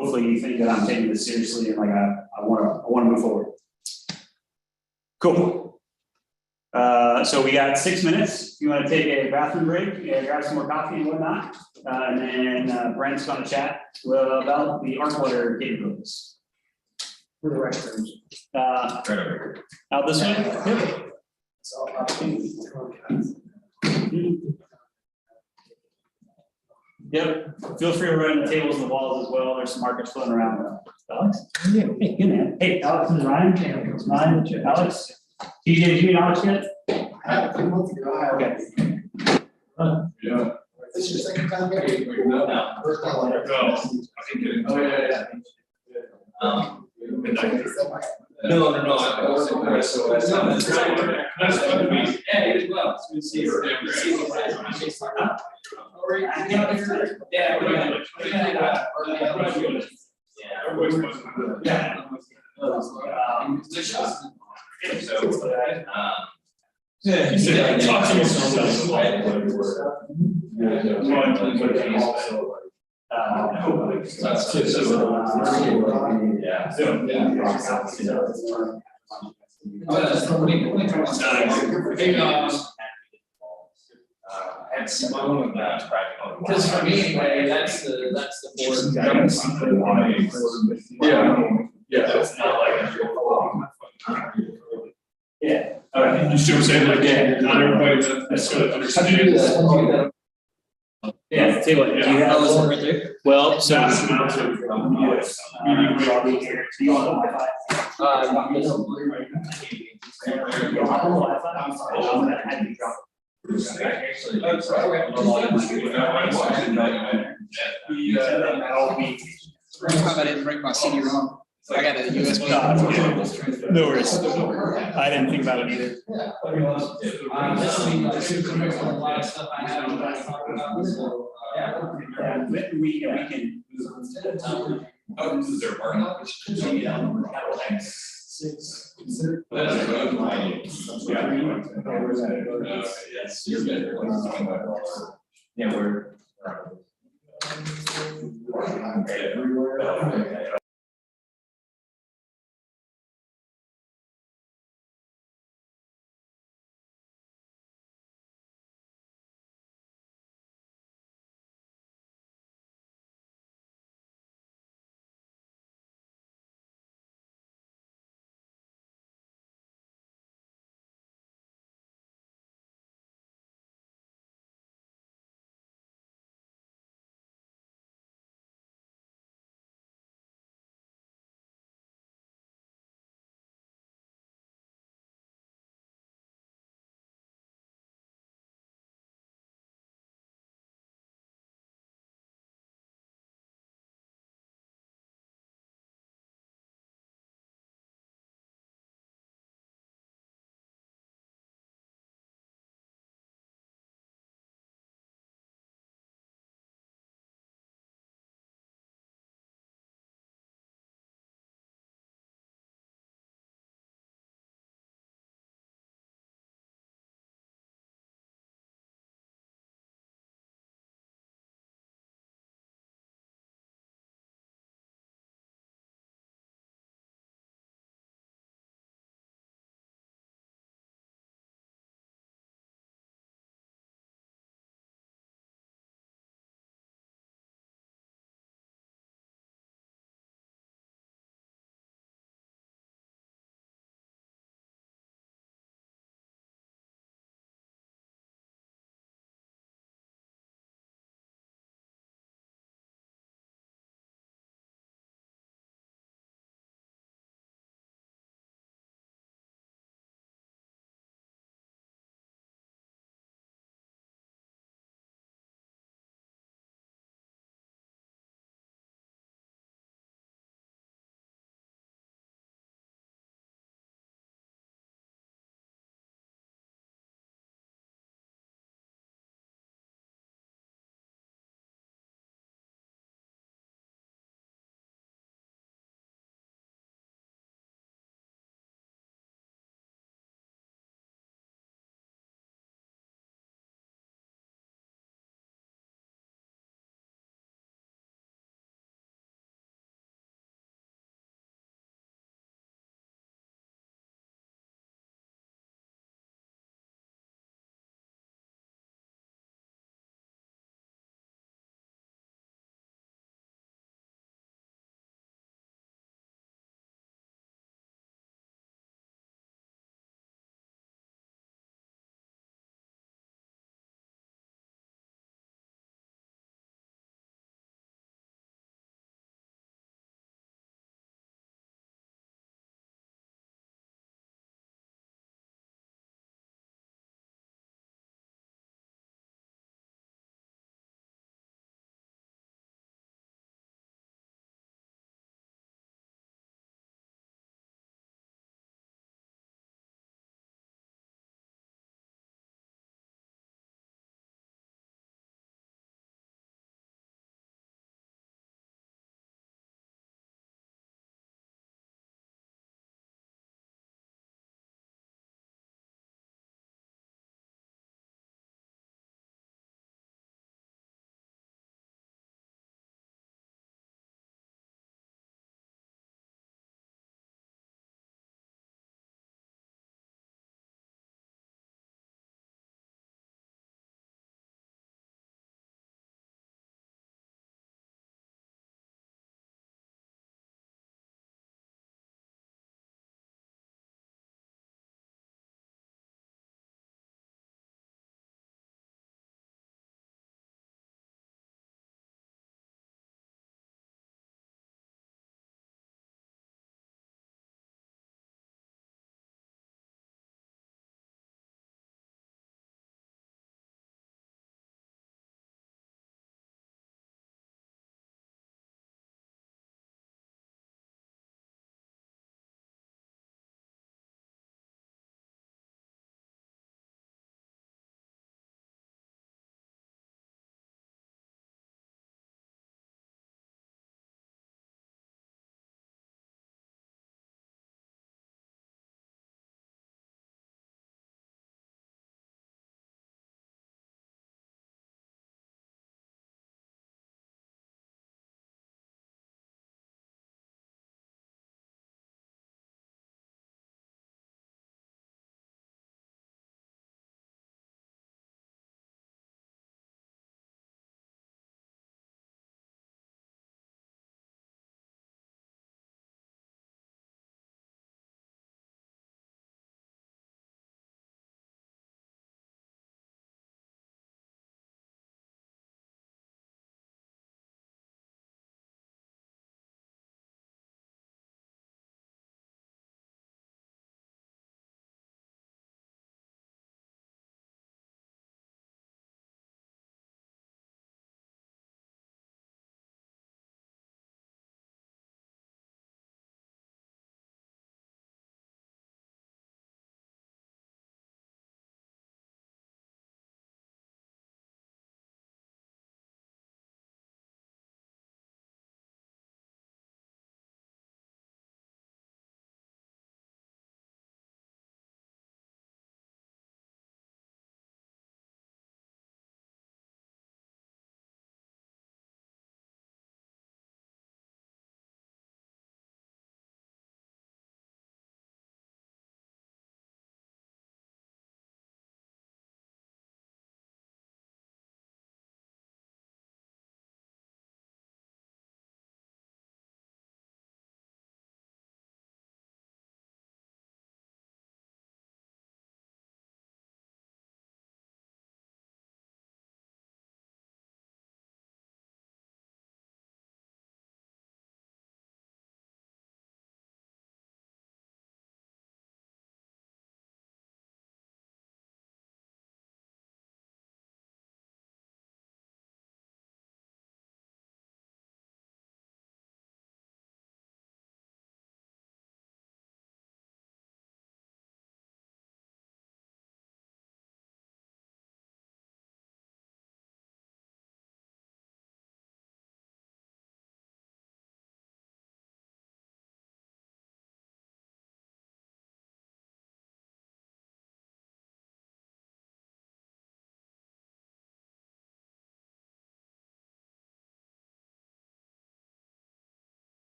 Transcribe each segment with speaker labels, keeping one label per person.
Speaker 1: hopefully you think that I'm taking this seriously and like I want to move forward. Cool. So we got 6 minutes. If you want to take a bathroom break, grab some more coffee and whatnot, and then Brent's going to chat about the ARCWATER capabilities.
Speaker 2: For the restrooms.
Speaker 1: Right over here. Out this way. Yep. Feel free to run the tables and the walls as well. There's some markers floating around. Alex? Yeah. Hey, good man. Hey, Alex and Ryan. Ryan, Alex. TJ, did you meet Alex yet?
Speaker 2: A few months ago.
Speaker 1: Okay.
Speaker 3: Yeah.
Speaker 2: This is your second time here?
Speaker 3: No.
Speaker 2: First time.
Speaker 3: Oh, yeah. No, I was impressed. So that's not. Nice to meet you. Yeah, you as well. It's good to see you. Talk to
Speaker 4: Because for me anyway, that's the board.
Speaker 3: Yeah, it's not like.
Speaker 1: Yeah. All right.
Speaker 3: You see what I'm saying? Like, yeah, not everybody that's gonna understand.
Speaker 1: Yeah, table it. Do you have those right there? Well, so.
Speaker 3: Yes.
Speaker 1: Do you want Wi-Fi?
Speaker 4: I didn't bring my CD-ROM. I got a USB.
Speaker 1: No worries. I didn't think about it either. We can.
Speaker 3: Oh, is there a parking lot? That's a road line. Yes.
Speaker 1: Yeah, we're.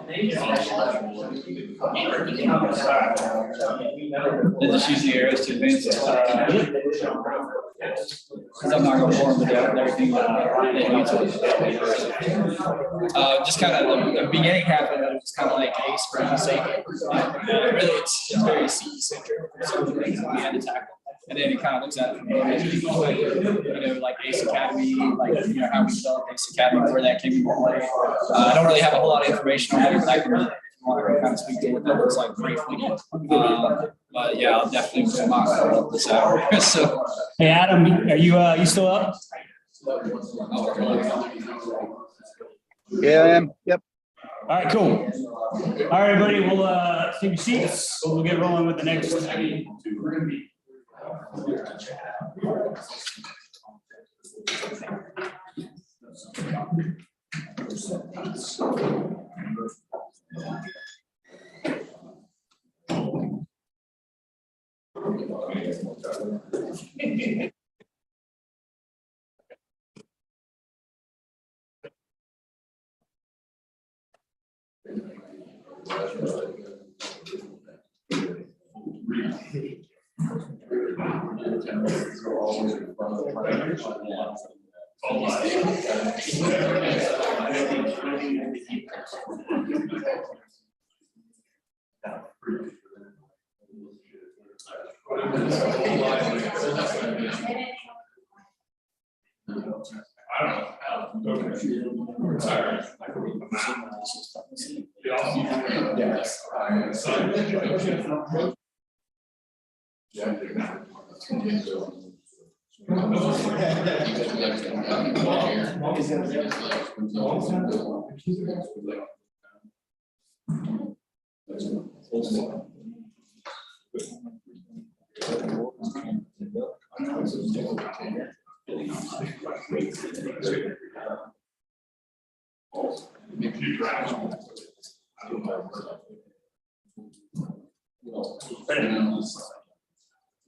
Speaker 4: They just use the arrows to advance it. Because I'm not going to form the everything that they need to. Just kind of the beginning half of it was kind of like ace versus safety. Really, it's very CE centric. So we had to tackle. And then it kind of looks at it from like Ace Academy, like, how we developed Ace Academy, where that came into play. I don't really have a whole lot of information on it, but I can kind of speak to what that looks like briefly. But yeah, I'll definitely mock this out. So,
Speaker 1: Hey, Adam, are you still up?
Speaker 5: Yeah, I am. Yep.
Speaker 1: All right, cool. All right, everybody, we'll take your seats. We'll get rolling with the next.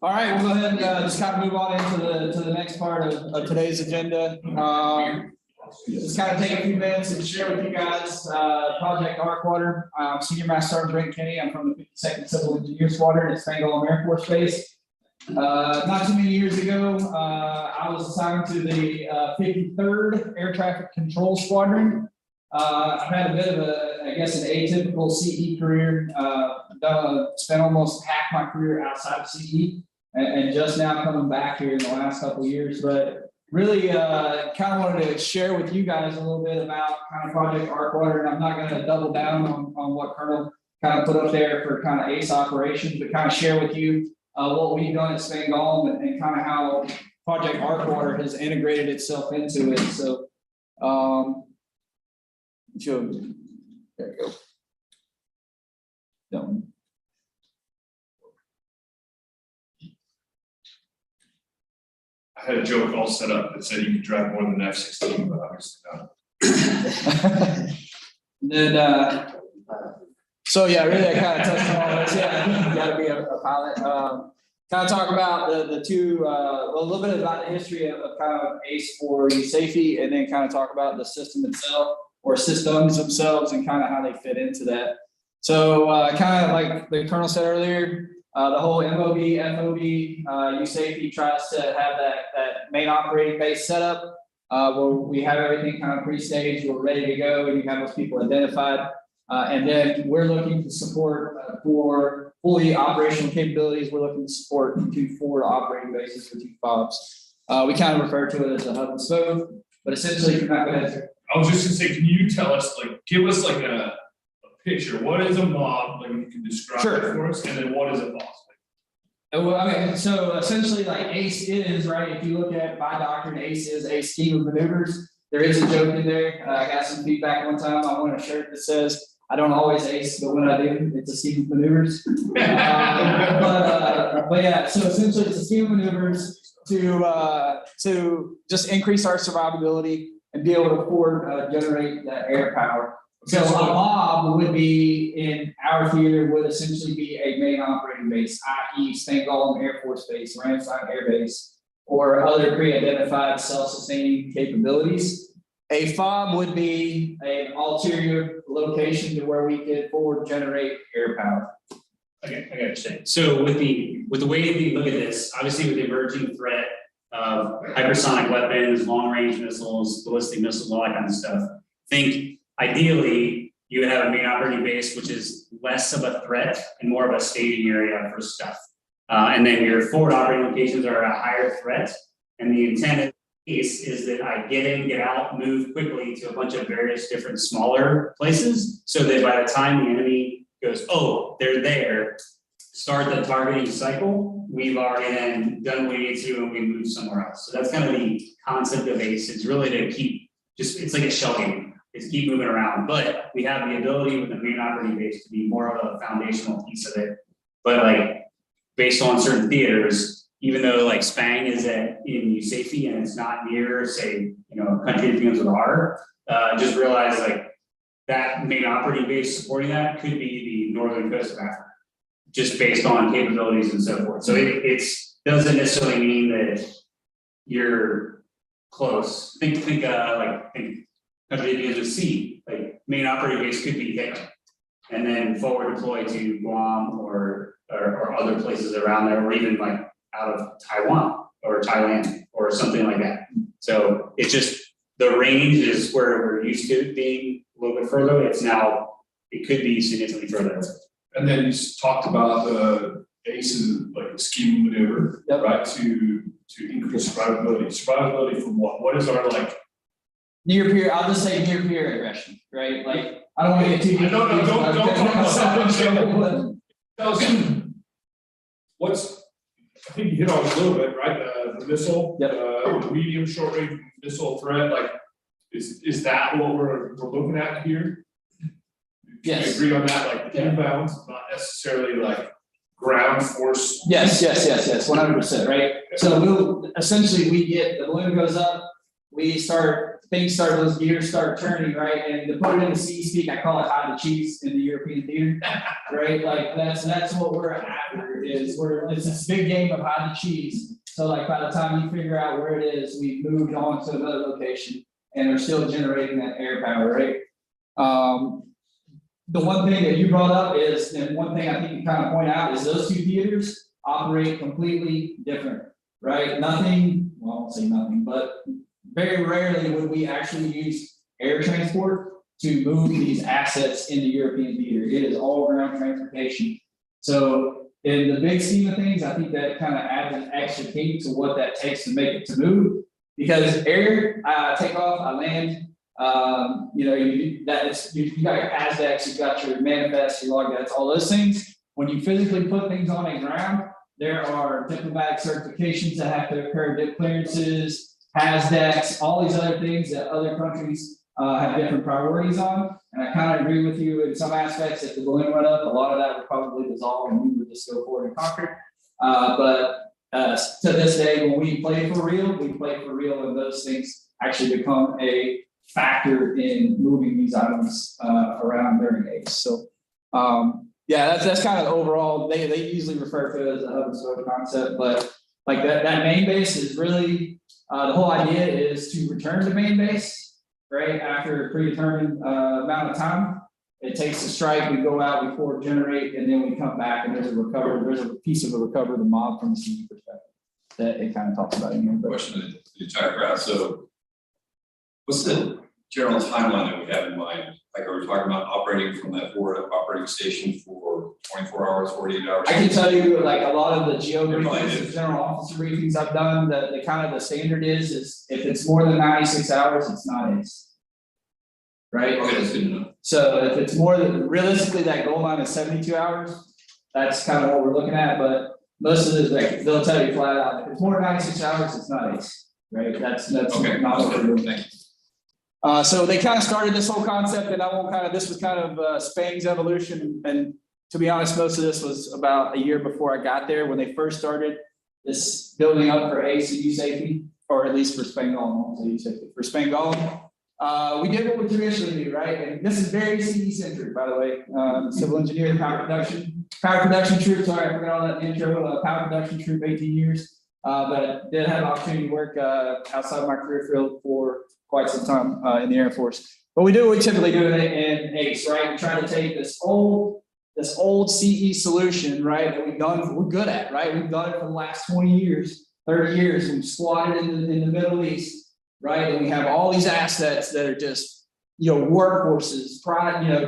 Speaker 4: all right, we'll go ahead and just kind of move on into the next part of today's agenda. Just kind of take a few minutes and share with you guys Project ARCWATER. I'm Senior Master Sergeant Brent Kenny. I'm from the 52nd Civil Engineers Squadron at Spangdahlem Air Force Base. Not too many years ago, I was assigned to the 53rd Air Traffic Control Squadron. I've had a bit of an atypical CE career. Spent almost half my career outside of CE, and just now coming back here in the last couple of years. But really, kind of wanted to share with you guys a little bit about kind of Project ARCWATER, and I'm not going to double down on what Colonel kind of put up there for kind of ACE operations, but kind of share with you what we've done at Spangdahlem and kind of how Project ARCWATER has integrated itself into it. So, there you go. No.
Speaker 3: I had a joke all set up that said you could drive more than an F-16, but obviously not.
Speaker 4: Then, so yeah, really, I kind of touched on all this. Yeah, you got to be a pilot. Kind of talk about the two, well, a little bit about the history of kind of ACE for safety, and then kind of talk about the system itself or systems themselves and kind of how they fit into that. So kind of like the Colonel said earlier, the whole MOB, FOB, safety tries to have that main operating base set up where we have everything kind of pre-staged, we're ready to go, and you have those people identified. And then we're looking to support for fully operational capabilities. We're looking to support 2 forward operating bases for 2 FOBs. We kind of refer to it as a hub and spoke, but essentially you're not going to.
Speaker 3: I was just gonna say, can you tell us, give us a picture? What is a mob? You can describe it for us, and then what is a boss?
Speaker 4: Well, okay, so essentially, ACE is right. If you look at by doctrine, ACE is a scheme of maneuvers. There is a joke in there. I got some feedback one time. I won a shirt that says, "I don't always ace, but when I do, it's a scheme of maneuvers." But yeah, so essentially, it's a scheme of maneuvers to just increase our survivability and be able to generate that air power. So a MOB would be, in our theater, would essentially be a main operating base, i.e. Spangdahlem Air Force Base, Ramstein Air Base, or other pre-identified self-sustaining capabilities. A FOB would be an ulterior location to where we could forward generate air power.
Speaker 1: Okay, I understand. So with the way we look at this, obviously with the emerging threat of hypersonic weapons, long-range missiles, ballistic missiles, all that kind of stuff, think ideally you would have a main operating base, which is less of a threat and more of a staging area for stuff. And then your forward operating locations are a higher threat. And the intent is that I get in, get out, move quickly to a bunch of various different smaller places, so that by the time the enemy goes, oh, they're there, start the targeting cycle, we've already then done what we need to and we move somewhere else. So that's kind of the concept of ACE. It's really to keep, it's like a shell game. It's keep moving around, but we have the ability with the main operating base to be more of a foundational piece of it. But like based on certain theaters, even though like Spang is in safety and it's not near, say, a country that begins with R, just realize like that main operating base supporting that could be the northern coast of Africa, just based on capabilities and so forth. So it's doesn't necessarily mean that you're close. Think country that begins with C, like main operating base could be there, and then forward deploy to Guam or other places around there, or even like out of Taiwan or Thailand or something like that. So it's just the range is where we're used to it being a little bit further. It could be significantly further.
Speaker 3: And then you talked about the ACEs, like the scheme maneuver,
Speaker 4: Yep.
Speaker 3: right? To increase survivability. Survivability from what? What is our like?
Speaker 4: Near peer, I'll just say near peer aggression, right? Like, I don't want to get too.
Speaker 3: No, don't talk about Tell us, I think you hit on it a little bit, right? The missile,
Speaker 4: Yep.
Speaker 3: The medium short range missile threat, like, is that what we're looking at here?
Speaker 4: Yes.
Speaker 3: Do you agree on that, like the inbound, not necessarily like ground force?
Speaker 4: Yes, 100%, right? So we get, the balloon goes up, those gears start turning, right? And to put it in the CE speak, I call it hide the cheese in the European theater, right? Like that's what we're after it's this big game of hide the cheese. So like by the time you figure out where it is, we've moved on to another location and are still generating that air power, right? The one thing that you brought up is, and one thing I think you kind of point out is those two theaters operate completely different, right? Nothing, well, I won't say nothing, but very rarely would we actually use air transport to move these assets in the European theater. It is all ground transportation. So in the big scheme of things, I think that kind of adds an extra key to what that takes to make it to move. Because air, take off, I land, you got your ASDEX, you've got your manifest, your log, that's all those things. When you physically put things on a ground, there are diplomatic certifications that have to occur, dip clearances, ASDEX, all these other things that other countries have different priorities on. And I kind of agree with you in some aspects. If the balloon went up, a lot of that would probably dissolve and we would just go forward and conquer. But to this day, when we play for real, and those things actually become a factor in moving these items around during ACE. So yeah, that's kind of the overall, they usually refer to it as a hub and spoke concept, but like that main base is really, the whole idea is to return to main base, right? After a predetermined amount of time. It takes a strike, we go out, we forward generate, and then we come back and there's a piece of a recover the mob from the CE perspective that it kind of talks about in here.
Speaker 5: Question to the entire crowd. So what's the general timeline that we have in mind? Like, are we talking about operating from that forward operating station for 24 hours, 48 hours?
Speaker 4: I can tell you, like a lot of the geo briefings, the general officer briefings I've done, the kind of the standard is if it's more than 96 hours, it's not ACE. Right?
Speaker 5: Okay, that's good enough.
Speaker 4: So if it's more than, realistically, that goal line is 72 hours, that's kind of what we're looking at, but most of this, like, they'll tell you flat out, if it's more than 96 hours, it's not ACE, right? That's
Speaker 5: Okay.
Speaker 4: not what we're doing.
Speaker 5: Thank you.
Speaker 4: So they kind of started this whole concept, and this was kind of Spang's evolution. And to be honest, most of this was about a year before I got there when they first started this building up for ACU safety, or at least for Spangolm, for Spangolm. We did what we traditionally do, right? And this is very CE centric, by the way. Civil engineering, power production troop. Sorry, I forgot all that intro. Power production troop, 18 years. But I did have an opportunity to work outside my career field for quite some time in the Air Force. But we typically do it in ACE, right? We try to take this old CE solution, right, that we're good at, right? We've done it for the last 20 years, 30 years. We've squatted in the Middle East, right? And we have all these assets that are just, workhorses,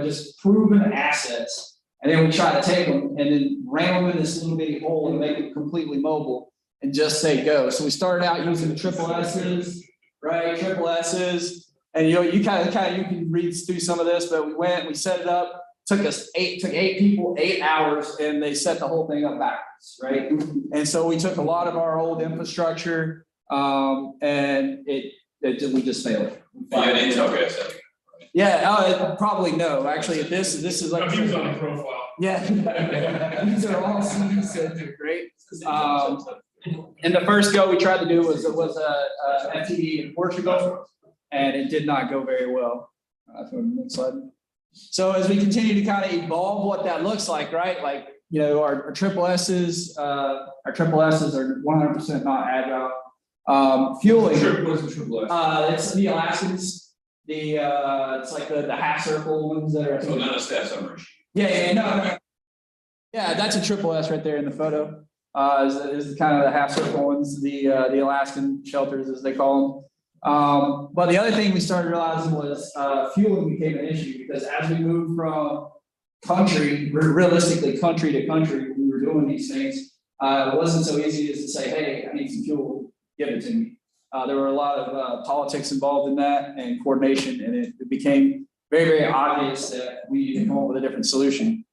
Speaker 4: just proven assets. And then we try to take them and then ram them in this little bitty hole and make it completely mobile and just say go. So we started out using the triple S's, right? Triple S's. And you can read through some of this, but we set it up. Took eight people 8 hours, and they set the whole thing up backwards, right? And so we took a lot of our old infrastructure, and we just failed.
Speaker 5: Yeah, Intel guys, I think.
Speaker 4: Yeah, probably no. Actually, this is like.
Speaker 3: He was on the profile.
Speaker 4: Yeah, these are all CE-centric, right? And the first go we tried to do was a FTE in Portugal, and it did not go very well. Next slide. So as we continue to kind of evolve what that looks like, right? Like, our triple S's are 100% not agile. Fueling.
Speaker 3: What's the triple S?
Speaker 4: It's the Alaskans. It's like the half circle ones that are.
Speaker 5: So none of staff summary.
Speaker 4: No. Yeah, that's a triple S right there in the photo. Is kind of the half circle ones, the Alaskan shelters as they call them. But the other thing we started realizing was fueling became an issue because as we moved from realistically country to country, when we were doing these things, it wasn't so easy as to say, hey, I need some fuel, give it to me. There were a lot of politics involved in that and coordination, and it became very, very obvious that we needed to come up with a different solution.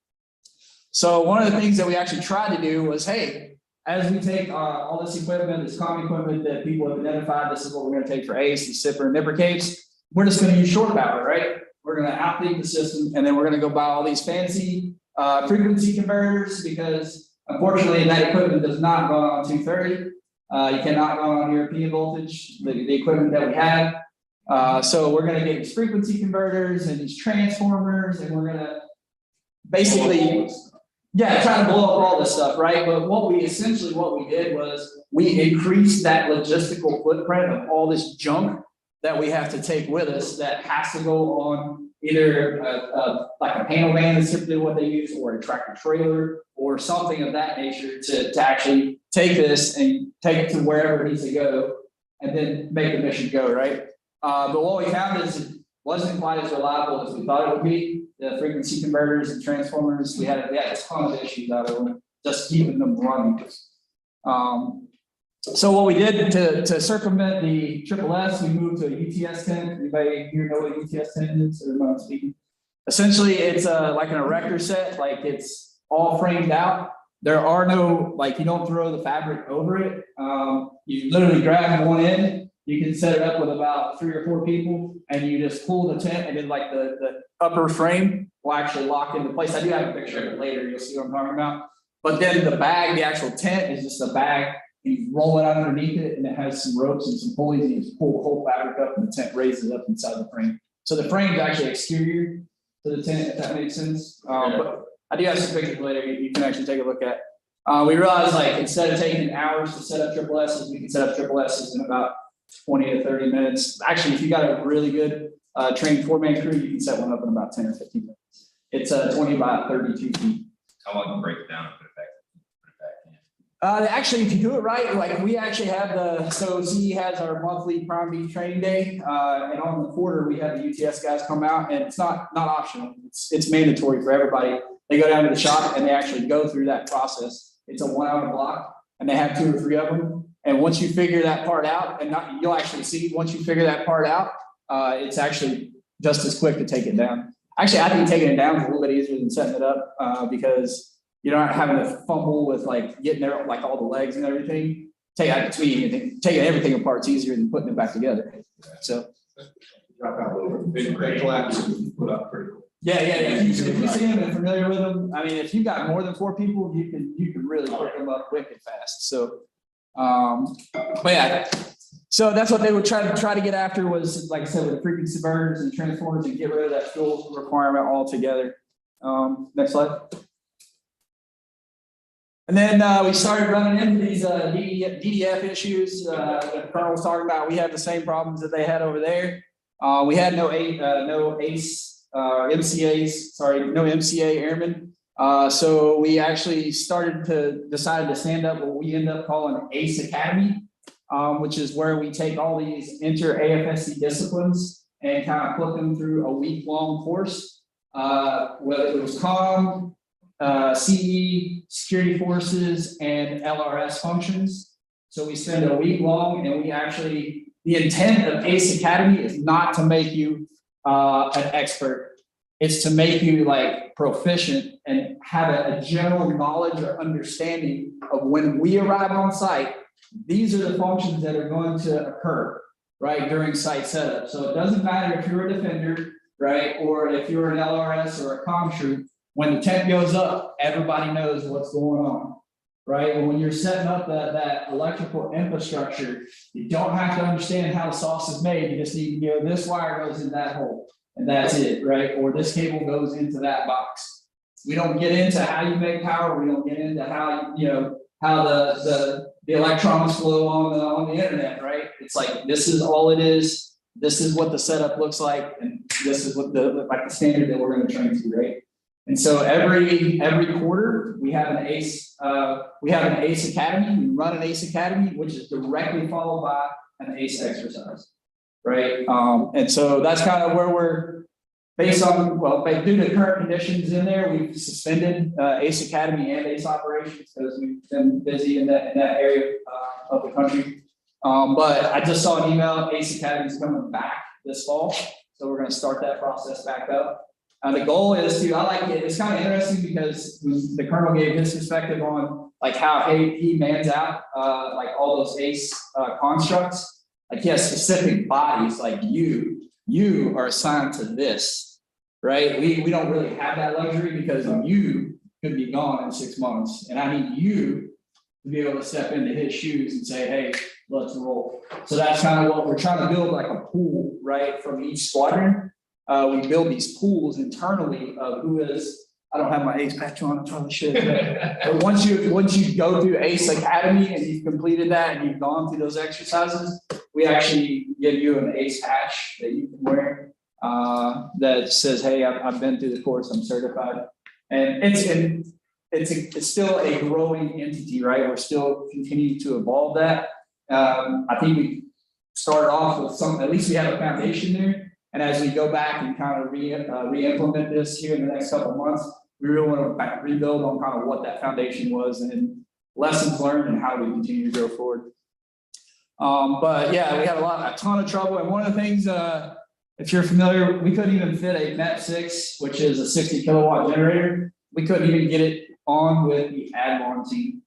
Speaker 4: So one of the things that we actually tried to do was, hey, as we take all this equipment, this common equipment that people have identified, this is what we're going to take for ACE, the SIPR and NIPR capes, we're just going to use short power, right? We're going to outthink the system, and then we're going to go buy all these fancy frequency converters because unfortunately that equipment does not run on 230. You cannot run on European voltage, the equipment that we have. So we're going to get these frequency converters and these transformers, and we're going to basically, try to blow up all this stuff, right? But what we did was we increased that logistical footprint of all this junk that we have to take with us that has to go on either like a panel van is typically what they use, or a tractor trailer, or something of that nature to actually take this and take it to wherever it needs to go, and then make the mission go, right? But what we found is it wasn't quite as reliable as we thought it would be. The frequency converters and transformers, we had a ton of issues out of them, just keeping them running. So what we did to circumvent the triple S, we moved to a UTS tent. Anybody here know what a UTS tent is? Or am I speaking? Essentially, it's like an erector set, like it's all framed out. There are no, like you don't throw the fabric over it. You literally grab one end. You can set it up with about 3 or 4 people, and you just pull the tent, and then like the upper frame will actually lock into place. I do have a picture of it later. You'll see what I'm talking about. But then the bag, the actual tent is just a bag. You roll it out underneath it, and it has some ropes and some pulleys, and you just pull the whole fabric up, and the tent raises up inside the frame. So the frame is actually exterior to the tent, if that makes sense. But I do have some pictures later you can actually take a look at. We realized like instead of taking hours to set up triple S's, we can set up triple S's in about 20 to 30 minutes. Actually, if you got a really good trained 4-man crew, you can set one up in about 10 or 15 minutes. It's 20 by 32 feet.
Speaker 5: How long to break it down and put it back in?
Speaker 4: Actually, if you do it right, like we actually have so CE has our monthly Prime Beef training day, and on the quarter we have the UTS guys come out, and it's not optional. It's mandatory for everybody. They go down to the shop and they actually go through that process. It's a 1-hour block, and they have 2 or 3 of them. And once you figure that part out, you'll actually see once you figure that part out, it's actually just as quick to take it down. Actually, I think taking it down is a little bit easier than setting it up because you're not having to fumble with like getting there, like all the legs and everything. Taking everything apart is easier than putting it back together. So
Speaker 2: Drop out a little bit. Big collapse and put up pretty cool.
Speaker 4: yeah. If you see them and familiar with them, I mean, if you've got more than 4 people, you can really pick them up quick and fast. So, but yeah, so that's what they would try to get after was, like I said, with the frequency converters and transformers, and get rid of that fuel requirement altogether. Next slide. And then we started running into these DDF issues that Colonel was talking about. We had the same problems that they had over there. We had no ACE, MCAs, sorry, no MCA airmen. So we actually decided to stand up what we end up calling ACE Academy, which is where we take all these inter-AFSC disciplines and kind of put them through a week-long course. Whether it was COM, CE, security forces, and LRS functions. So we spend a week long, and the intent of ACE Academy is not to make you an expert. It's to make you like proficient and have a general knowledge or understanding of when we arrive on site, these are the functions that are going to occur, right, during site setup. So it doesn't matter if you're a defender, right, or if you're an LRS or a comm troop. When the tent goes up, everybody knows what's going on, right? And when you're setting up that electrical infrastructure, you don't have to understand how the sauce is made. You just need to go, this wire goes in that hole, and that's it, right? Or this cable goes into that box. We don't get into how you make power. We don't get into how the electrons flow on the internet, right? It's like, this is all it is. This is what the setup looks like, and this is what the standard that we're going to train to, right? And so every quarter we have an ACE Academy. We run an ACE Academy, which is directly followed by an ACE exercise, right? And so that's kind of where we're based on. Well, due to current conditions in there, we've suspended ACE Academy and ACE operations because we've been busy in that area of the country. But I just saw an email. ACE Academy is coming back this fall, so we're going to start that process back up. The goal is I like it. It's kind of interesting because the Colonel gave his perspective on like how he mans out like all those ACE constructs. Like he has specific bodies, like you are assigned to this, right? We don't really have that luxury because you could be gone in 6 months, and I need you to be able to step into his shoes and say, hey, let's roll. So that's kind of what we're trying to build, like a pool, right, from each squadron. We build these pools internally of who is. I don't have my ACE patch on. I probably should. But once you go through ACE Academy and you've completed that and you've gone through those exercises, we actually give you an ACE patch that you can wear that says, "Hey, I've been through the course. I'm certified." And it's still a growing entity, right? We're still continuing to evolve that. I think we started off with some. At least we have a foundation there. And as we go back and kind of re-implement this here in the next couple of months, we really want to rebuild on kind of what that foundation was and lessons learned and how we continue to go forward. But yeah, we had a ton of trouble. And one of the things, if you're familiar, we couldn't even fit a MET6, which is a 60 kilowatt generator. We couldn't even get it on with the Advon team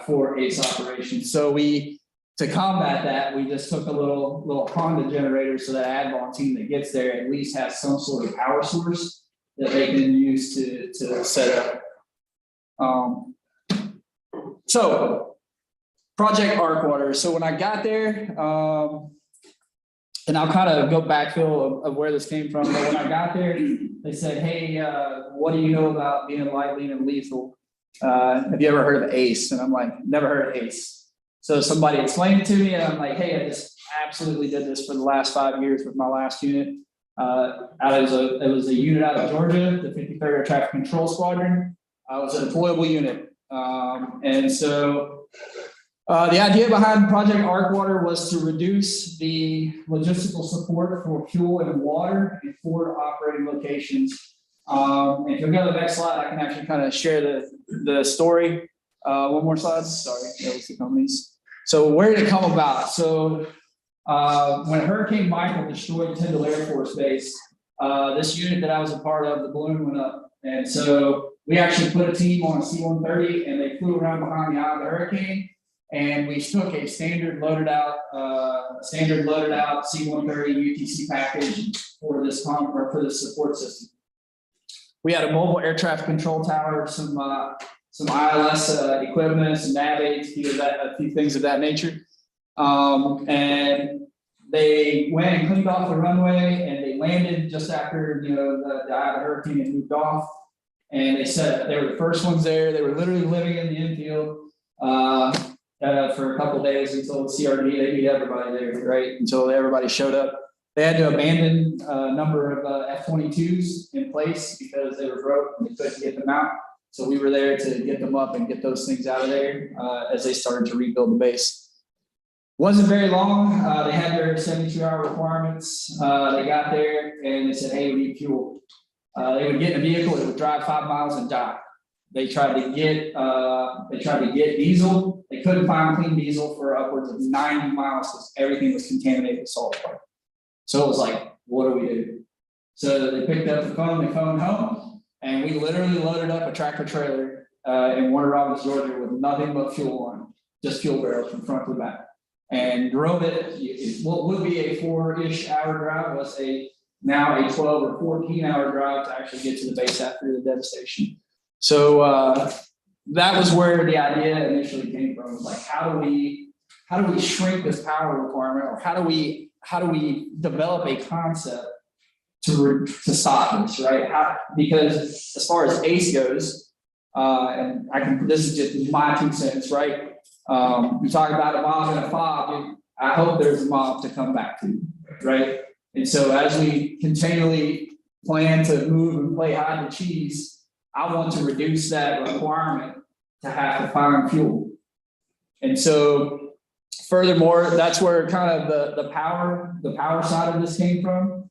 Speaker 4: for ACE operations. So to combat that, we just took a little Honda generator so that Advon team that gets there at least has some sort of power source that they can use to set up. So Project ARCWATER. So when I got there, and I'll kind of go backfill of where this came from. But when I got there, they said, "Hey, what do you know about being light, lean, and lethal? Have you ever heard of ACE?" And I'm like, "Never heard of ACE." So somebody explained it to me, and I'm like, "Hey, I just absolutely did this for the last 5 years with my last unit. It was a unit out of Georgia, the 53rd Air Traffic Control Squadron. I was a deployable unit, and so the idea behind Project ARCWATER was to reduce the logistical support for fuel and water in forward operating locations. And if you'll go to the next slide, I can actually kind of share the story. One more slide. Sorry, that was the companies. So where did it come about? So when Hurricane Michael destroyed Tyndall Air Force Base, this unit that I was a part of, the balloon went up. And so we actually put a team on a C-130 and they flew around behind the eye of the hurricane. And we took a standard loaded out C-130 UTC package for this support system. We had a mobile air traffic control tower, some ILS equipment, some nav aids, a few things of that nature. And they went and cleaned off the runway and they landed just after the eye of the hurricane had moved off. And they were the first ones there. They were literally living in the infield for a couple of days until the CRD. They beat everybody there, right? Until everybody showed up. They had to abandon a number of F-22s in place because they were broke and they couldn't get them out. So we were there to get them up and get those things out of there as they started to rebuild the base. Wasn't very long. They had their 72-hour requirements. They got there and they said, hey, we need fuel. They would get in a vehicle, it would drive 5 miles and die. They tried to get diesel. They couldn't find clean diesel for upwards of 90 miles because everything was contaminated with salt water. So it was like, what do we do? So they picked up the phone, they phoned home, and we literally loaded up a tractor trailer in Warner Robins, Georgia, with nothing but fuel on it, just fuel barrels from front to back. And drove it. What would be a 4-ish hour drive was now a 12 or 14-hour drive to actually get to the base after the devastation. So that was where the idea initially came from. It was like, how do we shrink this power requirement, or how do we develop a concept to stop this, right? Because as far as ACE goes, and this is just my 2 cents, right? We talk about a mob and a fob. I hope there's a mob to come back to, right? And so as we continually plan to move and play hide and cheese, I want to reduce that requirement to have to find fuel. And so furthermore, that's where kind of the power side of this came from.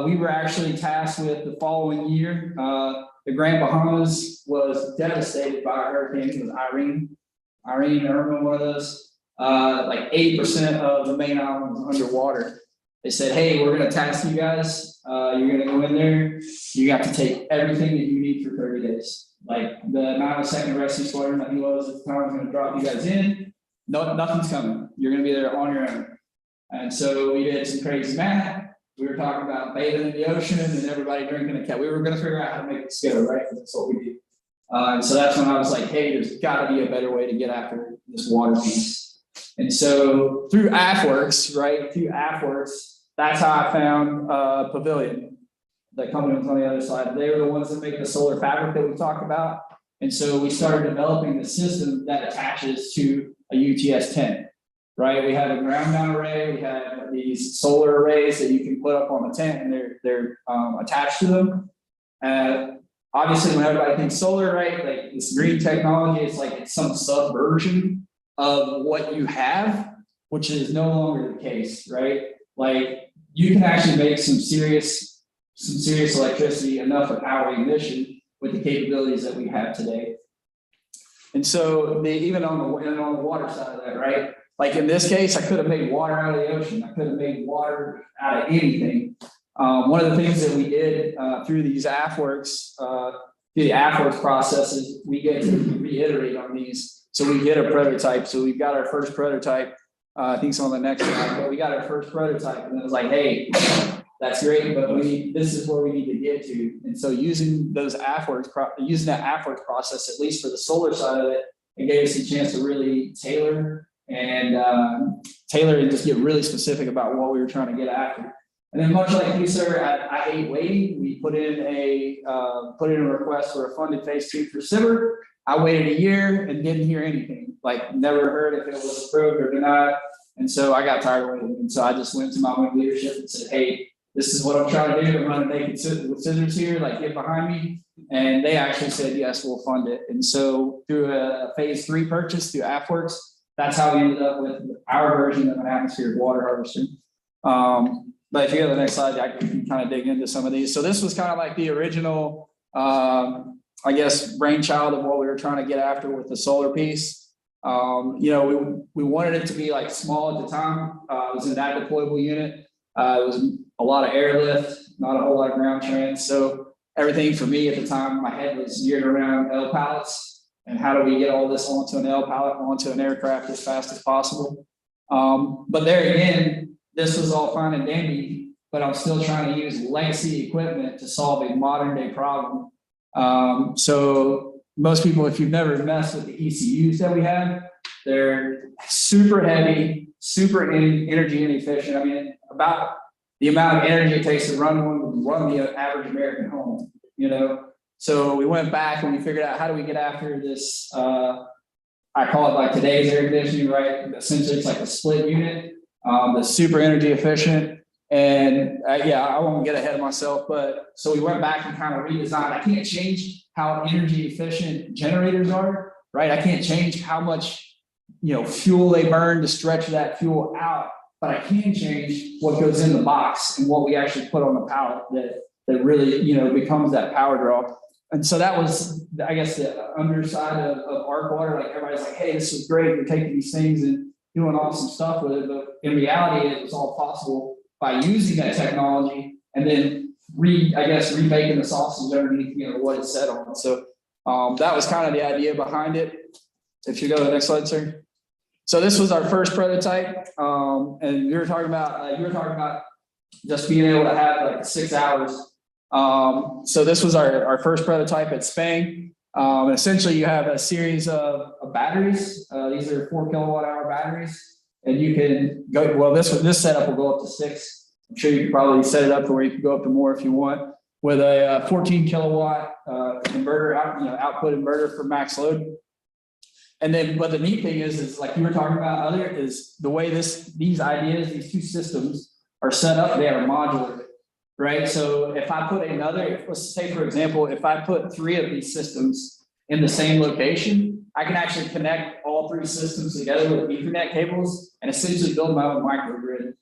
Speaker 4: We were actually tasked with the following year. The Grand Bahamas was devastated by a hurricane. It was Irene, Irma, one of those. Like 80% of the main island was underwater. They said, hey, we're going to task you guys. You're going to go in there. You got to take everything that you need for 30 days. Like the amount of second rescue squadron that he was at the time was going to drop you guys in. No, nothing's coming. You're going to be there on your own. And so we did some crazy math. We were talking about bathing in the ocean and everybody drinking a cat. We were going to figure out how to make this go, right? Because that's what we do. And so that's when I was like, hey, there's got to be a better way to get after this water piece. And so through ARCWATER, right? Through ARCWATER, that's how I found Pavilion. That company was on the other side. They were the ones that make the solar fabric that we talked about. And so we started developing the system that attaches to a UTS-10, right? We have a ground mount array. We have these solar arrays that you can put up on the tent, and they're attached to them. Obviously, when everybody thinks solar, right, like this green technology, it's some subversion of what you have, which is no longer the case, right? Like you can actually make some serious electricity, enough to power ignition with the capabilities that we have today. And so even on the water side of that, right? Like in this case, I could have made water out of the ocean. I could have made water out of anything. One of the things that we did through these ARCWATER, the ARCWATER processes, we get to reiterate on these. So we get a prototype. So we've got our first prototype. I think it's on the next slide. But we got our first prototype, and it was like, hey, that's great, but this is where we need to get to. And so using that ARCWATER process, at least for the solar side of it, it gave us a chance to really tailor and just get really specific about what we were trying to get after. And then much like you, sir, I hate waiting. We put in a request for a funded phase 2 for Silver. I waited a year and didn't hear anything. Like never heard if it was approved or denied. And so I got tired of waiting. And so I just went to my wing leadership and said, hey, this is what I'm trying to do. I'm running naked with scissors here, like get behind me. And they actually said, yes, we'll fund it. And so through a phase 3 purchase through ARCWATER, that's how we ended up with our version of an atmospheric water harvester. But if you go to the next slide, I can kind of dig into some of these. So this was kind of like the original, I guess, brainchild of what we were trying to get after with the solar piece. We wanted it to be like small at the time. It was in that deployable unit. It was a lot of airlift, not a whole lot of ground trans. So everything for me at the time, my head was geared around L pallets and how do we get all this onto an L pallet, onto an aircraft as fast as possible. But there again, this was all fine and dandy, but I'm still trying to use legacy equipment to solve a modern day problem. So most people, if you've never messed with the ECUs that we have, they're super heavy, super energy inefficient. I mean, about the amount of energy it takes to run the average American home, So we went back and we figured out how do we get after this, I call it like today's air conditioning, right? Essentially, it's like a split unit, that's super energy efficient. And yeah, I won't get ahead of myself, but so we went back and kind of redesigned. I can't change how energy efficient generators are, right? I can't change how much, fuel they burn to stretch that fuel out, but I can change what goes in the box and what we actually put on the pallet that really, becomes that power draw. And so that was, I guess, the underside of ARCWATER. Like everybody's like, hey, this was great. We're taking these things and doing awesome stuff with it. But in reality, it was all possible by using that technology and then remaking the sausage underneath, what it's set on. So that was kind of the idea behind it. If you go to the next slide, sir. So this was our first prototype. And you were talking about just being able to have like 6 hours. So this was our first prototype at Spang. And essentially you have a series of batteries. These are 4 kilowatt-hour batteries, and you can go, well, this setup will go up to 6. I'm sure you can probably set it up to where you can go up to more if you want, with a 14 kilowatt inverter, output inverter for max load. And then, but the neat thing is like you were talking about earlier, is the way these two systems are set up, they are modular. Right. So if I put let's say, for example, if I put 3 of these systems in the same location, I can actually connect all 3 systems together with Ethernet cables and essentially build my own microgrid.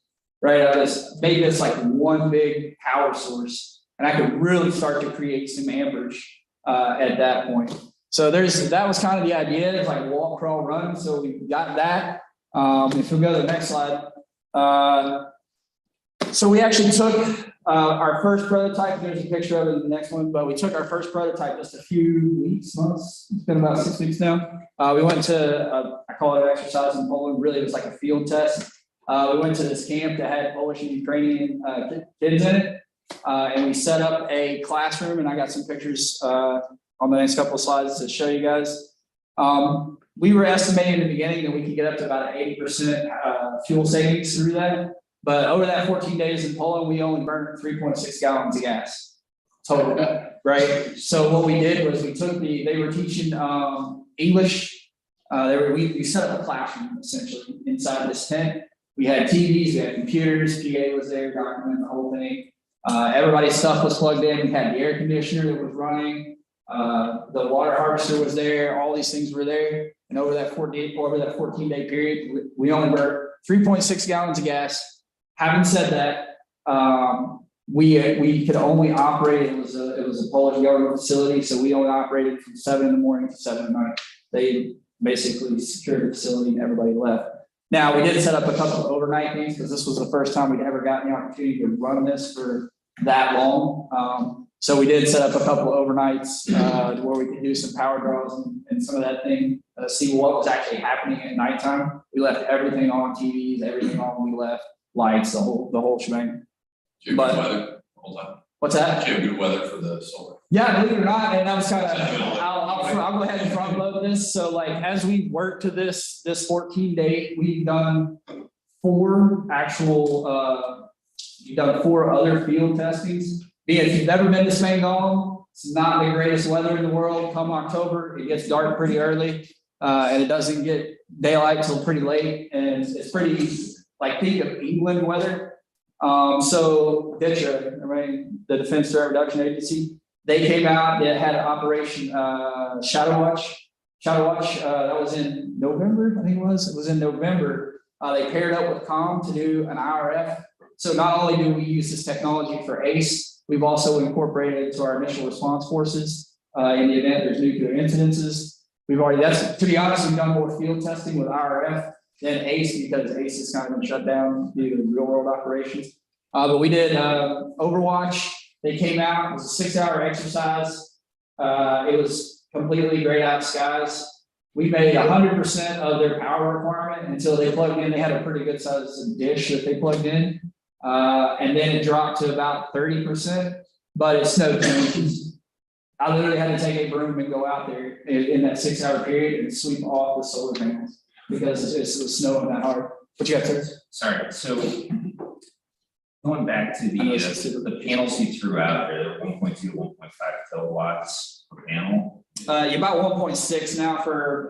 Speaker 4: Right. I just made this like one big power source, and I could really start to create some amperage at that point. So that was kind of the idea. It's like walk, crawl, run. So we got that. If we go to the next slide. So we actually took our first prototype. There's a picture of it in the next one, but we took our first prototype just a few months. It's been about 6 weeks now. We went to, I call it an exercise in Poland. Really, it was like a field test. We went to this camp that had Polish and Ukrainian kids in it. And we set up a classroom, and I got some pictures on the next couple of slides to show you guys. We were estimating in the beginning that we could get up to about an 80% fuel savings through that. But over that 14 days in Poland, we only burned 3.6 gallons of gas total, right? So what we did was they were teaching English. We set up a classroom essentially inside this tent. We had TVs, we had computers, PA was there, documenting the whole thing. Everybody's stuff was plugged in. We had the air conditioner that was running. The water harvester was there. All these things were there. And over that 14-day period, we only burned 3.6 gallons of gas. Having said that, we could only operate. It was a Polish government facility, so we only operated from 7 in the morning to 7 at night. They basically secured the facility and everybody left. Now we did set up a couple of overnight things because this was the first time we'd ever gotten the opportunity to run this for that long. So we did set up a couple of overnights where we could do some power draws and some of that thing, see what was actually happening at nighttime. We left everything on, TVs, everything on. We left lights, the whole shebang.
Speaker 5: Do you have good weather the whole time?
Speaker 4: What's that?
Speaker 5: Do you have good weather for the solar?
Speaker 4: Yeah, believe it or not, and that was kind of, I'll go ahead and front load this. So like, as we work to this 14-day, we've done 4 other field testings. If you've never been to Spangone, it's not the greatest weather in the world. Come October, it gets dark pretty early, and it doesn't get daylight till pretty late, and it's pretty like think of England weather. So DITRA, right, the Defense Threat Reduction Agency, they came out. They had an Operation Shadow Watch. That was in November, I think it was. It was in November. They paired up with COM to do an IRF. So not only do we use this technology for ACE, we've also incorporated it to our initial response forces in the event there's nuclear incidences. To be honest, we've done more field testing with IRF than ACE because ACE has kind of been shut down due to real world operations. But we did Overwatch. They came out. It was a 6-hour exercise. It was completely grayed out skies. We made 100% of their power requirement until they plugged in. They had a pretty good sized dish that they plugged in. And then it dropped to about 30%, but it snowed 10 inches. I literally had to take a broom and go out there in that 6-hour period and sweep off the solar panels because it was snowing that hard. What you got, sir?
Speaker 1: Sorry, so
Speaker 6: Going back to
Speaker 4: I know it's super-
Speaker 6: the panels you threw out there, they're 1.2 to 1.5 kilowatts per panel.
Speaker 4: You're about 1.6 now for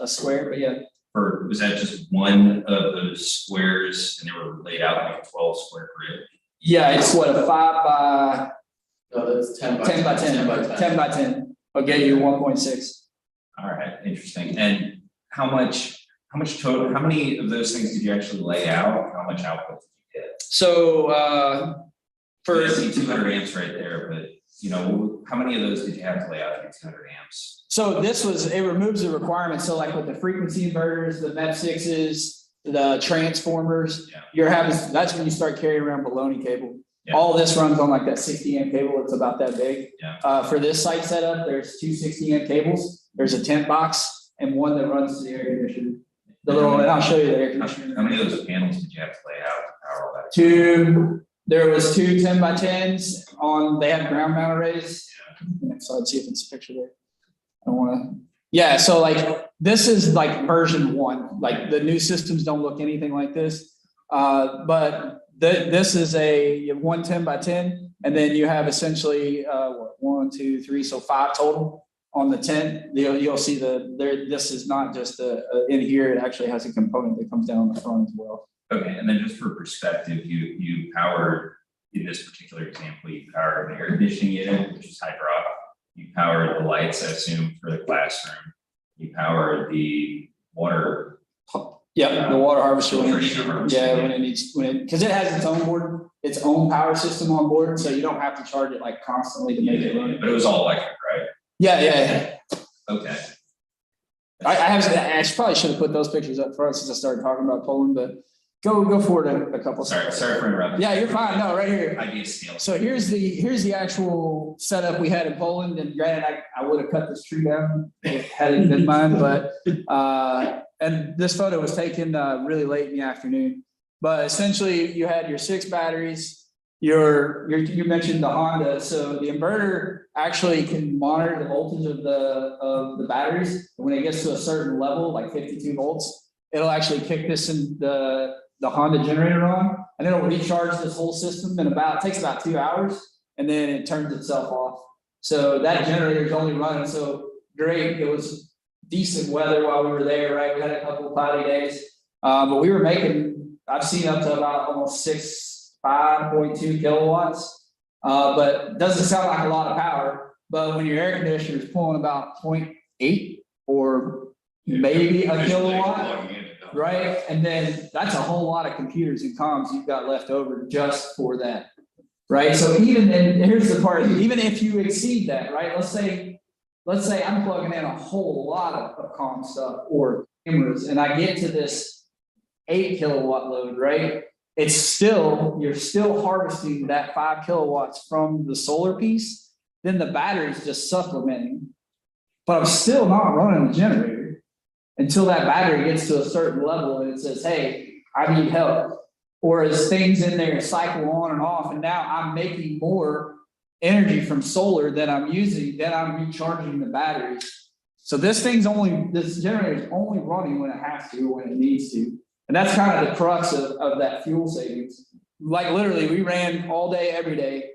Speaker 4: a square, but yeah.
Speaker 6: Was that just one of those squares and they were laid out like a 12 square grid?
Speaker 4: Yeah, it's what, a 5 by
Speaker 7: No, that's 10 by
Speaker 4: 10 by 10, 10 by 10. I'll get you 1.6.
Speaker 6: All right, interesting. And how many of those things did you actually lay out? How much output did you get?
Speaker 4: So for
Speaker 6: I see 200 amps right there, but you know, how many of those did you have to lay out to get 200 amps?
Speaker 4: So it removes the requirement. So like with the frequency inverters, the MEP6s, the transformers,
Speaker 6: Yeah.
Speaker 4: that's when you start carrying around baloney cable.
Speaker 6: Yeah.
Speaker 4: All this runs on like that 60 amp cable. It's about that big.
Speaker 6: Yeah.
Speaker 4: For this site setup, there's two 60 amp cables. There's a tent box and one that runs to the air conditioner. And I'll show you the air conditioner.
Speaker 6: How many of those panels did you have to lay out to power all that?
Speaker 4: There was two 10 by 10s on, they had ground mount arrays. So I'd see if it's a picture there. I don't wanna, yeah, so like, this is like version 1, like the new systems don't look anything like this. But this is a 110 by 10, and then you have essentially, 1, 2, 3, so 5 total on the 10. You'll see this is not just in here, it actually has a component that comes down the front as well.
Speaker 6: Okay, and then just for perspective, you powered, in this particular example, you powered an air conditioning unit, which is hydraulic. You powered the lights, I assume, for the classroom. You powered the water.
Speaker 4: Yeah, the water harvester.
Speaker 6: When it
Speaker 4: needs, because it has its own power system on board, so you don't have to charge it like constantly to make it run.
Speaker 6: But it was all electric, right?
Speaker 4: Yeah.
Speaker 6: Okay.
Speaker 4: I probably should have put those pictures up front since I started talking about Poland, but go forward a couple.
Speaker 6: Sorry for interrupting.
Speaker 4: Yeah, you're fine. No, right here.
Speaker 6: Idea scale.
Speaker 4: So here's the actual setup we had in Poland, and granted, I would have cut this tree down had it been mine, but and this photo was taken really late in the afternoon. But essentially, you had your 6 batteries. You mentioned the Honda, so the inverter actually can monitor the voltage of the batteries. When it gets to a certain level, like 52 volts, it'll actually kick this in the Honda generator on, and it'll recharge this whole system in it takes about 2 hours, and then it turns itself off. So that generator is only running so great. It was decent weather while we were there, right? We had a couple of cloudy days, but we were I've seen up to about almost 5.2 kilowatts, but it doesn't sound like a lot of power. But when your air conditioner is pulling about 0.8 or maybe a kilowatt, right? And then that's a whole lot of computers and comms you've got left over just for that, right? So and here's the part, even if you exceed that, right? Let's say I'm plugging in a whole lot of comm stuff or cameras, and I get to this 8 kilowatt load, right? You're still harvesting that 5 kilowatts from the solar piece, then the battery's just supplementing. But I'm still not running the generator until that battery gets to a certain level and it says, hey, I need help. Or as things in there cycle on and off, and now I'm making more energy from solar than I'm using, then I'm recharging the batteries. So this generator is only running when it has to, when it needs to. And that's kind of the crux of that fuel savings. Like literally, we ran all day, every day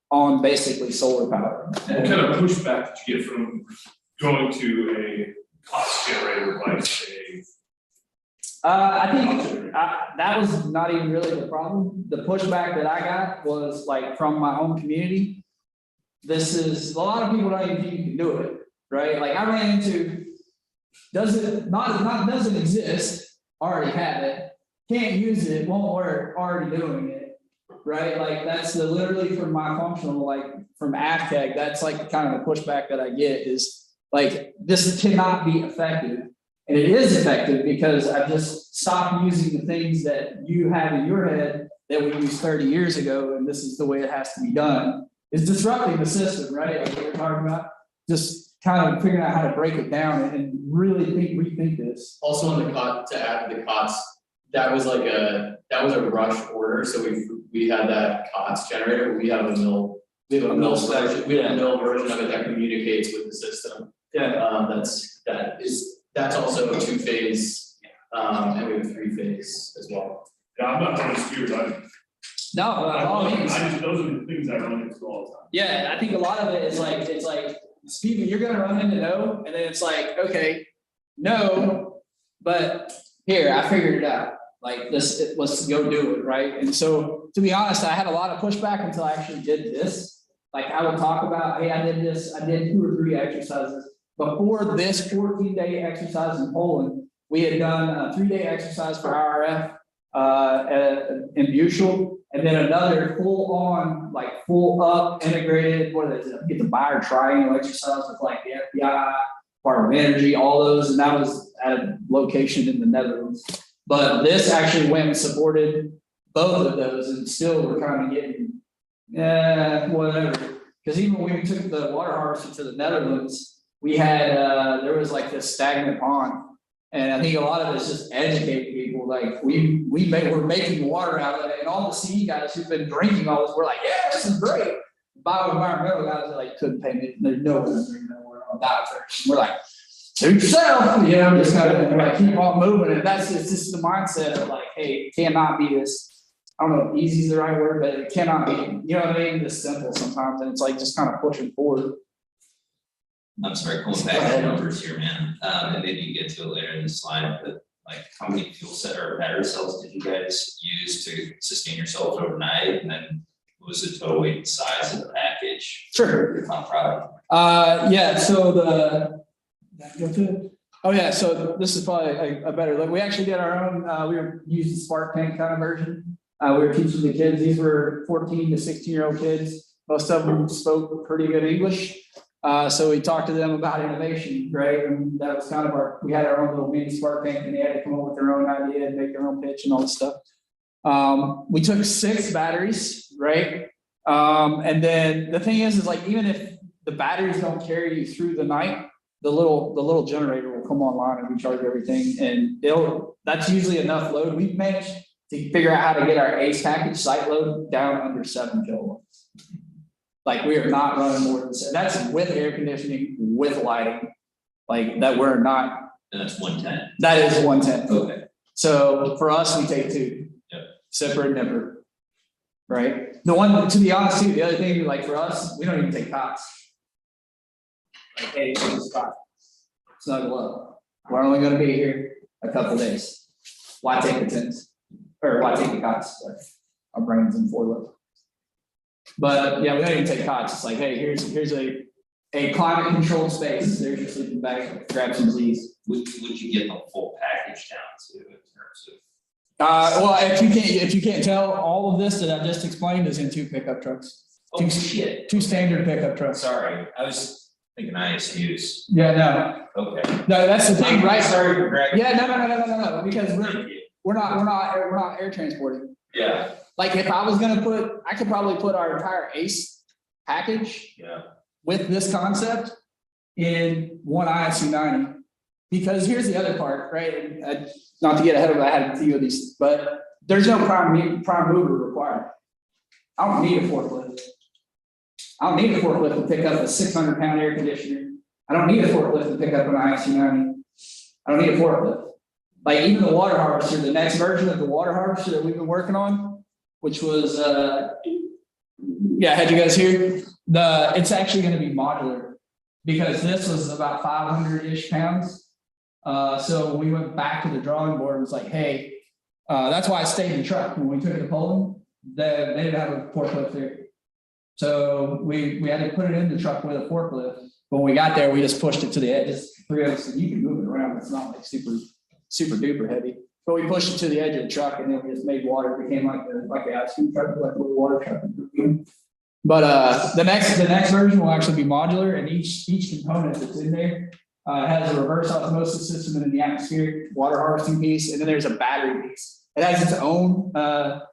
Speaker 4: on basically solar power.
Speaker 3: What kind of pushback did you get from going to a cost generator like
Speaker 4: I think that was not even really the problem. The pushback that I got was like from my own community. A lot of people don't even think you can do it, right? Like I ran into, doesn't exist, already have it, can't use it, won't work, already doing it, right? Like that's literally from my functional, like from AFTEC, that's like kind of the pushback that I get is like, this cannot be effective. And it is effective because I just stopped using the things that you have in your head that we used 30 years ago, and this is the way it has to be done. It's disrupting the system, right? Like what we're talking about, just kind of figuring out how to break it down and really rethink this.
Speaker 7: Also on the cot, to add to the COTS, that was a rush order. So we had that COTS generator. We have a mill version of it that communicates with the system.
Speaker 4: Yeah.
Speaker 7: That's also a 2-phase, and we have 3-phase as well.
Speaker 3: Yeah, I'm not trying to steer,
Speaker 4: No, by all means.
Speaker 3: those are the things I run into all the time.
Speaker 4: Yeah, I think a lot of it is like, it's like, people, you're gonna run into no, and then it's like, okay, no, but here, I figured it out. Like this, let's go do it, right? And so, to be honest, I had a lot of pushback until I actually did this. Like I would talk about, hey, I did this, I did 2 or 3 exercises. Before this 14-day exercise in Poland, we had done a 3-day exercise for RF in Bushel, and then another full on, like full up integrated, what is it? Get the buyer triangle exercise with like the FBI, Department of Energy, all those, and that was at a location in the Netherlands. But this actually went and supported both of those, and still we're kind of getting, whatever. Because even when we took the water harvester to the Netherlands, we had there was like this stagnant pond. And I think a lot of it is just educating people. Like we're making water out of it, and all the sea guys who've been drinking all this, we're like, yeah, this is great. Bioenvironmental guys are like, couldn't pay me. There's no one drinking that water on that first. We're like, suit yourself, you know, just kind of like keep on moving. And it's just the mindset of like, hey, it cannot be this. I don't know if easy is the right word, but it cannot be, you know what I mean? This simple sometimes, and it's like just kind of pushing forward.
Speaker 6: I'm sorry, going back to the numbers here, man, and maybe you get to it later in the slide, but like how many fuel cell or battery cells did you guys use to sustain yourselves overnight? And then what was the total weight and size of the package?
Speaker 4: Sure.
Speaker 6: Your final product?
Speaker 4: Yeah, so so this is probably a better look. We actually did our own, we were using Spark Tank kind of version. We were teaching the kids, these were 14 to 16-year-old kids. Most of them spoke pretty good English. So we talked to them about innovation, right? And that was kind of we had our own little mini Spark Tank, and they had to come up with their own idea and make their own pitch and all this stuff. We took 6 batteries, right? And then the thing is like, even if the batteries don't carry you through the night, the little generator will come online and recharge everything, and that's usually enough load. We've managed to figure out how to get our ACE package site load down under 7 kilowatts. Like we are not running more than 7. That's with air conditioning, with lighting, like that we're not.
Speaker 6: And that's 110.
Speaker 4: That is 110.
Speaker 6: Okay.
Speaker 4: So for us, we take 2.
Speaker 6: Yep.
Speaker 4: Sipper and nipper. Right. The one, to be honest, too, the other thing, like for us, we don't even take cots. Like, hey, it's cot. Snuggle up. We're only going to be here a couple days. Why take the tents? Or why take the cots? Our brains in 4 levels. But yeah, we don't even take cots. It's like, hey, here's a climate controlled space. There's your sleeping bag. Grab some Z's.
Speaker 6: Would you get the full package down to in terms of?
Speaker 4: Well, if you can't tell, all of this that I just explained is in 2 pickup trucks.
Speaker 6: Oh shit.
Speaker 4: 2 standard pickup trucks.
Speaker 6: Sorry, I was thinking ISUs.
Speaker 4: Yeah, no.
Speaker 6: Okay.
Speaker 4: No, that's the thing, right?
Speaker 6: Sorry for bragging.
Speaker 4: Yeah, no, because we're not air transporting.
Speaker 6: Yeah.
Speaker 4: Like if I was gonna I could probably put our entire ACE package with this concept in one ISU 90. Because here's the other part, right? And not to get ahead of it, I had a few of these, but there's no prime mover required. I don't need a forklift. I don't need a forklift to pick up a 600-pound air conditioner. I don't need a forklift to pick up an ISU 90. I don't need a forklift. Like even the water harvester, the next version of the water harvester that we've been working on, which was, had you guys hear? It's actually going to be modular because this was about 500-ish pounds. So we went back to the drawing board and was like, hey, that's why I stayed in the truck. When we took it to Poland, they didn't have a forklift there. So we had to put it in the truck with a forklift. When we got there, we just pushed it to the edge. Just 3 of us, you can move it around. It's not like super duper heavy. But we pushed it to the edge of the truck, and then we just made water. It became like the ice cream truck, like a little water truck. But the next version will actually be modular, and each component that's in there has a reverse osmosis system and an atmospheric water harvesting piece, and then there's a battery piece. It has its own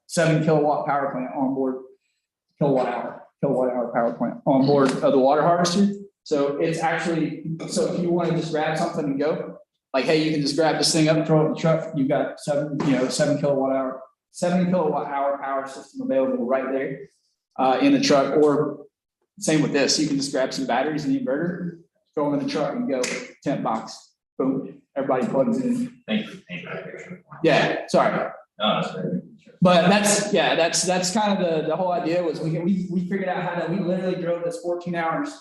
Speaker 4: 7 kilowatt power plant on board, kilowatt hour power plant on board of the water harvester. So it's actually, so if you want to just grab something and go, like, hey, you can just grab this thing up, throw it in the truck. You've got 7 kilowatt hour power system available right there in the truck. Or same with this, you can just grab some batteries and the inverter, throw them in the truck and go. Tent box, boom, everybody plugs in.
Speaker 6: Thank you. Thank you.
Speaker 4: Yeah, sorry.
Speaker 6: No, that's very.
Speaker 4: But that's kind of the whole idea was we figured out how to, we literally drove this 14 hours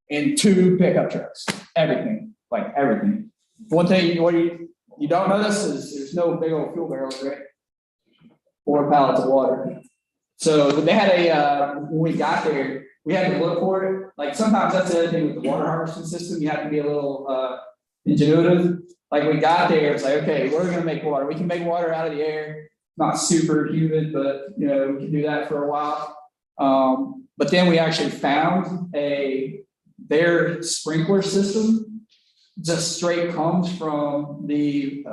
Speaker 4: in 2 pickup trucks, everything, like everything. One thing, what you don't notice is there's no big old fuel barrels, right? 4 pallets of water. So they had when we got there, we had to look for it. Like sometimes that's the other thing with the water harvesting system, you have to be a little ingenuitive. Like we got there, it's like, okay, we're gonna make water. We can make water out of the air. Not super humid, but you know, we can do that for a while. But then we actually found their sprinkler system just straight comes from the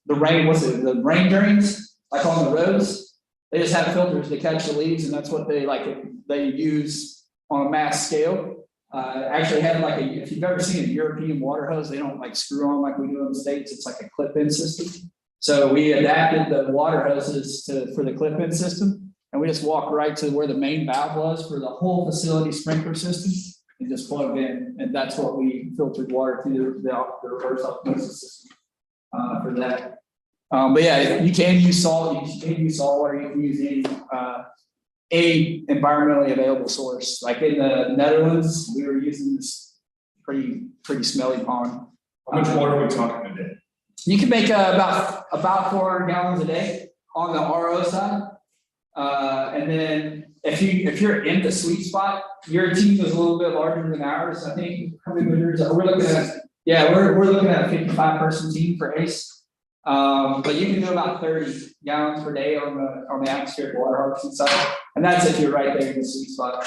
Speaker 4: rain, the rain drains, like on the roads. They just have filters to catch the leaves, and that's what they use on a mass scale. Actually had if you've ever seen a European water hose, they don't like screw on like we do in the States, it's like a clip-in system. So we adapted the water hoses for the clip-in system, and we just walked right to where the main valve was for the whole facility sprinkler system and just plugged in, and that's what we filtered water through the reverse osmosis system for that. But yeah, you can use salt, you can use salt water, you can use any environmentally available source. Like in the Netherlands, we were using this pretty smelly pond.
Speaker 3: How much water are we talking today?
Speaker 4: You can make about 400 gallons a day on the RO side. And then if you're in the sweet spot, your team is a little bit larger than ours. I think how many meters we're looking at? Yeah, we're looking at a 55-person team for ACE. But you can do about 30 gallons per day on the atmospheric water harvesting side, and that's if you're right there in the sweet spot.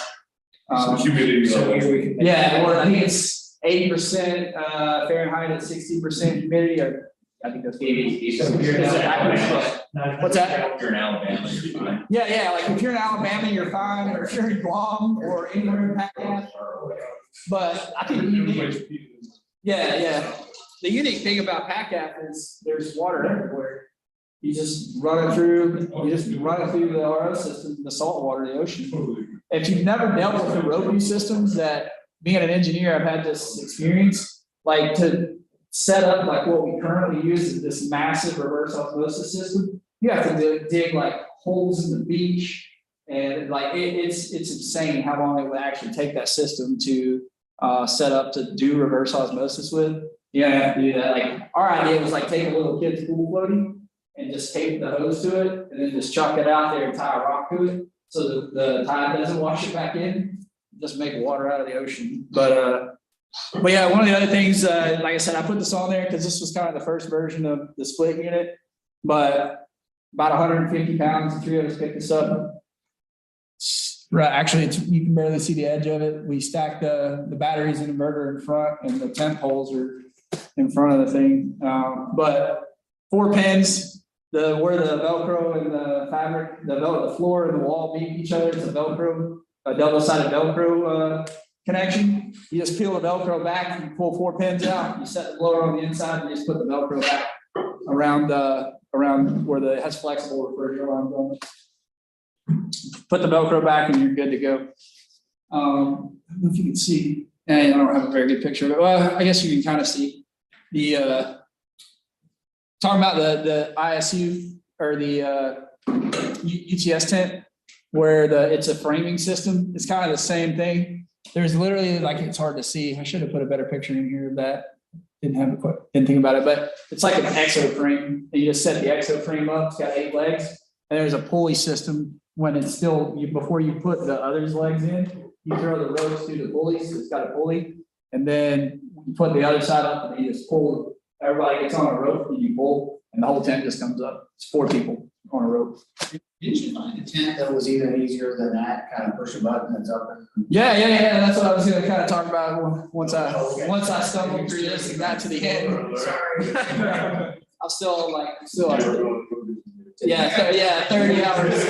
Speaker 3: So humidity.
Speaker 4: Yeah, or I think it's 80% Fahrenheit and 60% humidity, or I think that's 80. What's that?
Speaker 6: If you're in Alabama, you're fine.
Speaker 4: Yeah, like if you're in Alabama, you're fine, or if you're in Guam or anywhere in Pakistan. But I think the unique thing about PACAF is there's water everywhere. You just run it through the RO system, the salt water, the ocean. If you've never dealt with the ROPU systems, that being an engineer, I've had this experience, like to set up like what we currently use is this massive reverse osmosis system. You have to dig like holes in the beach, and like it's insane how long it would actually take that system to set up to do reverse osmosis with. You don't have to do that. Like our idea was like take a little kid's pool floaty and just tape the hose to it, and then just chuck it out there and tie a rock to it, so the tide doesn't wash it back in. Just make water out of the ocean. But yeah, one of the other things, like I said, I put this on there because this was kind of the first version of the split unit. But about 150 pounds, the 3 of us picked this up. Right, actually, you can barely see the edge of it. We stacked the batteries in the inverter in front, and the tent poles are in front of the thing. But 4 pins, where the Velcro and the fabric, the floor and the wall meet each other, it's a double-sided Velcro connection. You just peel the Velcro back, you pull 4 pins out, you set the blower on the inside, and you just put the Velcro back around where it has flexible refrigerator arms on it. Put the Velcro back and you're good to go. I don't know if you can see, and I don't have a very good picture of it. Well, I guess you can kind of see the talking about the ISU or the UTS tent, where it's a framing system. It's kind of the same thing. There's literally, like, it's hard to see. I should have put a better picture in here of that. Didn't think about it, but it's like an exo frame. You just set the exo frame up. It's got 8 legs, and there's a pulley system. When it's still, before you put the other's legs in, you throw the ropes through the pulleys. So it's got a pulley, and then you put the other side up, and you just pull. Everybody gets on a rope, and you pull, and the whole tent just comes up. It's 4 people on a rope.
Speaker 8: Didn't you find a tent that was even easier than that? Kind of push a button, it's up and.
Speaker 4: Yeah. That's what I was going to kind of talk about once I stumbled through this and got to the end. Sorry. I'm still. Yeah, 30 hours.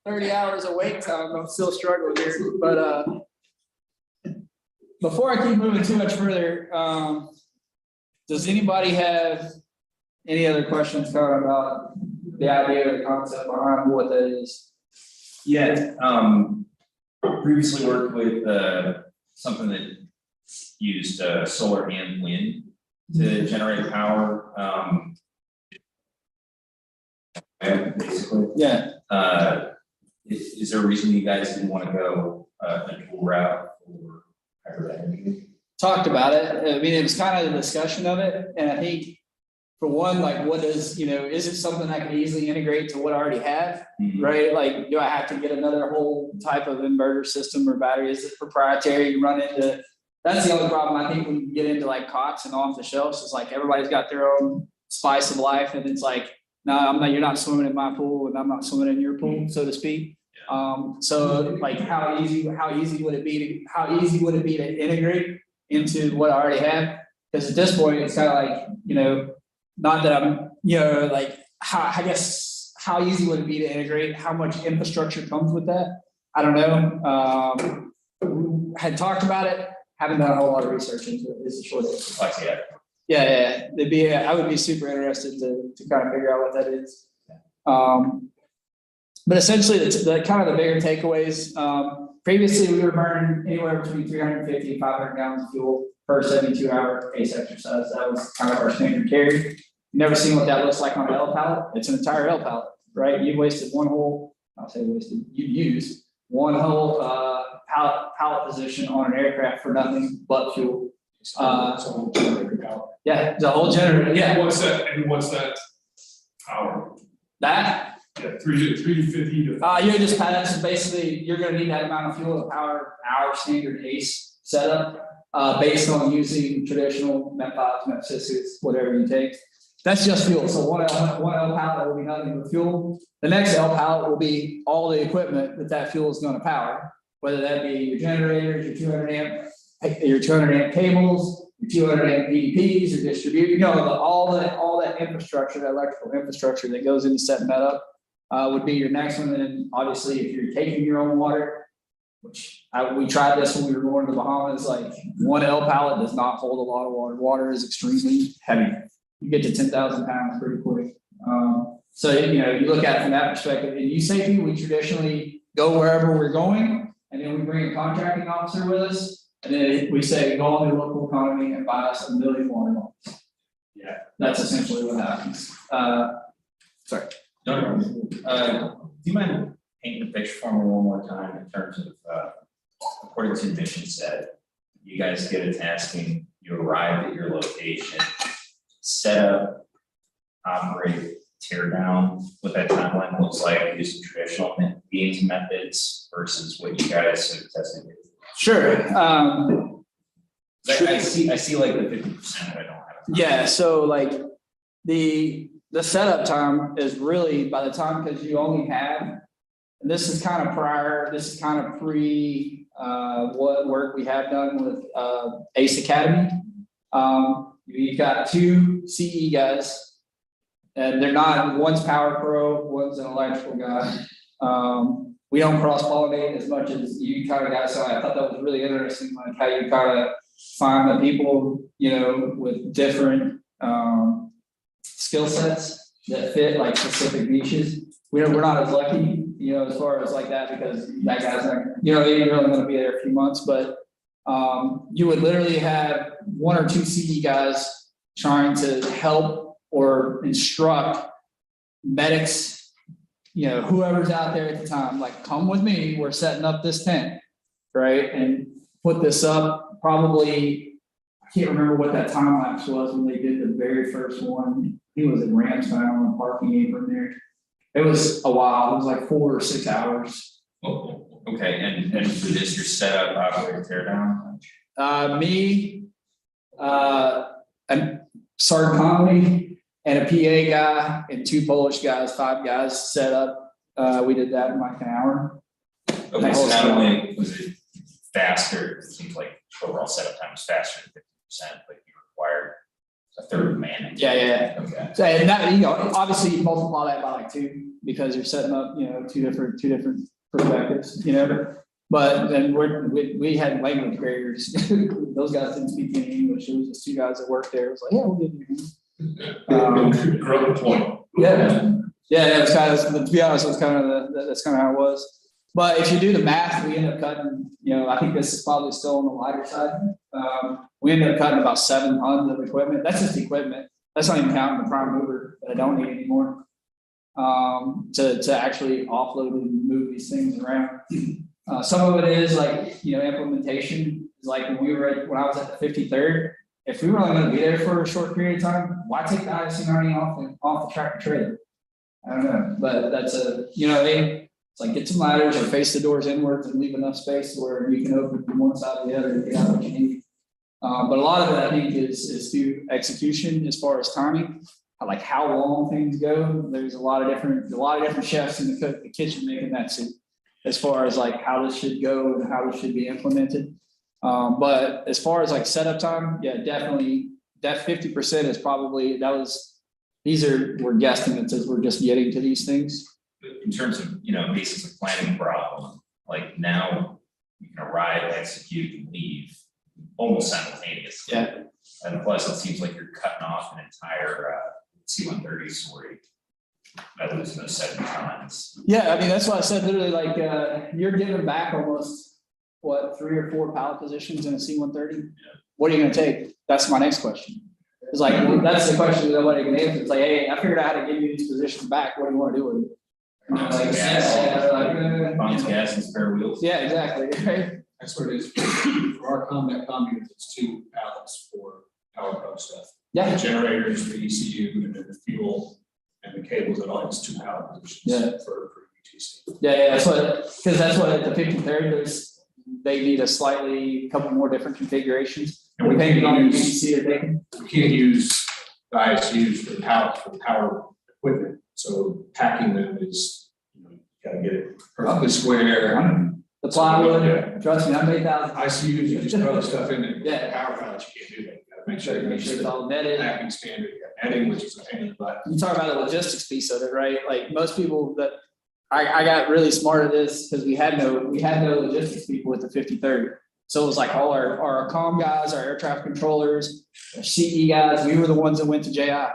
Speaker 4: 30 hours of wait time. I'm still struggling here. But before I keep moving too much further, does anybody have any other questions about the idea or the concept behind what that is?
Speaker 6: Yeah, previously worked with something that used solar and wind to generate power. Basically,
Speaker 4: Yeah,
Speaker 6: is there a reason you guys didn't want to go a dual route or hybrid energy?
Speaker 4: talked about it. I mean, it was kind of the discussion of it, and I think for one, like, what is, is it something I can easily integrate to what I already have, right? Like, do I have to get another whole type of inverter system or battery? Is it proprietary? You run into, that's the only problem I think when you get into like COTS and off the shelves, is like everybody's got their own spice of life, and it's like, no, I'm not, you're not swimming in my pool, and I'm not swimming in your pool, so to speak. So like, how easy would it be to integrate into what I already have? Because at this point, it's kind of like, not that I'm, like, I guess, how easy would it be to integrate? How much infrastructure comes with that? I don't know. Had talked about it, haven't done a whole lot of research into it, is the short answer. Yeah, I would be super interested to kind of figure out what that is. But essentially, the kind of the bigger takeaways, previously we were burning anywhere between 350 and 500 gallons of fuel per 72-hour pace exercise. That was kind of our standard carry. Never seen what that looks like on an L pallet. It's an entire L pallet, right? You wasted one whole, you used one whole pallet position on an aircraft for nothing but fuel. Yeah, the whole generator. Yeah.
Speaker 3: What's that power?
Speaker 4: That.
Speaker 3: Yeah, 350 to.
Speaker 4: You're that's basically, you're gonna need that amount of fuel to power our standard ACE setup, based on using traditional MET5s, MET6s, whatever you take. That's just fuel. So one L pallet will be nothing but fuel. The next L pallet will be all the equipment that fuel is gonna power, whether that be your generators, your 200 amp cables, your 200 amp PDPs, your distribute, all that infrastructure, that electrical infrastructure that goes into setting that up. Would be your next one. And then obviously if you're taking your own water, which we tried this when we were going to the Bahamas, like one L pallet does not hold a lot of water. Water is extremely heavy. You get to 10,000 pounds pretty quick. So, you look at it from that perspective. In use safety, we traditionally go wherever we're going, and then we bring a contracting officer with us, and then we say, go on the local economy and buy us 1 million water bottles. Yeah, that's essentially what happens. Sorry.
Speaker 6: No, do you mind painting the picture for me one more time in terms of, according to the mission set, you guys get a tasking, you arrive at your location, set up, operate, tear down, what that timeline looks like using traditional means methods versus what you guys have tested.
Speaker 4: Sure.
Speaker 6: I see like the 50% I don't have.
Speaker 4: Yeah, so like the setup time is really by the time, because you only have, and this is kind of pre what work we have done with ACE Academy. You've got 2 CE guys, and they're not, one's Power Pro, one's an electrical guy. We don't cross-pollinate as much as you kind of guys, so I thought that was really interesting, like how you kind of find the people, with different skill sets that fit like specific niches. We're not as lucky, as far as like that, because that guy's not, he's really going to be there a few months, but you would literally have 1 or 2 CE guys trying to help or instruct medics, whoever's out there at the time, like, come with me, we're setting up this tent, right? And put this up, probably, I can't remember what that time lapse was when they did the very first one. He was in Ramstown on the parking apron there. It was a while, it was like 4 or 6 hours.
Speaker 6: Oh, okay, and for this, your setup, operate, tear down?
Speaker 4: Me, and Sergeant Connolly, and a PA guy, and 2 Polish guys, 5 guys set up. We did that in like an hour.
Speaker 6: Okay, so not only was it faster, it seems like overall setup time was faster than 50%, but you required a third of manning.
Speaker 4: Yeah.
Speaker 6: Okay.
Speaker 4: So, and that, obviously you multiply that by like 2, because you're setting up, 2 different perspectives, But then we had language barriers. Those guys didn't speak any English. It was just 2 guys that worked there. It was like, yeah, we'll give you.
Speaker 3: Great point.
Speaker 4: Yeah, it was kind of, to be honest, it was kind of that's kind of how it was. But if you do the math, we end up cutting, I think this is probably still on the lighter side. We ended up cutting about 7 tons of equipment. That's just equipment. That's not even counting the prime mover that I don't need anymore. to actually offload and move these things around. Some of it is like, implementation, like when I was at the 53rd, if we were only gonna be there for a short period of time, why take the IC90 off the tractor trailer? I don't know, but that's it's like get some ladders or face the doors inwards and leave enough space where you can open from one side to the other and get out what you need. But a lot of it, I think, is through execution as far as timing, like how long things go. There's a lot of different chefs in the kitchen making that soup, as far as like how this should go and how this should be implemented. But as far as like setup time, yeah, definitely that 50% is probably we're guesstimates as we're just getting to these things.
Speaker 6: In terms of, basis of planning problem, like now you can arrive, execute, and leave almost simultaneously.
Speaker 4: Yeah.
Speaker 6: And plus, it seems like you're cutting off an entire C-130 story by losing those 7 tons.
Speaker 4: Yeah, I mean, that's why I said literally like, you're giving back almost, 3 or 4 pallet positions in a C-130?
Speaker 6: Yeah.
Speaker 4: What are you gonna take? That's my next question. It's like, that's the question that nobody can answer. It's like, hey, I figured out how to give you these positions back. What do you wanna do with it? And they're like,
Speaker 6: Pumps, gas, and spare wheels.
Speaker 4: yeah, exactly, right?
Speaker 2: That's what it is. For our combat units, it's 2 pallets for power pro stuff.
Speaker 4: Yeah.
Speaker 2: The generators, the ECU, and then the fuel and the cables and all, it's 2 pallet positions.
Speaker 4: Yeah.
Speaker 2: For UTC.
Speaker 4: Yeah, that's what at the 53rd, they need a couple more different configurations.
Speaker 2: And we
Speaker 4: Depending on the
Speaker 2: can't use,
Speaker 4: UTC they're taking.
Speaker 2: we can't use the ISUs for the power equipment, so packing them is, you gotta get it perfectly square.
Speaker 4: The plywood, trust me, I made thousands.
Speaker 2: ICUs, you just throw the stuff in there.
Speaker 4: Yeah.
Speaker 2: Power pallets, you can't do that. You gotta make sure you
Speaker 4: Make sure it's all netted.
Speaker 2: packing standard, you got netting, which is a pain in the butt.
Speaker 4: You talk about the logistics piece of it, right? Like most people that I got really smart at this because we had no logistics people with the 53rd. So it was like all our comm guys, our air traffic controllers, our CE guys, we were the ones that went to JI.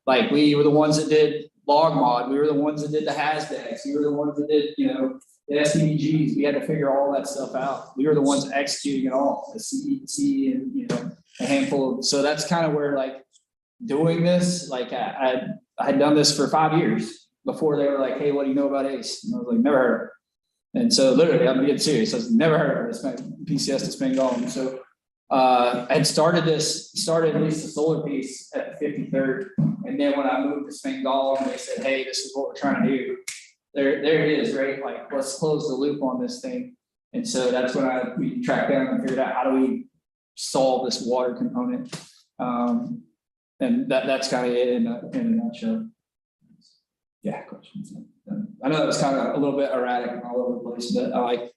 Speaker 4: Like we were the ones that did log mod, we were the ones that did the HASDEX, we were the ones that did, the SDGs. We had to figure all that stuff out. We were the ones executing it all, the CE and a handful of, so that's kind of where like doing this, like I had done this for 5 years before they were like, hey, what do you know about ACE? And I was like, never heard of it. And so literally, I'm getting serious. I was never heard of it. PCS to Spangdahlem. So I had started at least the solar piece at the 53rd. And then when I moved to Spangdahlem, they said, hey, this is what we're trying to do. There it is, right? Like, let's close the loop on this thing. And so that's when we tracked down and figured out how do we solve this water component. And that's kind of it in a nutshell. Yeah, questions. I know that was kind of a little bit erratic and all over the place, but I like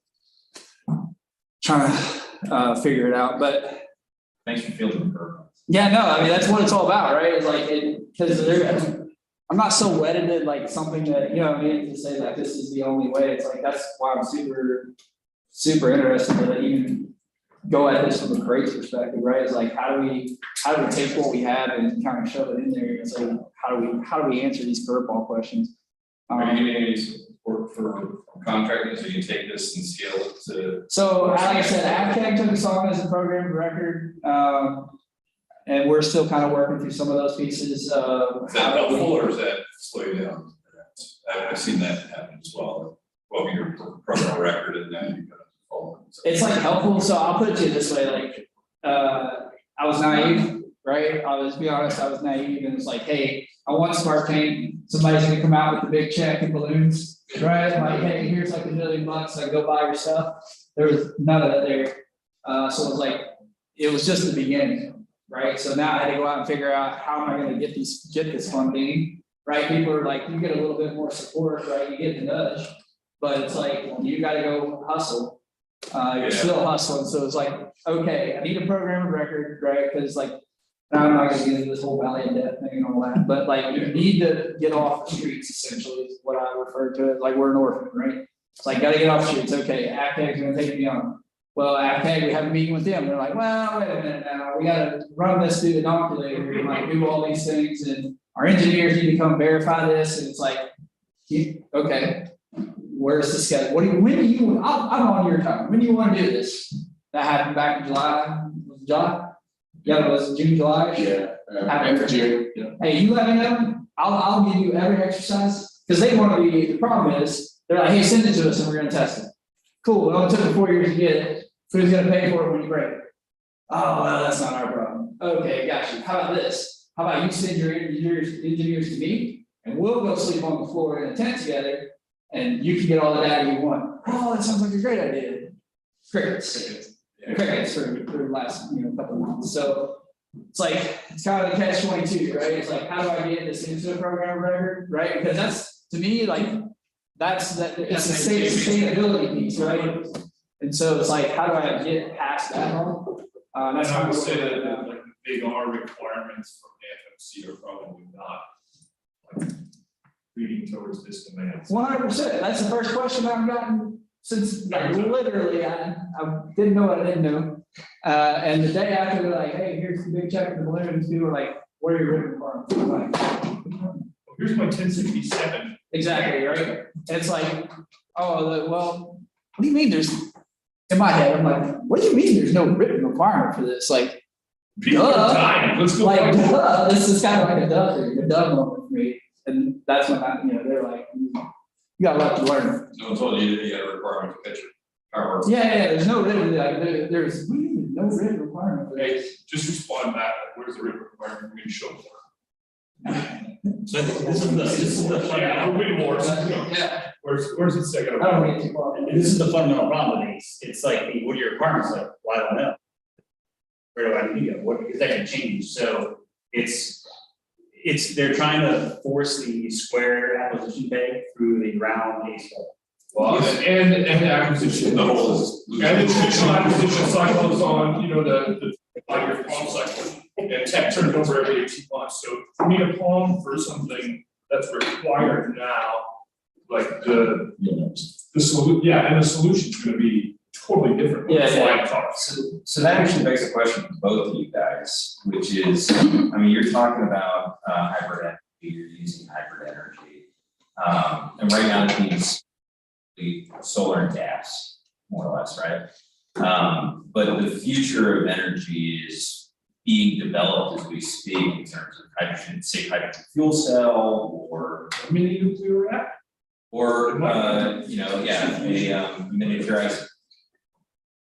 Speaker 4: trying to figure it out. But
Speaker 6: Thanks for fielding the curve.
Speaker 4: yeah, no, I mean that's what it's all about, right? It's like because I'm not so wedded to like something that I mean to say like this is the only way. It's like that's why I'm super interested to even go at this from a crates perspective, right? It's like how do we take what we have and kind of shove it in there and say how do we answer these curveball questions?
Speaker 5: Are you getting any support for contractors, so you can take this and scale it to?
Speaker 4: So like I said, AvTech took us on as a program of record, and we're still kind of working through some of those pieces.
Speaker 5: Is that helpful or is that slow you down? I've seen that happen as well. Well, your program of record and then you got to follow.
Speaker 4: It's like helpful. So I'll put it to you this way, like I was naive, right? I was naive and it's like, hey, I want Spark Tank. Somebody's gonna come out with the big check and balloons, right? Like, hey, here's like $1 million, like go buy your stuff. There was none of that there. So it was like, it was just the beginning, right? So now I had to go out and figure out how am I gonna get this funding, right? People are like, you get a little bit more support, right? You get the nudge, but it's like, you gotta go hustle. You're still hustling. So it's like, okay, I need a program of record, right? Because like, I'm not gonna get into this whole valley of death thing and all that, but like you need to get off the streets essentially is what I refer to it. Like we're an orphan, right? It's like gotta get off the streets. Okay, AvTech's gonna take me on. Well, AvTech, we have a meeting with them. They're like, well, wait a minute now. We gotta run this through the inoculator and like do all these things, and our engineers need to come verify this. And it's like, okay, where's the schedule? When do you? I'm on your time. When do you want to do this? That happened back in July. Was it July? Yeah, it was June, July.
Speaker 5: Yeah.
Speaker 4: Hey, you let me know, I'll give you every exercise, because they want to be, the problem is, they're like, hey, send it to us and we're gonna test it. Cool, well, it took me 4 years to get it, who's gonna pay for it when you break it? Oh, well, that's not our problem. Okay, got you. How about this? How about you send your engineers to me, and we'll go sleep on the floor in a tent together, and you can get all the data you want. Oh, that sounds like a great idea. Crickets. Crickets for the last, couple of months. So it's like, it's kind of the catch-22, right? It's like, how do I get this into a program record, right? Because that's, to me, like, it's the sustainability piece, right? And so it's like, how do I get past that hump? That's
Speaker 3: And I
Speaker 4: how
Speaker 3: would
Speaker 4: we
Speaker 3: say
Speaker 4: work
Speaker 3: that
Speaker 4: it out.
Speaker 3: like the big R requirements from the FMC are probably not like leading towards this demand.
Speaker 4: 100%. That's the first question I've gotten since, like, literally, I didn't know what I didn't know. And the day after, they're like, hey, here's the big check in the balloons, people are like, what are your written requirements? I'm like,
Speaker 3: Here's my 1067.
Speaker 4: exactly, right? And it's like, well, what do you mean there's, in my head, I'm like, what do you mean there's no written requirement for this? Like,
Speaker 3: People are dying, let's go.
Speaker 4: like, duh, this is kind of like a duh thing, a duh moment for me. And that's when they're like, you got a lot to learn.
Speaker 5: No one told you that you had a requirement to catch your power.
Speaker 4: Yeah, there's no written, like, there's no written requirement for
Speaker 3: Hey,
Speaker 4: this.
Speaker 3: just respond back, where's the written requirement, we're gonna show more.
Speaker 1: So I think this is the
Speaker 3: Yeah,
Speaker 1: fundamental,
Speaker 3: way more,
Speaker 4: Yeah,
Speaker 3: where's it second?
Speaker 4: I don't get too far.
Speaker 1: and this is the fundamental problem with these. It's like, what are your requirements? Like, well, I don't know. Where do I need to go? What, because that can change. So it's, they're trying to force the square acquisition pay through the round base.
Speaker 3: Well, and the acquisition,
Speaker 5: The whole is.
Speaker 3: and the traditional acquisition cycle is on, the 5-year palm cycle. And tech turns over every 18 months, so for me to palm for something that's required now, like the solution's gonna be totally different.
Speaker 4: Yeah.
Speaker 3: Flying cars.
Speaker 6: So that actually begs a question for both of you guys, which is, you're talking about hybrid energy, you're using hybrid energy. And right now it means the solar and gas, more or less, right? But the future of energy is being developed as we speak in terms of hydrogen, say hydrogen fuel cell or
Speaker 3: Mini nuclear reactor.
Speaker 6: a miniaturized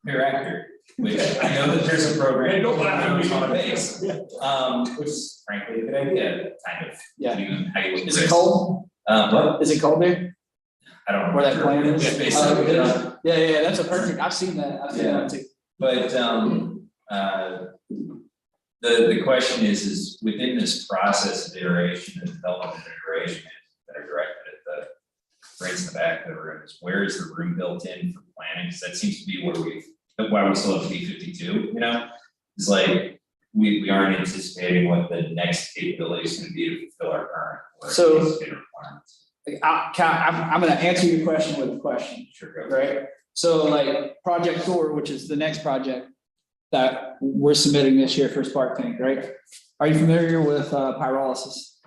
Speaker 6: reactor, which I know that there's a program.
Speaker 3: Hey, don't laugh at me.
Speaker 6: On a base, which is frankly a good idea, kind of.
Speaker 4: Yeah.
Speaker 6: depending on how you look
Speaker 4: Is
Speaker 6: at
Speaker 4: it cold?
Speaker 6: What?
Speaker 4: Is it cold there?
Speaker 6: I don't know.
Speaker 4: Where that plant is?
Speaker 6: Yeah, basically,
Speaker 4: Yeah, that's a perfect, I've seen that too.
Speaker 6: But the question is within this process of iteration and development and iteration that are directed at the rates in the back of the room, is where is the room built in for planning? Because that seems to be why we still have B52, it's like we aren't anticipating what the next capability is going to be to fulfill our current or
Speaker 4: So-
Speaker 6: anticipated requirements.
Speaker 4: I'm gonna answer your question with a question,
Speaker 6: Sure, go.
Speaker 4: right? So like Project Thor, which is the next project that we're submitting this year for Spark Tank, right? Are you familiar with pyrolysis?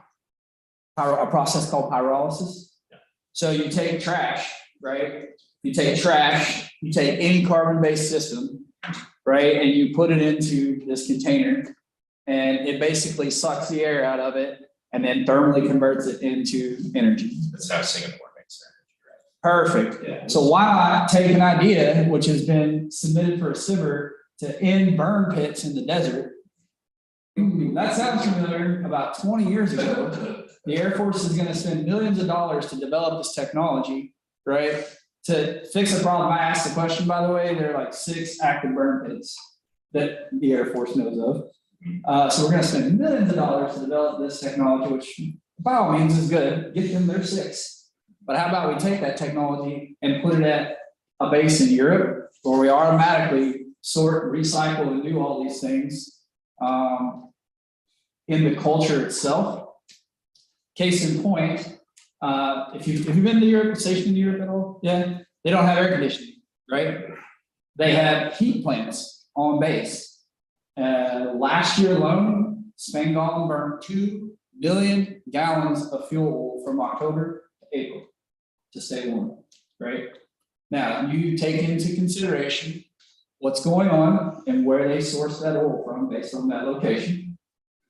Speaker 4: A process called pyrolysis?
Speaker 6: Yeah.
Speaker 4: So you take trash, right? You take trash, you take any carbon-based system, right? And you put it into this container and it basically sucks the air out of it and then thermally converts it into energy.
Speaker 6: That's how Singapore makes energy,
Speaker 4: Perfect.
Speaker 6: right? Yeah.
Speaker 4: So why not take an idea which has been submitted for a SBIR to end burn pits in the desert? That sounds familiar. About 20 years ago, the Air Force is going to spend millions of dollars to develop this technology, right? To fix a problem. I asked the question, by the way, there are like 6 active burn pits that the Air Force knows of. So we're going to spend millions of dollars to develop this technology, which by all means is good. Get them their 6. But how about we take that technology and put it at a base in Europe where we automatically sort, recycle, and do all these things in the culture itself. Case in point, if you've been to Europe, stationed in Europe at all, yeah, they don't have air conditioning, right? They have heat plants on base. Last year alone, Spangdahlem burned 2 million gallons of fuel from October to April to stay warm, right? Now, you take into consideration what's going on and where they source that oil from based on that location.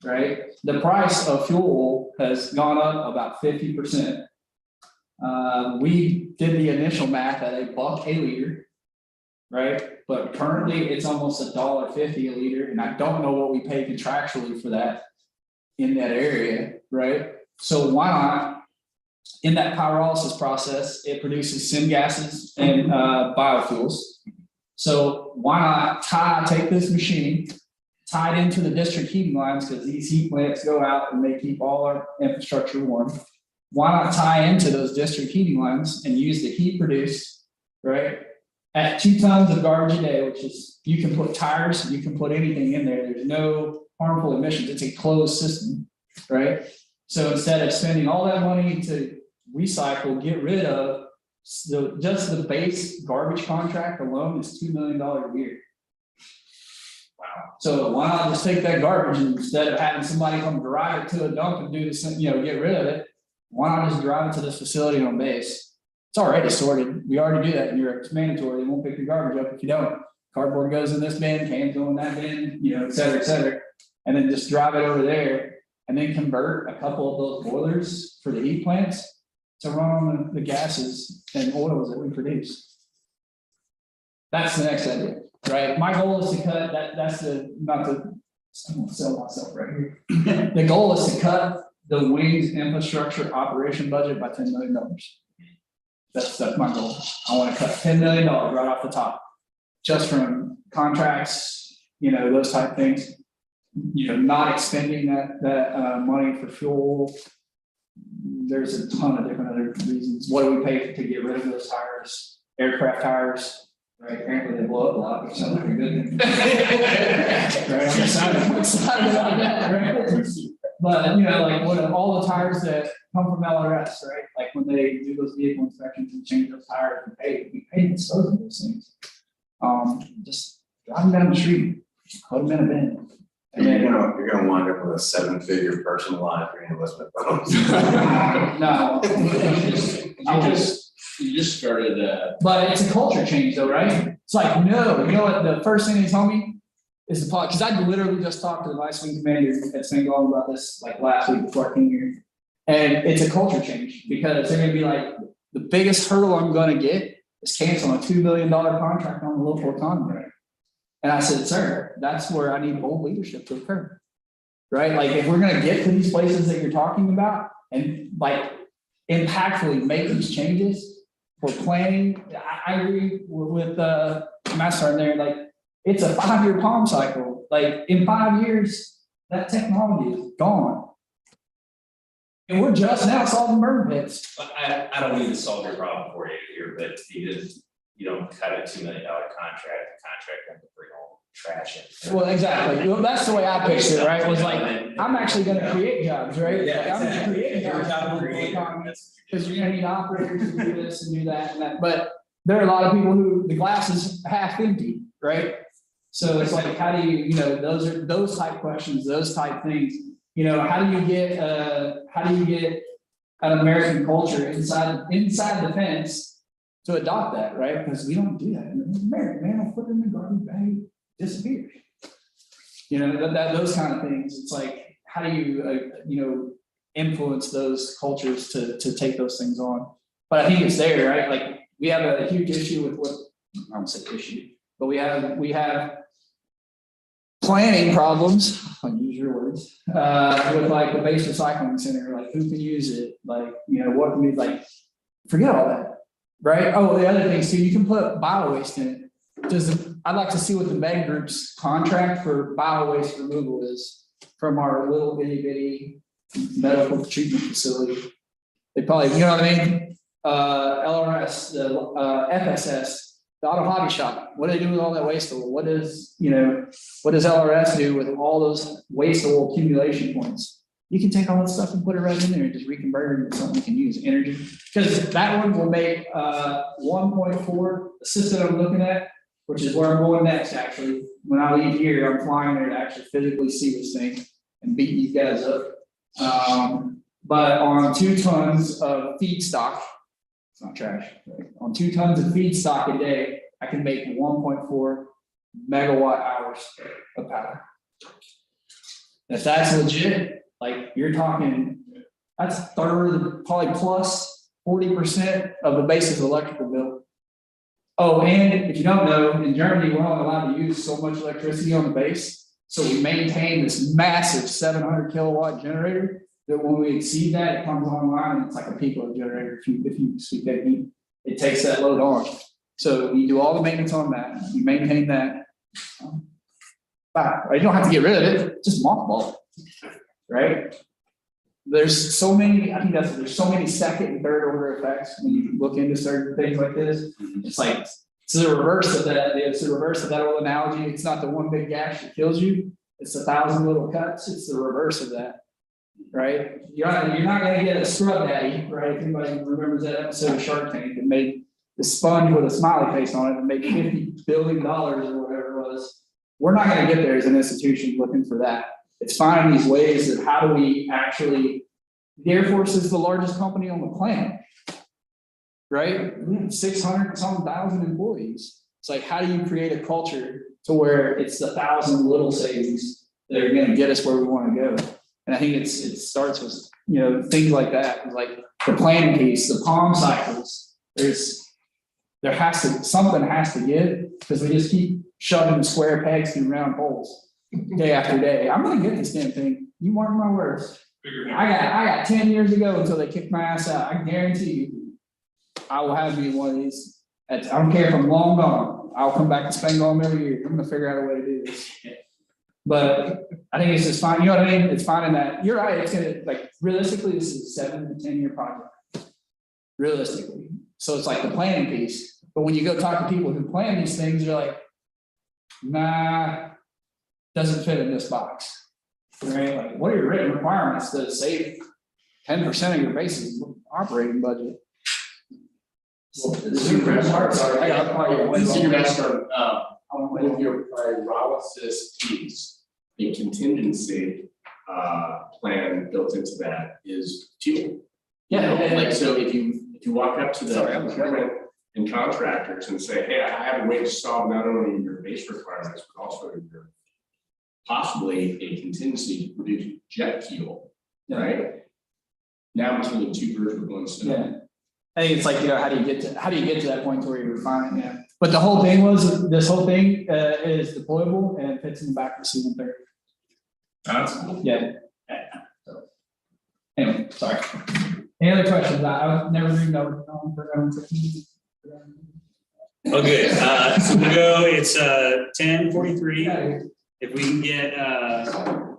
Speaker 4: right? The price of fuel has gone up about 50%. We did the initial math at $1 a liter, right? But currently it's almost $1.50 a liter, and I don't know what we pay contractually for that in that area, right? So why not? In that pyrolysis process, it produces syngases and biofuels. So why not take this machine, tie it into the district heating lines, because these heat plants go out and they keep all our infrastructure warm. Why not tie into those district heating lines and use the heat produced, right? At 2 tons of garbage a day, which is, you can put tires, you can put anything in there. There's no harmful emissions. It's a closed system, right? So instead of spending all that money to recycle, get rid of, just the base garbage contract alone is $2 million a year. Wow. So why not just take that garbage, and instead of having somebody come drive it to a dump and do this, get rid of it, why not just drive it to this facility on base? It's already sorted. We already do that in Europe. It's mandatory. They won't pick your garbage up if you don't. Cardboard goes in this bin, cans go in that bin, et cetera, et cetera. And then just drive it over there and then convert a couple of those boilers for the heat plants to run on the gases and oils that we produce. That's the next idea, right? My goal is to cut that. I'm gonna sell myself right here. The goal is to cut the wings infrastructure operation budget by $10 million. That's my goal. I want to cut $10 million right off the top, just from contracts, those type of things. Not expending that money for fuel. There's a ton of different other reasons. What do we pay to get rid of those tires? Aircraft tires, right? Apparently they blow up a lot, which sounds like a good thing. Right? I'm excited about that, right? But like all the tires that come from LRS, right? Like when they do those vehicle inspections and change those tires, we pay to dispose of those things. Just drive them down the street, put them in a bin.
Speaker 9: And you're gonna wind up with a 7-figure personalized reinvestment bonus.
Speaker 4: No.
Speaker 7: You just started.
Speaker 4: But it's a culture change though, right? It's like, no, you know what, the first thing they tell me is the pod, because I literally just talked to the vice wing commander at St. Gall about this like last week before I came here. And it's a culture change, because they're gonna be like, the biggest hurdle I'm gonna get is canceling a $2 billion contract on the local economy. And I said, sir, that's where I need bold leadership to occur, right? Like if we're going to get to these places that you're talking about and like impactfully make these changes for planning, I agree with Master in there. Like it's a 5-year palm cycle. Like in 5 years, that technology is gone. And we're just now solving burn pits.
Speaker 6: I don't mean to solve your problem for you here, but you don't cut a $2 million contract, the contract and bring all trash in.
Speaker 4: Well, exactly. Well, that's the way I pictured it, right? It was like, I'm actually going to create jobs, right?
Speaker 6: Yeah,
Speaker 4: Like, I'm going to create
Speaker 6: Every
Speaker 4: jobs
Speaker 6: job created,
Speaker 4: because you're going to need operators to do this and do that and that. But there are a lot of people who the glass is half empty, right? So it's like, how do you, those type questions, those type things. How do you get an American culture inside the fence to adopt that, right? Because we don't do that in America. Man, I'll put it in the garbage bag, disappears. Those kind of things. It's like, how do you, influence those cultures to take those things on? But I think it's there, right? Like we have a huge issue with what I don't say issue, but we have planning problems. I'll use your words with like the base recycling center. Like who can use it? Like what can we like? Forget all that. Right. Oh, the other thing, so you can put bio waste in it. I'd like to see what the Meg Group's contract for bio waste removal is from our little bitty medical treatment facility. They probably, what I mean? LRS, the FSS, the auto hobby shop. What do they do with all that waste oil? What does LRS do with all those waste oil accumulation points? You can take all that stuff and put it right in there and just reconvert it into something you can use, energy. Because that one will make 1.4, the system I'm looking at, which is where I'm going next actually. When I leave here, I'm flying there to actually physically see this thing and beat these guys up. But on 2 tons of feedstock, it's not trash, right? On 2 tons of feedstock a day, I can make 1.4 megawatt hours of power. If that's legit, like you're talking, that's a third, probably plus 40% of the basic electrical bill. Oh, and if you don't know, in Germany, we're only allowed to use so much electricity on the base. So we maintain this massive 700 kilowatt generator that when we exceed that, it comes online and it's like a peak load generator. If you speak that heat, it takes that load on. So you do all the maintenance on that, you maintain that. You don't have to get rid of it, just mothball it, right? There's so many, I think there's so many second and third order effects when you look into certain things like this. It's like, it's the reverse of that, it's the reverse of that old analogy. It's not the one big gash that kills you, it's 1,000 little cuts, it's the reverse of that. Right? You're not gonna get a scrub daddy, right? If anybody remembers that episode of Shark Tank that made the sponge with a smiley face on it and made $50 billion or whatever it was. We're not gonna get there as an institution looking for that. It's finding these ways of how do we actually, the Air Force is the largest company on the planet. Right? We have 600,000 employees. It's like, how do you create a culture to where it's 1,000 little savings that are gonna get us where we wanna go? And I think it starts with, you know, things like that, like the planning piece, the palm cycles. Something has to give, because we just keep shoving square pegs through round holes day after day. I'm gonna get this damn thing. You mark my words. I got 10 years ago until they kicked my ass out. I guarantee you, I will have me one of these. I don't care if I'm long gone. I'll come back to Spangolm every year. I'm gonna figure out a way to do this. But I think it's just fine. You know what I mean? It's finding that. You're right. It's gonna, like, realistically, this is a 7 to 10 year project. Realistically. So it's like the planning piece. But when you go talk to people who plan these things, you're like, nah, doesn't fit in this box. Right? Like, what are your written requirements to save 10% of your basic operating budget?
Speaker 7: The super parts are,
Speaker 4: I got
Speaker 10: With your pyrolysis piece, a contingency plan built into that is fuel.
Speaker 4: Yeah.
Speaker 10: Like, so if you walk up to the government and contractors and say, hey, I have a way to solve not only your base requirements, but also your possibly a contingency to produce jet fuel, right? Now I'm killing two birds with one stone.
Speaker 4: Yeah. I think it's like, you know, how do you get to that point where you're refining that? But the whole thing was, this whole thing is deployable and it fits in the back of the C-130.
Speaker 3: That's cool.
Speaker 4: Yeah. So, anyway, sorry. Any other questions? I was never really know.
Speaker 1: Oh, good. So we'll go, it's 10:43. If we can get,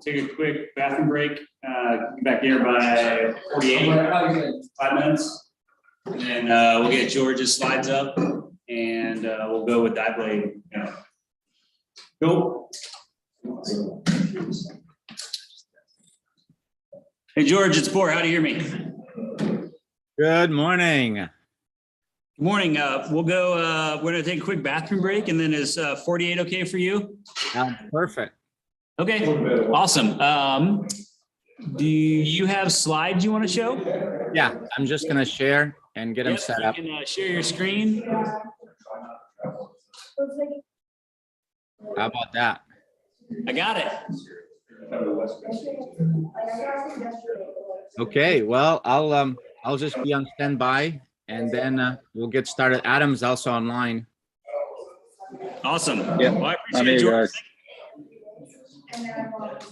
Speaker 1: take a quick bathroom break, get back here by 48, 5 minutes. And then we'll get George's slides up and we'll go with that blade. Go. Hey, George, it's Boar. How do you hear me?
Speaker 11: Good morning.
Speaker 1: Good morning. We'll go, we're gonna take a quick bathroom break and then is 48 okay for you?
Speaker 11: Perfect.
Speaker 1: Okay, awesome. Do you have slides you want to show?
Speaker 11: Yeah, I'm just gonna share and get them set up.
Speaker 1: You can share your screen.
Speaker 11: How about that?
Speaker 1: I got it.
Speaker 11: Okay, well, I'll just be on standby and then we'll get started. Adam's also online.
Speaker 1: Awesome.
Speaker 11: Yeah.
Speaker 1: Well, I appreciate it, George.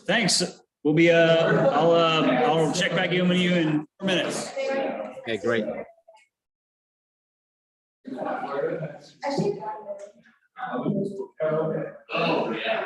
Speaker 1: Thanks. We'll be I'll check back in with you in 4 minutes.
Speaker 11: Okay, great.
Speaker 1: Oh, yeah.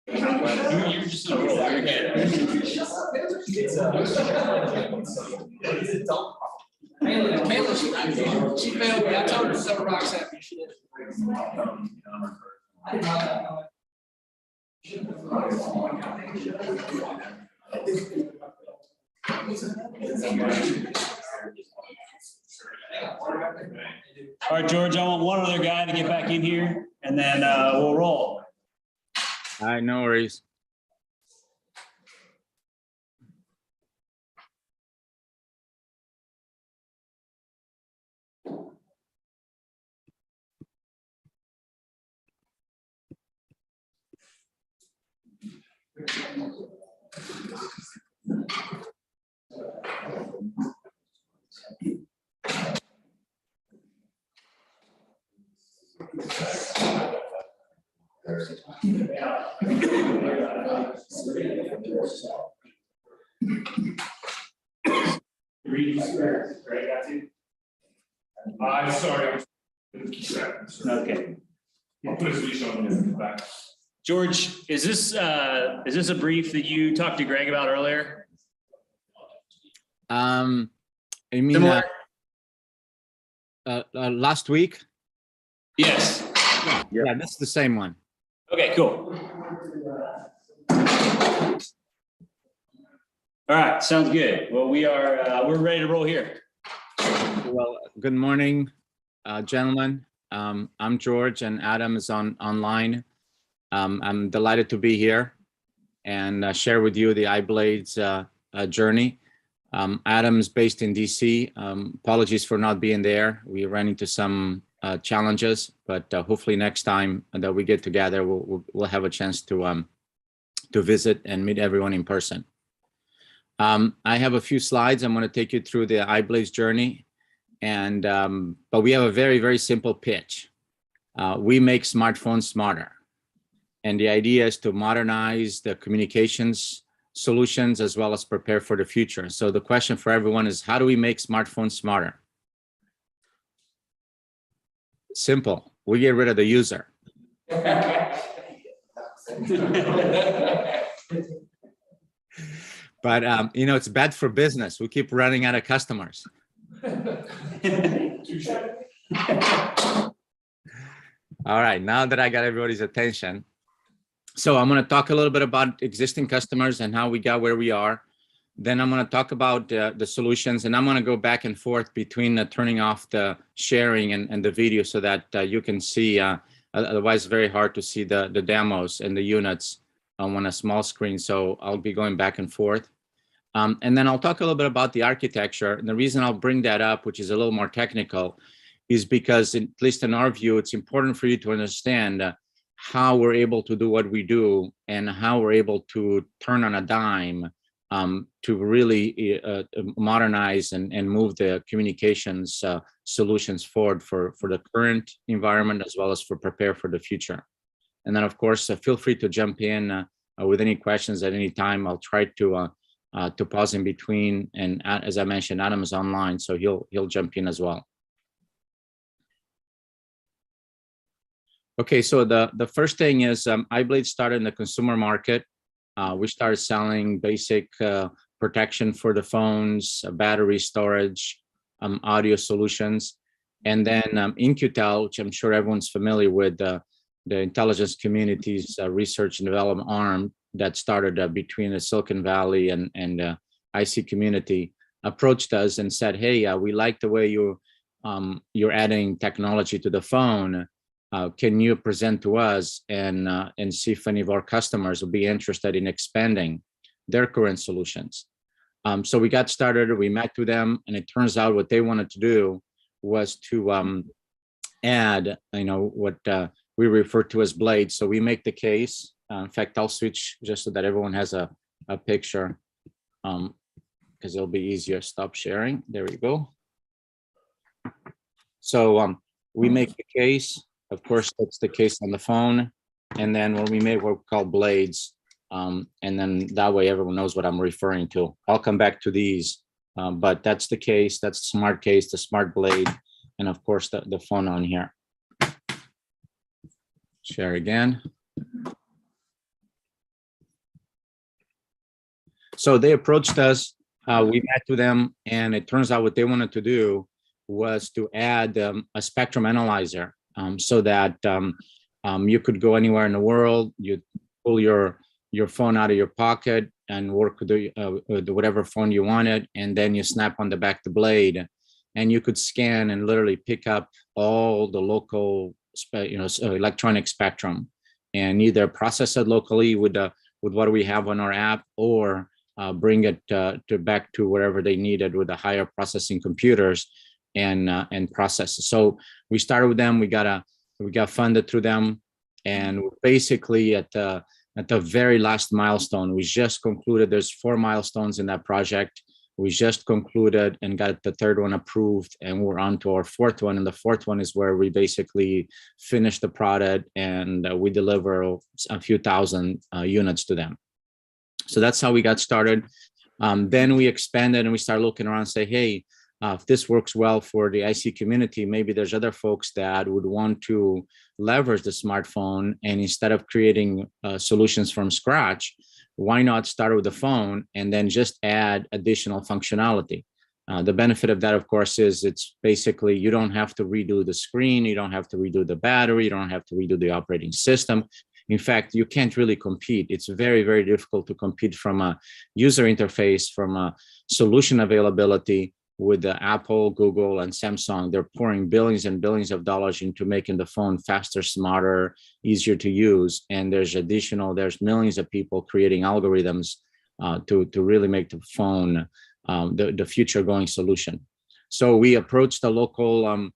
Speaker 1: You're just on a roll. You're good.
Speaker 4: Kayla, she failed me. I told her to throw rocks at me. She did.
Speaker 1: All right, George, I want one other guy to get back in here and then we'll roll.
Speaker 11: All right, no worries.
Speaker 3: I'm sorry.
Speaker 1: Okay.
Speaker 3: I'll put his leash on and get back.
Speaker 1: George, is this a brief that you talked to Greg about earlier?
Speaker 11: I mean,
Speaker 1: Similar?
Speaker 11: last week?
Speaker 1: Yes.
Speaker 11: Yeah, that's the same one.
Speaker 1: Okay, cool. All right, sounds good. Well, we're ready to roll here.
Speaker 11: Well, good morning, gentlemen. I'm George and Adam is online. I'm delighted to be here and share with you the iBlades journey. Adam is based in DC. Apologies for not being there. We ran into some challenges, but hopefully next time that we get together, we'll have a chance to visit and meet everyone in person. I have a few slides. I'm going to take you through the iBlades journey, and but we have a very, very simple pitch. We make smartphones smarter, and the idea is to modernize the communications solutions as well as prepare for the future. So the question for everyone is, how do we make smartphones smarter? Simple. We get rid of the user. But you know, it's bad for business. We keep running out of customers. All right, now that I got everybody's attention, so I'm going to talk a little bit about existing customers and how we got where we are. Then I'm going to talk about the solutions, and I'm going to go back and forth between turning off the sharing and the video so that you can see. Otherwise, it's very hard to see the demos and the units on a small screen. So I'll be going back and forth. And then I'll talk a little bit about the architecture. And the reason I'll bring that up, which is a little more technical, is because, at least in our view, it's important for you to understand how we're able to do what we do and how we're able to turn on a dime to really modernize and move the communications solutions forward for the current environment as well as for prepare for the future. And then, of course, feel free to jump in with any questions at any time. I'll try to pause in between. And as I mentioned, Adam is online, so he'll jump in as well. Okay, so the first thing is iBlades started in the consumer market. We started selling basic protection for the phones, battery storage, audio solutions. And then In-Q-Tel, which I'm sure everyone's familiar with, the intelligence community's research and development arm that started between the Silicon Valley and IC community, approached us and said, hey, we like the way you're adding technology to the phone. Can you present to us and see if any of our customers will be interested in expanding their current solutions? So we got started, we met with them, and it turns out what they wanted to do was to add, what we refer to as blades. So we make the case. In fact, I'll switch just so that everyone has a picture, because it'll be easier. Stop sharing. There we go. So we make the case. Of course, that's the case on the phone. And then when we made what we call blades, and then that way everyone knows what I'm referring to. I'll come back to these, but that's the case, that's the smart case, the smart blade, and of course the phone on here. Share again. So they approached us, we met with them, and it turns out what they wanted to do was to add a spectrum analyzer, so that you could go anywhere in the world, you pull your phone out of your pocket and work with the whatever phone you wanted, and then you snap on the back of the blade, and you could scan and literally pick up all the local electronic spectrum, and either process it locally with what we have on our app, or bring it back to wherever they needed with the higher processing computers and process. So we started with them. We got funded through them, and we're basically at the very last milestone. We just concluded. There's 4 milestones in that project. We just concluded and got the 3rd one approved, and we're on to our 4th one. And the 4th one is where we basically finish the product, and we deliver a few thousand units to them. So that's how we got started. Then we expanded and we started looking around and say, hey, if this works well for the IC community, maybe there's other folks that would want to leverage the smartphone, and instead of creating solutions from scratch, why not start with the phone and then just add additional functionality? The benefit of that, of course, is it's basically you don't have to redo the screen, you don't have to redo the battery, you don't have to redo the operating system. In fact, you can't really compete. It's very, very difficult to compete from a user interface, from a solution availability with the Apple, Google, and Samsung. They're pouring billions and billions of dollars into making the phone faster, smarter, easier to use. And there's millions of people creating algorithms to really make the phone the future going solution. So we approached a local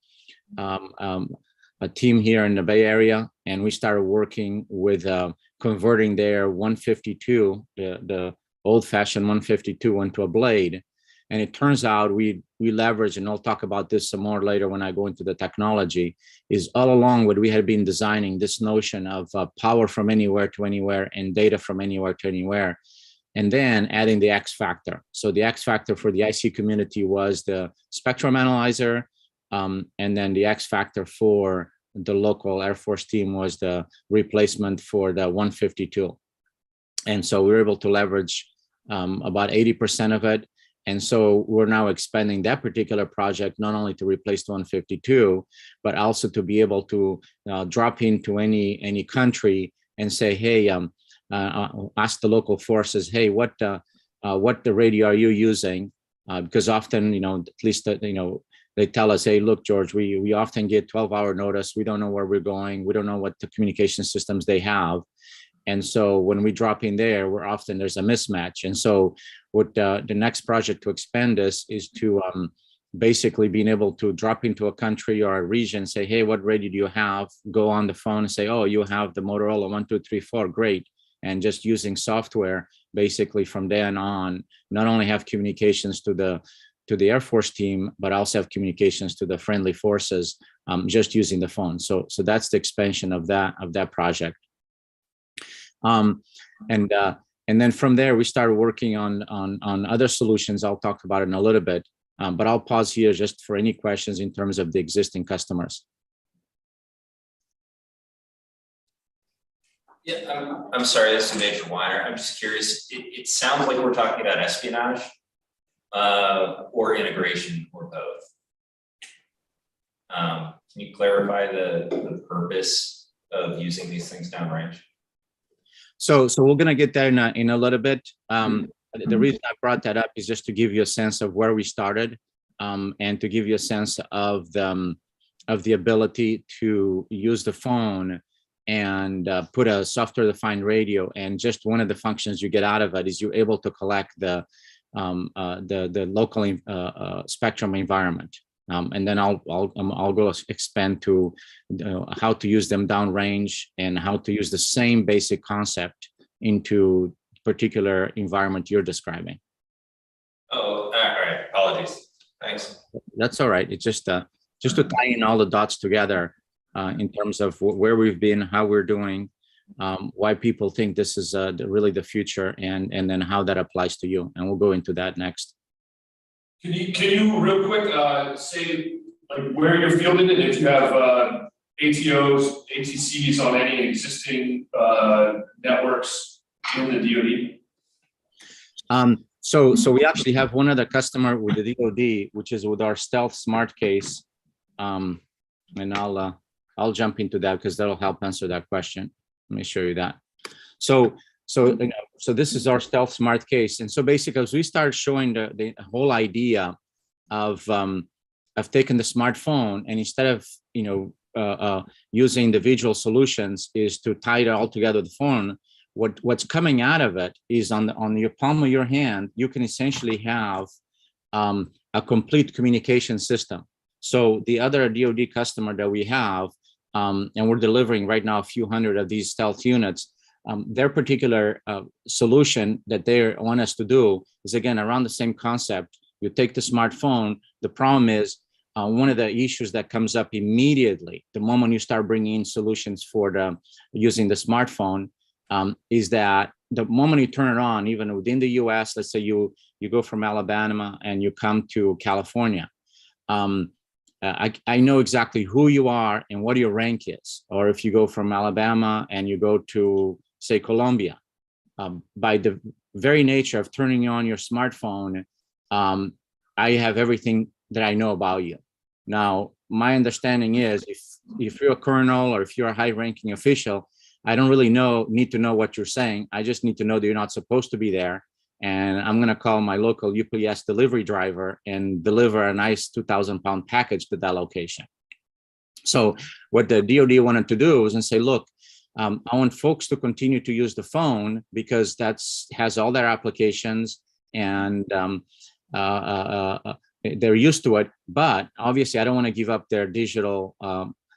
Speaker 11: a team here in the Bay Area, and we started working with converting their 152, the old-fashioned 152, into a blade. And it turns out we leverage, and I'll talk about this some more later when I go into the technology, is all along what we had been designing, this notion of power from anywhere to anywhere and data from anywhere to anywhere, and then adding the X factor. So the X factor for the IC community was the spectrum analyzer, and then the X factor for the local Air Force team was the replacement for the 152. And so we were able to leverage about 80% of it. And so we're now expanding that particular project, not only to replace the 152, but also to be able to drop into any country and say, hey, ask the local forces, hey, what the radio are you using? Because often, at least, they tell us, hey, look, George, we often get 12-hour notice. We don't know where we're going. We don't know what the communication systems they have. And so when we drop in there, there's a mismatch. And so what the next project to expand this is to basically being able to drop into a country or a region, say, hey, what radio do you have? Go on the phone and say, oh, you have the Motorola 1234, great. And just using software, basically from then on, not only have communications to the Air Force team, but also have communications to the friendly forces, just using the phone. So that's the expansion of that project. And then from there, we started working on other solutions. I'll talk about it in a little bit, but I'll pause here just for any questions in terms of the existing customers.
Speaker 6: Yeah, I'm sorry, this is Major Weiner. I'm just curious, it sounds like we're talking about espionage or integration or both. Can you clarify the purpose of using these things downrange?
Speaker 11: So we're gonna get there in a little bit. The reason I brought that up is just to give you a sense of where we started, and to give you a sense of the ability to use the phone and put a software-defined radio. And just one of the functions you get out of it is you're able to collect the local spectrum environment. And then I'll go expand to how to use them downrange and how to use the same basic concept into particular environment you're describing.
Speaker 6: Oh, all right. Apologies. Thanks.
Speaker 11: That's all right. It's just to tie in all the dots together in terms of where we've been, how we're doing, why people think this is really the future, and then how that applies to you. And we'll go into that next.
Speaker 3: Can you real quick say like where you're fielding it, if you have ATOs, ATCs on any existing networks in the DoD?
Speaker 11: So we actually have one other customer with the DoD, which is with our Stealth Smart Case. And I'll jump into that because that'll help answer that question. Let me show you that. So this is our Stealth Smart Case. And so basically, as we start showing the whole idea of taking the smartphone and instead of, using individual solutions is to tie it all together with the phone. What's coming out of it is on your palm of your hand, you can essentially have a complete communication system. So the other DoD customer that we have, and we're delivering right now a few hundred of these Stealth units, their particular solution that they want us to do is, again, around the same concept. You take the smartphone. The problem is one of the issues that comes up immediately the moment you start bringing in solutions for using the smartphone is that the moment you turn it on, even within the US, let's say you go from Alabama and you come to California, I know exactly who you are and what your rank is. Or if you go from Alabama and you go to, say, Colombia, by the very nature of turning on your smartphone, I have everything that I know about you. Now, my understanding is if you're a colonel or if you're a high-ranking official, I don't really need to know what you're saying. I just need to know that you're not supposed to be there. And I'm going to call my local UPS delivery driver and deliver a nice 2,000-pound package to that location. So what the DoD wanted to do was and say, look, I want folks to continue to use the phone because has all their applications and they're used to it. But obviously, I don't want to give up their digital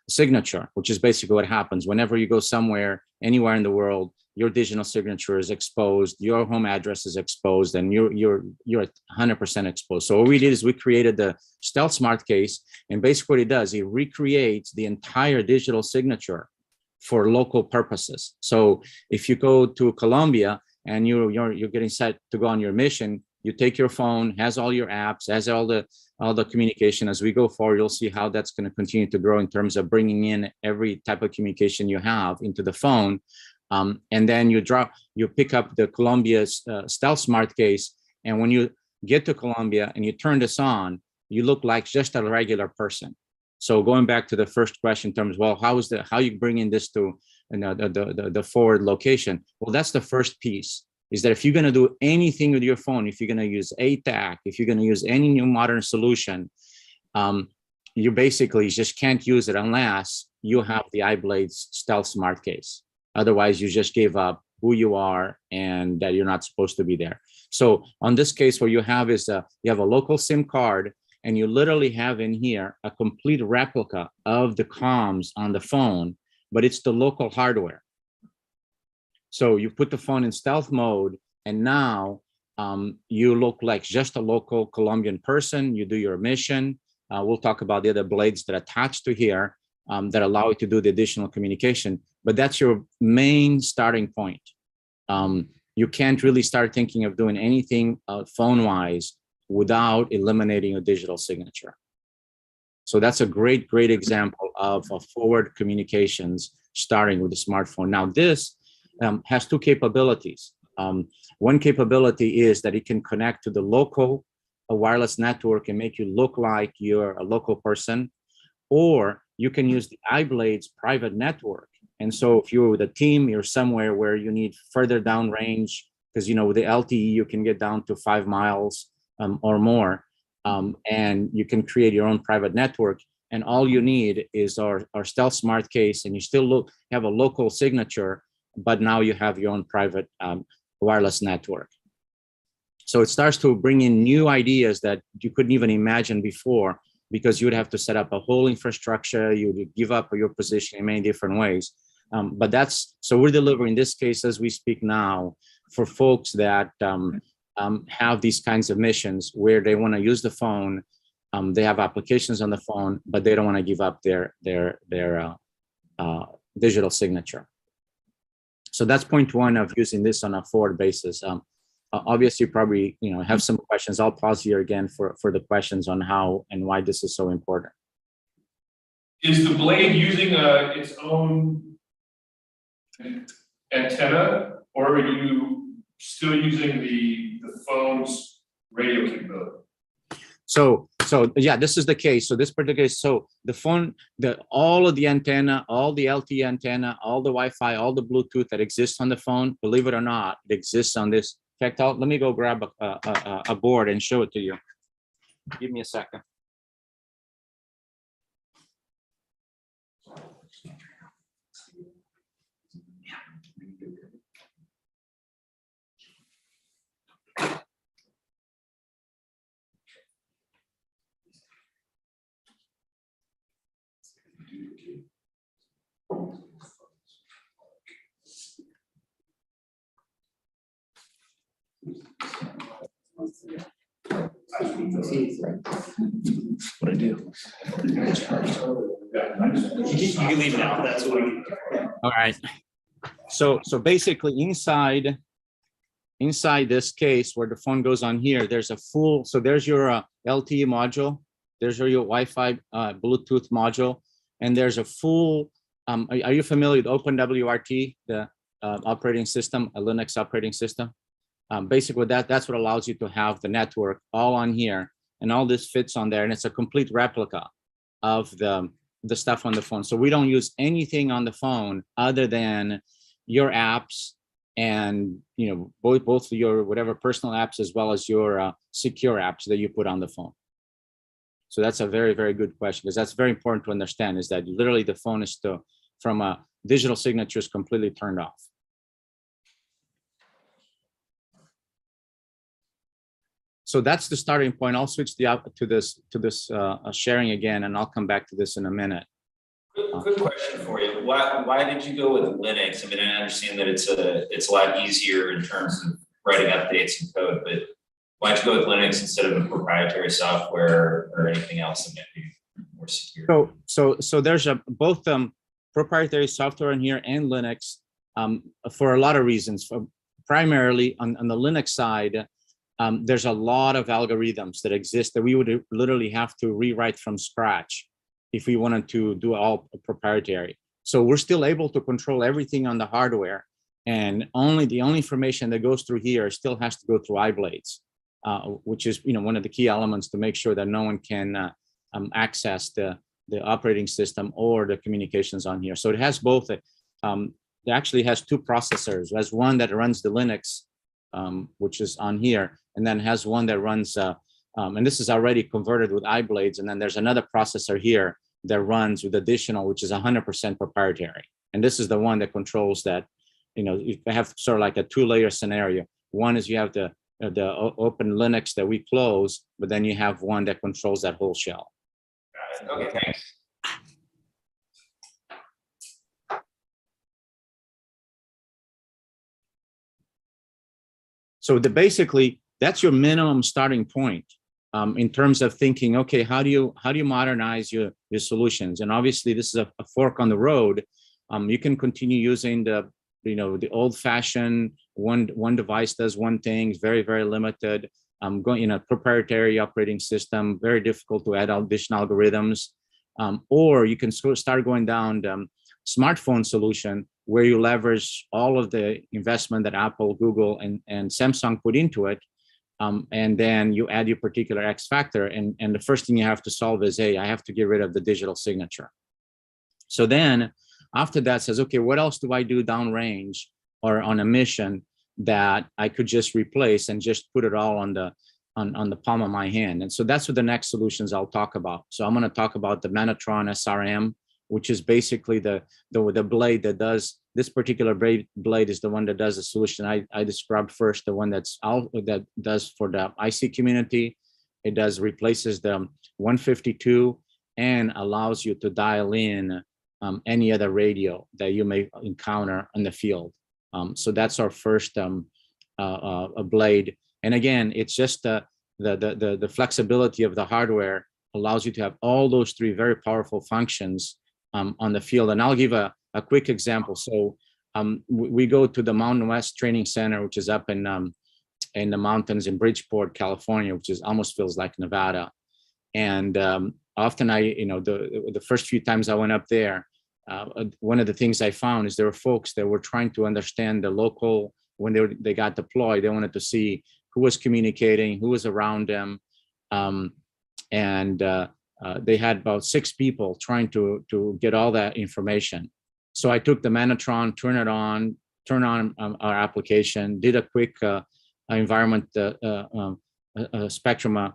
Speaker 11: signature, which is basically what happens whenever you go somewhere, anywhere in the world. Your digital signature is exposed, your home address is exposed, and you're 100% exposed. So what we did is we created the Stealth Smart Case, and basically what it does, it recreates the entire digital signature for local purposes. So if you go to Colombia and you're getting set to go on your mission, you take your phone, has all your apps, has all the communication. As we go forward, you'll see how that's going to continue to grow in terms of bringing in every type of communication you have into the phone. And then you pick up the Colombia's Stealth Smart Case. And when you get to Colombia and you turn this on, you look like just a regular person. So going back to the first question in terms of, well, how you bring in this to the forward location? Well, that's the first piece, is that if you're going to do anything with your phone, if you're going to use ATAC, if you're going to use any new modern solution, you basically just can't use it unless you have the iBlade's Stealth Smart Case. Otherwise, you just gave up who you are and that you're not supposed to be there. So on this case, what you have is you have a local SIM card, and you literally have in here a complete replica of the comms on the phone, but it's the local hardware. So you put the phone in stealth mode, and now you look like just a local Colombian person. You do your mission. We'll talk about the other blades that attach to here that allow you to do the additional communication. But that's your main starting point. You can't really start thinking of doing anything phone-wise without eliminating a digital signature. So that's a great example of forward communications starting with the smartphone. Now this has two capabilities. One capability is that it can connect to the local wireless network and make you look like you're a local person, or you can use the iBlade's private network. And so if you're with a team, you're somewhere where you need further downrange, because with the LTE, you can get down to 5 miles or more, and you can create your own private network. And all you need is our Stealth Smart Case, and you still have a local signature, but now you have your own private wireless network. So it starts to bring in new ideas that you couldn't even imagine before, because you would have to set up a whole infrastructure. You would give up your position in many different ways. But so we're delivering this case as we speak now for folks that have these kinds of missions where they want to use the phone. They have applications on the phone, but they don't want to give up their digital signature. So that's point one of using this on a forward basis. Obviously, you probably have some questions. I'll pause here again for the questions on how and why this is so important.
Speaker 3: Is the blade using its own antenna, or are you still using the the phone's radio capability.
Speaker 11: So yeah, this is the case. So this particular, so the phone, all of the antenna, all the LTE antenna, all the Wi-Fi, all the Bluetooth that exists on the phone, believe it or not, it exists on this. In fact, let me go grab a board and show it to you. Give me a second.
Speaker 1: What I do. You can leave it out, that's what we.
Speaker 11: All right. So basically inside this case where the phone goes on here, there's a full, so there's your LTE module, there's your Wi-Fi Bluetooth module, and there's a full, are you familiar with OpenWRT, the operating system, a Linux operating system? Basically that's what allows you to have the network all on here, and all this fits on there, and it's a complete replica of the stuff on the phone. So we don't use anything on the phone other than your apps and, you know, both your whatever personal apps as well as your secure apps that you put on the phone. So that's a very, very good question, because that's very important to understand, is that literally the phone is still, from a digital signature, is completely turned off. So that's the starting point. I'll switch to this sharing again, and I'll come back to this in a minute.
Speaker 6: Quick question for you. Why did you go with Linux? I mean, I understand that it's a lot easier in terms of writing updates and code, but why'd you go with Linux instead of a proprietary software or anything else that might be more secure?
Speaker 11: So there's both proprietary software in here and Linux for a lot of reasons. Primarily on the Linux side, there's a lot of algorithms that exist that we would literally have to rewrite from scratch if we wanted to do all proprietary. So we're still able to control everything on the hardware, and the only information that goes through here still has to go through iBlades, which is, you know, one of the key elements to make sure that no one can access the operating system or the communications on here. So it has both. It actually has two processors. It has one that runs the Linux, which is on here, and then has one that runs, and this is already converted with iBlades, and then there's another processor here that runs with additional, which is 100% proprietary. And this is the one that controls that, you know, you have sort of like a two-layer scenario. One is you have the open Linux that we close, but then you have one that controls that whole shell.
Speaker 6: Got it. Okay, thanks.
Speaker 11: So basically, that's your minimum starting point in terms of thinking, okay, how do you modernize your solutions? And obviously, this is a fork on the road. You can continue using the old-fashioned one device does one thing, very, very limited. Going in a proprietary operating system, very difficult to add additional algorithms. Or you can start going down the smartphone solution, where you leverage all of the investment that Apple, Google, and Samsung put into it. And then you add your particular X factor. And the first thing you have to solve is, hey, I have to get rid of the digital signature. So then after that says, okay, what else do I do downrange or on a mission that I could just replace and just put it all on the palm of my hand? And so that's what the next solutions I'll talk about. So I'm going to talk about the Manatron SRM, which is basically the blade that does, this particular blade is the one that does the solution I described first, the one that does for the IC community. It replaces the 152 and allows you to dial in any other radio that you may encounter in the field. So that's our first a blade. And again, it's just the flexibility of the hardware allows you to have all those three very powerful functions on the field. And I'll give a quick example. So we go to the Mountain West Training Center, which is up in the mountains in Bridgeport, California, which is almost feels like Nevada. And often the first few times I went up there, one of the things I found is there were folks that were trying to understand the local, when they got deployed, they wanted to see who was communicating, who was around them. They had about 6 people trying to get all that information. So I took the Manatron, turned on our application, did a quick environment spectrum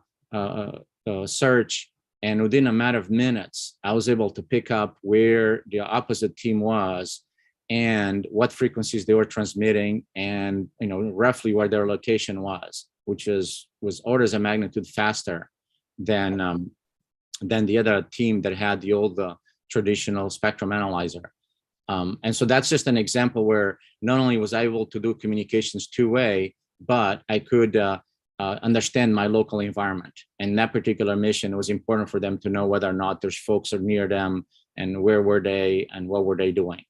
Speaker 11: search, and within a matter of minutes, I was able to pick up where the opposite team was and what frequencies they were transmitting, and roughly where their location was, which was orders of magnitude faster than the other team that had the old traditional spectrum analyzer. And so that's just an example where not only was I able to do communications two-way, but I could understand my local environment. And that particular mission, it was important for them to know whether or not there's folks are near them and where were they and what were they doing.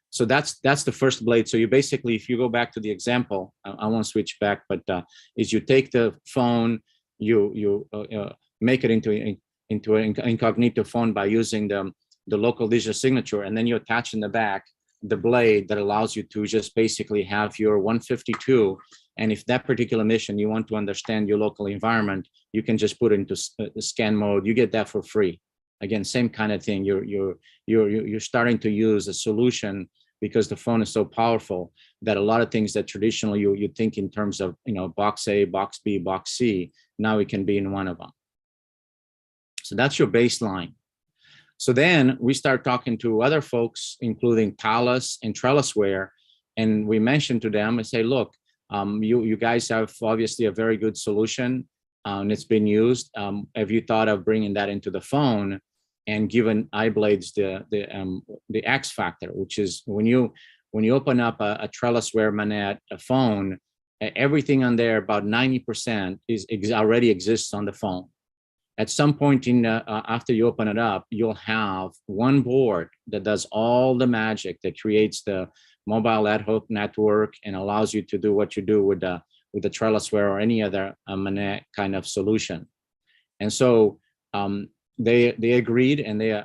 Speaker 11: So that's the first blade. So you basically, if you go back to the example, I won't switch back, but is you take the phone, you make it into an incognito phone by using the local digital signature, and then you attach in the back the blade that allows you to just basically have your 152. And if that particular mission, you want to understand your local environment, you can just put it into scan mode. You get that for free. Again, same kind of thing. You're starting to use a solution because the phone is so powerful that a lot of things that traditionally you think in terms of box A, box B, box C, now it can be in one of them. So that's your baseline. So then we start talking to other folks, including Thales and Trellisware, and we mentioned to them and say, look, you guys have obviously a very good solution, and it's been used. Have you thought of bringing that into the phone and given iBlades the X factor, which is when you open up a Trellisware Manette, a phone, everything on there, about 90% already exists on the phone. At some point after you open it up, you'll have one board that does all the magic, that creates the mobile ad hoc network and allows you to do what you do with the Trellisware or any other Manette kind of solution. And so they agreed, and they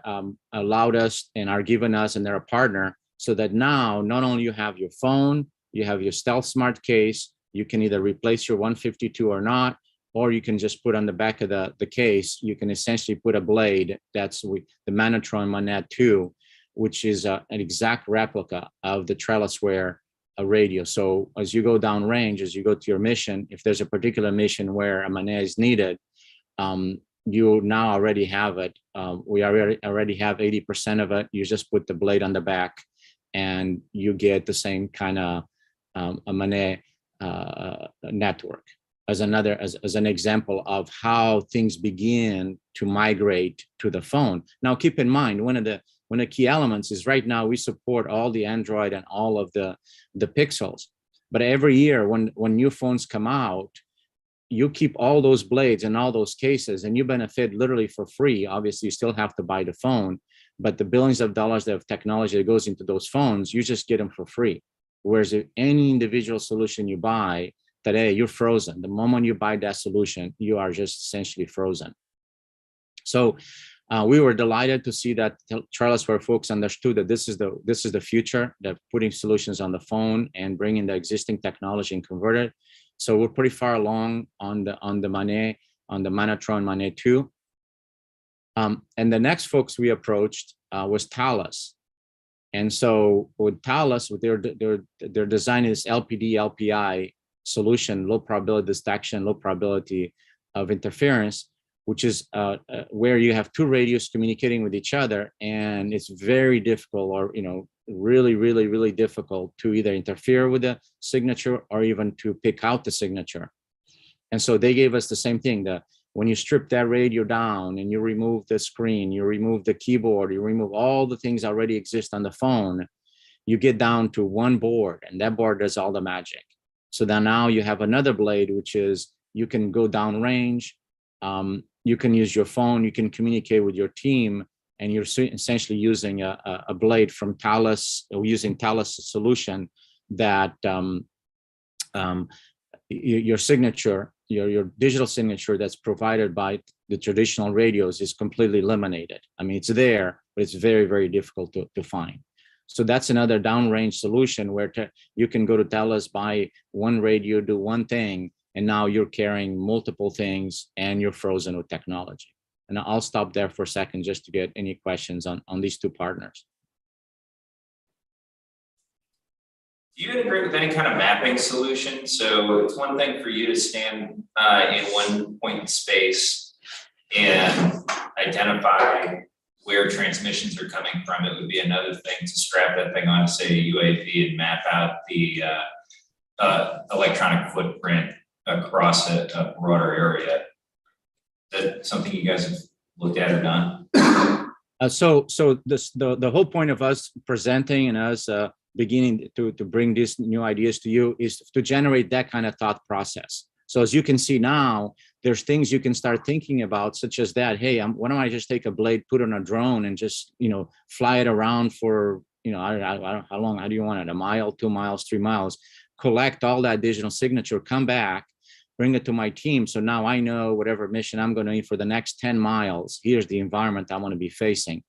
Speaker 11: allowed us and are giving us, and they're a partner, so that now not only you have your phone, you have your Stealth Smart case, you can either replace your 152 or not, or you can just put on the back of the case, you can essentially put a blade that's with the Manatron Manette 2, which is an exact replica of the Trellisware radio. So as you go downrange, as you go to your mission, if there's a particular mission where a Manette is needed, you now already have it. We already have 80% of it. You just put the blade on the back and you get the same kind of a Manette network. As an example of how things begin to migrate to the phone. Now, keep in mind, one of the key elements is right now we support all the Android and all of the Pixels, but every year when new phones come out, you keep all those blades and all those cases, and you benefit literally for free. Obviously, you still have to buy the phone, but the billions of dollars of technology that goes into those phones, you just get them for free. Whereas if any individual solution you buy today, you're frozen. The moment you buy that solution, you are just essentially frozen. So we were delighted to see that Trellisware folks understood that this is the future, that putting solutions on the phone and bringing the existing technology and convert it. So we're pretty far along on the Manatron Manette 2. And the next folks we approached was Thales. And so with Thales, with their design is LPD, LPI solution, low probability detection, low probability of interference, which is where you have two radios communicating with each other, and it's very difficult, or really difficult to either interfere with the signature or even to pick out the signature. And so they gave us the same thing, that when you strip that radio down and you remove the screen, you remove the keyboard, you remove all the things that already exist on the phone, you get down to one board, and that board does all the magic. So then now you have another blade, which is you can go downrange, you can use your phone, you can communicate with your team, and you're essentially using a blade from Thales, or using Thales solution that your signature, your digital signature that's provided by the traditional radios is completely eliminated. I mean, it's there, but it's very difficult to find. So that's another downrange solution where you can go to Thales, buy one radio, do one thing, and now you're carrying multiple things and you're frozen with technology. And I'll stop there for a second just to get any questions on these two partners.
Speaker 6: Do you integrate with any kind of mapping solution? So it's one thing for you to stand in one point in space and identify where transmissions are coming from. It would be another thing to strap that thing on, say, a UAV and map out the electronic footprint across a broader area. Is that something you guys have looked at or done?
Speaker 11: So the whole point of us presenting and us beginning to bring these new ideas to you is to generate that kind of thought process. So as you can see now, there's things you can start thinking about, such as that, hey, why don't I just take a blade, put on a drone and just, fly it around for, I don't know, how long, how do you want it? A mile, 2 miles, 3 miles, collect all that digital signature, come back, bring it to my team. So now I know whatever mission I'm going to need for the next 10 miles, here's the environment I want to be facing.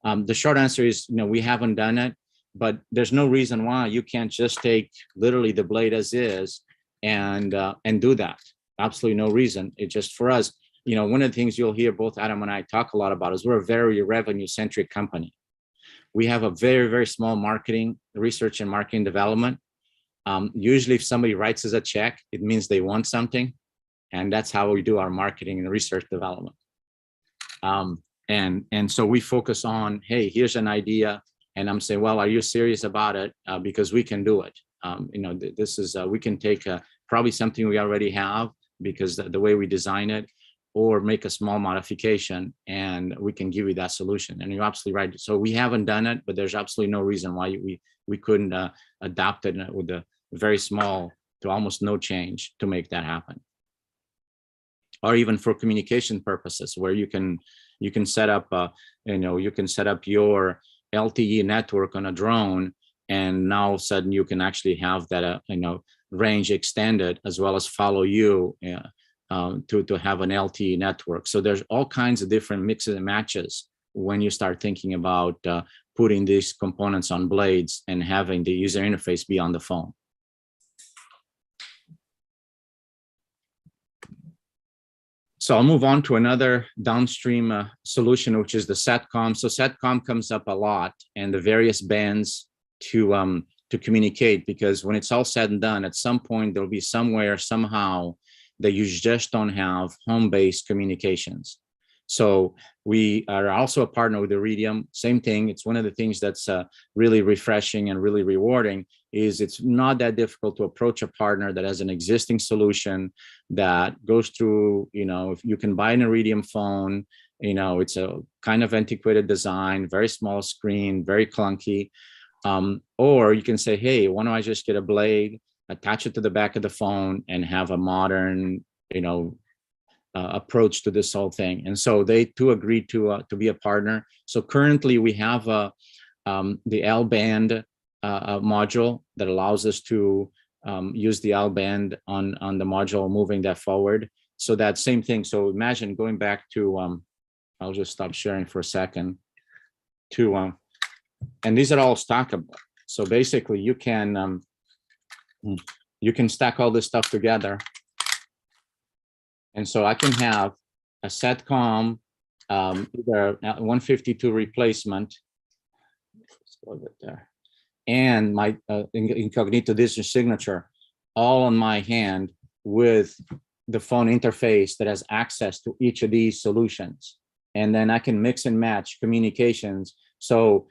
Speaker 11: The short answer is, we haven't done it, but there's no reason why you can't just take literally the blade as is and do that. Absolutely no reason. It's just for us, one of the things you'll hear both Adam and I talk a lot about is we're a very revenue-centric company. We have a very, very small marketing, research and marketing development. Usually if somebody writes us a check, it means they want something. And that's how we do our marketing and research development. And so we focus on, hey, here's an idea. And I'm saying, well, are you serious about it? Because we can do it. This is, we can take probably something we already have because the way we design it, or make a small modification and we can give you that solution. And you're absolutely right. So we haven't done it, but there's absolutely no reason why we couldn't adapt it with a very small to almost no change to make that happen. Or even for communication purposes, where you can set up, you can set up your LTE network on a drone, and now all of a sudden you can actually have that, range extended as well as follow you to have an LTE network. So there's all kinds of different mixes and matches when you start thinking about putting these components on blades and having the user interface be on the phone. So I'll move on to another downstream solution, which is the SATCOM. So SATCOM comes up a lot, and the various bands to communicate, because when it's all said and done, at some point there'll be somewhere, somehow, that you just don't have home-based communications. So we are also a partner with Iridium. Same thing. It's one of the things that's really refreshing and really rewarding is it's not that difficult to approach a partner that has an existing solution that goes through, if you can buy an Iridium phone, it's a kind of antiquated design, very small screen, very clunky. Or you can say, hey, why don't I just get a blade, attach it to the back of the phone and have a modern, approach to this whole thing. And so they too agreed to be a partner. So currently we have the L band module that allows us to use the L band on the module, moving that forward. So that same thing. So imagine going back to, I'll just stop sharing for a second and these are all stackable. So basically you can stack all this stuff together. And so I can have a SATCOM, either 152 replacement, let's go with there, and my incognito digital signature, all on my hand with the phone interface that has access to each of these solutions. And then I can mix and match communications. So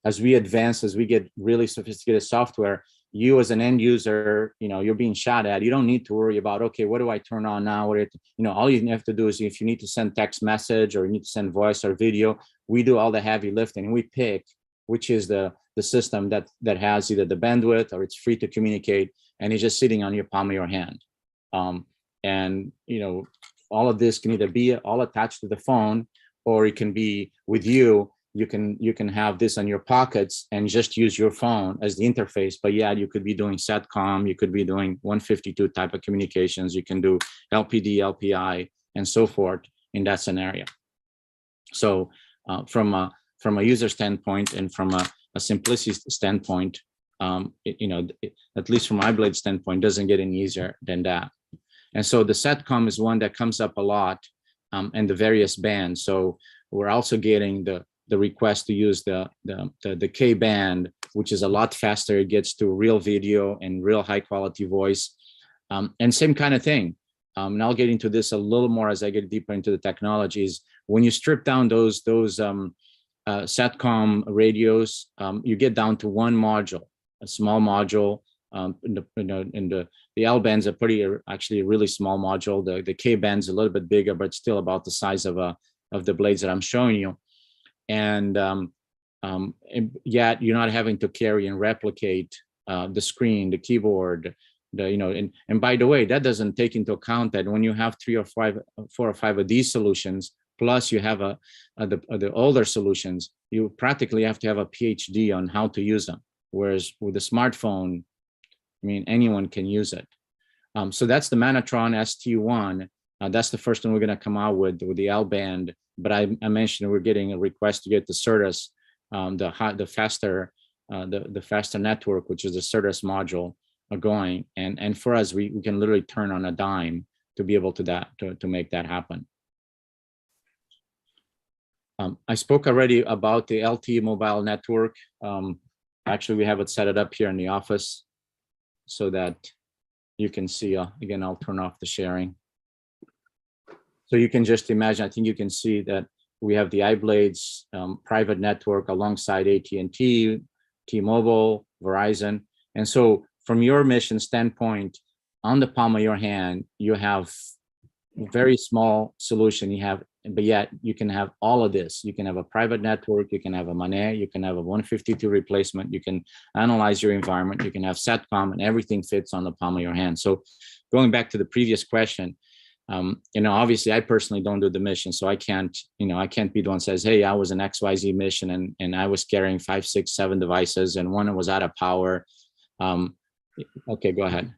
Speaker 11: as we advance, as we get really sophisticated software, you as an end user, you're being shot at. You don't need to worry about, okay, what do I turn on now? All you have to do is if you need to send text message or you need to send voice or video, we do all the heavy lifting. We pick which is the system that has either the bandwidth or it's free to communicate, and it's just sitting on your palm of your hand. And all of this can either be all attached to the phone, or it can be with you. You can have this on your pockets and just use your phone as the interface. But yeah, you could be doing SATCOM, you could be doing 152 type of communications, you can do LPD, LPI, and so forth in that scenario. So from a user standpoint and from a simplicity standpoint, at least from my blade standpoint, doesn't get any easier than that. And so the SATCOM is one that comes up a lot in the various bands. So we're also getting the request to use the K band, which is a lot faster. It gets to real video and real high quality voice. And same kind of thing. And I'll get into this a little more as I get deeper into the technologies. When you strip down those SATCOM radios, you get down to one module, a small module. The L bands are actually a really small module. The K band's a little bit bigger, but still about the size of the blades that I'm showing you. And yet you're not having to carry and replicate the screen, the keyboard, and by the way, that doesn't take into account that when you have 4 or 5 of these solutions, plus you have the older solutions, you practically have to have a PhD on how to use them. Whereas with the smartphone, I mean, anyone can use it. So that's the Manatron ST1. That's the first one we're going to come out with the L band. But I mentioned we're getting a request to get the Certus, the faster network, which is the Certus module, going. And for us, we can literally turn on a dime to be able to make that happen. I spoke already about the LTE mobile network. Actually, we have it set it up here in the office so that you can see. Again, I'll turn off the sharing. So you can just imagine, I think you can see that we have the iBlades private network alongside AT&T, T-Mobile, Verizon. And so from your mission standpoint, on the palm of your hand, you have a very small solution. But yet you can have all of this. You can have a private network, you can have a MANET, you can have a 152 replacement, you can analyze your environment, you can have SATCOM, and everything fits on the palm of your hand. So going back to the previous question, obviously I personally don't do the mission, so I can't be the one who says, hey, I was an XYZ mission and I was carrying 5, 6, 7 devices and one was out of power. Okay, go ahead.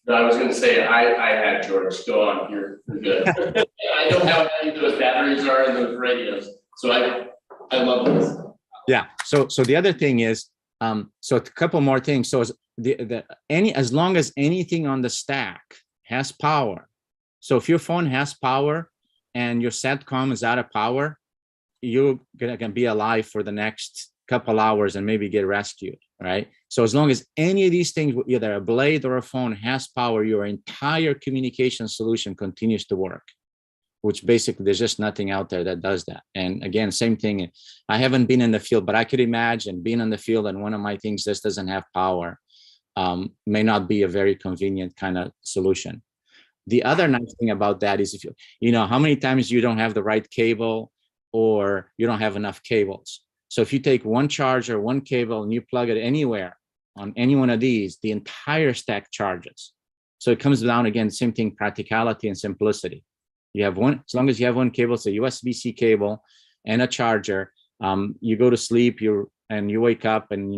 Speaker 10: No, I was going to say, I had George. Go on, you're good. I know how heavy those batteries are in those radios, so I love this.
Speaker 11: Yeah. So the other thing is, so a couple more things. So as long as anything on the stack has power. So if your phone has power and your SATCOM is out of power, you're gonna be alive for the next couple hours and maybe get rescued, right? So as long as any of these things, either a blade or a phone has power, your entire communication solution continues to work, which basically there's just nothing out there that does that. And again, same thing. I haven't been in the field, but I could imagine being in the field and one of my things just doesn't have power, may not be a very convenient kind of solution. The other nice thing about that is if how many times you don't have the right cable or you don't have enough cables. So if you take one charger, one cable, and you plug it anywhere on any one of these, the entire stack charges. So it comes down again, same thing, practicality and simplicity. You have one, as long as you have one cable, it's a USB-C cable and a charger. You go to sleep, you wake up, and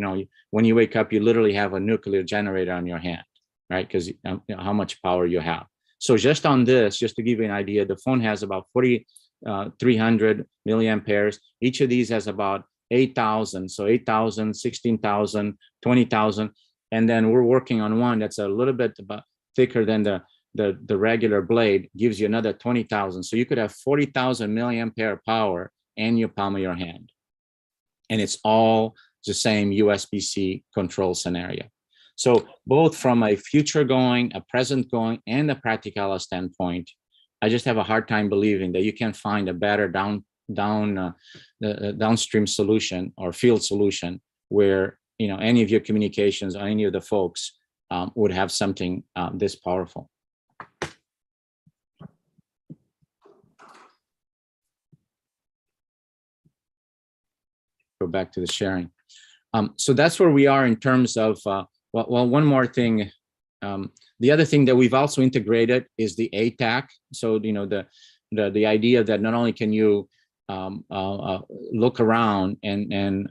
Speaker 11: when you wake up, you literally have a nuclear generator on your hand, right? Because how much power you have. So just on this, just to give you an idea, the phone has about 4,300 milliamperes. Each of these has about 8,000, so 8,000, 16,000, 20,000, and then we're working on one that's a little bit thicker than the regular blade, gives you another 20,000. So you could have 40,000 milliampere power in your palm of your hand, and it's all the same USB-C control scenario. So both from a future going, a present going, and a practical standpoint, I just have a hard time believing that you can find a better downstream solution or field solution where any of your communications or any of the folks would have something this powerful. Go back to the sharing. So that's where we are in terms of well, one more thing. The other thing that we've also integrated is the ATAC. So the idea that not only can you look around and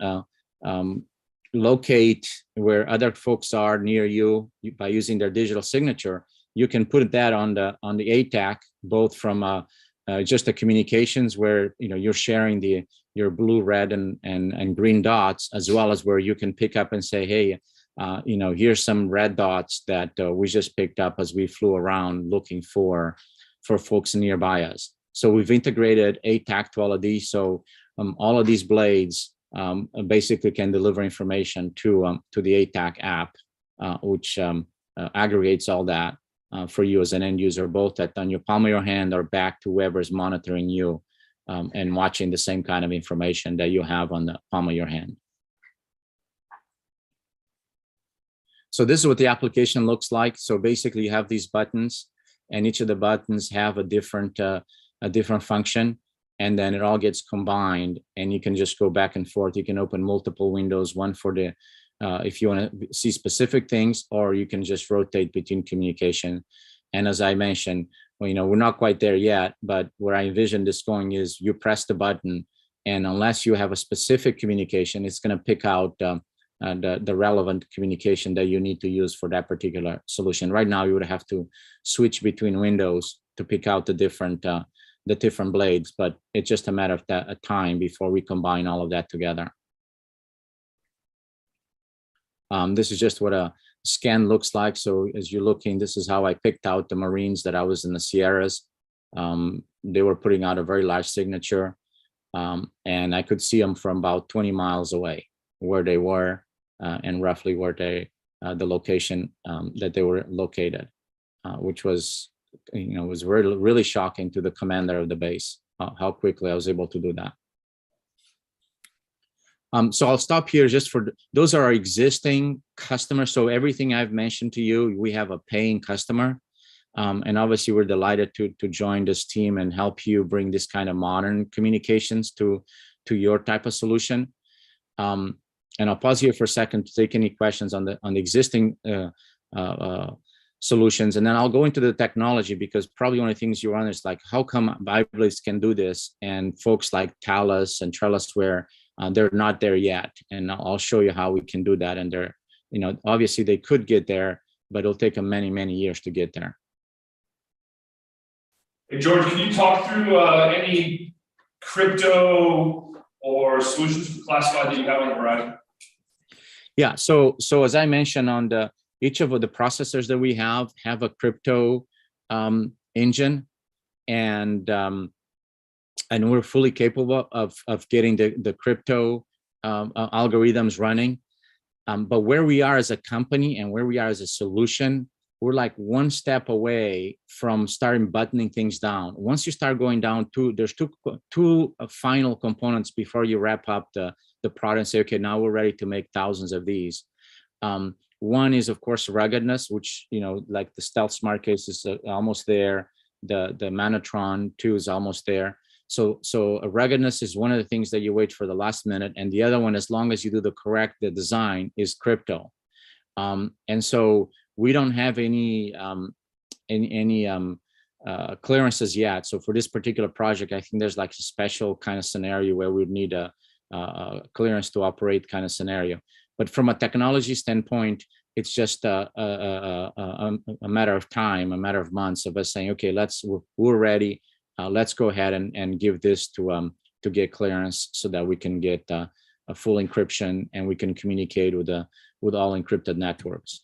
Speaker 11: locate where other folks are near you by using their digital signature, you can put that on the ATAC, both from just the communications where you're sharing your blue, red, and green dots, as well as where you can pick up and say, hey, here's some red dots that we just picked up as we flew around looking for folks nearby us. So we've integrated ATAC to all of these. So all of these blades basically can deliver information to the ATAC app, which aggregates all that for you as an end user, both on your palm of your hand or back to whoever's monitoring you and watching the same kind of information that you have on the palm of your hand. So this is what the application looks like. So basically you have these buttons, and each of the buttons have a different function, and then it all gets combined, and you can just go back and forth. You can open multiple windows, one for the if you want to see specific things, or you can just rotate between communication. And as I mentioned, well, we're not quite there yet, but where I envision this going is you press the button, and unless you have a specific communication, it's going to pick out the relevant communication that you need to use for that particular solution. Right now, you would have to switch between windows to pick out the different blades, but it's just a matter of time before we combine all of that together. This is just what a scan looks like. So as you're looking, this is how I picked out the Marines that I was in the Sierras. They were putting out a very large signature, and I could see them from about 20 miles away where they were and roughly where the location that they were located, which was, was really shocking to the commander of the base, how quickly I was able to do that. So I'll stop here just for, those are our existing customers. So everything I've mentioned to you, we have a paying customer. And obviously we're delighted to join this team and help you bring this kind of modern communications to your type of solution. And I'll pause here for a second to take any questions on the existing solutions, and then I'll go into the technology, because probably one of the things you want is like, how come BioBlades can do this and folks like Thales and TrellisWare, they're not there yet? And I'll show you how we can do that. And they're, obviously they could get there, but it'll take them many, many years to get there.
Speaker 3: Hey, George, can you talk through any crypto or solutions for classified that you have on the horizon? Yeah,
Speaker 11: so as I mentioned, on each of the processors that we have a crypto engine, and we're fully capable of getting the crypto algorithms running. But where we are as a company and where we are as a solution, we're like one step away from starting buttoning things down. Once you start going down there's two final components before you wrap up the product and say, okay, now we're ready to make thousands of these. One is, of course, ruggedness, which, like the Stealth Smart Case is almost there. The Manatron 2 is almost there. So ruggedness is one of the things that you wait for the last minute. And the other one, as long as you do the design, is crypto. And so we don't have any clearances yet. So for this particular project, I think there's like a special kind of scenario where we'd need a clearance to operate kind of scenario. But from a technology standpoint, it's just a matter of time, a matter of months of us saying, okay, we're ready. Let's go ahead and give this to get clearance so that we can get a full encryption and we can communicate with all encrypted networks.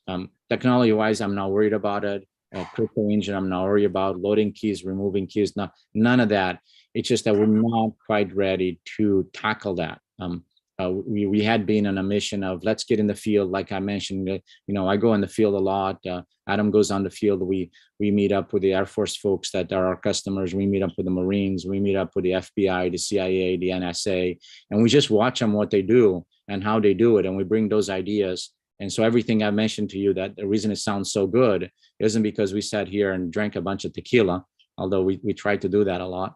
Speaker 11: Technology-wise, I'm not worried about it. Crypto engine, I'm not worried about loading keys, removing keys, none of that. It's just that we're not quite ready to tackle that. We had been on a mission of let's get in the field. Like I mentioned, I go in the field a lot. Adam goes on the field. We meet up with the Air Force folks that are our customers. We meet up with the Marines. We meet up with the FBI, the CIA, the NSA, and we just watch them, what they do and how they do it. And we bring those ideas. And so everything I mentioned to you, that the reason it sounds so good isn't because we sat here and drank a bunch of tequila, although we try to do that a lot.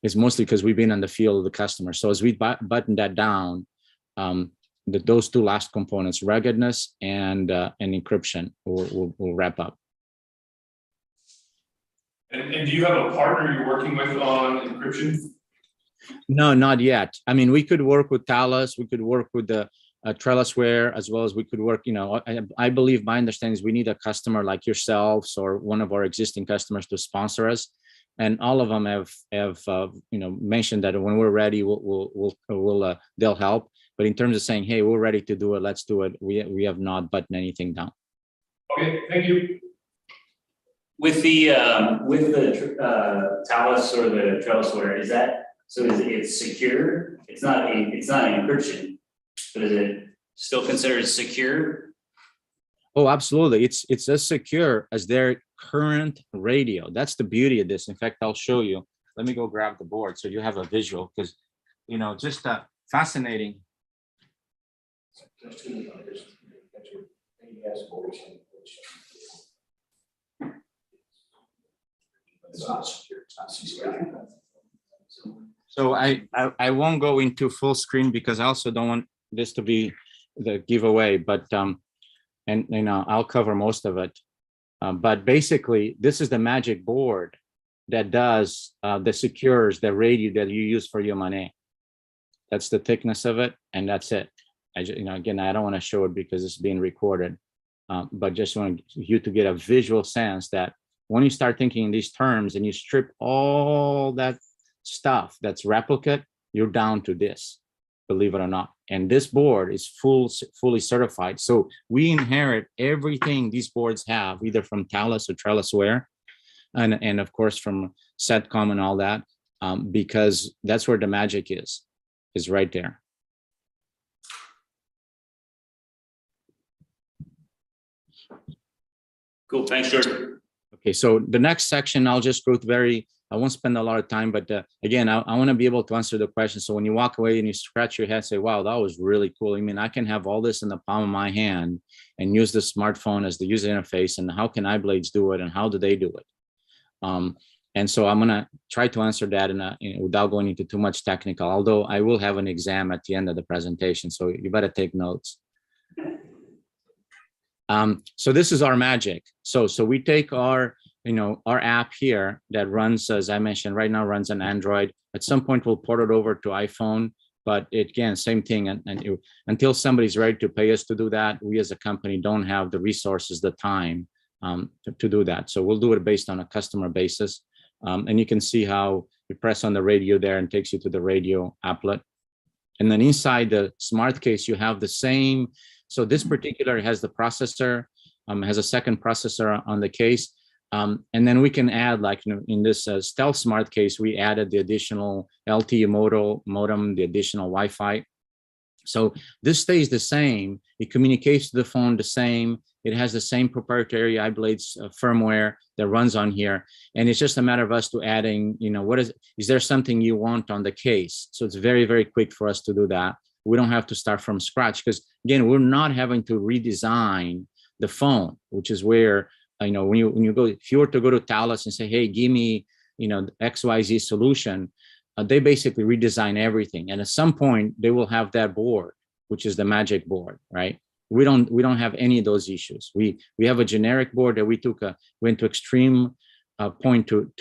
Speaker 11: It's mostly because we've been on the field of the customer. So as we button that down, those two last components, ruggedness and encryption, will wrap up.
Speaker 3: And do you have a partner you're working with on encryption?
Speaker 11: No, not yet. I mean, we could work with Thales, we could work with the TrellisWare, as well as we could work, I believe my understanding is we need a customer like yourselves or one of our existing customers to sponsor us. And all of them have mentioned that when we're ready, they'll help. But in terms of saying, hey, we're ready to do it, let's do it, we have not buttoned anything down.
Speaker 3: Okay, thank you.
Speaker 1: With the talus or the trellisware, is that, so is it's secure? It's not an encryption, but is it still considered secure?
Speaker 11: Oh, absolutely. It's as secure as their current radio. That's the beauty of this. In fact, I'll show you. Let me go grab the board so you have a visual, because, you know, just fascinating. So I won't go into full screen because I also don't want this to be the giveaway, but and you know, I'll cover most of it. But basically, this is the magic board that does the secures the radio that you use for your money. That's the thickness of it, and that's it. You know, again, I don't want to show it because it's being recorded, but just want you to get a visual sense that when you start thinking in these terms and you strip all that stuff that's replicate, you're down to this, believe it or not. And this board is fully certified. So we inherit everything these boards have, either from talus or trellisware, and of course from Setcom and all that, because that's where the magic is right there.
Speaker 1: Cool, thanks, Jordan.
Speaker 11: Okay, so the next section, I'll just go I won't spend a lot of time, but again, I want to be able to answer the question. So when you walk away and you scratch your head, say, wow, that was really cool. I mean, I can have all this in the palm of my hand and use the smartphone as the user interface, and how can iBlades do it and how do they do it? And so I'm going to try to answer that without going into too much technical, although I will have an exam at the end of the presentation, so you better take notes. So this is our magic. So we take our app here that runs, as I mentioned, right now runs on Android. At some point, we'll port it over to iPhone, but again, same thing. And until somebody's ready to pay us to do that, we as a company don't have the resources, the time to do that. So we'll do it based on a customer basis. And you can see how you press on the radio there and takes you to the radio applet. And then inside the smart case, you have the same. So this particular has the processor, has a second processor on the case. And then we can add, like in this Stealth Smart case, we added the additional LTE modem, the additional Wi-Fi. So this stays the same. It communicates to the phone the same. It has the same proprietary iBlades firmware that runs on here. And it's just a matter of us to adding, is there something you want on the case? So it's very, very quick for us to do that. We don't have to start from scratch because, again, we're not having to redesign the phone, which is where, when you go, if you were to go to Talus and say, hey, give me, the XYZ solution, they basically redesign everything. And at some point they will have that board, which is the magic board, right? We don't have any of those issues. We have a generic board that we went to extreme point to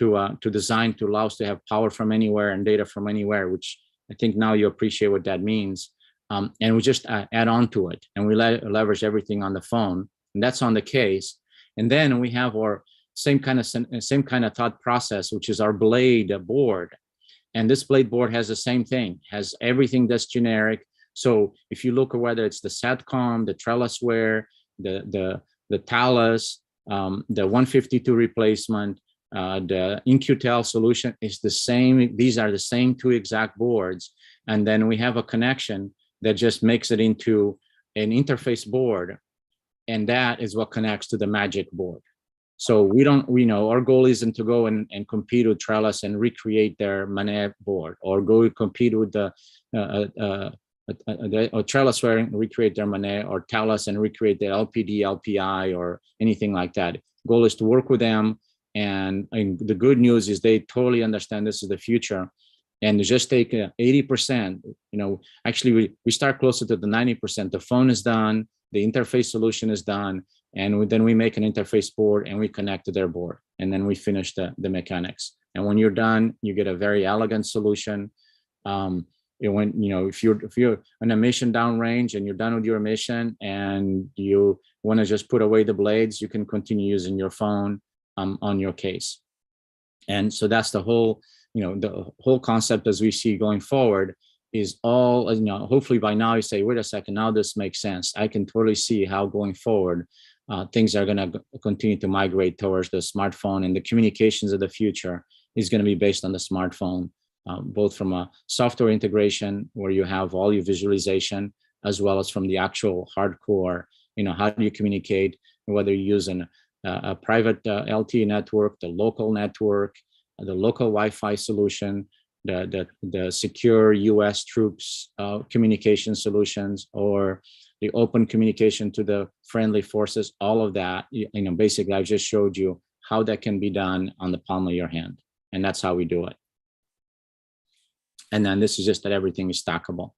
Speaker 11: design to allow us to have power from anywhere and data from anywhere, which I think now you appreciate what that means. And we just add on to it, and we leverage everything on the phone, and that's on the case. And then we have our same kind of thought process, which is our blade board. And this blade board has the same thing, has everything that's generic. So if you look at whether it's the Setcom, the trellisware, the Talus, the 152 replacement, the InQtel solution is the same. These are the same two exact boards. And then we have a connection that just makes it into an interface board. And that is what connects to the magic board. So we know our goal isn't to go and compete with Trellis and recreate their Manet board, or go compete with the Trellisware and recreate their Manet, or Talus and recreate the LPD, LPI, or anything like that. Goal is to work with them. And the good news is they totally understand this is the future. And just take 80%, actually we start closer to the 90%. The phone is done, the interface solution is done, and then we make an interface board and we connect to their board, and then we finish the mechanics. And when you're done, you get a very elegant solution. If you're on a mission downrange and you're done with your mission and you want to just put away the blades, you can continue using your phone on your case. And so that's the whole concept as we see going forward is all, hopefully by now you say, wait a second, now this makes sense. I can totally see how going forward, things are going to continue to migrate towards the smartphone, and the communications of the future is going to be based on the smartphone, both from a software integration where you have all your visualization, as well as from the actual hardcore, how do you communicate, whether you're using a private LTE network, the local network, the local Wi-Fi solution, the secure US troops communication solutions, or the open communication to the friendly forces, all of that, basically I just showed you how that can be done on the palm of your hand. And that's how we do it. And then this is just that everything is stackable.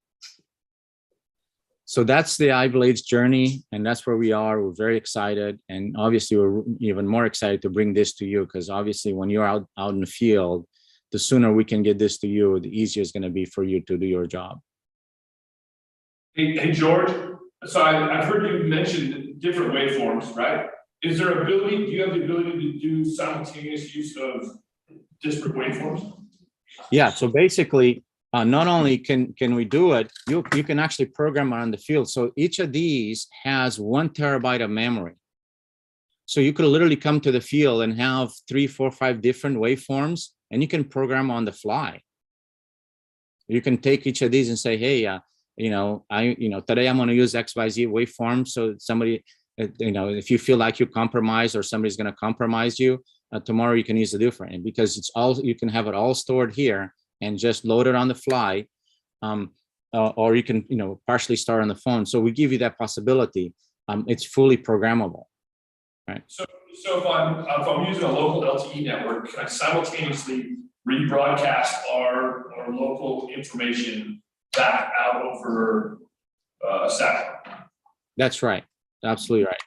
Speaker 11: So that's the iBlades journey, and that's where we are. We're very excited, and obviously we're even more excited to bring this to you, because obviously when you're out in the field, the sooner we can get this to you, the easier it's going to be for you to do your job.
Speaker 3: Hey, George, so I've heard you mention different waveforms, right? Do you have the ability to do simultaneous use of disparate waveforms?
Speaker 11: Yeah, so basically, not only can we do it, you can actually program on the field. So each of these has 1 terabyte of memory. So you could literally come to the field and have 3, 4, 5 different waveforms, and you can program on the fly. You can take each of these and say, hey, today I'm going to use XYZ waveform. So somebody, if you feel like you compromise or somebody's going to compromise you, tomorrow you can use a different, because it's all, you can have it all stored here and just load it on the fly, or you can, partially start on the phone. So we give you that possibility. It's fully programmable, right? So
Speaker 3: if I'm using a local LTE network, can I simultaneously rebroadcast our local information back out over a satellite?
Speaker 11: That's right, absolutely right.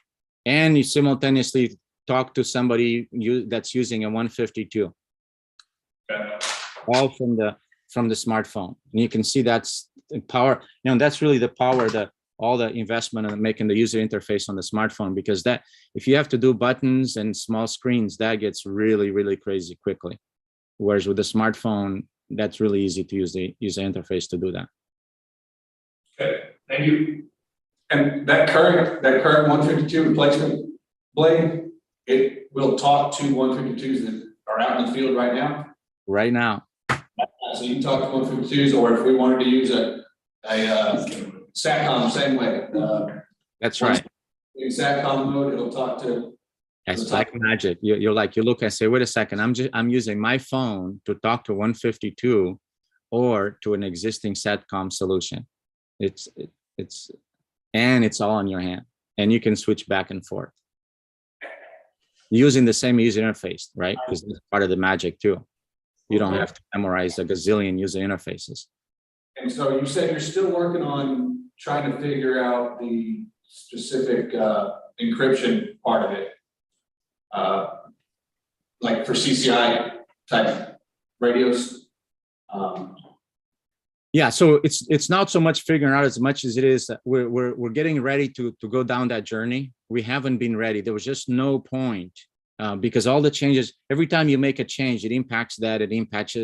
Speaker 11: And you simultaneously talk to somebody that's using a 152.
Speaker 3: Okay.
Speaker 11: All from the smartphone, and you can see that's the power. That's really the power that all the investment in making the user interface on the smartphone, because that, if you have to do buttons and small screens, that gets really, really crazy quickly. Whereas with the smartphone, that's really easy to use the user interface to do that.
Speaker 3: Okay, thank you.
Speaker 2: And that current 152 replacement blade, it will talk to 152s that are out in the field right now.
Speaker 11: Right now.
Speaker 2: So you can talk to 152s, or if we wanted to use a SATCOM, same way.
Speaker 11: That's right.
Speaker 2: In SATCOM mode, it'll talk to.
Speaker 11: It's like magic. You look and say, wait a second, I'm using my phone to talk to 152 or to an existing SATCOM solution. It's all in your hand, and you can switch back and forth using the same user interface, right? Because that's part of the magic too. You don't have to memorize a gazillion user interfaces.
Speaker 2: And so you said you're still working on trying to figure out the specific encryption part of it, like for CCI type radios.
Speaker 11: Yeah, so it's not so much figuring out as much as it is that we're getting ready to go down that journey. We haven't been ready. There was just no point. Because all the changes, every time you make a change, it impacts that, it impacts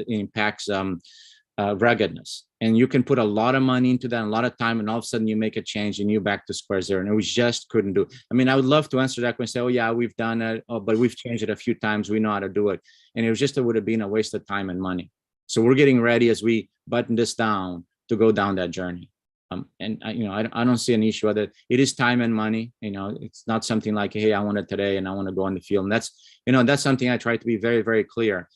Speaker 11: ruggedness. And you can put a lot of money into that, a lot of time, and all of a sudden you make a change and you're back to square zero. And we just couldn't do it. I mean, I would love to answer that question and say, oh yeah, we've done it, but we've changed it a few times, we know how to do it. And it would have been a waste of time and money. So we're getting ready as we button this down to go down that journey. And I don't see an issue with it. It is time and money. It's not something like, hey, I want it today and I want to go in the field. And that's something I try to be very, very clear.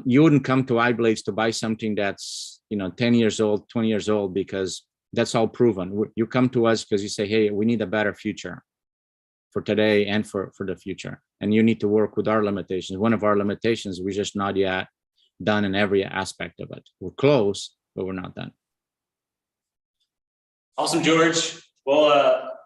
Speaker 11: You wouldn't come to iBlades to buy something that's 10 years old, 20 years old, because that's all proven. You come to us because you say, hey, we need a better future for today and for the future. And you need to work with our limitations. One of our limitations, we're just not yet done in every aspect of it. We're close, but we're not done.
Speaker 1: Awesome, George. Well,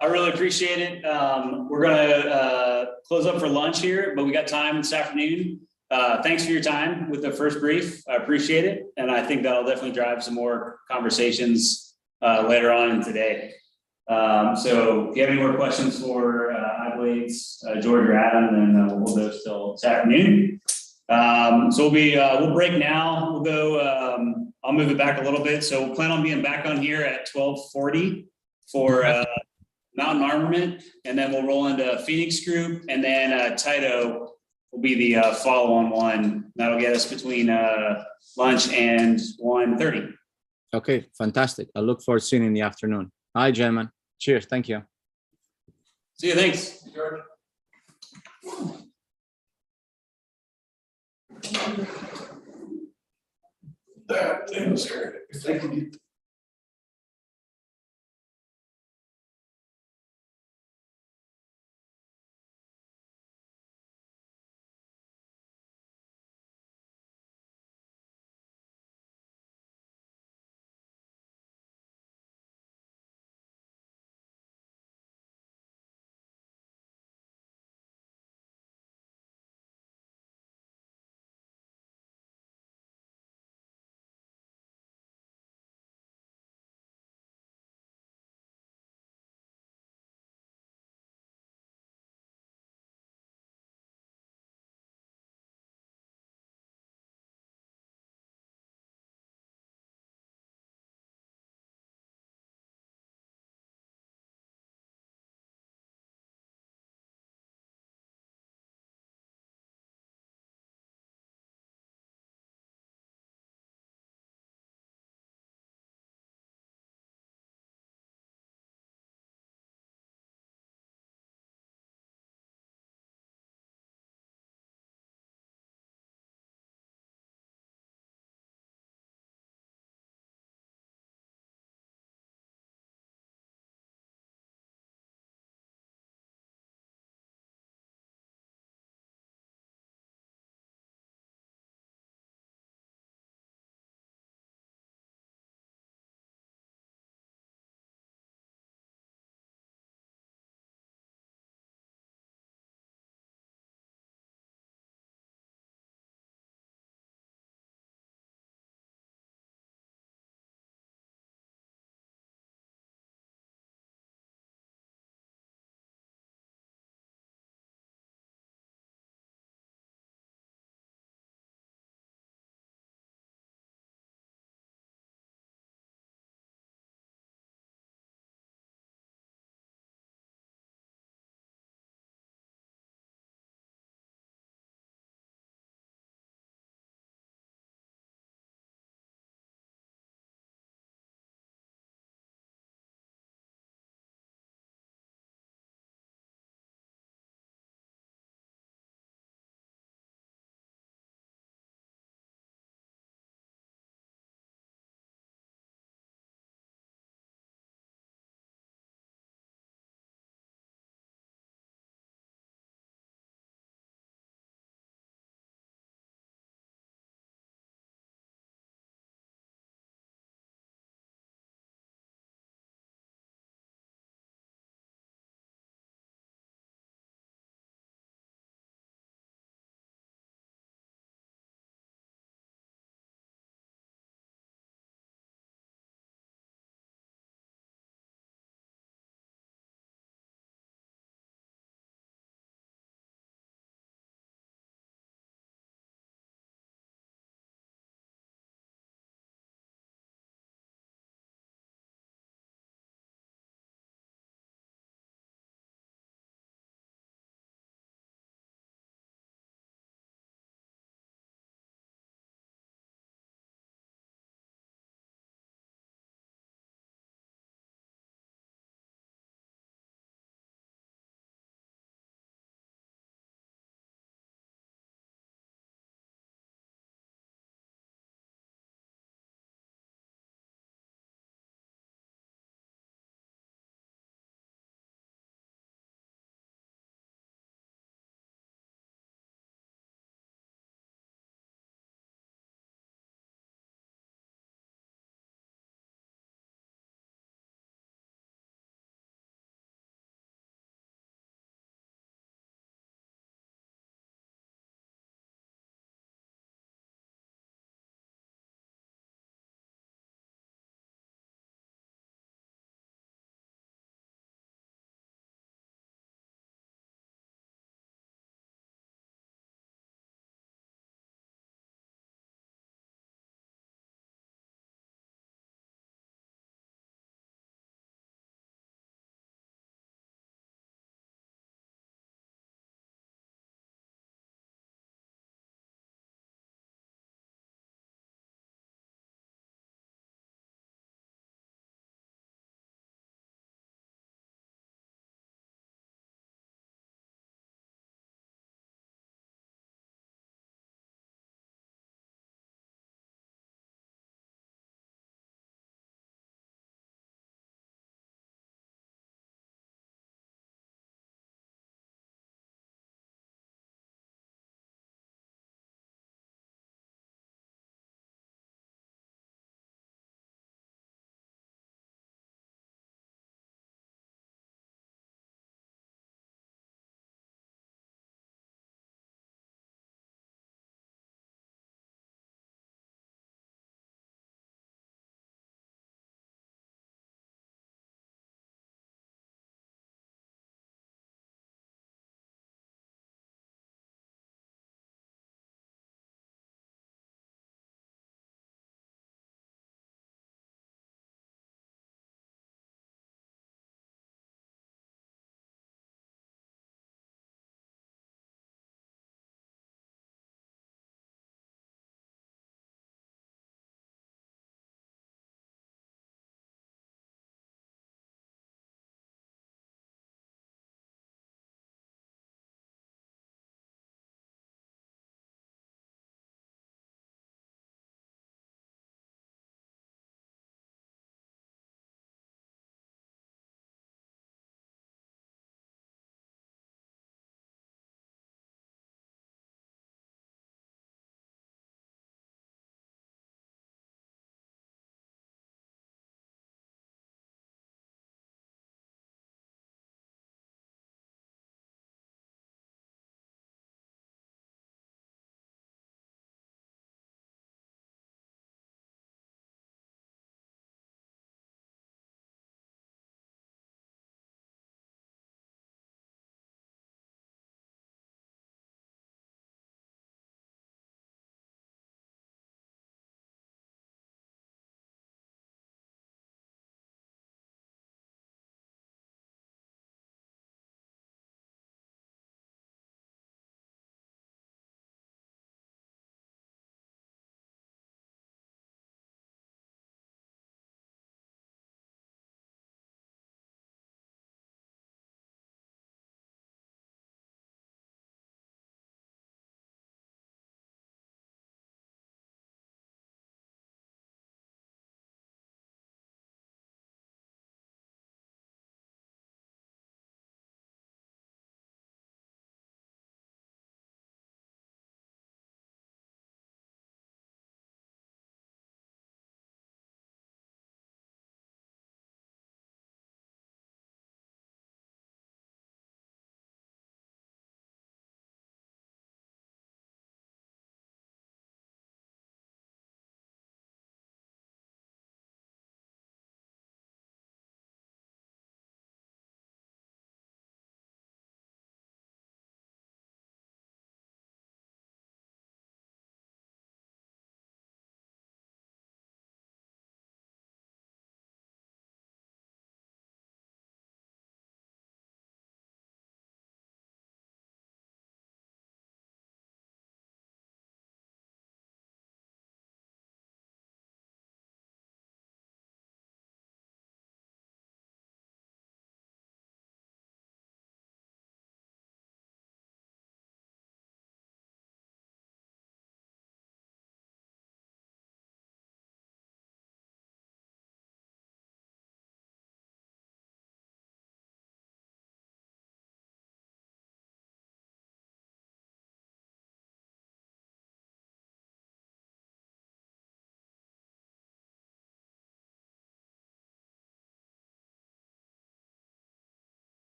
Speaker 1: I really appreciate it. We're gonna close up for lunch here, but we got time this afternoon. Thanks for your time with the first brief. I appreciate it. And I think that'll definitely drive some more conversations later on in today. So if you have any more questions for iBlades, George or Adam, then we'll go till this afternoon. So we'll break now. We'll go I'll move it back a little bit. So we'll plan on being back on here at 12:40 for Mountain Armament, and then we'll roll into Phoenix Group, and then Taito will be the follow-on one. That'll get us between lunch and 1:30.
Speaker 11: Okay, fantastic. I look forward to seeing you in the afternoon. All right, gentlemen. Cheers. Thank you.
Speaker 1: See you, thanks.
Speaker 3: That is here. Thank you.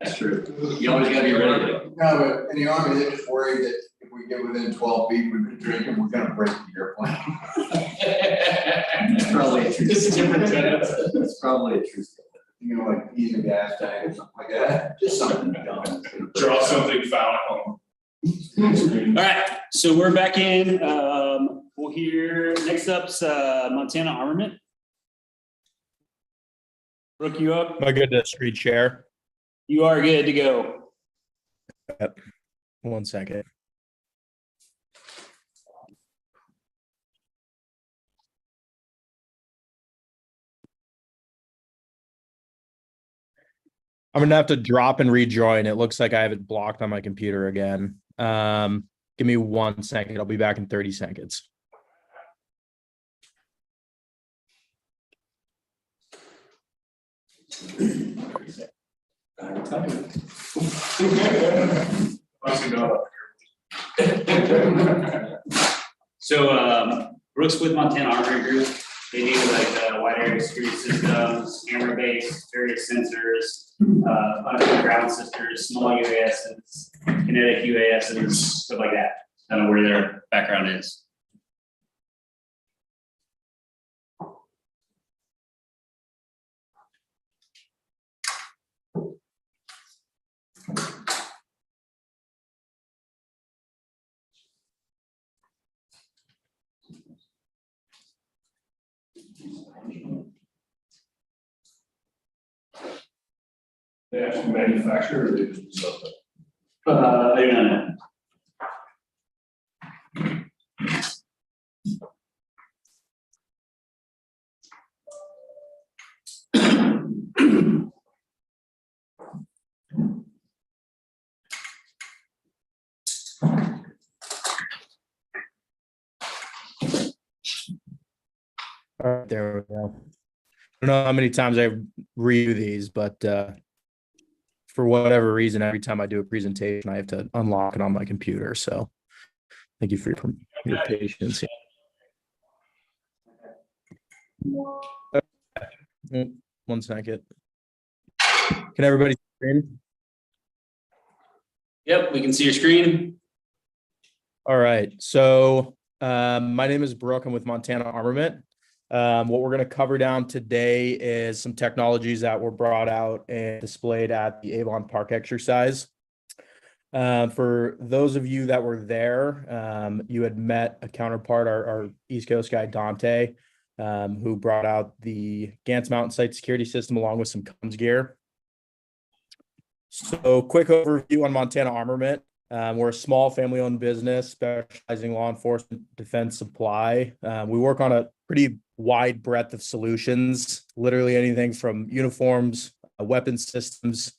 Speaker 5: That's true. You always gotta be ready.
Speaker 9: No, but in the army, they're just worried that if we get within 12 feet, we've been drinking, we're gonna break the airplane.
Speaker 5: It's probably a true.
Speaker 7: Just a different setup.
Speaker 5: It's probably a true.
Speaker 9: You know, like easing gas tank or something like that, just something dumb.
Speaker 3: Draw something foul on.
Speaker 1: All right, so we're back in. We'll hear, next up's Montana Armament. Brooke, you up?
Speaker 12: Am I good to screen share?
Speaker 1: You are good to go.
Speaker 12: Yep. 1 second. I'm gonna have to drop and rejoin. It looks like I have it blocked on my computer again. Give me 1 second. I'll be back in 30 seconds.
Speaker 1: So Brooks with Montana Armory Group, they do like wide area security systems, camera based, various sensors, underground ground systems, small UASs, kinetic UASs, stuff like that. I don't know where their background is.
Speaker 3: They actually manufacture or they just do something?
Speaker 1: I do not know.
Speaker 12: All right, there we go. I don't know how many times I review these, but for whatever reason, every time I do a presentation, I have to unlock it on my computer. So thank you for your patience. 1 second. Can everybody see the screen?
Speaker 1: Yep, we can see your screen.
Speaker 12: All right. So my name is Brooke. I'm with Montana Armament. What we're going to cover down today is some technologies that were brought out and displayed at the Avon Park exercise. For those of you that were there, you had met a counterpart, our East Coast guy, Dante, who brought out the Gantz Mountain Site Security System along with some comms gear. So quick overview on Montana Armament. We're a small family-owned business specializing in law enforcement, defense, supply. We work on a pretty wide breadth of solutions, literally anything from uniforms, weapon systems,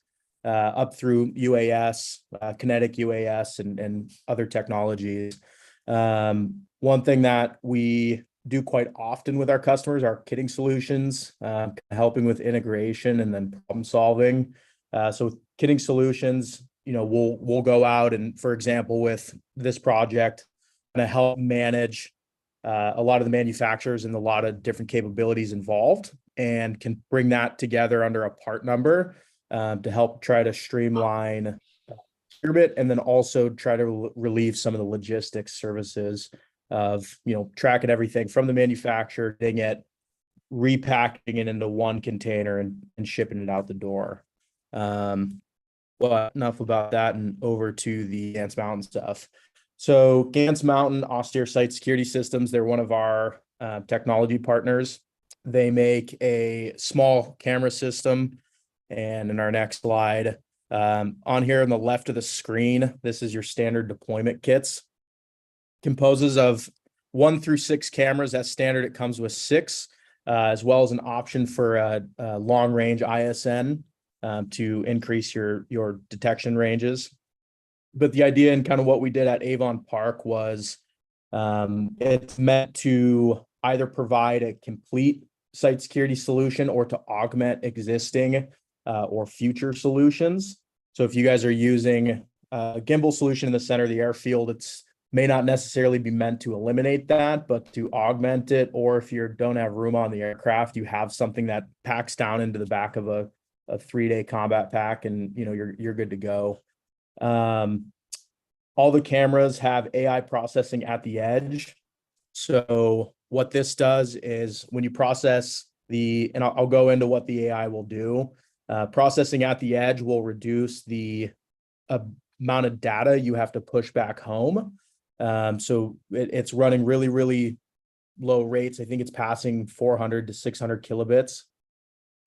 Speaker 12: up through UAS, kinetic UAS, and other technologies. One thing that we do quite often with our customers are kitting solutions, helping with integration and then problem solving. So with kitting solutions, you know, we'll go out and, for example, with this project, to help manage a lot of the manufacturers and a lot of different capabilities involved, and can bring that together under a part number to help try to streamline procurement, and then also try to relieve some of the logistics services of, you know, tracking everything from the manufacturer, getting it, repacking it into one container and shipping it out the door. Well, enough about that, and over to the Gantz Mountain stuff. So Gantz Mountain Austere Site Security Systems, they're one of our technology partners. They make a small camera system. And in our next slide, on here on the left of the screen, this is your standard deployment kits. Composes of 1 through 6 cameras. As standard, it comes with 6, as well as an option for a long range ISN to increase your detection ranges. But the idea and kind of what we did at Avon Park was it's meant to either provide a complete site security solution or to augment existing or future solutions. So if you guys are using a gimbal solution in the center of the airfield, it's may not necessarily be meant to eliminate that, but to augment it. Or if you don't have room on the aircraft, you have something that packs down into the back of a a 3-day combat pack, and you're good to go. All the cameras have AI processing at the edge. So what this does is when you process and I'll go into what the AI will do. Processing at the edge will reduce the amount of data you have to push back home. So it's running really, really low rates. I think it's passing 400 to 600 kilobits.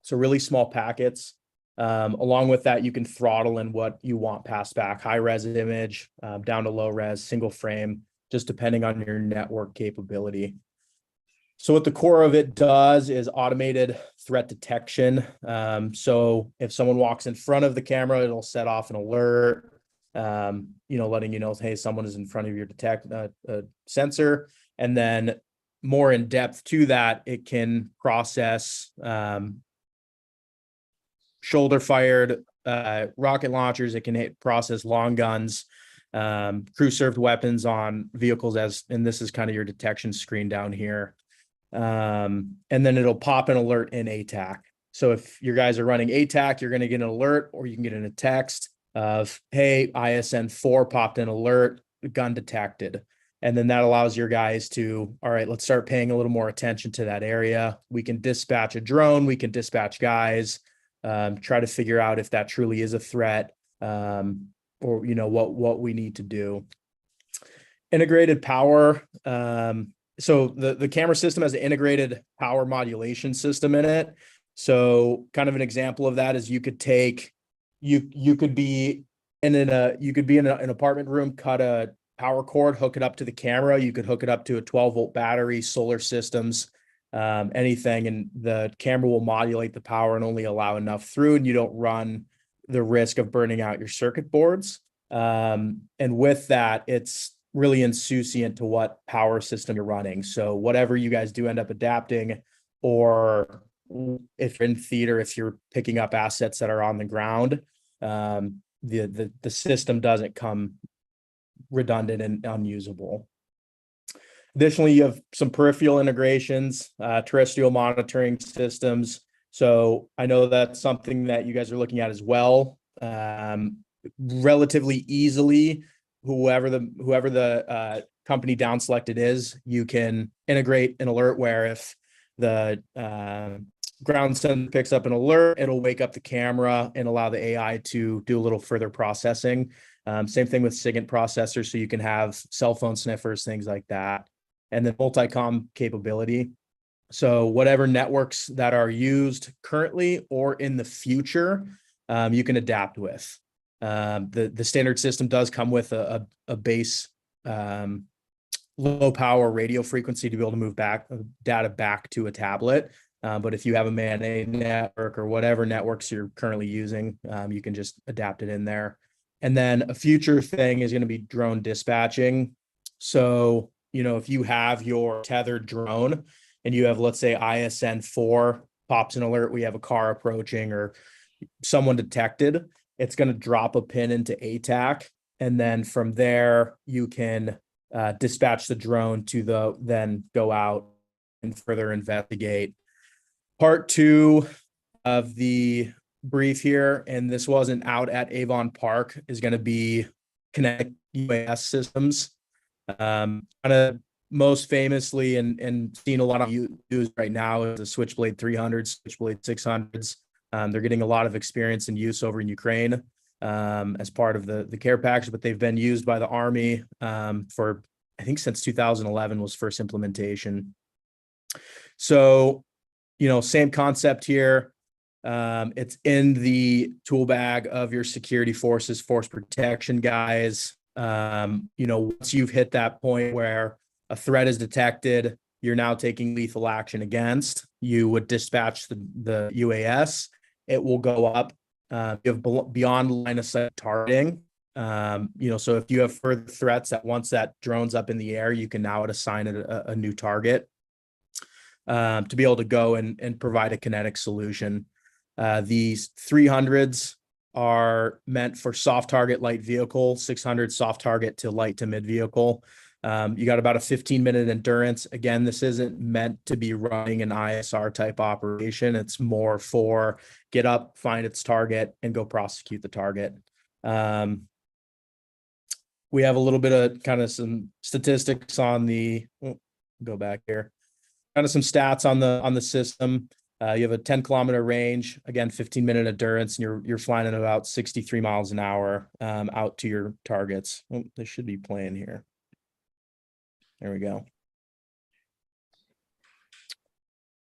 Speaker 12: So really small packets. Along with that, you can throttle in what you want passed back, high res image, down to low res, single frame, just depending on your network capability. So what the core of it does is automated threat detection. So if someone walks in front of the camera, it'll set off an alert, letting you know, hey, someone is in front of your sensor. And then more in depth to that, it can process shoulder fired rocket launchers. It can process long guns, crew served weapons on vehicles, and this is kind of your detection screen down here. And then it'll pop an alert in ATAC. So if your guys are running ATAC, you're going to get an alert, or you can get in a text of, hey, ISN 4 popped an alert, gun detected. And then that allows your guys to, all right, let's start paying a little more attention to that area. We can dispatch a drone, we can dispatch guys, try to figure out if that truly is a threat, or what we need to do. Integrated power. So the camera system has an integrated power modulation system in it. So kind of an example of that is you could be in an apartment room, cut a power cord, hook it up to the camera. You could hook it up to a 12-volt battery, solar systems, anything, and the camera will modulate the power and only allow enough through, and you don't run the risk of burning out your circuit boards. And with that, it's really insouciant to what power system you're running. So whatever you guys do end up adapting, or if you're in theater, if you're picking up assets that are on the ground, the system doesn't come redundant and unusable. Additionally, you have some peripheral integrations, terrestrial monitoring systems. So I know that's something that you guys are looking at as well. Relatively easily, whoever the company down selected is, you can integrate an alert where if the ground sensor picks up an alert, it'll wake up the camera and allow the AI to do a little further processing. Same thing with SIGINT processors, so you can have cell phone sniffers, things like that. And then multi-com capability. So whatever networks that are used currently or in the future, you can adapt with. The standard system does come with a base low power radio frequency to be able to move data back to a tablet. But if you have a man-made network or whatever networks you're currently using, you can just adapt it in there. And then a future thing is going to be drone dispatching. So, if you have your tethered drone and you have, let's say, ISN 4 pops an alert, we have a car approaching or someone detected, it's going to drop a pin into ATAC. And then from there, you can dispatch the drone to then go out and further investigate. Part 2 of the brief here, and this wasn't out at Avon Park, is going to be connect UAS systems. Kind of most famously and seen a lot of use right now is the Switchblade 300s, Switchblade 600s. They're getting a lot of experience and use over in Ukraine as part of the care package, but they've been used by the Army for, I think, since 2011 was first implementation. So, same concept here. It's in the tool bag of your security forces, force protection guys. Once you've hit that point where a threat is detected, you're now taking lethal action against, you would dispatch the UAS. It will go up. You have beyond line of sight targeting. So if you have further threats that once that drone's up in the air, you can now assign it a new target to be able to go and provide a kinetic solution. These 300s are meant for soft target light vehicle, 600 soft target to light to mid vehicle. You got about a 15-minute endurance. Again, this isn't meant to be running an ISR type operation. It's more for get up, find its target, and go prosecute the target. We have a little bit of kind of some statistics on the, go back here, kind of some stats on the system. You have a 10-kilometer range, again, 15-minute endurance, and you're flying at about 63 miles an hour out to your targets. Oh, they should be playing here. There we go.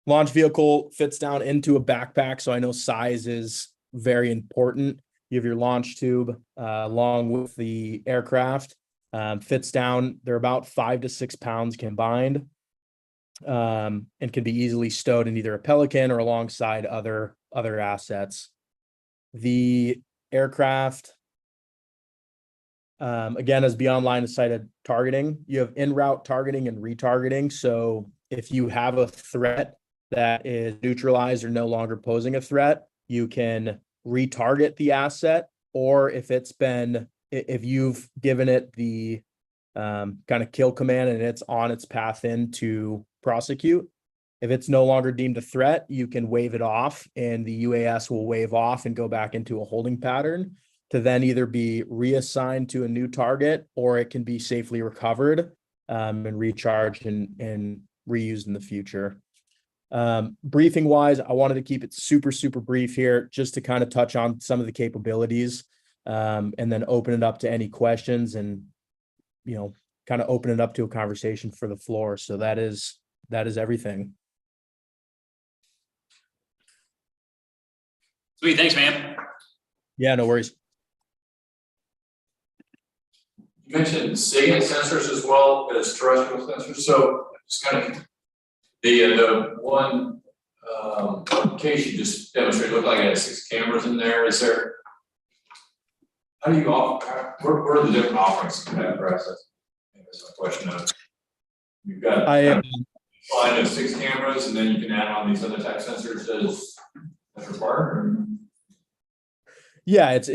Speaker 12: Launch vehicle fits down into a backpack, so I know size is very important. You have your launch tube along with the aircraft. Fits down. They're about 5 to 6 pounds combined, and can be easily stowed in either a Pelican or alongside other assets. The aircraft, again, is beyond line of sight targeting. You have en route targeting and retargeting. So if you have a threat that is neutralized or no longer posing a threat, you can retarget the asset, or if you've given it the kind of kill command and it's on its path in to prosecute, if it's no longer deemed a threat, you can wave it off, and the UAS will wave off and go back into a holding pattern to then either be reassigned to a new target, or it can be safely recovered and recharged and reused in the future. Briefing wise, I wanted to keep it super brief here, just to kind of touch on some of the capabilities, and then open it up to any questions, and kind of open it up to a conversation for the floor. So that is everything.
Speaker 1: Sweet, thanks, man.
Speaker 12: Yeah, no worries.
Speaker 2: You mentioned SATA sensors as well as terrestrial sensors, so just kind of the one case you just demonstrated looked like it had 6 cameras in there. Is there, how do you offer, where are the different offerings in that process? That's my question. You've got a line of 6 cameras, and then you can add on these other type sensors as required.
Speaker 12: Yeah, it's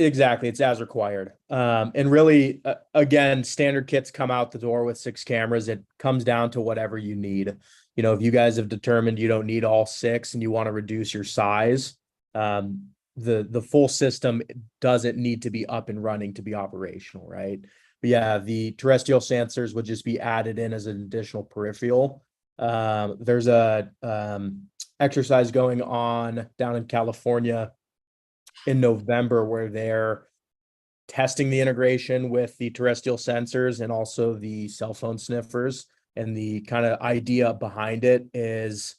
Speaker 12: as required. And really, again, standard kits come out the door with 6 cameras. It comes down to whatever you need. If you guys have determined you don't need all 6 and you want to reduce your size, the full system doesn't need to be up and running to be operational, right? But yeah, the terrestrial sensors would just be added in as an additional peripheral. There's a exercise going on down in California in November where they're testing the integration with the terrestrial sensors and also the cell phone sniffers. And the kind of idea behind it is,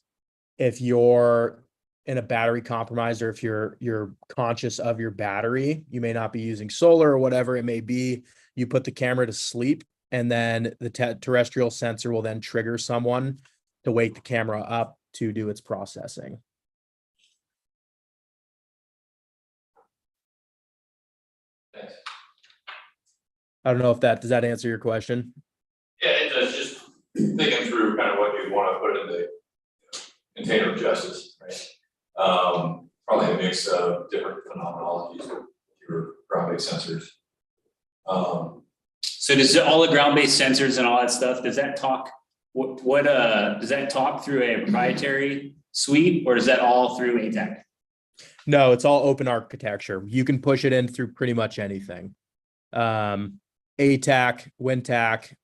Speaker 12: if you're in a battery compromise, or if you're conscious of your battery, you may not be using solar or whatever it may be, you put the camera to sleep, and then the terrestrial sensor will then trigger someone to wake the camera up to do its processing.
Speaker 2: Thanks.
Speaker 12: I don't know if does that answer your question?
Speaker 2: Yeah, it does. Just thinking through kind of what you want to put in the container of justice, right? Probably a mix of different phenomenologies with your ground-based sensors.
Speaker 1: So does all the ground-based sensors and all that stuff, does that talk, does that talk through a proprietary suite, or is that all through ATAC?
Speaker 12: No, it's all open architecture. You can push it in through pretty much anything. ATAC, WinTAC.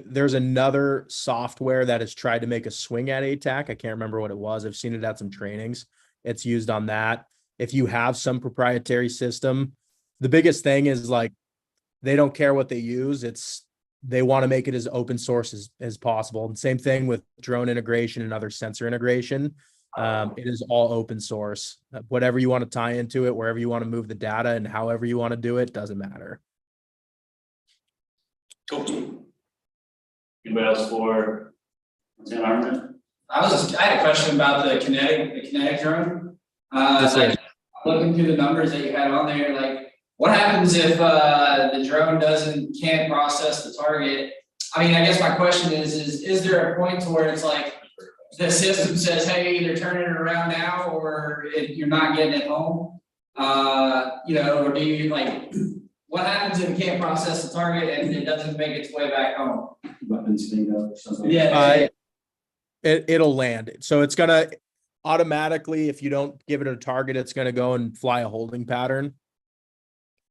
Speaker 12: There's another software that has tried to make a swing at ATAC. I can't remember what it was. I've seen it at some trainings. It's used on that. If you have some proprietary system, the biggest thing is they don't care what they use. They want to make it as open source as possible. And same thing with drone integration and other sensor integration. It is all open source. Whatever you want to tie into it, wherever you want to move the data, and however you want to do it, doesn't matter.
Speaker 1: Cool. Anybody else for armament?
Speaker 13: I had a question about the kinetic drone. Looking through the numbers that you had on there, what happens if the drone can't process the target? I mean, I guess my question is there a point to where it's the system says, hey, either turn it around now or you're not getting it home? Or do you what happens if it can't process the target and it doesn't make its way back home?
Speaker 8: Weapons bingo or something.
Speaker 13: Yeah.
Speaker 12: It'll land. So it's gonna automatically, if you don't give it a target, it's gonna go and fly a holding pattern.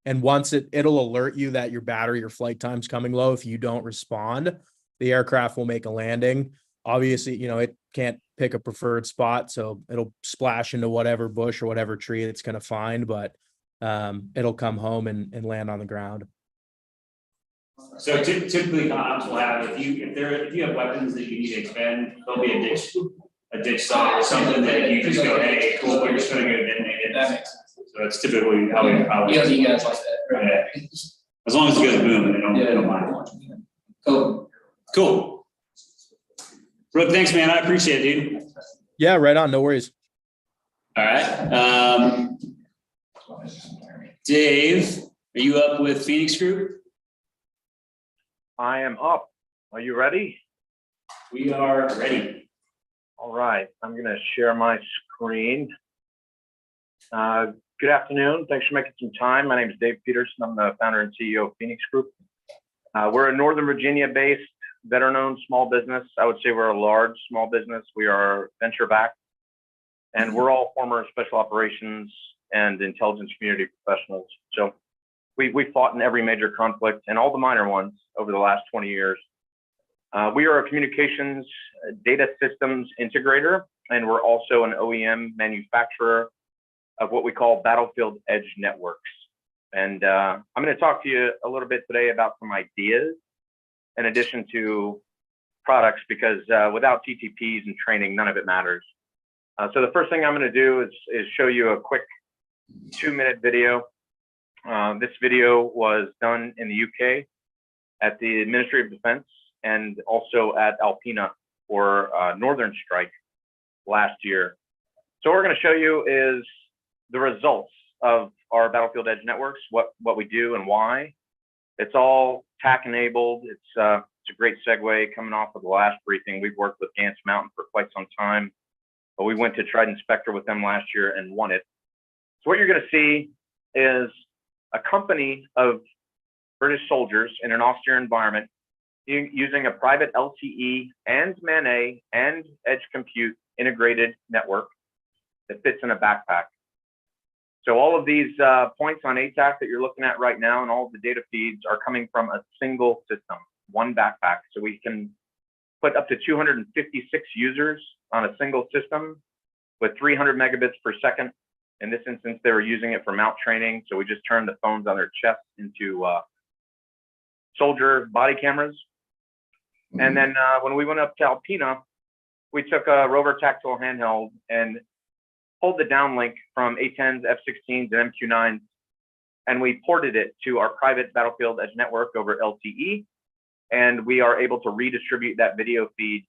Speaker 12: And once it'll alert you that your battery or flight time's coming low. If you don't respond, the aircraft will make a landing. Obviously, it can't pick a preferred spot, so it'll splash into whatever bush or whatever tree it's gonna find, but it'll come home and land on the ground.
Speaker 1: So typically comps will have, if you have weapons that you need to expend, there'll be a ditch site or something that you just go, hey, cool, we're just gonna go detonate it.
Speaker 13: That makes sense.
Speaker 1: So that's typically how we probably.
Speaker 13: You guys like that, right?
Speaker 1: Yeah. As long as it goes boom, they don't mind.
Speaker 13: Cool.
Speaker 1: Cool. Brooke, thanks, man. I appreciate it, dude.
Speaker 12: Yeah, right on. No worries.
Speaker 1: All right. Dave, are you up with Phoenix Group?
Speaker 14: I am up. Are you ready?
Speaker 1: We are ready.
Speaker 14: All right, I'm going to share my screen. Good afternoon. Thanks for making some time. My name is Dave Peterson. I'm the founder and CEO of Phoenix Group. We're a Northern Virginia-based, veteran-owned small business. I would say we're a large small business. We are venture-backed, and we're all former special operations and intelligence community professionals. So we fought in every major conflict and all the minor ones over the last 20 years. We are a communications data systems integrator, and we're also an OEM manufacturer of what we call battlefield edge networks. And I'm going to talk to you a little bit today about some ideas in addition to products, because without TTPs and training, none of it matters. So the first thing I'm going to do is show you a quick 2-minute video. This video was done in the UK at the Ministry of Defense and also at Alpina for Northern Strike last year. So what we're going to show you is the results of our battlefield edge networks, what we do and why. It's all TAC enabled. It's a great segue coming off of the last briefing. We've worked with Gantz Mountain for quite some time, but we went to Trident Spectre with them last year and won it. So what you're going to see is a company of British soldiers in an austere environment using a private LTE and MANA and edge compute integrated network that fits in a backpack. So all of these points on ATAC that you're looking at right now and all of the data feeds are coming from a single system, one backpack. So we can put up to 256 users on a single system with 300 megabits per second. In this instance, they were using it for mount training. So we just turned the phones on their chest into soldier body cameras. And then when we went up to Alpina, we took a rover tactical handheld and pulled the downlink from A-10s, F-16s, and MQ-9s, and we ported it to our private battlefield edge network over LTE, and we are able to redistribute that video feed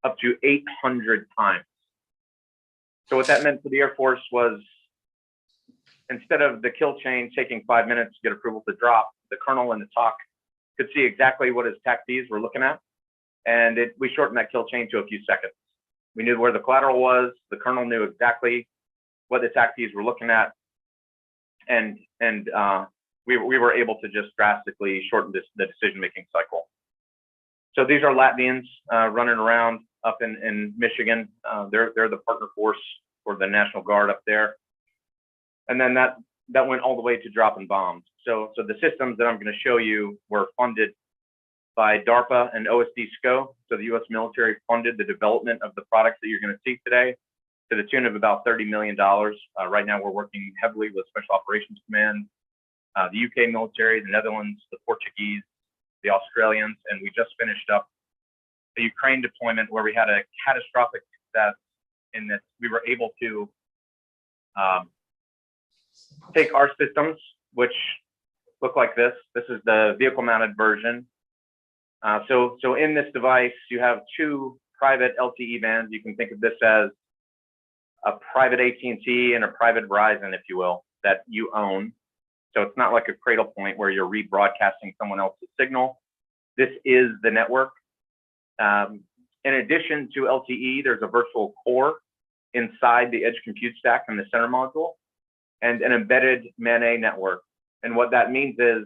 Speaker 14: up to 800 times. So what that meant for the Air Force was, instead of the kill chain taking 5 minutes to get approval to drop, the colonel and the TOC could see exactly what his TAC-Ds were looking at, and we shortened that kill chain to a few seconds. We knew where the collateral was. The colonel knew exactly what the TAC-Ds were looking at, and we were able to just drastically shorten the decision-making cycle. So these are Latvians running around up in Michigan. They're the partner force for the National Guard up there, and then that went all the way to dropping bombs. So the systems that I'm going to show you were funded by DARPA and OSD-SCO. So the U.S. military funded the development of the products that you're going to see today to the tune of about $30 million. Right now, we're working heavily with Special Operations Command, the UK military, the Netherlands, the Portuguese, the Australians, and we just finished up a Ukraine deployment where we had a catastrophic success in that we were able to take our systems, which look like this. This is the vehicle-mounted version. So in this device, you have two private LTE bands. You can think of this as a private AT&T and a private Verizon, if you will, that you own. So it's not like a cradle point where you're rebroadcasting someone else's signal. This is the network. In addition to LTE, there's a virtual core inside the edge compute stack in the center module and an embedded MANA network. And what that means is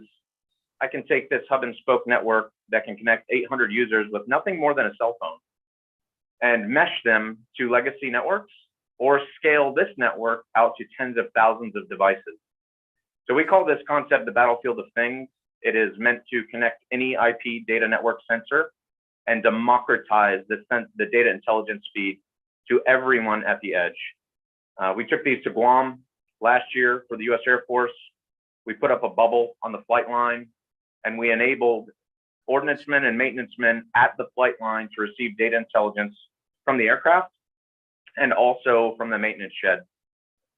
Speaker 14: I can take this hub and spoke network that can connect 800 users with nothing more than a cell phone and mesh them to legacy networks or scale this network out to tens of thousands of devices. So we call this concept the battlefield of things. It is meant to connect any IP data network sensor and democratize the data intelligence feed to everyone at the edge. We took these to Guam last year for the US Air Force. We put up a bubble on the flight line, and we enabled ordnance men and maintenance men at the flight line to receive data intelligence from the aircraft and also from the maintenance shed.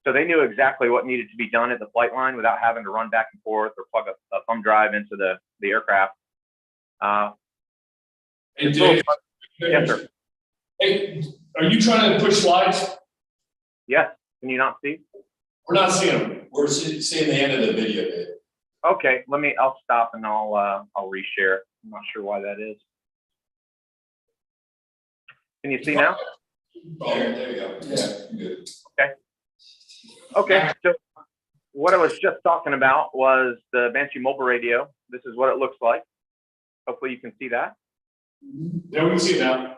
Speaker 14: So they knew exactly what needed to be done at the flight line without having to run back and forth or plug a thumb drive into the aircraft.
Speaker 3: Hey, Dave.
Speaker 14: Yes, sir.
Speaker 3: Hey, are you trying to push slides?
Speaker 14: Yes. Can you not see?
Speaker 3: We're not seeing them.
Speaker 2: We're seeing the end of the video bit.
Speaker 14: Okay, I'll stop and I'll reshare. I'm not sure why that is. Can you see now?
Speaker 2: There you go. Yeah, good.
Speaker 14: Okay, so what I was just talking about was the Banshee mobile radio. This is what it looks like. Hopefully you can see that.
Speaker 3: Yeah, we can see it now.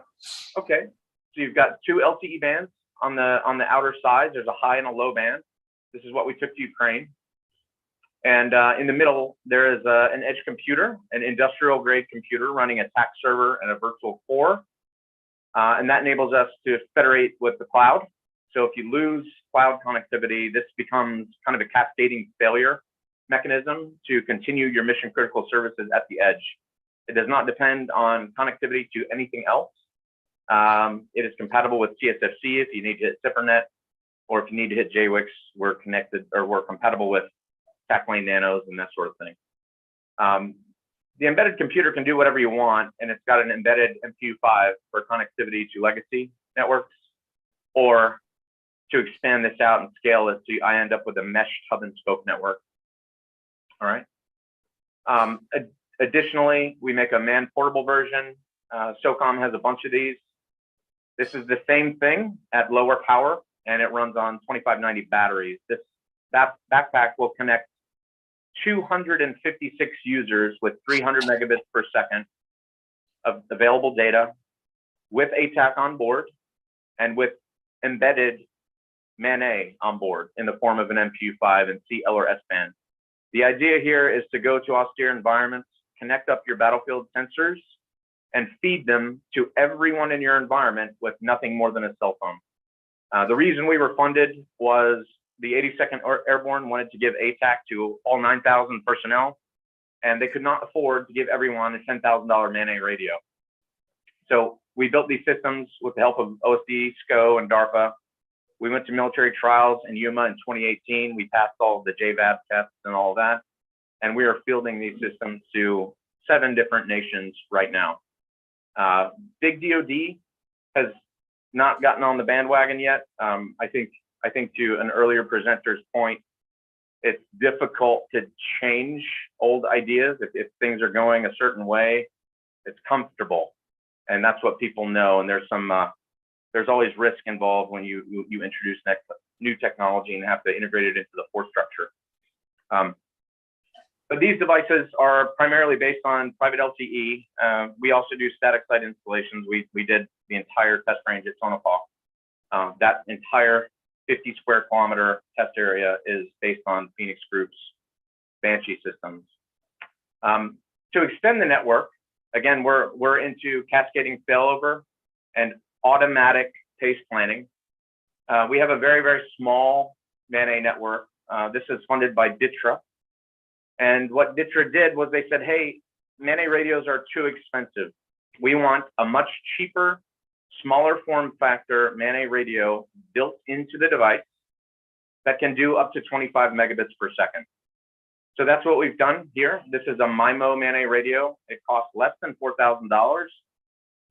Speaker 14: Okay, so you've got two LTE bands on the outer sides. There's a high and a low band. This is what we took to Ukraine. And in the middle, there is an edge computer, an industrial grade computer running a TAC server and a virtual core. And that enables us to federate with the cloud. So if you lose cloud connectivity, this becomes kind of a cascading failure mechanism to continue your mission critical services at the edge. It does not depend on connectivity to anything else. It is compatible with TSFC if you need to hit SIPRNet, or if you need to hit JWIX, we're connected or we're compatible with TAC lane nanos and that sort of thing. The embedded computer can do whatever you want, and it's got an embedded MPU5 for connectivity to legacy networks, or to expand this out and scale it, so I end up with a meshed hub and spoke network. All right. Additionally, we make a man-portable version. SOCOM has a bunch of these. This is the same thing at lower power, and it runs on 2590 batteries. This backpack will connect 256 users with 300 megabits per second of available data with ATAC on board and with embedded MANA on board in the form of an MPU5 and CL or S-band. The idea here is to go to austere environments, connect up your battlefield sensors, and feed them to everyone in your environment with nothing more than a cell phone. The reason we were funded was the 82nd Airborne wanted to give ATAC to all 9,000 personnel, and they could not afford to give everyone a $10,000 MANA radio. So we built these systems with the help of OSD, SCO, and DARPA. We went to military trials in Yuma in 2018. We passed all of the JVAB tests and all of that. And we are fielding these systems to 7 different nations right now. Big DoD has not gotten on the bandwagon yet. I think to an earlier presenter's point, it's difficult to change old ideas. If things are going a certain way, it's comfortable. And that's what people know. And there's always risk involved when you introduce new technology and have to integrate it into the force structure. But these devices are primarily based on private LTE. We also do static site installations. We did the entire test range at Tonopah. That entire 50 square kilometer test area is based on Phoenix Group's Banshee systems. To extend the network, again, we're into cascading failover and automatic pace planning. We have a very, very small MANA network. This is funded by DTRA. And what DTRA did was they said, hey, MANA radios are too expensive. We want a much cheaper, smaller form factor MANA radio built into the device that can do up to 25 megabits per second. So that's what we've done here. This is a MIMO MANA radio. It costs less than $4,000.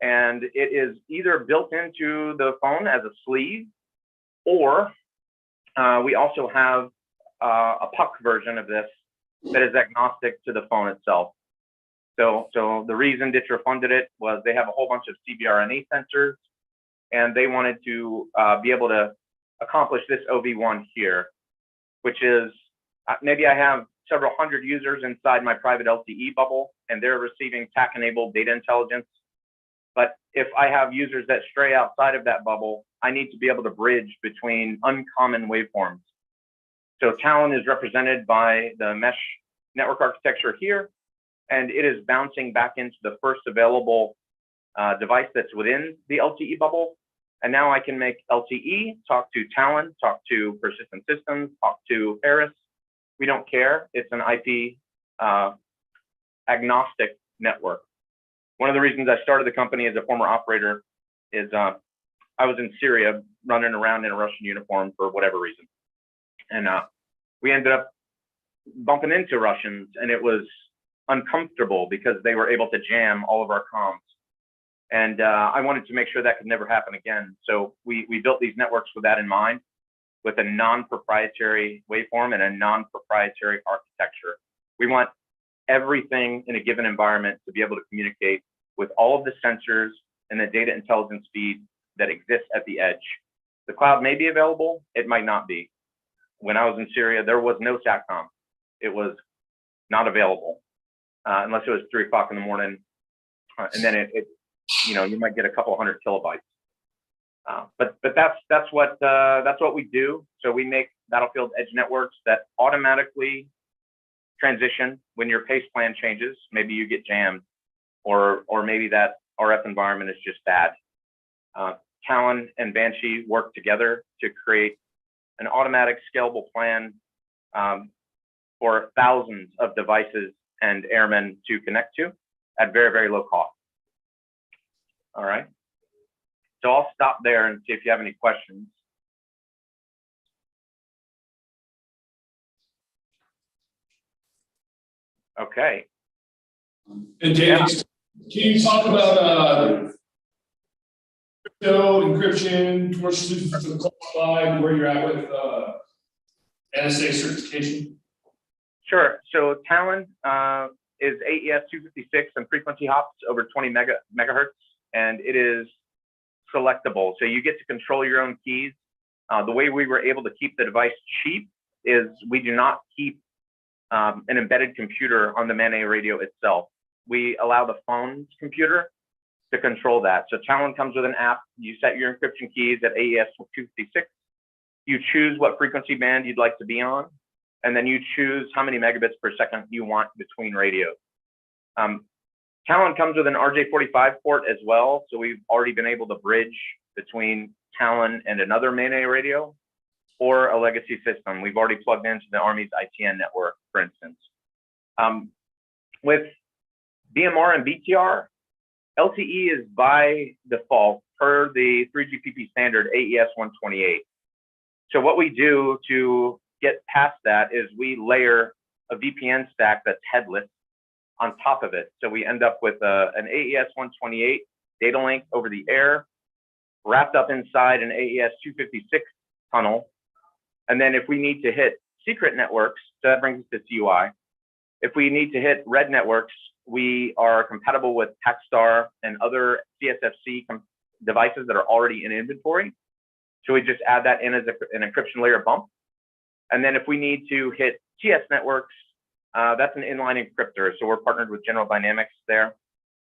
Speaker 14: And it is either built into the phone as a sleeve, or we also have a puck version of this that is agnostic to the phone itself. So the reason DTRA funded it was they have a whole bunch of CBRNE sensors, and they wanted to be able to accomplish this OV1 here, which is maybe I have several hundred users inside my private LTE bubble, and they're receiving TAC-enabled data intelligence. But if I have users that stray outside of that bubble, I need to be able to bridge between uncommon waveforms. So Talon is represented by the mesh network architecture here, and it is bouncing back into the first available device that's within the LTE bubble. And now I can make LTE talk to Talon, talk to persistent systems, talk to Eris. We don't care. It's an IP agnostic network. One of the reasons I started the company as a former operator is I was in Syria running around in a Russian uniform for whatever reason. And we ended up bumping into Russians, and it was uncomfortable because they were able to jam all of our comms. And I wanted to make sure that could never happen again. So we built these networks with that in mind, with a non-proprietary waveform and a non-proprietary architecture. We want everything in a given environment to be able to communicate with all of the sensors and the data intelligence feed that exists at the edge. The cloud may be available, it might not be. When I was in Syria, there was no SATCOM. It was not available unless it was 3 o'clock in the morning. And then it you might get a couple hundred kilobytes. But that's what we do. So we make battlefield edge networks that automatically transition when your pace plan changes. Maybe you get jammed, or maybe that RF environment is just bad. Talon and Banshee work together to create an automatic scalable plan for thousands of devices and airmen to connect to at very, very low cost. All right. So I'll stop there and see if you have any questions. Okay.
Speaker 3: And Dave, can you talk about crypto, encryption, commercial solutions to the cloud side, where you're at with NSA certification?
Speaker 14: Sure. So Talon is AES 256 and frequency hops over 20 megahertz, and it is selectable. So you get to control your own keys. The way we were able to keep the device cheap is we do not keep an embedded computer on the MANET radio itself. We allow the phone's computer to control that. So Talon comes with an app. You set your encryption keys at AES 256. You choose what frequency band you'd like to be on, and then you choose how many megabits per second you want between radios. Talon comes with an RJ45 port as well, so we've already been able to bridge between Talon and another MANET radio or a legacy system. We've already plugged into the Army's ITN network, for instance. With DMR and BTR, LTE is by default per the 3GPP standard AES 128. So what we do to get past that is we layer a VPN stack that's headless on top of it. So we end up with an AES 128 data link over the air, wrapped up inside an AES 256 tunnel. And then if we need to hit secret networks, so that brings us to CUI. If we need to hit red networks, we are compatible with Packstar and other CSFC devices that are already in inventory. So we just add that in as an encryption layer bump. And then if we need to hit TS networks, that's an inline encryptor. So we're partnered with General Dynamics there,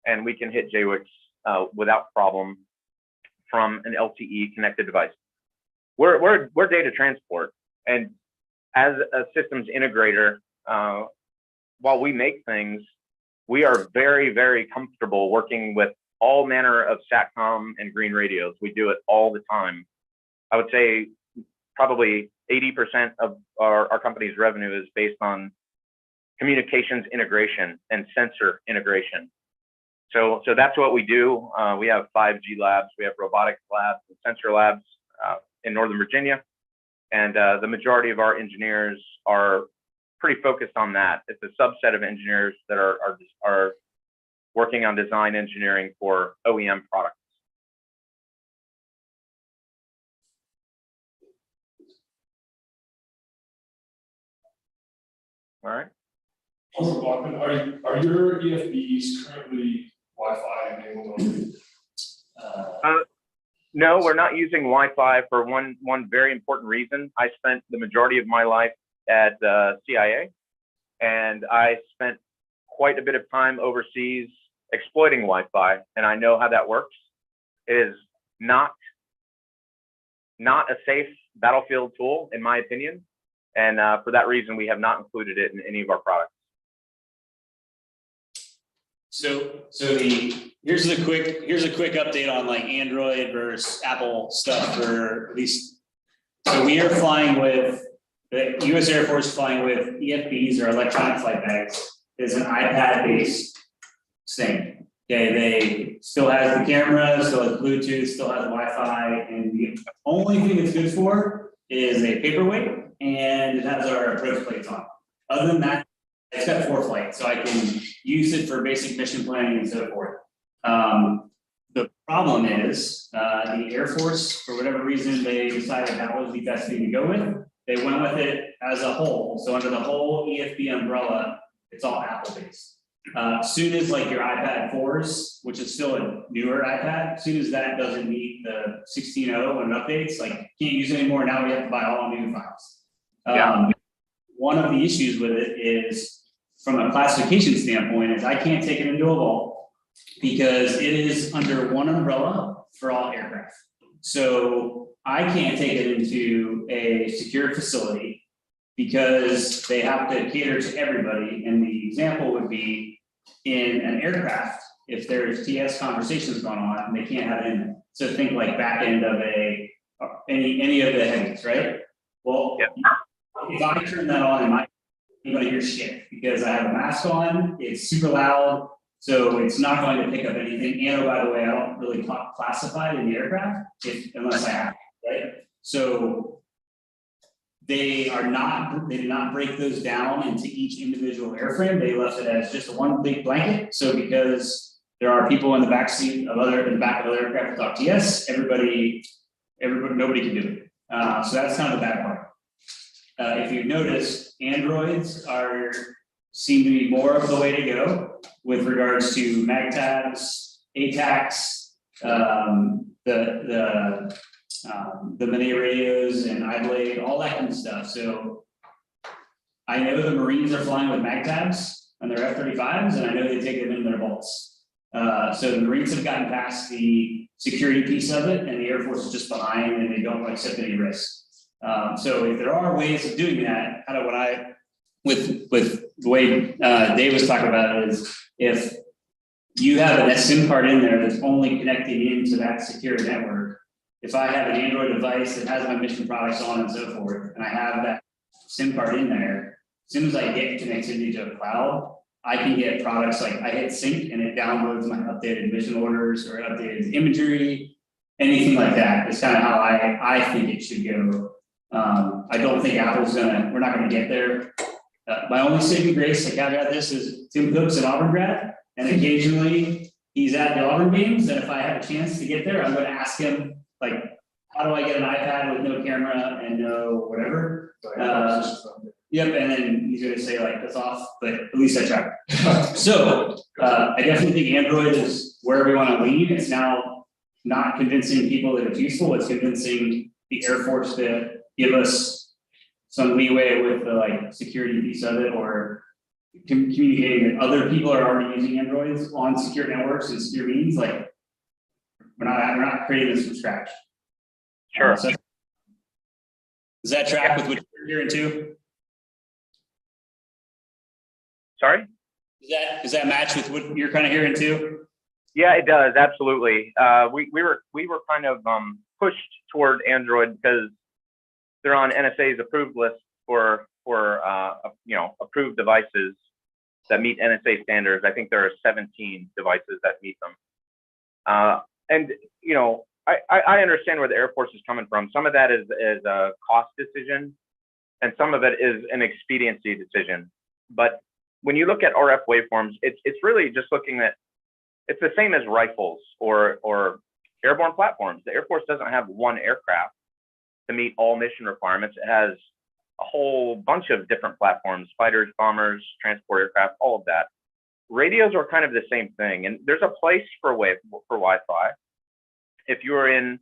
Speaker 14: and we can hit JWICs without problem from an LTE connected device. We're data transport, and as a systems integrator, while we make things, we are very, very comfortable working with all manner of SATCOM and green radios. We do it all the time. I would say probably 80% of our company's revenue is based on communications integration and sensor integration. So that's what we do. We have 5G labs, we have robotics labs and sensor labs in Northern Virginia. And the majority of our engineers are pretty focused on that. It's a subset of engineers that are working on design engineering for OEM products. All right.
Speaker 3: Are your EFBs currently Wi-Fi enabled?
Speaker 14: No, we're not using Wi-Fi for one very important reason. I spent the majority of my life at CIA, and I spent quite a bit of time overseas exploiting Wi-Fi, and I know how that works. It is not a safe battlefield tool, in my opinion, and for that reason, we have not included it in any of our products.
Speaker 1: Here's a quick update on like Android versus Apple stuff for at least. So we are flying with the U.S. Air Force flying with EFBs or electronic flight bags. Is an iPad based thing. Okay, they still has the camera, still has Bluetooth, still has Wi-Fi, and the only thing it's good for is a paperweight, and it has our approach plates on. Other than that, it's got ForeFlight, so I can use it for basic mission planning and so forth. The problem is the Air Force, for whatever reason, they decided that was the best thing to go with. They went with it as a whole. So under the whole EFB umbrella, it's all Apple based. Soon as like your iPad 4s, which is still a newer iPad, soon as that doesn't meet the 16.0 and updates, like can't use it anymore. Now we have to buy all new files. One of the issues with it is, from a classification standpoint, is I can't take it into a vault because it is under one umbrella for all aircraft. So I can't take it into a secure facility because they have to cater to everybody. And the example would be in an aircraft, if there's TS conversations going on, they can't have it in there. So think like back end of any of the heavies, right? Well, if I turn that on, you're gonna hear shit because I have a mask on, it's super loud, so it's not going to pick up anything. And oh, by the way, I don't really classify it in the aircraft unless I have to, right? So they did not break those down into each individual airframe. They left it as just one big blanket. So because there are people in the back seat of in the back of other aircraft without TS, nobody can do it. So that's kind of the bad part. If you've noticed, Androids seem to be more of the way to go with regards to MagTabs, ATACs, the Mini radios and iBlade, all that kind of stuff. So I know the Marines are flying with MagTabs on their F-35s, and I know they take them in their vaults. So the Marines have gotten past the security piece of it, and the Air Force is just behind, and they don't accept any risk. So if there are ways of doing that, kind of what with the way Dave was talking about it is, if you have a SIM card in there that's only connecting into that secure network, if I have an Android device that has my mission products on and so forth, and I have that SIM card in there, as soon as I get connectivity to a cloud, I can get products like I hit sync and it downloads my updated mission orders or updated imagery, anything like that. It's kind of how I think it should go. I don't think we're not gonna get there. My only saving grace, to caveat this, is Tim Cook's an Auburn grad, and occasionally he's at the Auburn games, and if I have a chance to get there, I'm gonna ask him, like, how do I get an iPad with no camera and no whatever? Yep, and then he's gonna say like, that's off, but at least I tried. So, I definitely think Android is where we wanna lean. It's now not convincing people that it's useful, it's convincing the Air Force to give us some leeway with the like security piece of it, or communicating that other people are already using Androids on secure networks and secure means. Like we're not creating this from scratch.
Speaker 14: Sure.
Speaker 1: So, does that track with what you're hearing too?
Speaker 14: Sorry?
Speaker 1: Does that match with what you're kind of hearing too?
Speaker 14: Yeah, it does, absolutely. We were kind of pushed toward Android because they're on NSA's approved list for approved devices that meet NSA standards. I think there are 17 devices that meet them. And I understand where the Air Force is coming from. Some of that is a cost decision, and some of it is an expediency decision. But when you look at RF waveforms, it's really just looking at, it's the same as rifles or airborne platforms. The Air Force doesn't have one aircraft to meet all mission requirements. It has a whole bunch of different platforms: fighters, bombers, transport aircraft, all of that. Radios are kind of the same thing, and there's a place for Wi-Fi. If you are in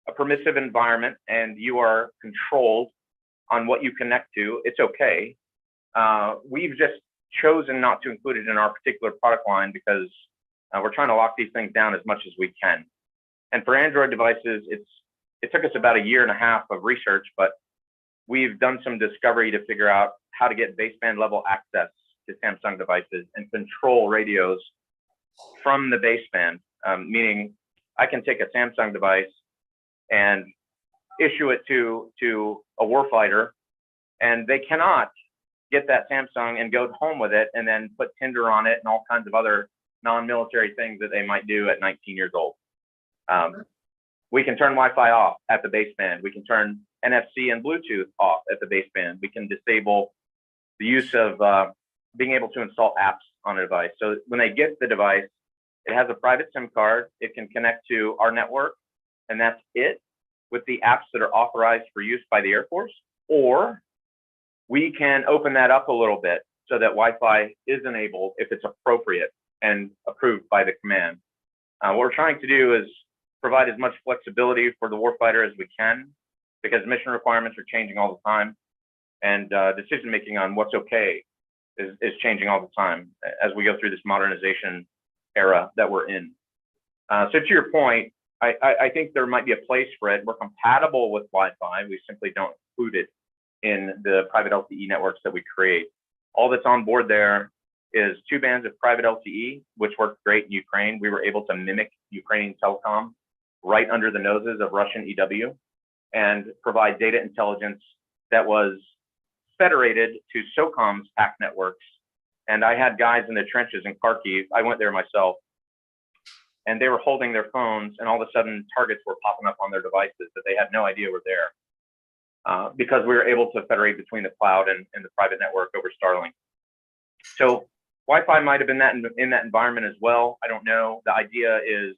Speaker 14: a permissive environment and you are controlled on what you connect to, it's okay. We've just chosen not to include it in our particular product line because we're trying to lock these things down as much as we can. And for Android devices, it took us about 1.5 years of research, but we've done some discovery to figure out how to get baseband level access to Samsung devices and control radios from the baseband, meaning I can take a Samsung device and issue it to a warfighter, and they cannot get that Samsung and go home with it and then put Tinder on it and all kinds of other non-military things that they might do at 19 years old. We can turn Wi-Fi off at the baseband. We can turn NFC and Bluetooth off at the baseband. We can disable the use of being able to install apps on a device. So when they get the device, it has a private SIM card. It can connect to our network, and that's it with the apps that are authorized for use by the Air Force. Or we can open that up a little bit so that Wi-Fi is enabled if it's appropriate and approved by the command. What we're trying to do is provide as much flexibility for the warfighter as we can, because mission requirements are changing all the time, and decision-making on what's okay is changing all the time as we go through this modernization era that we're in. So to your point, I think there might be a place for it. We're compatible with Wi-Fi. We simply don't include it in the private LTE networks that we create. All that's on board there is 2 bands of private LTE, which worked great in Ukraine. We were able to mimic Ukrainian telecom right under the noses of Russian EW and provide data intelligence that was federated to SOCOM's PAC networks. And I had guys in the trenches in Kharkiv. I went there myself, and they were holding their phones, and all of a sudden targets were popping up on their devices that they had no idea were there, because we were able to federate between the cloud and the private network over Starlink. So Wi-Fi might have been in that environment as well. I don't know. The idea is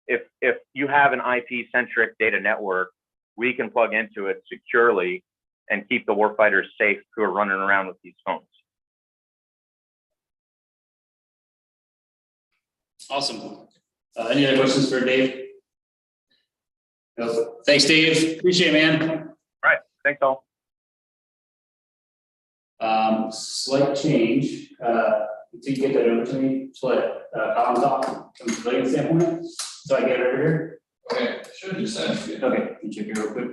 Speaker 14: if you have an IP-centric data network, we can plug into it securely and keep the warfighters safe who are running around with these phones.
Speaker 1: Awesome. Any other questions for Dave? No. Thanks, Dave. Appreciate it, man.
Speaker 14: All right. Thanks, all.
Speaker 1: Slight change. Until you get that over to me, just let Colin talk from a civilian standpoint. So I get it over here.
Speaker 2: Okay, should have just asked you.
Speaker 1: Okay, can you check here real quick?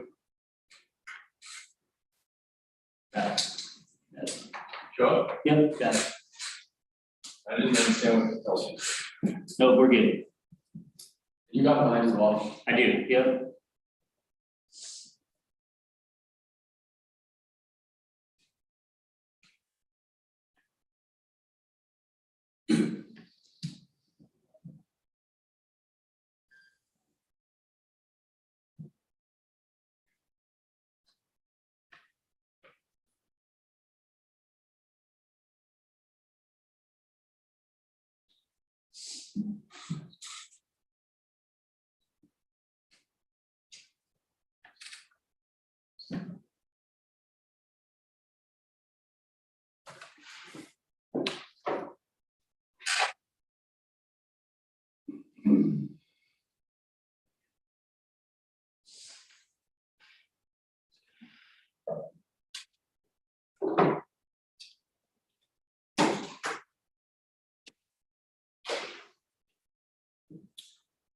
Speaker 2: Show up.
Speaker 1: Yep, got it.
Speaker 2: I didn't understand what it tells you.
Speaker 1: No, we're good.
Speaker 7: You got mine as well.
Speaker 1: I do, yep.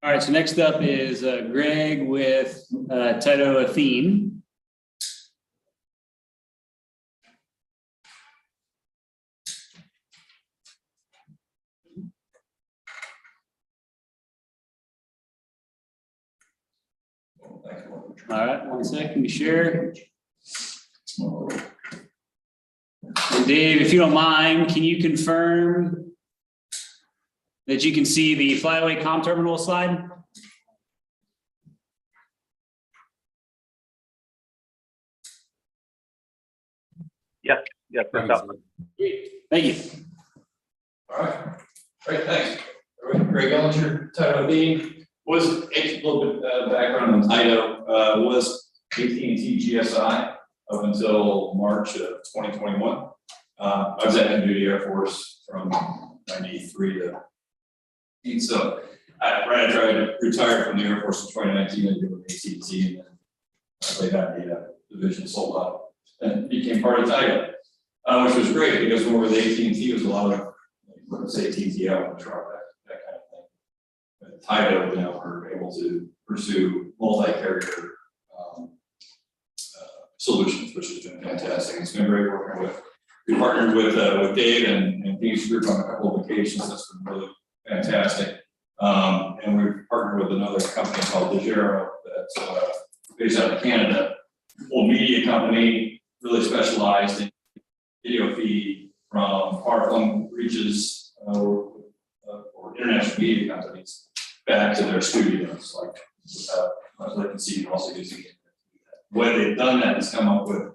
Speaker 1: All right, so next up is Greg with Title Athene. All right, 1 second to share. And Dave, if you don't mind, can you confirm that you can see the flyaway comm terminal slide?
Speaker 14: Yes, that's up.
Speaker 1: Thank you.
Speaker 2: All right, great, thanks. Greg Ellinger, Title Athene, was a little bit background on Title, was AT&T GSI up until March of 2021. I was active duty Air Force from 93 to 8. So right after I retired from the Air Force in 2019, I did with AT&T, and then they had the division sold out and became part of Title.
Speaker 5: which was great because when we were with AT&T, it was a lot of, let's say AT&T out on the truck, that kind of thing. But Tydo now we're able to pursue multi-carrier solutions, which has been fantastic. It's been great working with. We partnered with Dave and Phoenix Group on a couple of occasions. That's been really fantastic. And we've partnered with another company called DeGero that's based out of Canada. Full media company, really specialized in video feed from far-flung reaches or international media companies back to their studios, like as I can see, you're also using it. The way they've done that is come up with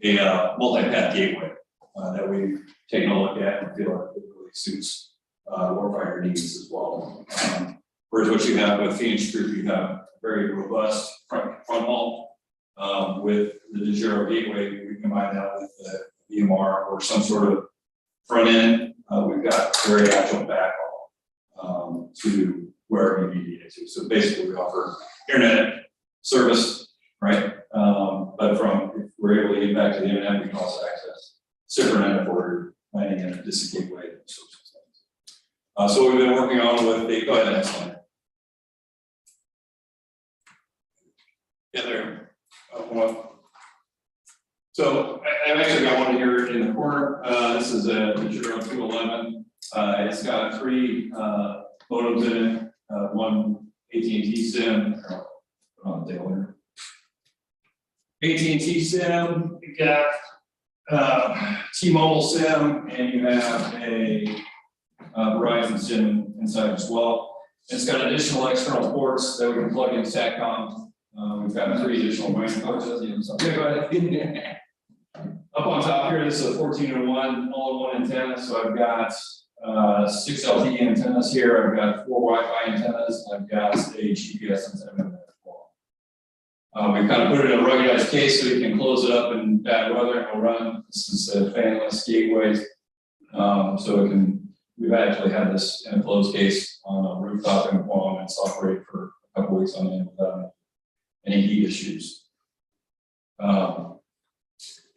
Speaker 5: a multi-path gateway that we've taken a look at and feel like it really suits warfighter needs as well. Whereas what you have with Phoenix Group, you have a very robust front haul with the DeGero gateway. We combine that with the EMR or some sort of front end. We've got very agile back haul to wherever you need to get to. So basically, we offer internet service, right? But if we're able to get back to the internet, we can also access SIPRNet if we're landing in a distant gateway. So we've been working on with the, go ahead, next slide. Yeah, there. So I've actually got one here in the corner. This is a DeGero 211. It's got 3 modems in it, one AT&T SIM. On the tail here. AT&T SIM, you got T-Mobile SIM, and you have a Verizon SIM inside as well. It's got additional external ports that we can plug in SATCOM. We've got 3 additional WAN ports. Yeah, go ahead. Up on top here, this is a 14-in-1 all-in-one antenna. So I've got 6 LTE antennas here. I've got 4 Wi-Fi antennas. I've got a GPS antenna as well. We kind of put it in a ruggedized case so you can close it up in bad weather and it'll run. This is a fanless gateway. So it can. We've actually had this in a closed case on a rooftop in Guam, and it's operated for a couple weeks on end without any heat issues.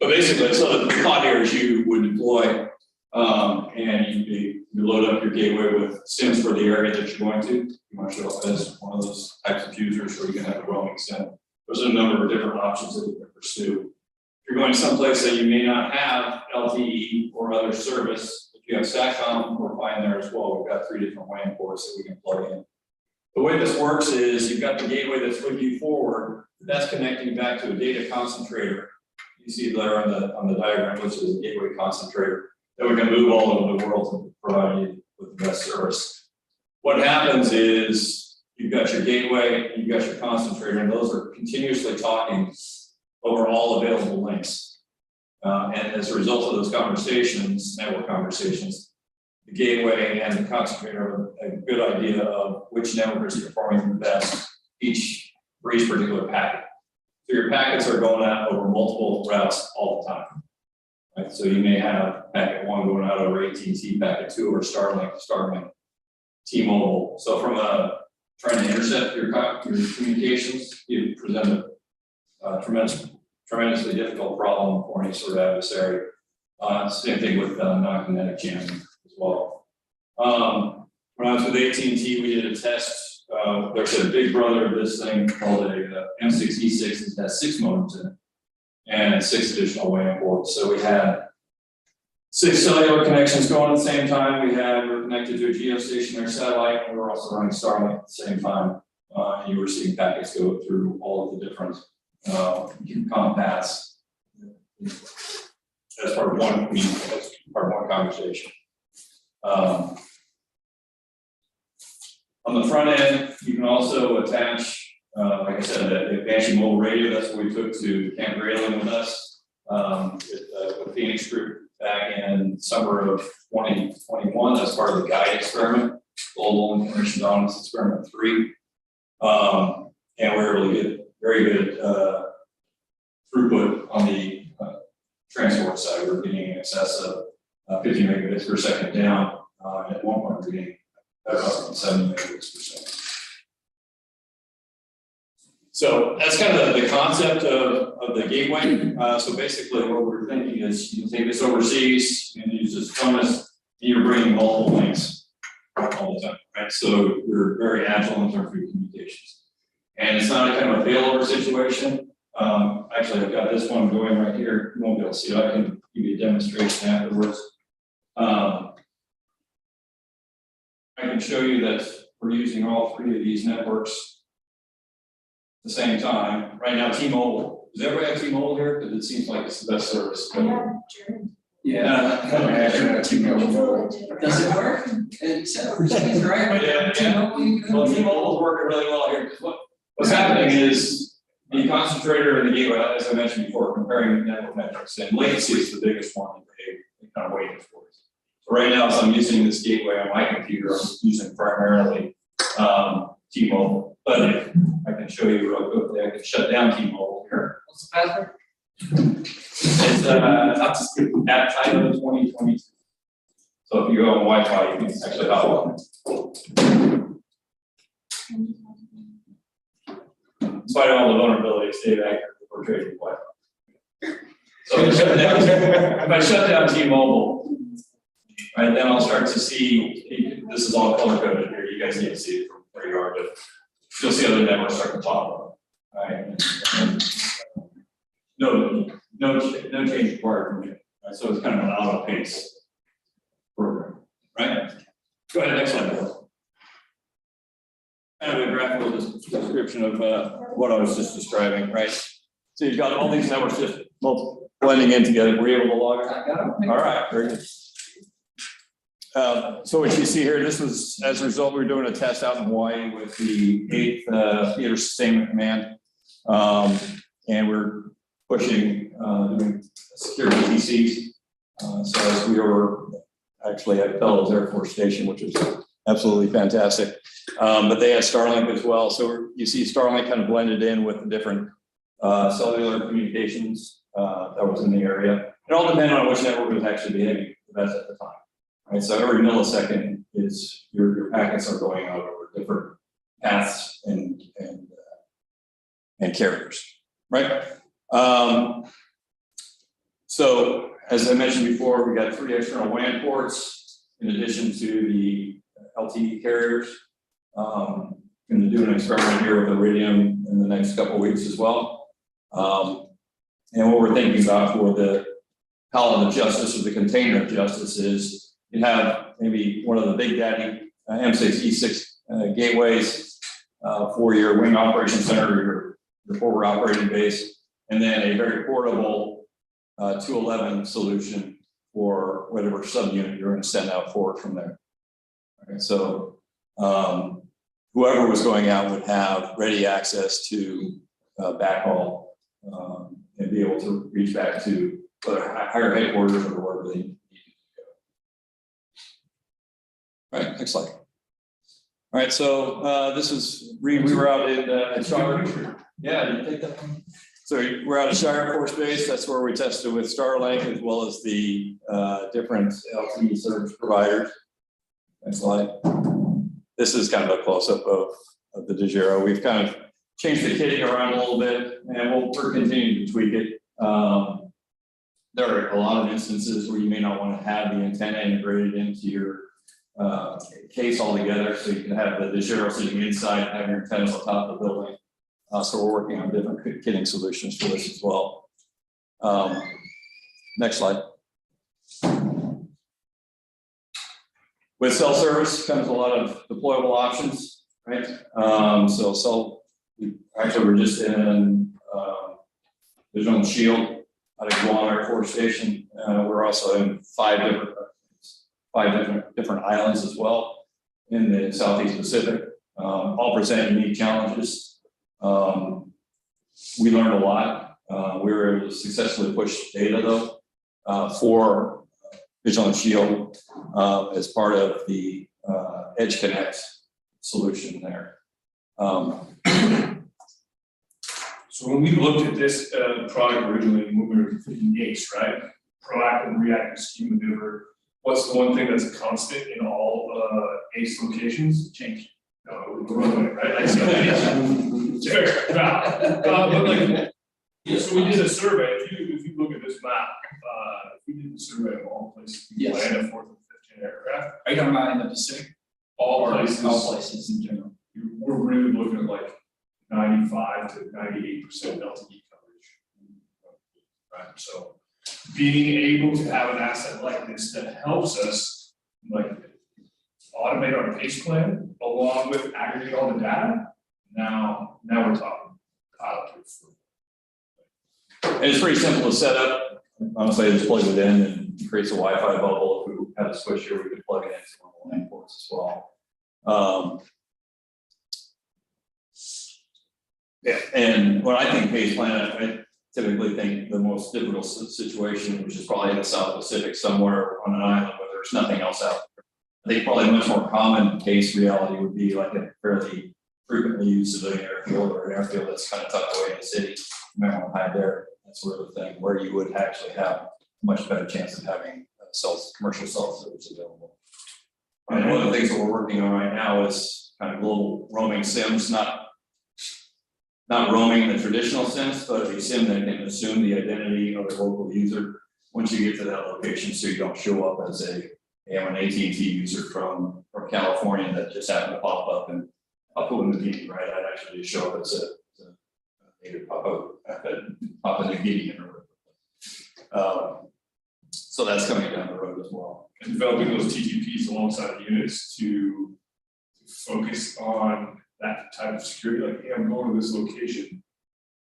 Speaker 5: But basically, so the thought here is you would deploy and you load up your gateway with SIMs for the area that you're going to. You want to show up as one of those types of users, or you can have a roaming SIM. There's a number of different options that you can pursue. If you're going someplace that you may not have LTE or other service, if you have SATCOM, we're fine there as well. We've got 3 different WAN ports that we can plug in. The way this works is you've got the gateway that's with you forward. That's connecting back to a data concentrator. You see there on the diagram, which is a gateway concentrator that we can move all over the world to provide you with the best service. What happens is you've got your gateway, and you've got your concentrator, and those are continuously talking over all available links. And as a result of those conversations, network conversations, the gateway and the concentrator have a good idea of which network is performing the best for each particular packet. So your packets are going out over multiple routes all the time. Right? So you may have packet 1 going out over AT&T, packet 2 over Starlink, T-Mobile. So from trying to intercept your communications, you present a tremendously difficult problem for any sort of adversary. Same thing with non-kinetic jamming as well. When I was with AT&T, we did a test. There's a big brother of this thing called a M6E6 that has 6 modems in it and 6 additional WAN ports. So we had 6 cellular connections going at the same time. We were connected to a geostationary satellite, and we were also running Starlink at the same time. And you were seeing packets go through all of the different comm paths as part of one conversation. On the front end, you can also attach, like I said, the Banshee mobile radio. That's what we took to Camp Grayling with us with Phoenix Group back in summer of 2021. That's part of the GUIDE experiment, Global Information Dominance Experiment 3. And we were able to get very good throughput on the transport side. We're getting in excess of 50 megabits per second down. At one point, we're getting about 7 megabits per second.
Speaker 2: So that's kind of the concept of the gateway. So basically what we're thinking is you take this overseas and use this CONUS, and you're bringing multiple links all the time, right? So we're very agile in terms of communications. And it's not a kind of a failover situation. Actually, I've got this one going right here. You won't be able to see it. I can give you a demonstration afterwards. I can show you that we're using all three of these networks at the same time. Right now, T-Mobile. Does everybody have T-Mobile here? Because it seems like it's the best service.
Speaker 13: Yeah. Does it work? Except for G's, right?
Speaker 2: Yeah. Well, T-Mobile's working really well here. What's happening is the concentrator and the gateway, as I mentioned before, comparing network metrics, and latency is the biggest one they kind of waiting for. So right now, as I'm using this gateway on my computer, I'm using primarily T-Mobile. But if I can show you real quickly, I can shut down T-Mobile here.
Speaker 13: What's the password?
Speaker 2: It's at title 2022. So if you go on Wi-Fi, you can actually hop on. Despite all the vulnerabilities, Dave Acker for trading Wi-Fi. So if I shut down T-Mobile, right, then I'll start to see, this is all color coded here, you guys can't see it from where you are, but you'll see other networks start to pop up, right? And no change required from here, right? So it's kind of an auto pace program, right? Go ahead, next slide, Bill. Kind of a graphical description of what I was just describing, right? So you've got all these networks just blending in together. Were you able to log in?
Speaker 13: I got it.
Speaker 2: All right, very good. So what you see here, this was, as a result, we were doing a test out in Hawaii with the 8th Theater Sustainment Command. And we're pushing, doing security PCs. So as we were actually at Bellows Air Force Station, which was absolutely fantastic. But they had Starlink as well. So you see Starlink kind of blended in with the different cellular communications that was in the area. It all depended on which network was actually behaving the best at the time. Right, so every millisecond is your packets are going out over different paths and carriers, right? So as I mentioned before, we got 3 external WAN ports in addition to the LTE carriers. Going to do an experiment here with Iridium in the next couple of weeks as well. And what we're thinking about for the Paladin of Justice or the container of justice is you have maybe one of the big daddy M6, E6 gateways for your wing operation center, your forward operating base, and then a very portable 211 solution for whatever subunit you're going to send out forward from there. Okay, so whoever was going out would have ready access to backhaul and be able to reach back to whether higher headquarters or wherever they need to go. Right, next slide. All right, so this is, we were out in Shire. Yeah, did you take that one? So we're out of Shire Air Force Base. That's where we tested with Starlink as well as the different LTE service providers. Next slide. This is kind of a close-up of the DeGiro. We've kind of changed the kitting around a little bit, and we're continuing to tweak it. There are a lot of instances where you may not want to have the antenna integrated into your case altogether, so you can have the DeGiro sitting inside and have your antennas on top of the building. So we're working on different kitting solutions for this as well. Next slide. With cell service comes a lot of deployable options, right? Actually we're just in Vision Shield out of Guam Air Force Station. We're also in five different islands as well in the Southeast Pacific. All present unique challenges. We learned a lot. We were able to successfully push data though for Vigilant Shield as part of the Edge Connect solution there.
Speaker 3: So when we looked at this product originally, when we were thinking ACE, right? Proactive and reactive scheme maneuver. What's the one thing that's a constant in all ACE locations? Change. No, the runway, right? Like, so it's fair, valid. But like, yeah, so we did a survey, if you look at this map, if we did a survey of all places, we
Speaker 13: Yes.
Speaker 3: land a 4th and 5th gen aircraft,
Speaker 13: Are you talking about in the Pacific?
Speaker 3: all places.
Speaker 13: All places in general.
Speaker 3: We're really looking at like 95 to 98% LTE coverage. Right, so being able to have an asset like this that helps us like automate our pace plan along with aggregate all the data, now we're talking cloud proof.
Speaker 5: And it's pretty simple to set up. Honestly, just plug it in and it creates a Wi-Fi bubble. If we had a switch here, we could plug it into one of the line ports as well. Yeah, and when I think pace plan, I typically think the most difficult situation, which is probably in the South Pacific somewhere on an island where there's nothing else out there. I think probably a much more common case reality would be like a fairly frequently used civilian airfield or an airfield that's kind of tucked away in the city. You might want to hide there, that sort of thing, where you would actually have a much better chance of having commercial cell service available. And one of the things that we're working on right now is kind of global roaming sims, not roaming in the traditional sense, but a sim that can assume the identity of a local user once you get to that location, so you don't show up as an AT&T user from California that just happened to pop up in Papua New Guinea, right? I'd actually show up as a native Papua New Guinea. So that's coming down the road as well.
Speaker 3: And developing those TTPs alongside the units to focus on that type of security, like, hey, I'm going to this location.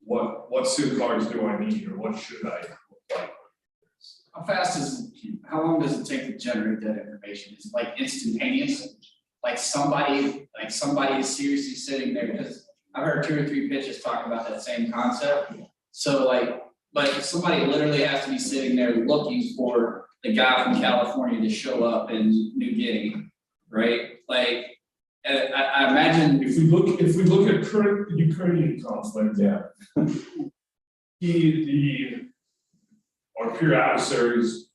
Speaker 3: What SIM cards do I need, or what should I look like?
Speaker 13: How long does it take to generate that information? Is it like instantaneous? Like somebody is seriously sitting there, because I've heard 2 or 3 pitches talk about that same concept. So but somebody literally has to be sitting there looking for the guy from California to show up in New Guinea, right? Like, I imagine
Speaker 3: if we look at current Ukrainian conflict,
Speaker 5: yeah,
Speaker 3: our peer adversaries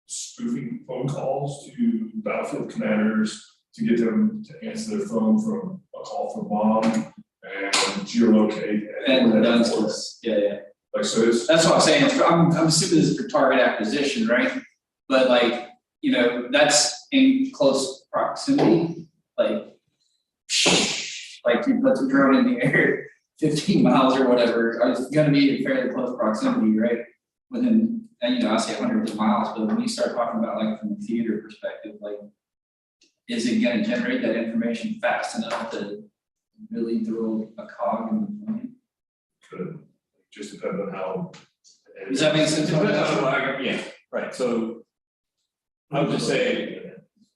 Speaker 3: spoofing phone calls to battlefield commanders to get them to answer their phone from a call from mom and geolocate
Speaker 13: and guns. Yeah.
Speaker 3: Like, so it's,
Speaker 13: that's what I'm saying. I'm assuming this is for target acquisition, right? But like, you know, that's in close proximity, like you put the drone in the air 15 miles or whatever, it's gonna be in fairly close proximity, right? Within, you know, I say hundreds of miles, but when you start talking about like from a theater perspective, like, is it gonna generate that information fast enough to really throw a cog in the plane?
Speaker 3: could just depend on how.
Speaker 13: Does that make sense?
Speaker 5: Yeah, right, so I would just say,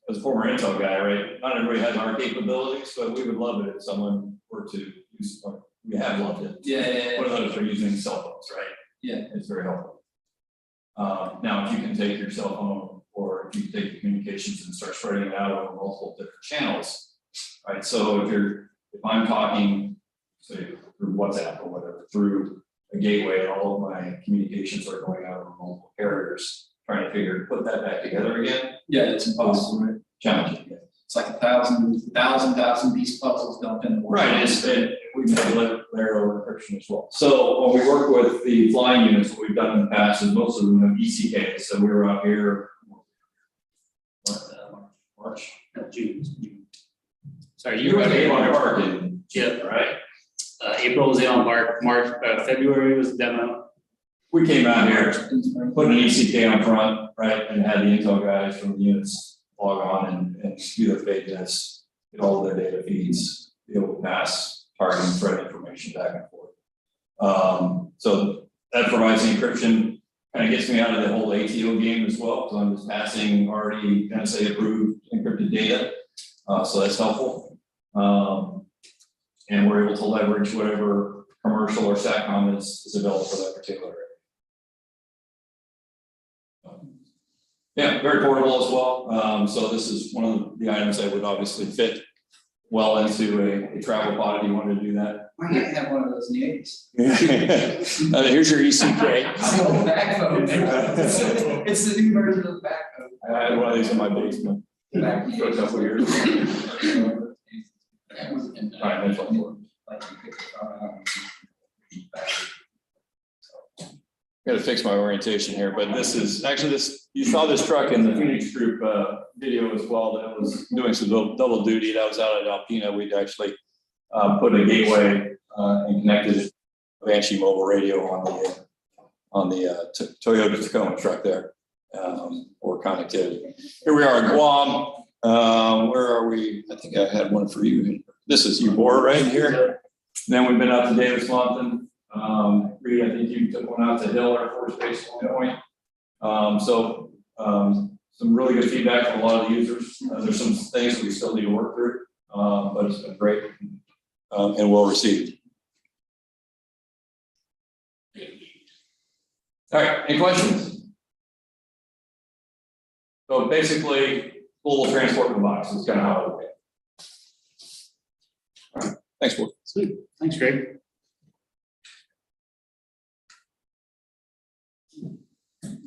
Speaker 5: as a former Intel guy, right, not everybody has our capabilities, but we would love it if someone were to use, we have loved it.
Speaker 13: Yeah.
Speaker 5: One of those are using cell phones, right?
Speaker 13: Yeah.
Speaker 5: It's very helpful. Now, if you can take your cell phone, or if you take the communications and start spreading it out over multiple different channels, right? So if I'm talking, say, through WhatsApp or whatever, through a gateway, and all of my communications are going out over multiple carriers, trying to put that back together again.
Speaker 13: Yeah, it's impossible, right?
Speaker 5: Challenging. Yeah.
Speaker 13: It's like 1,000 piece puzzles dumped in.
Speaker 5: Right, and we've had layer over encryption as well. So when we work with the flying units, what we've done in the past is most of them have ECK. So we were out here, March.
Speaker 1: June. Sorry,
Speaker 5: You were at Avon Park in
Speaker 1: June,
Speaker 5: right?
Speaker 1: April was Avon Park, February was the demo.
Speaker 5: We came out here, put an ECK on front, right, and had the Intel guys from the units log on and do their fade tests, get all of their data feeds, be able to pass target and threat information back and forth. So that provides the encryption, kind of gets me out of the whole ATO game as well, because I'm just passing already NSA approved encrypted data. So that's helpful. And we're able to leverage whatever commercial or SATCOM is available for that particular area. Yeah, very portable as well. So this is one of the items that would obviously fit well into a travel pod if you wanted to do that.
Speaker 13: Why not have one of those in the 80s?
Speaker 5: Here's your ECK.
Speaker 13: It's the old backbone. It's the new version of the backbone.
Speaker 5: I had one of these in my basement for a couple of years.
Speaker 13: And,
Speaker 2: All right, that's what I'm for.
Speaker 13: like you pick the car out and-
Speaker 2: Got to fix my orientation here, but this is actually you saw this truck in the Phoenix Group video as well. That was doing some double duty. That was out at Alpena. We'd actually put a gateway and connected Banshee mobile radio on the Toyota Tacoma truck there or connectivity. Here we are in Guam. Where are we? I think I had one for you. This is Ybor right here. Then we've been out to Davis Mountain. Reed, I think you took one out to Hill Air Force Base point. Some really good feedback from a lot of the users. There's some things that we still need to work through, but it's been great and well received. All right, any questions? So basically, global transport in the box is kind of how I look at it. All right, thanks, Will.
Speaker 1: Sweet, thanks, Greg.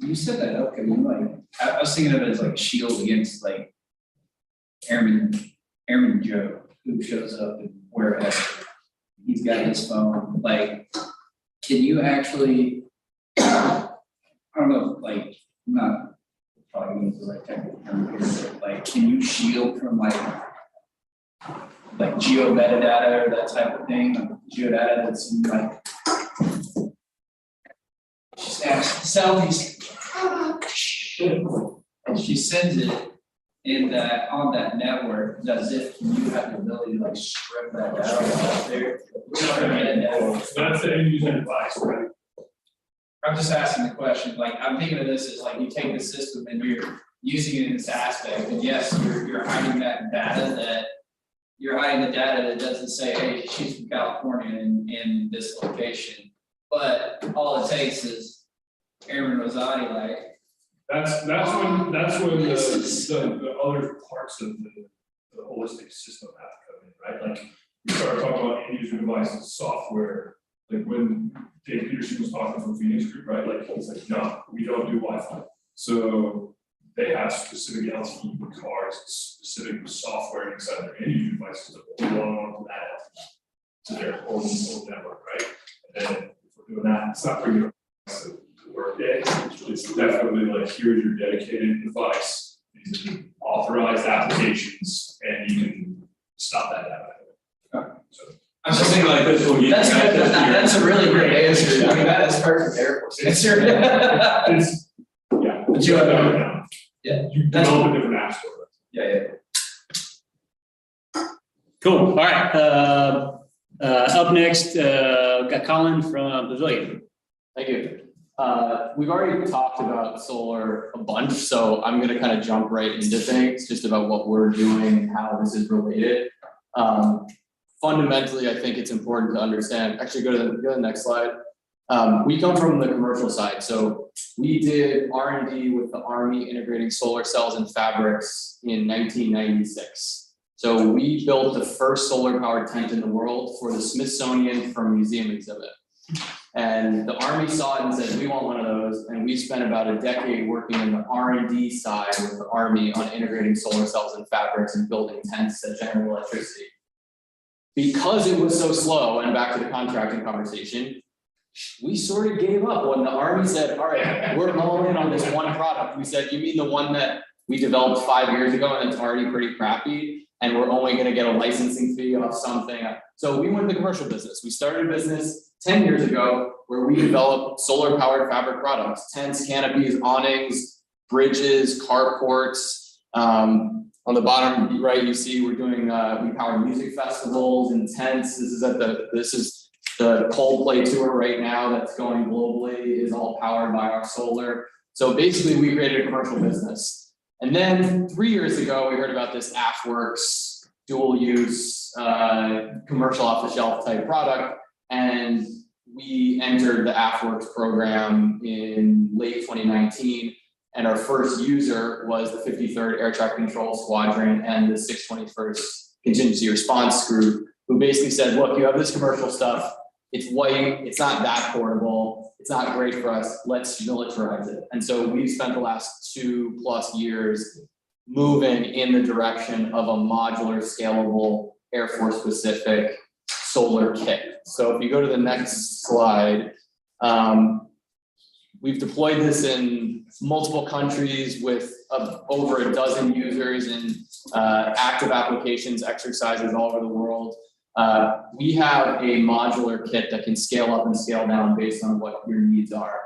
Speaker 13: You said that, okay, I was thinking of it as like a shield against like Airman Joe, who shows up and wherever he's got his phone, like, can you actually, I don't know, like, I'm not probably gonna use the right technical term here, but like, can you shield from like geo metadata or that type of thing, like geodata that's in like she snaps selfies and she sends it in that on that network. Does it? Can you have the ability to like strip that data out there?
Speaker 3: That's the end user device, right?
Speaker 13: I'm just asking the question. Like I'm thinking of this as like you take the system and you're using it in this aspect, and yes, you're hiding that data that. You're hiding the data that doesn't say, hey, she's from California in this location. But all it takes is Aaron Rosati, like.
Speaker 3: That's when the other parts of the holistic system have to come in, right? Like we started talking about end user devices, software, like when Dave Peterson was talking from Phoenix Group, right? Like he's like, no, we don't do Wi-Fi. So they have specific LTE cards, specific software inside their end user devices that belong onto that to their own network, right? And then if we're doing that, it's not bringing to Workday. It's definitely like, here's your dedicated device. These are the authorized applications, and you can stop that data. So
Speaker 13: I'm just thinking like this. That's a really great answer. I mean, that is perfect Air Force answer.
Speaker 3: It's, yeah.
Speaker 13: But you have
Speaker 3: yeah, you develop a different app store.
Speaker 13: Yeah.
Speaker 1: Cool, all right, up next, got Colin from Pavilion.
Speaker 7: Thank you. We've already talked about solar a bunch, so I'm gonna kind of jump right into things, just about what we're doing and how this is related. Fundamentally, I think it's important to understand, actually go to the next slide. We come from the commercial side, so we did R&D with the Army integrating solar cells and fabrics in 1996. So we built the first solar powered tent in the world for the Smithsonian for a museum exhibit. And the Army saw it and said, we want one of those. And we spent about a decade working in the R&D side with the Army on integrating solar cells and fabrics and building tents that generate electricity. Because it was so slow, and back to the contracting conversation, we sort of gave up when the Army said, all right, we're all in on this one product. We said, you mean the one that we developed 5 years ago and it's already pretty crappy, and we're only gonna get a licensing fee off something? So we went into the commercial business. We started a business 10 years ago where we developed solar powered fabric products, tents, canopies, awnings, bridges, carports. On the bottom right, you see we're doing, we power music festivals and tents. This is the Coldplay tour right now that's going globally, is all powered by our solar. So basically we created a commercial business. And then 3 years ago, we heard about this ARCWATER dual use, commercial off the shelf type product. And we entered the ARCWATER program in late 2019. And our first user was the 53rd Air Traffic Control Squadron and the 621st Contingency Response Group, who basically said, look, you have this commercial stuff. It's white, it's not that portable, it's not great for us, let's militarize it. And so we've spent the last 2+ years moving in the direction of a modular, scalable Air Force specific solar kit. So if you go to the next slide, we've deployed this in multiple countries with over a dozen users in active applications, exercises all over the world. We have a modular kit that can scale up and scale down based on what your needs are.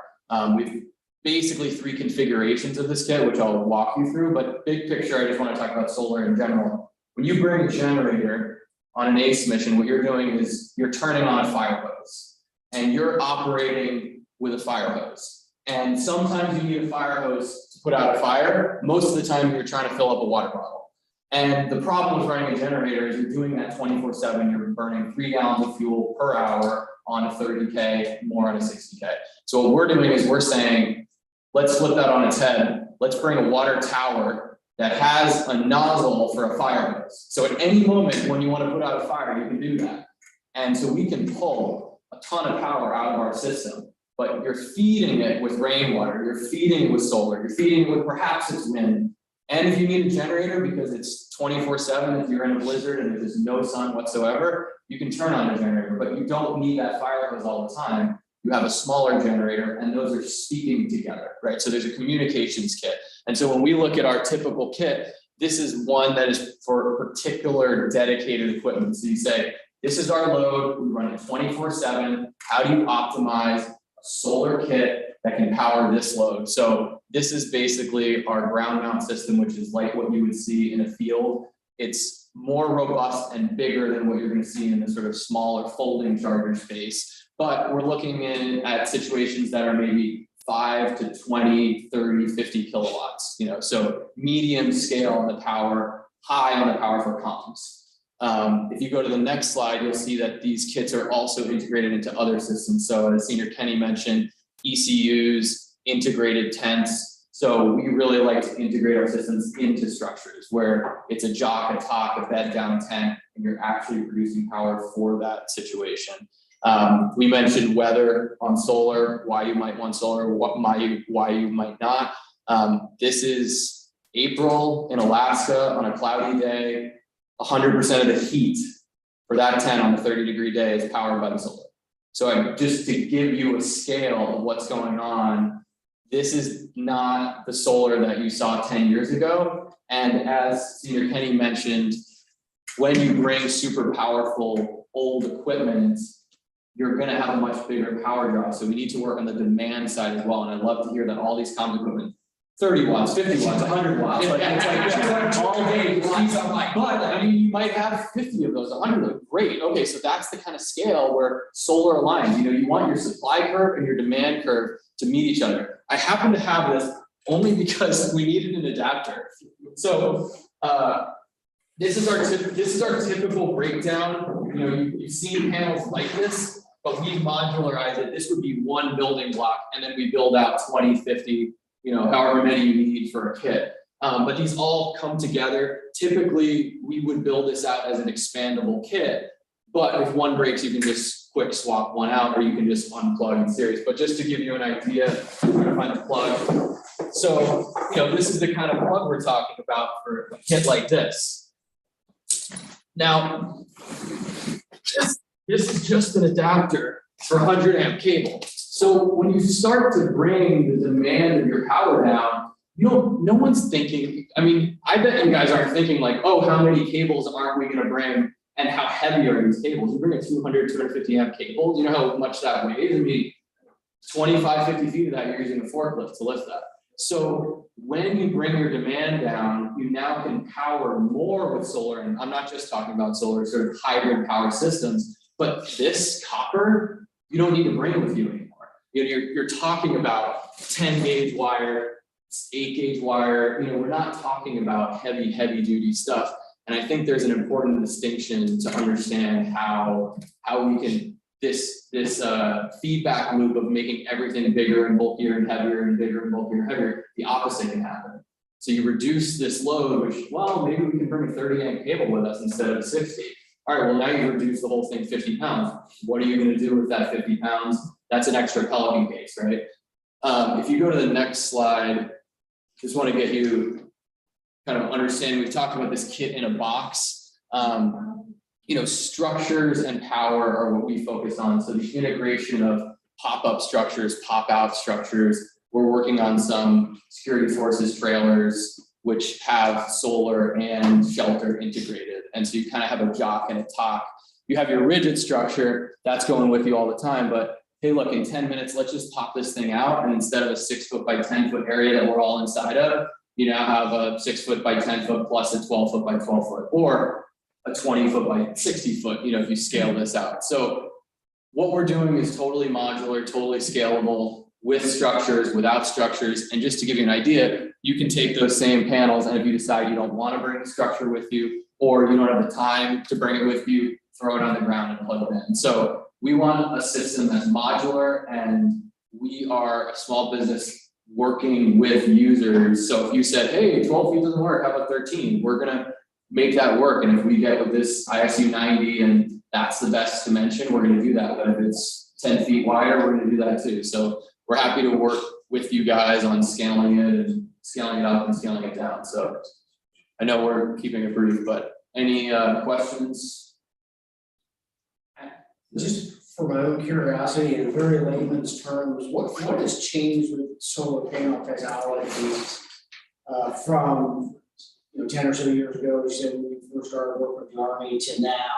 Speaker 7: We've basically 3 configurations of this kit, which I'll walk you through, but big picture, I just want to talk about solar in general. When you bring a generator on an ACE mission, what you're doing is you're turning on a fire hose and you're operating with a fire hose. And sometimes you need a fire hose to put out a fire. Most of the time you're trying to fill up a water bottle. And the problem with running a generator is you're doing that 24/7, you're burning 3 gallons of fuel per hour on a 30K, more on a 60K. So what we're doing is we're saying, let's flip that on its head. Let's bring a water tower that has a nozzle for a fire hose. So at any moment when you want to put out a fire, you can do that. And so we can pull a ton of power out of our system, but you're feeding it with rainwater, you're feeding it with solar, you're feeding it with perhaps it's wind. And if you need a generator because it's 24/7, if you're in a blizzard and there's no sun whatsoever, you can turn on a generator, but you don't need that fire hose all the time. You have a smaller generator and those are speaking together, right? So there's a communications kit. And so when we look at our typical kit, this is one that is for particular dedicated equipment. So you say, this is our load, we run it 24/7. How do you optimize a solar kit that can power this load? So this is basically our ground mount system, which is like what you would see in a field. It's more robust and bigger than what you're going to see in the sort of smaller folding charger space. But we're looking at situations that are maybe 5 to 20, 30, 50 kilowatts, you know, so medium scale on the power, high on the power for comms. If you go to the next slide, you'll see that these kits are also integrated into other systems. So as Senior Kenny mentioned, ECUs, integrated tents. So we really like to integrate our systems into structures where it's a jock, a talk, a bed down tent, and you're actually producing power for that situation. We mentioned weather on solar, why you might want solar, why you might not. This is April in Alaska on a cloudy day. 100% of the heat for that tent on a 30-degree day is powered by the solar. So just to give you a scale of what's going on, this is not the solar that you saw 10 years ago. And as Senior Kenny mentioned, when you bring super powerful old equipment, you're going to have a much bigger power draw. So we need to work on the demand side as well. And I'd love to hear that all these comm equipment, 30 watts, 50 watts, 100 watts, like it's like all day. But I mean, you might have 50 of those, 100, great. Okay, so that's the kind of scale where solar aligns. You know, you want your supply curve and your demand curve to meet each other. I happen to have this only because we needed an adapter. So this is our typical breakdown. You know, you've seen panels like this, but we modularize it. This would be one building block, and then we build out 20, 50, you know, however many you need for a kit. But these all come together. Typically, we would build this out as an expandable kit, but if one breaks, you can just quick swap one out, or you can just unplug in series. But just to give you an idea, I'm gonna find the plug. So, you know, this is the kind of plug we're talking about for a kit like this. Now, this is just an adapter for 100 amp cable. So when you start to bring the demand of your power down, you know, no one's thinking, I mean, I bet you guys aren't thinking like, oh, how many cables aren't we gonna bring and how heavy are these cables? You bring a 200, 250 amp cable, you know how much that weighs? I mean, 25, 50 feet of that, you're using a forklift to lift that. So when you bring your demand down, you now can power more with solar. And I'm not just talking about solar, sort of hybrid power systems, but this copper, you don't need to bring with you anymore. You know, you're talking about 10 gauge wire, 8 gauge wire, you know, we're not talking about heavy duty stuff. And I think there's an important distinction to understand how we can, this feedback loop of making everything bigger and bulkier and heavier and bigger and bulkier and heavier, the opposite can happen. So you reduce this load, which, well, maybe we can bring a 30 amp cable with us instead of a 60. All right, well, now you reduce the whole thing 50 pounds. What are you going to do with that 50 pounds? That's an extra Pelican case, right? If you go to the next slide, just want to get you kind of understanding. We've talked about this kit in a box. structures and power are what we focus on. So the integration of pop-up structures, pop-out structures. We're working on some security forces trailers, which have solar and shelter integrated. And so you kind of have a jock and a talk. You have your rigid structure that's going with you all the time, but hey, look, in 10 minutes, let's just pop this thing out. And instead of a 6 foot by 10 foot area that we're all inside of, you now have a 6 foot by 10 foot plus a 12 foot by 12 foot, or a 20 foot by 60 foot, if you scale this out. So what we're doing is totally modular, totally scalable, with structures, without structures. And just to give you an idea, you can take those same panels, and if you decide you don't want to bring the structure with you, or you don't have the time to bring it with you, throw it on the ground and plug it in. So we want a system that's modular, and we are a small business working with users. So if you said, hey, 12 feet doesn't work, how about 13? We're gonna make that work. And if we get with this ISU 90 and that's the best dimension, we're gonna do that. But if it's 10 feet wider, we're gonna do that too. So we're happy to work with you guys on scaling it and scaling it up and scaling it down. So I know we're keeping it brief, but any questions?
Speaker 8: Just for my own curiosity, in very layman's terms, what has changed with solar panel technologies from 10 or so years ago, you said when you first started working with the Army, to now,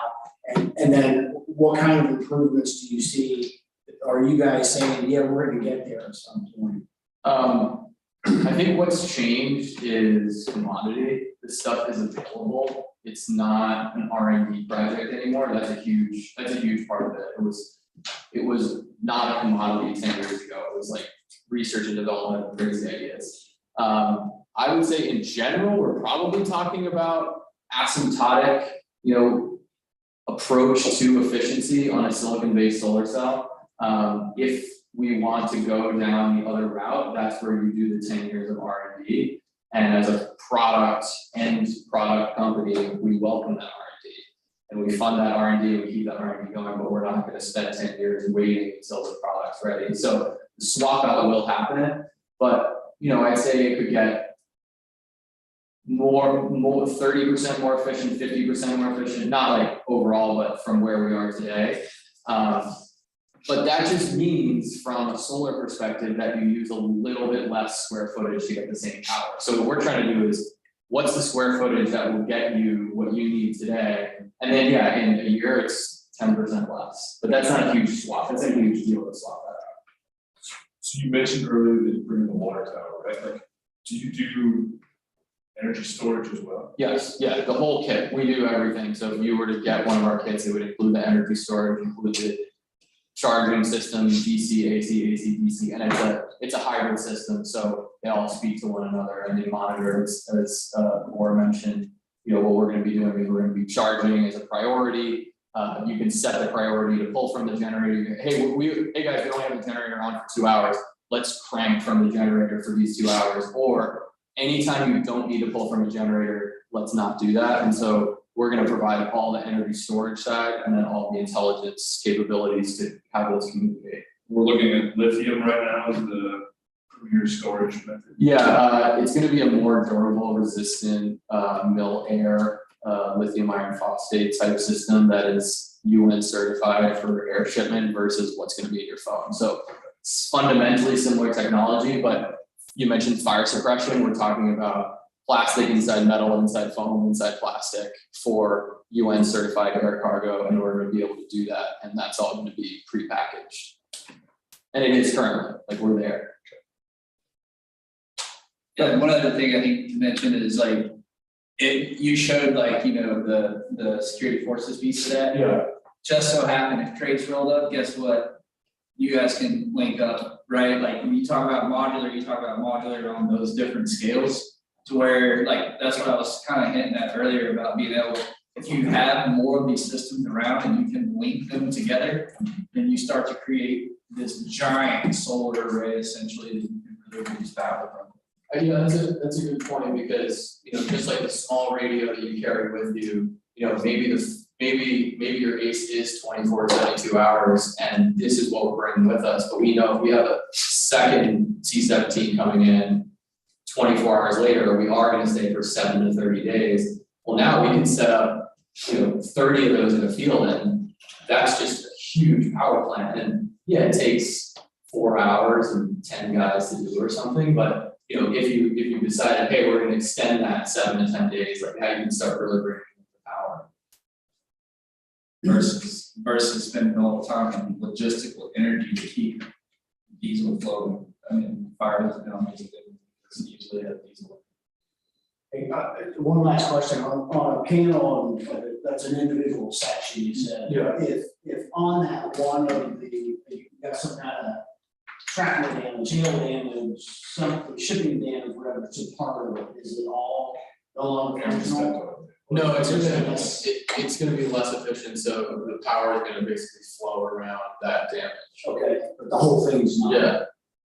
Speaker 8: and then what kind of improvements do you see? Are you guys saying, yeah, we're going to get there at some point?
Speaker 7: I think what's changed is commodity. This stuff is available. It's not an R&D project anymore. That's a huge part of it. It was not a commodity 10 years ago. It was like research and development, crazy ideas. I would say in general, we're probably talking about asymptotic, approach to efficiency on a silicon-based solar cell. If we want to go down the other route, that's where you do the 10 years of R&D. And as a product company, we welcome that R&D. And we fund that R&D and we keep that R&D going, but we're not going to spend 10 years waiting until the product's ready. So the swap out will happen, but I'd say it could get more 30% more efficient, 50% more efficient, not like overall, but from where we are today. But that just means from a solar perspective that you use a little bit less square footage to get the same power. So what we're trying to do is, what's the square footage that will get you what you need today? And then in a year it's 10% less. But that's not a huge swap. That's a huge deal to swap that out.
Speaker 3: So you mentioned earlier that you bring in the water tower, right? Like, do you do energy storage as well?
Speaker 7: Yes, yeah, the whole kit. We do everything. So if you were to get one of our kits, it would include the energy storage, include the charging system, DC, AC, DC, and it's a hybrid system, so they all speak to one another and they monitor, as Moore mentioned. What we're going to be doing is we're going to be charging as a priority. You can set the priority to pull from the generator. Hey guys, we only have the generator on for 2 hours. Let's crank from the generator for these 2 hours. Or anytime you don't need to pull from a generator, let's not do that. And so we're going to provide all the energy storage side and then all the intelligence capabilities to have those communicate.
Speaker 3: We're looking at lithium right now as the premier storage method.
Speaker 7: Yeah, it's going to be a more durable, resistant mill air lithium iron phosphate type system that is UN certified for air shipment versus what's going to be in your phone. So it's fundamentally similar technology, but you mentioned fire suppression. We're talking about plastic inside metal, inside foam, inside plastic for UN certified air cargo in order to be able to do that. And that's all going to be prepackaged. And it is currently, like, we're there.
Speaker 13: Yeah, one other thing I think to mention is you showed the security forces piece of that.
Speaker 3: Yeah.
Speaker 13: Just so happened if trades rolled up, guess what? You guys can link up, right? Like when you talk about modular on those different scales. To where that's what I was kind of hinting at earlier about being able, if you have more of these systems around and you can link them together, then you start to create this giant solar array essentially that you can really produce power from.
Speaker 7: Yeah, that's a good point, because just like the small radio that you carry with you, maybe your ACE is 24-72 hours, and this is what we're bringing with us. But we know if we have a second C-17 coming in 24 hours later, we are going to stay for 7 to 30 days. Well, now we can set up 30 of those in a field, and that's just a huge power plant. And yeah, it takes 4 hours and 10 guys to do or something, but if you decided, hey, we're gonna extend that 7 to 10 days, like now you can start really bringing the power.
Speaker 13: Versus spending all the time and logistical energy to keep diesel floating. I mean, fire doesn't know it's usually a diesel.
Speaker 8: Hey, one last question on a panel, that's an individual section, you said.
Speaker 3: Yeah.
Speaker 8: If on that one of the, you got some kind of tractor damage, hail damage, some shipping damage, whatever, it's a part of it, is it all no longer functional?
Speaker 7: No, it's gonna be less efficient, so the power is gonna basically flow around that damage.
Speaker 8: Okay, but the whole thing's not.
Speaker 7: Yeah,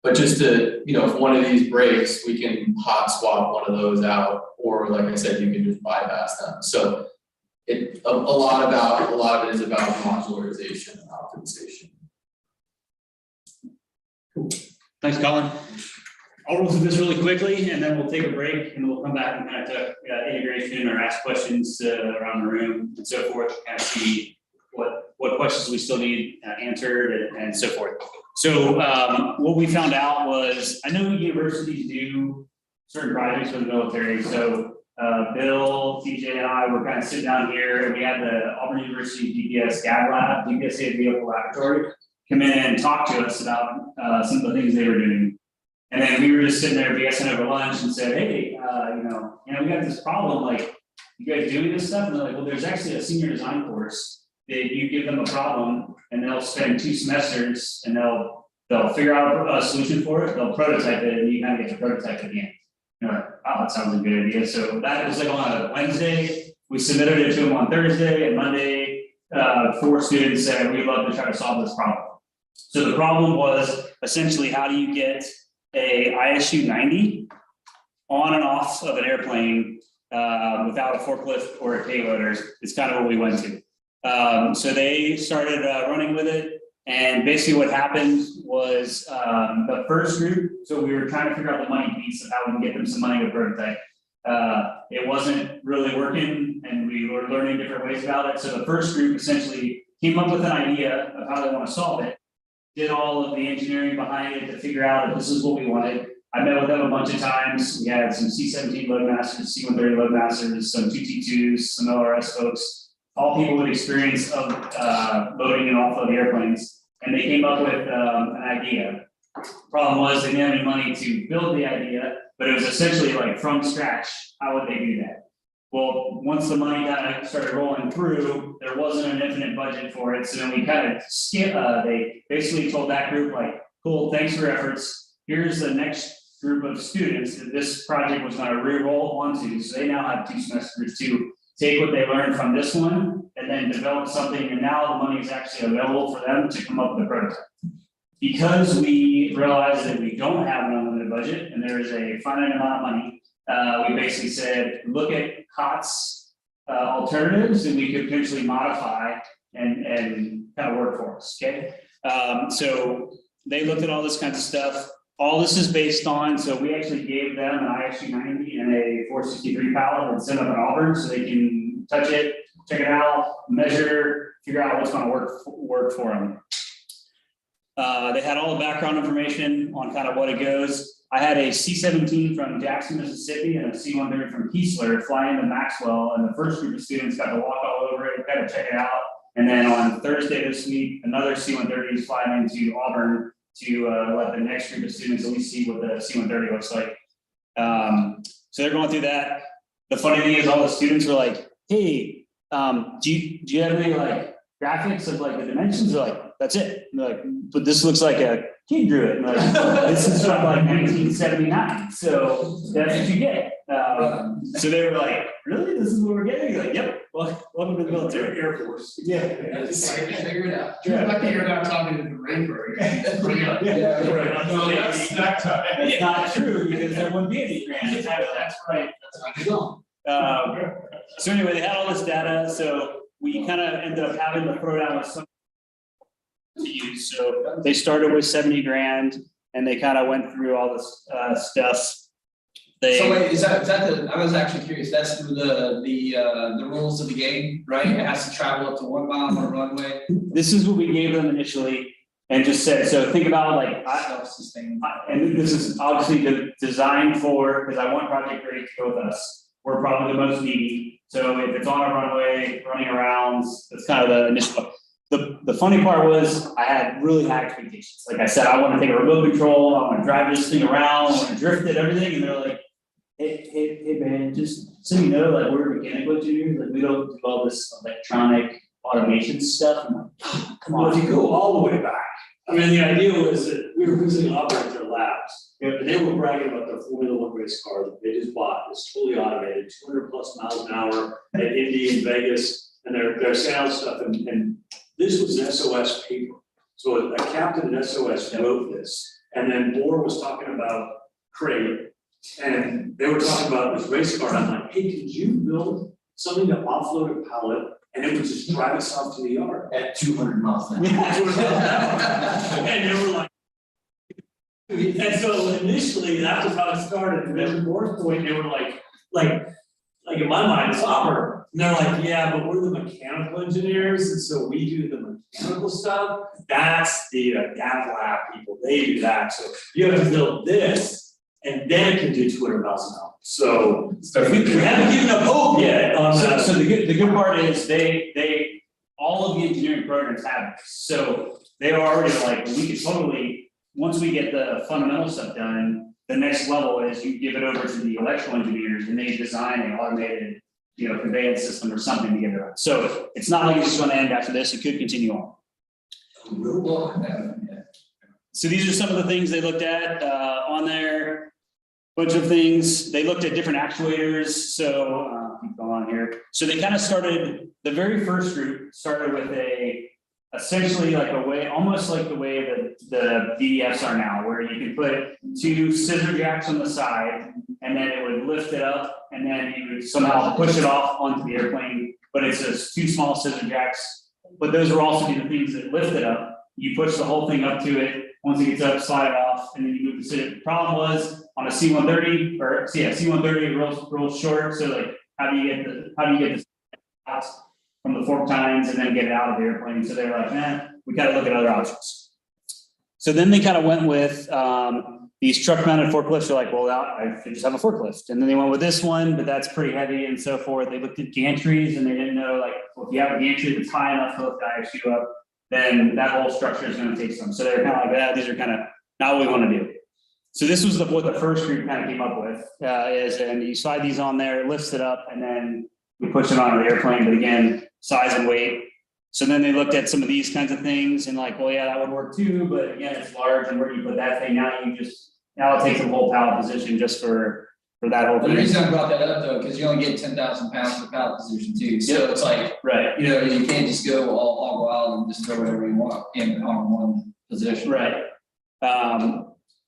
Speaker 7: but just to, if one of these breaks, we can hot swap one of those out, or like I said, you can just bypass them. So a lot of it is about modularization and optimization.
Speaker 1: Thanks, Colin. I'll roll through this really quickly and then we'll take a break and we'll come back and kind of talk integration or ask questions around the room and so forth, kind of see what questions we still need answered and so forth. So what we found out was, I know universities do certain projects for the military. So Bill, TJ, and I were kind of sitting down here and we had the Auburn University GPS GAD Lab, GPS Vehicle Laboratory, come in and talk to us about some of the things they were doing. And then we were just sitting there BSing over lunch and said, hey, we got this problem, like, you guys doing this stuff? And they're like, well, there's actually a senior design course that you give them a problem and they'll spend 2 semesters and they'll figure out a solution for it, they'll prototype it, and you kind of get your prototype at the end. You're like, oh, that sounds like a good idea. So that was like on a Wednesday. We submitted it to them on Thursday, and Monday, 4 students said, we'd love to try to solve this problem. So the problem was essentially, how do you get a ISU 90 on and off of an airplane without a forklift or a payloader? It's kind of what we went to. So they started running with it, and basically what happened was the first group, so we were trying to figure out the money piece of how we can get them some money to prototype. It wasn't really working, and we were learning different ways about it. So the first group essentially came up with an idea of how they want to solve it, did all of the engineering behind it to figure out if this is what we wanted. I met with them a bunch of times. We had some C-17 loadmasters, C-130 loadmasters, some 2T2s, some LRS folks, all people with experience of loading and offload airplanes. And they came up with an idea. Problem was they didn't have any money to build the idea, but it was essentially like from scratch, how would they do that? Well, once the money kind of started rolling through, there wasn't an infinite budget for it. So then we kind of they basically told that group, like, cool, thanks for your efforts. Here's the next group of students that this project was going to re-roll onto. So they now have 2 semesters to take what they learned from this one and then develop something. And now the money is actually available for them to come up with a prototype. Because we realized that we don't have an unlimited budget and there is a finite amount of money, we basically said, look at COTS alternatives that we could potentially modify and kind of work for us, okay? So they looked at all this kinds of stuff. All this is based on, so we actually gave them an ISU 90 and a 463 pallet and sent up in Auburn so they can touch it, check it out, measure, figure out what's going to work for them. They had all the background information on kind of what it goes. I had a C-17 from Jackson, Mississippi, and a C-130 from Keesler fly into Maxwell, and the first group of students got to walk all over it, got to check it out. And then on Thursday this week, another C-130 is flying into Auburn to let the next group of students at least see what the C-130 looks like. So they're going through that. The funny thing is all the students were like, hey, do you have any like graphics of like the dimensions? They're like, that's it. And they're like, but this looks like a kid drew it. And like, this is from like 1979. So that's what you get. So they were like, really? This is what we're getting? You're like, yep. Welcome to the military. Air Force. Yeah.
Speaker 7: Figure it out.
Speaker 13: Yeah, I figured out talking to the Rainbow.
Speaker 3: No, that's that time.
Speaker 1: It's not true because there wouldn't be any grants. That's right. So anyway, they had all this data. So we kind of ended up having to throw down with some to use. So they started with 70 grand and they kind of went through all this stuff.
Speaker 13: So wait, is that the, I was actually curious, that's the rules of the game, right? It has to travel up to 1 mile on a runway.
Speaker 1: This is what we gave them initially and just said, so think about like, and this is obviously designed for, because I want Project Great to go with us. We're probably the most needy. So if it's on a runway, running around, that's kind of the initial. The funny part was I had really high expectations. Like I said, I want to take a remote control, I want to drive this thing around, I want to drift it, everything. And they're like, hey man, just so you know, like we're mechanical engineers, like we don't do all this electronic automation stuff. I'm like, oh, come on.
Speaker 15: Well, if you go all the way back, I mean, the idea was that we were visiting operators their labs, and they were bragging about their Formula One race car that they just bought. It's fully automated, 200 plus miles an hour at Indy and Vegas, and they're saying stuff. And this was SOS paper. So a captain at SOS wrote this, and then Moore was talking about Crate, and they were talking about this race car. And I'm like, hey, could you build something to offload a pallet? And it would just drive us off to the yard.
Speaker 13: At 200 miles an hour.
Speaker 15: And they were like, and so initially, that was how it started. And then at Moore's point, they were like in my mind, it's opera. And they're like, yeah, but we're the mechanical engineers, and so we do the mechanical stuff. That's the data lab people, they do that. So you have to build this, and then it can do 200 miles an hour. So we haven't given up hope yet on that.
Speaker 1: So the good part is they all of the engineering programs have this. So they're already like, we could totally, once we get the fundamental stuff done, the next level is you give it over to the electrical engineers and they design an automated, conveyance system or something to get it out. So it's not like it's just going to end after this, it could continue on. So these are some of the things they looked at on there. Bunch of things. They looked at different actuators. So keep going on here. So they kind of started, the very first group started with essentially like a way, almost like the way that the VDFs are now, where you can put 2 scissor jacks on the side and then it would lift it up and then you would somehow push it off onto the airplane. But it's just 2 small scissor jacks. But those are also the things that lift it up. You push the whole thing up to it. Once it gets up, slide it off, and then you move the scissor. The problem was on a C-130 or C-130 real short. So like, how do you get this out from the fork tines and then get it out of the airplane? So they're like, we got to look at other options. So then they kind of went with these truck mounted forklifts. They're like, well, I just have a forklift. And then they went with this one, but that's pretty heavy and so forth. They looked at gantries and they didn't know, like, well, if you have a gantry that's high enough to lift the ISU up, then that whole structure is going to take some. So they're kind of like, these are kind of not what we want to do. So this was what the first group kind of came up with, and you slide these on there, it lifts it up, and then we push it onto the airplane. But again, size and weight. So then they looked at some of these kinds of things and like, well, yeah, that would work too. But again, it's large, and where do you put that thing? Now it takes the whole pallet position just for that whole thing.
Speaker 13: The reason I brought that up though, because you only get 10,000 pounds per pallet position too. So it's like,
Speaker 1: right,
Speaker 13: you can't just go all wild and just throw whatever you want in on one position.
Speaker 1: Right.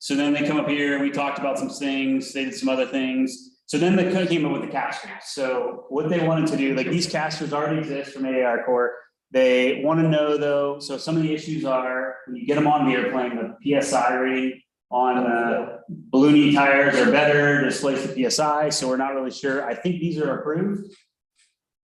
Speaker 1: So then they come up here, we talked about some things, they did some other things. So then they came up with the casters. So what they wanted to do, like these casters already exist from ARCWATER. They want to know though, so some of the issues are when you get them on the airplane, the PSI rating on balloony tires are better, displace the PSI. So we're not really sure. I think these are approved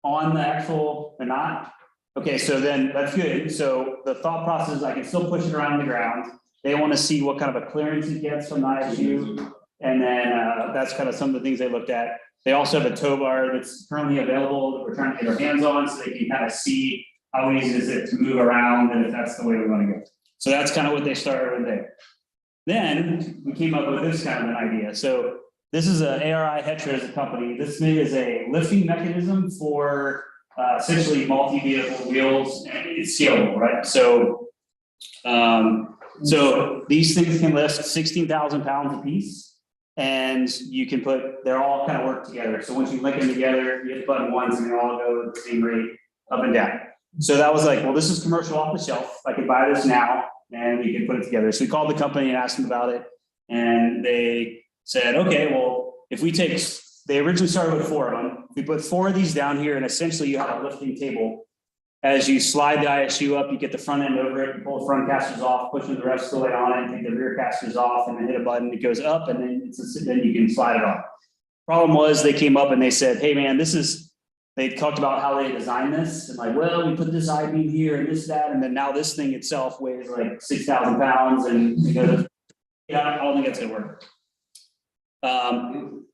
Speaker 1: on the actual, they're not. Okay, so then that's good. So the thought process is I can still push it around the ground. They want to see what kind of a clearance it gets from the ISU. And then that's kind of some of the things they looked at. They also have a tow bar that's currently available that we're trying to get our hands on so they can kind of see how easy is it to move around and if that's the way we want to go. So that's kind of what they started with there. Then we came up with this kind of an idea. So this is a ARI Hetra as a company. This is a lifting mechanism for essentially multi-vehicle wheels, and it's scalable, right? So, so these things can lift 16,000 pounds a piece, and you can they're all kind of work together. So once you link them together, you hit the button once and they all go at the same rate up and down. So that was like, well, this is commercial off the shelf. I could buy this now and we could put it together. So we called the company and asked them about it. And they said, okay, well, if we take, they originally started with 4 of them. We put 4 of these down here and essentially you have a lifting table As you slide the ISU up, you get the front end over it, you pull the front casters off, pushing the rest of the way on it, take the rear casters off, and then hit a button, it goes up, and then then you can slide it off. Problem was, they came up and they said, hey man, they talked about how they designed this, and like, well, we put this I-beam here and this, that, and then now this thing itself weighs like 6,000 pounds, and you know, yeah, I don't think that's gonna work.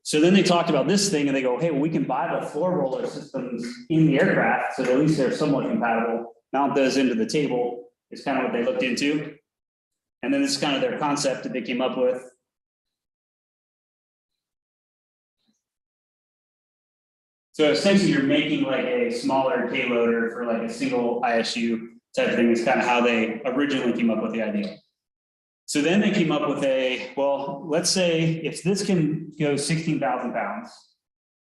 Speaker 1: So then they talked about this thing and they go, hey, well, we can buy the floor roller systems in the aircraft, so at least they're somewhat compatible, mount those into the table, is kind of what they looked into. And then this is kind of their concept that they came up with. So essentially you're making like a smaller payloader for like a single ISU type of thing, is kind of how they originally came up with the idea. So then they came up with well, let's say if this can go 16,000 pounds,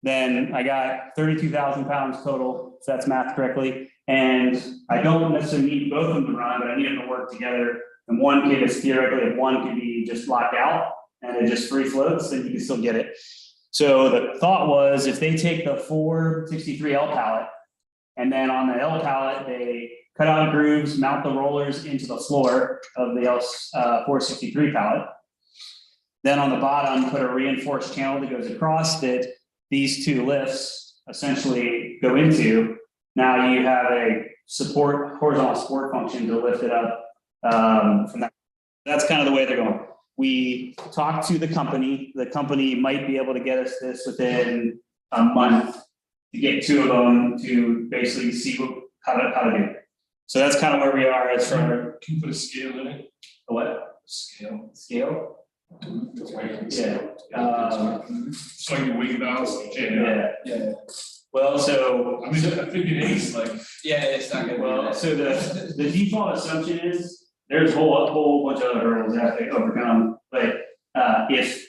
Speaker 1: then I got 32,000 pounds total, if that's math correctly. And I don't necessarily need both of them to run, but I need them to work together. And one could, theoretically, if one could be just locked out and it just free floats, then you can still get it. So the thought was, if they take the 463L pallet, and then on the L pallet, they cut out grooves, mount the rollers into the floor of the L463 pallet. Then on the bottom, put a reinforced channel that goes across that these two lifts essentially go into. Now you have a horizontal support function to lift it up from that. That's kind of the way they're going. We talked to the company. The company might be able to get us this within a month to get two of them to basically see how to do it. So that's kind of where we are as far.
Speaker 3: Can you put a scale in it?
Speaker 1: A what?
Speaker 3: Scale.
Speaker 1: Scale? Yeah.
Speaker 3: So you weight balance.
Speaker 1: Yeah. Well, so
Speaker 3: I mean, I think it is like.
Speaker 13: Yeah, it's not gonna.
Speaker 1: Well, so the default assumption is there's a whole bunch of other hurdles that have to overcome, but if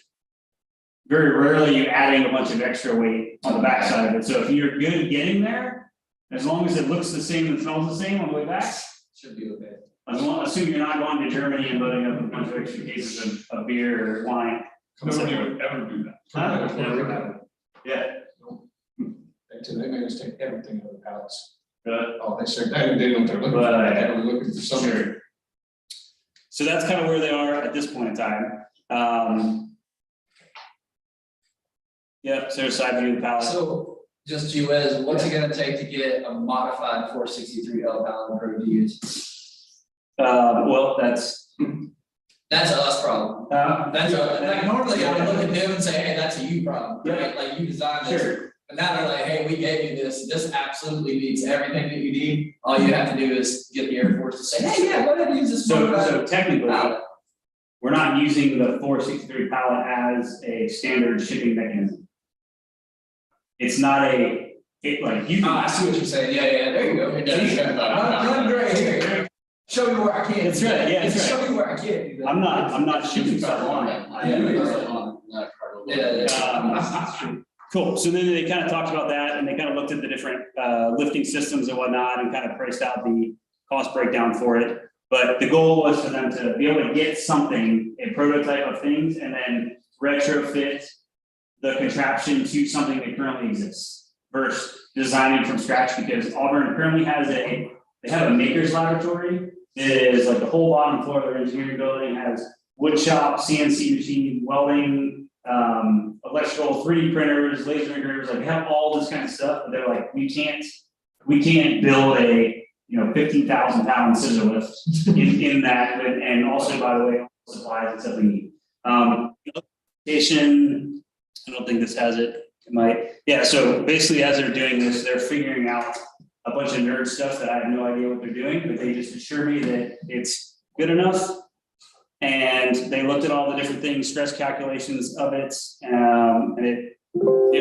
Speaker 1: very rarely you're adding a bunch of extra weight on the backside of it. So if you're good getting there, as long as it looks the same and smells the same on the way back,
Speaker 13: Should be okay.
Speaker 1: Assuming you're not going to Germany and loading up a bunch of extra cases of beer or wine.
Speaker 3: Nobody would ever do that.
Speaker 1: Yeah.
Speaker 10: They made us take everything out of the pallets.
Speaker 1: Really?
Speaker 10: Oh, they said, they know what they're looking for, they were looking for something.
Speaker 1: So that's kind of where they are at this point in time. Yep, so side view of the pallet.
Speaker 13: So just what's it gonna take to get a modified 463L pallet approved to use?
Speaker 1: Well, that's
Speaker 13: a us problem. Like normally I would look at them and say, hey, that's a you problem, right? Like you designed this.
Speaker 1: Sure.
Speaker 13: But now they're like, hey, we gave you this. This absolutely meets everything that you need. All you have to do is get the Air Force to say, hey, yeah, go ahead and use this.
Speaker 1: So technically, we're not using the 463 pallet as a standard shipping mechanism. It's not like you.
Speaker 13: I see what you're saying. Yeah, there you go. I'm great here. Show me where I can.
Speaker 1: That's right. Yeah, that's right.
Speaker 13: Show me where I can.
Speaker 1: I'm not shipping stuff on it. Cool. So then they kind of talked about that, and they kind of looked at the different lifting systems and whatnot, and kind of priced out the cost breakdown for it. But the goal was for them to be able to get something, a prototype of things, and then retrofit the contraption to something that currently exists versus designing from scratch, because Auburn currently has they have a maker's laboratory. It is like the whole bottom floor of their engineering building has wood shop, CNC machine, welding, electrical, 3D printers, laser engravers, like they have all this kind of stuff, but they're like, we can't build a 15,000 pound scissor lift in that, and also, by the way, all the supplies and stuff we need. I don't think this has it. It might. Yeah, so basically as they're doing this, they're figuring out a bunch of nerd stuff that I have no idea what they're doing, but they just assure me that it's good enough. And they looked at all the different things, stress calculations of it, and it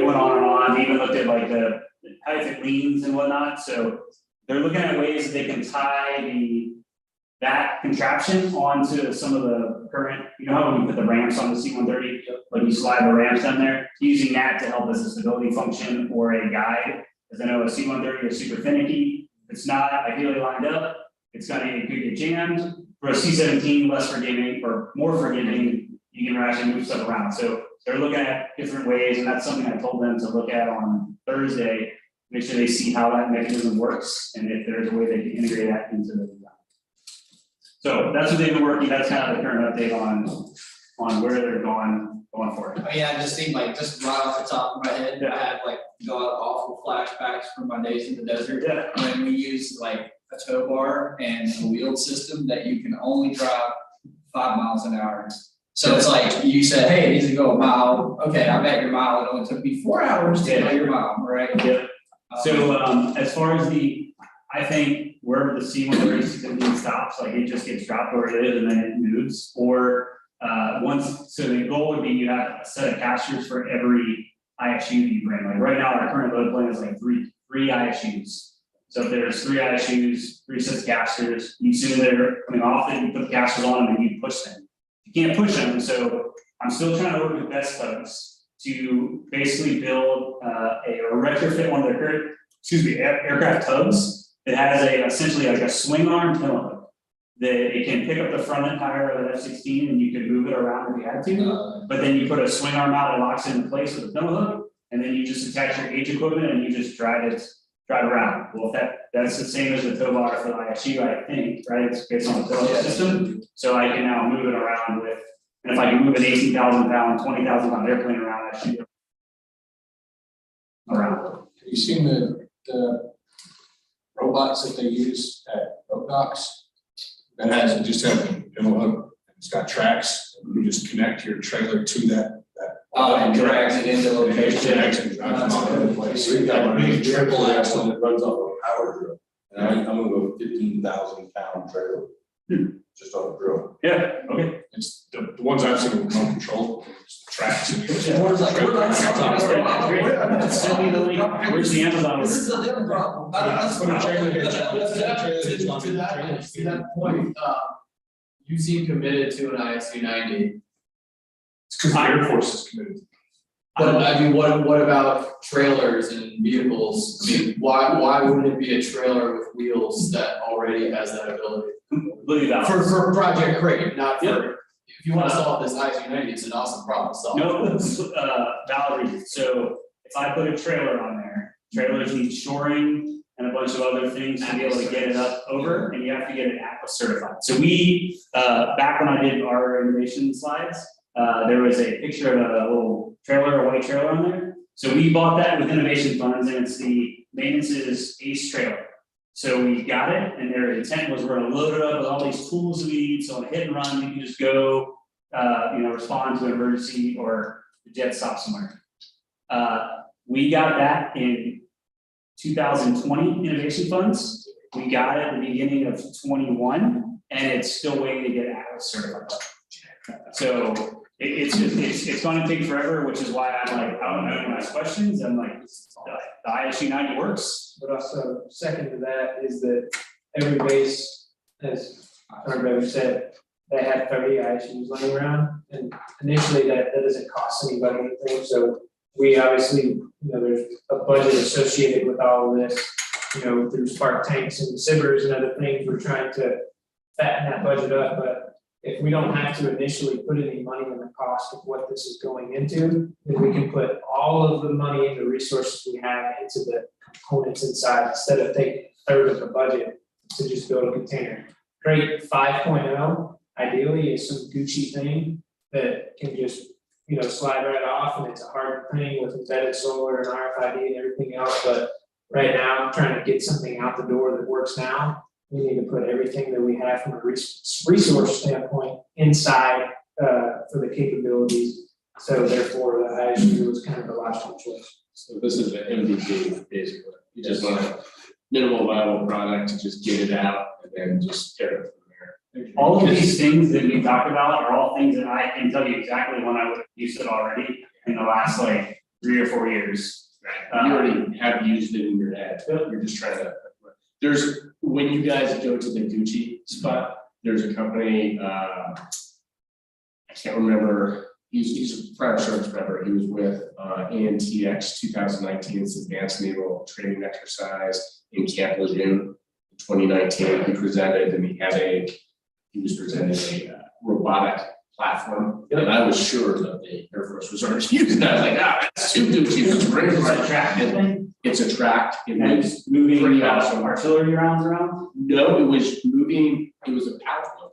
Speaker 1: went on and on. They even looked at like how it leans and whatnot. So they're looking at ways that they can tie that contraption onto some of the current, how when you put the ramps on the C-130, like you slide the ramps down there, using that to help as a stability function or a guide. Because I know a C-130 is super finicky. If it's not ideally lined up, it could get jammed. For a C-17, less forgiving or more forgiving, you can actually move stuff around. So they're looking at different ways, and that's something I told them to look at on Thursday, make sure they see how that mechanism works, and if there's a way they can integrate that into the design. So that's what they've been working, that's kind of the current update on where they're going forward.
Speaker 13: I mean, I just think like, just right off the top of my head, I had like god awful flashbacks from my days in the desert.
Speaker 1: Yeah.
Speaker 13: When we used like a tow bar and a wheeled system that you can only drive 5 miles an hour. So it's like, you said, hey, it needs to go a mile. Okay, I bet your mile, it only took me 4 hours to go your mile, right?
Speaker 1: Yeah. So as far as I think wherever the C130 system stops, like it just gets dropped where it is and then it moves. Or so the goal would be you have a set of casters for every ISU you bring. Like right now, our current load plan is like three ISUs. So if there's 3 ISUs, 3 sets of casters, you assume they're coming off it, you put the casters on them and you push them. You can't push them, so I'm still trying to work with best folks to basically build or retrofit one of their aircraft tubs that has essentially like a swing arm pillow hook that it can pick up the front and tire of an F-16 and you can move it around if you had to. But then you put a swing arm out that locks it in place with a pillow hook, and then you just attach your H equipment and you just drive around. Well, that's the same as the tow bar for the ISU, I think, right? It's based on the tow system. So I can now move it around with, and if I can move an 18,000 pound, 20,000 pound airplane around, I should go around.
Speaker 10: Have you seen the robots that they use at boat docks? That has, it just has a pillow hook, it's got tracks, you just connect your trailer to that.
Speaker 13: And drags it into location.
Speaker 10: Drags and drives them all over the place. So you got a big triple axle that runs off a power drill. And I'm gonna go 15,000 pound trailer. Just on a drill.
Speaker 1: Yeah, okay.
Speaker 10: It's the ones I've seen with remote control, it's the tracks. And
Speaker 1: Send me the link. Where's the Amazon?
Speaker 13: This is a different problem.
Speaker 10: Put a trailer hitch on it.
Speaker 7: To that point, you seem committed to an ISU 90.
Speaker 10: It's because the Air Force is committed.
Speaker 7: But I mean, what about trailers and vehicles? I mean, why wouldn't it be a trailer with wheels that already has that ability? For Project Crate, not for, if you want to solve this ISU 90, it's an awesome problem to solve.
Speaker 1: No, valid reason. So if I put a trailer on there, trailers need shoring and a bunch of other things to be able to get it up over, and you have to get it AQUA certified. So we, back when I did our innovation slides, there was a picture of a little trailer, a white trailer on there. So we bought that with innovation funds, and it's the Maintenance's ACE trailer. So we got it, and their intent was we're gonna load it up with all these tools we need, so on a hit and run, you can just go, respond to an emergency or the jet stop somewhere. We got that in 2020 innovation funds. We got it at the beginning of 21, and it's still waiting to get AQUA certified. So it's going to take forever, which is why I'm like, I don't know, ask questions. I'm like, the ISU 90 works.
Speaker 8: But also, second to that is that every base, as Beverly said, they had 30 ISUs laying around, and initially that doesn't cost anybody anything. So we obviously, there's a budget associated with all of this, through spark tanks and sievers and other things. We're trying to fatten that budget up, but if we don't have to initially put any money in the cost of what this is going into, then we can put all of the money and the resources we have into the components inside instead of taking a third of the budget to just build a container. Crate 5.0 ideally is some Gucci thing that can just, slide right off, and it's a hard thing with embedded solar and RFID and everything else. But right now, I'm trying to get something out the door that works now. We need to put everything that we have from a resource standpoint inside for the capabilities. So therefore, the ISU was kind of the logical choice.
Speaker 10: So this is an MVP, basically. You just want a minimal viable product to just get it out and then just tear it from there.
Speaker 1: All of these things that we talked about are all things that I can tell you exactly when I would have used it already in the last 3 or 4 years.
Speaker 10: Right. You already have used it in your head. You're just trying to. When you guys go to the Gucci spot, there's a company, I can't remember, he's a prior service member, he was with ANTX 2019, it's Advanced Naval Training Exercise in Camp Lejeune in 2019. He was presenting a robotic platform, and I was sure that the Air Force was already using that, like, that's too cheap, let's bring it right track. It's a track, it was
Speaker 1: moving
Speaker 10: awesome.
Speaker 1: artillery rounds around?
Speaker 10: No, it was moving, it was a power flow.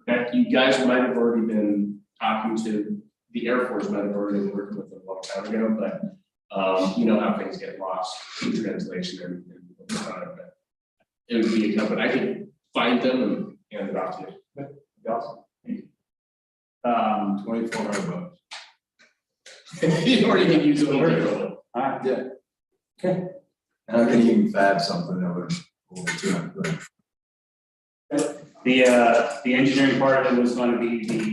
Speaker 10: Okay, you guys might have already been talking to, the Air Force might have already been working with them a long time ago, but you know how things get lost in translation and but it would be a company, I could find them and hand it off to you.
Speaker 1: That'd be awesome. Thank you.
Speaker 10: $2,400. You already can use it over.
Speaker 1: Alright.
Speaker 9: Yeah. Okay. And I can even fab something that would over 200.
Speaker 1: The engineering part of it was going to be the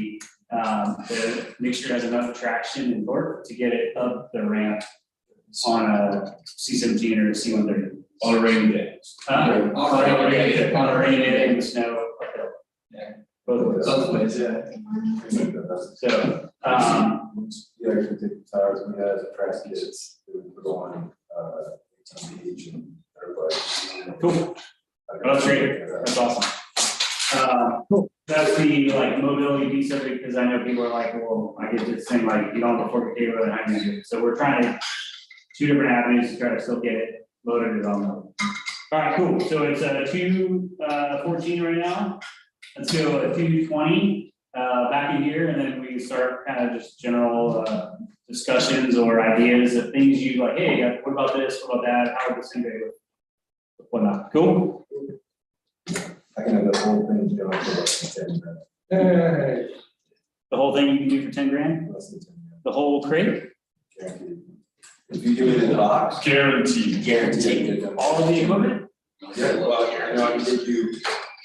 Speaker 1: make sure it has enough traction and torque to get it up the ramp on a C-17 or a C-130.
Speaker 10: On a rainy day.
Speaker 1: On a rainy day in the snow.
Speaker 10: Yeah.
Speaker 1: Both ways, yeah. So,
Speaker 9: You actually take the tires we had as a track kits, we put on, each and everybody.
Speaker 1: cool. Oh, that's great. That's awesome. Cool. That's the like mobility piece of it, because I know people are like, well, I get this thing like you don't have a 4K cable and how do you do it? So we're trying to 2 different avenues to try to still get it loaded and unloaded. All right, cool. So it's a 214 right now. Let's go a 220 back in here, and then we can start kind of just general discussions or ideas of things you like. Hey, what about this? What about that? How would this integrate with whatnot? Cool.
Speaker 9: I can have the whole thing going for less than 10 grand.
Speaker 1: Hey. The whole thing you can do for 10 grand?
Speaker 9: Less than 10 grand.
Speaker 1: The whole crate?
Speaker 9: Guaranteed. If you do it in the box.
Speaker 10: Guaranteed.
Speaker 9: Guaranteed.
Speaker 1: All of the equipment?
Speaker 9: Yeah, well, I know I can give you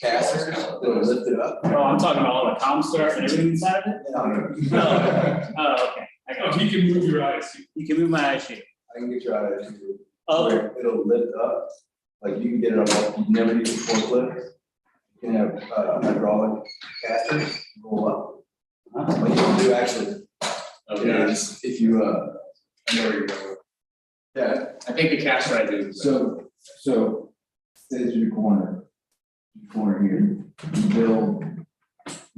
Speaker 9: casters that will lift it up.
Speaker 1: Oh, I'm talking about all the comm stuff and everything inside of it?
Speaker 9: No.
Speaker 1: Oh, okay. I got
Speaker 3: You can move your eyes.
Speaker 1: You can move my eye shape.
Speaker 9: I can get you out of it.
Speaker 1: Oh.
Speaker 9: It'll lift up, like you can get it up, you never need a forklift. You can have hydraulic casters roll up. What you can do actually.
Speaker 10: Okay.
Speaker 9: Is if you, I know where you're going. Yeah,
Speaker 10: I think the cash right there.
Speaker 9: so there's your corner here, you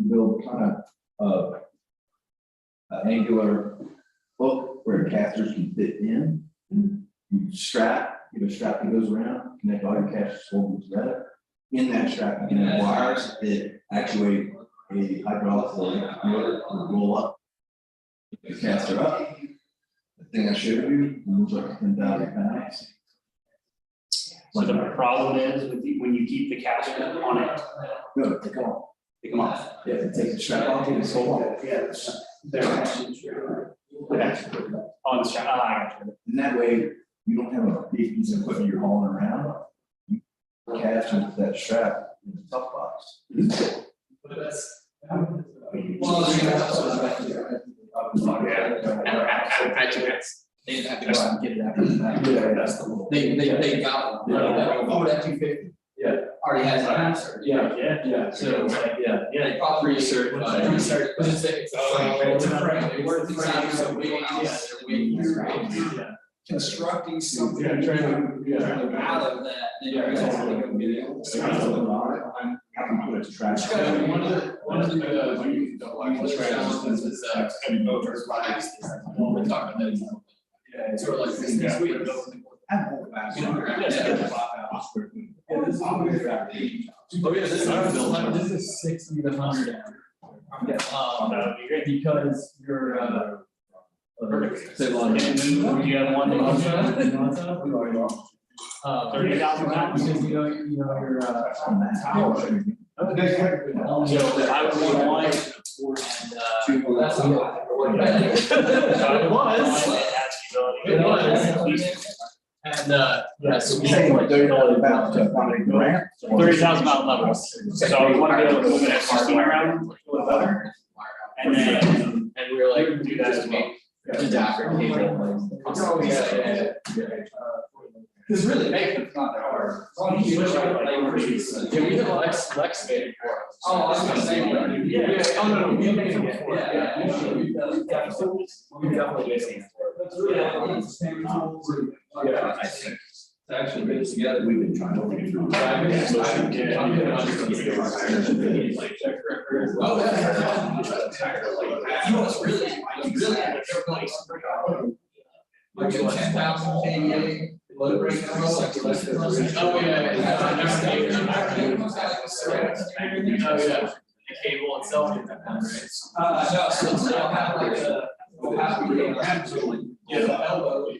Speaker 9: build kind of, an angular hook where casters can fit in. You get a strap that goes around, connect all your casters hold them together. In that strap, you can have wires that actuate a hydraulic motor to roll up. The caster up. The thing I showed you moves like 10,000 pounds.
Speaker 1: So the problem is with when you keep the caster on it.
Speaker 9: No, they come off.
Speaker 1: They come off.
Speaker 9: Yeah, it takes the strap off, you just hold on.
Speaker 1: Yeah. On the strap. I got you.
Speaker 9: And that way, you don't have a big piece of equipment you're hauling around. You cast into that strap in the tough box.
Speaker 13: But that's. They didn't have to go out and get it after the fact.
Speaker 9: Yeah, that's the little.
Speaker 13: They got one. Oh, that 250.
Speaker 9: Yeah.
Speaker 13: Already has an answer.
Speaker 9: Yeah.
Speaker 13: So it's like,
Speaker 1: Yeah.
Speaker 13: they probably recertified. But it's a frame. It works the same, so we,
Speaker 1: Yeah.
Speaker 13: constructing something, trying to out of that, then you're gonna go get it. One of the challenges is heavy motors. We're talking about that. Yeah, sort of like this week. This is 60 to 100 amp.
Speaker 1: That would be great.
Speaker 13: Because you're
Speaker 1: Perfect. And you have one that goes on? 30,000 pounds?
Speaker 13: Because you know, your tower.
Speaker 1: So I would want one.
Speaker 13: And that's a lot. It was. And yeah, so we
Speaker 9: Saying like $30 grant.
Speaker 1: 30,000 pound levels. So we want to be able to move that parking around with weather. And then,
Speaker 13: and we were like,
Speaker 1: do that as well.
Speaker 13: adapter cable. Because really making it's not that hard. Yeah, we did Lex made it for us. Oh, I was gonna say. Yeah. Oh, no, we made it before. Yeah. We've definitely seen it. That's really.
Speaker 1: Yeah, I think
Speaker 4: To actually put this together.
Speaker 9: We've been trying to think through.
Speaker 4: Oh, yeah. You know what's really, like 10,000 KVA load breaker. Oh, yeah.
Speaker 7: The cable itself.
Speaker 4: No, so it's not have like a, we'll have to yeah, the elbow. Yeah.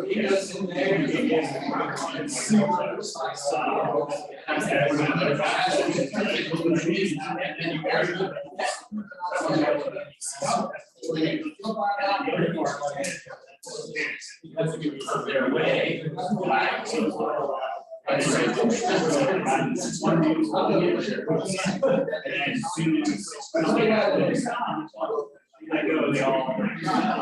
Speaker 4: He goes in there and he gets
Speaker 1: I go, they all. But I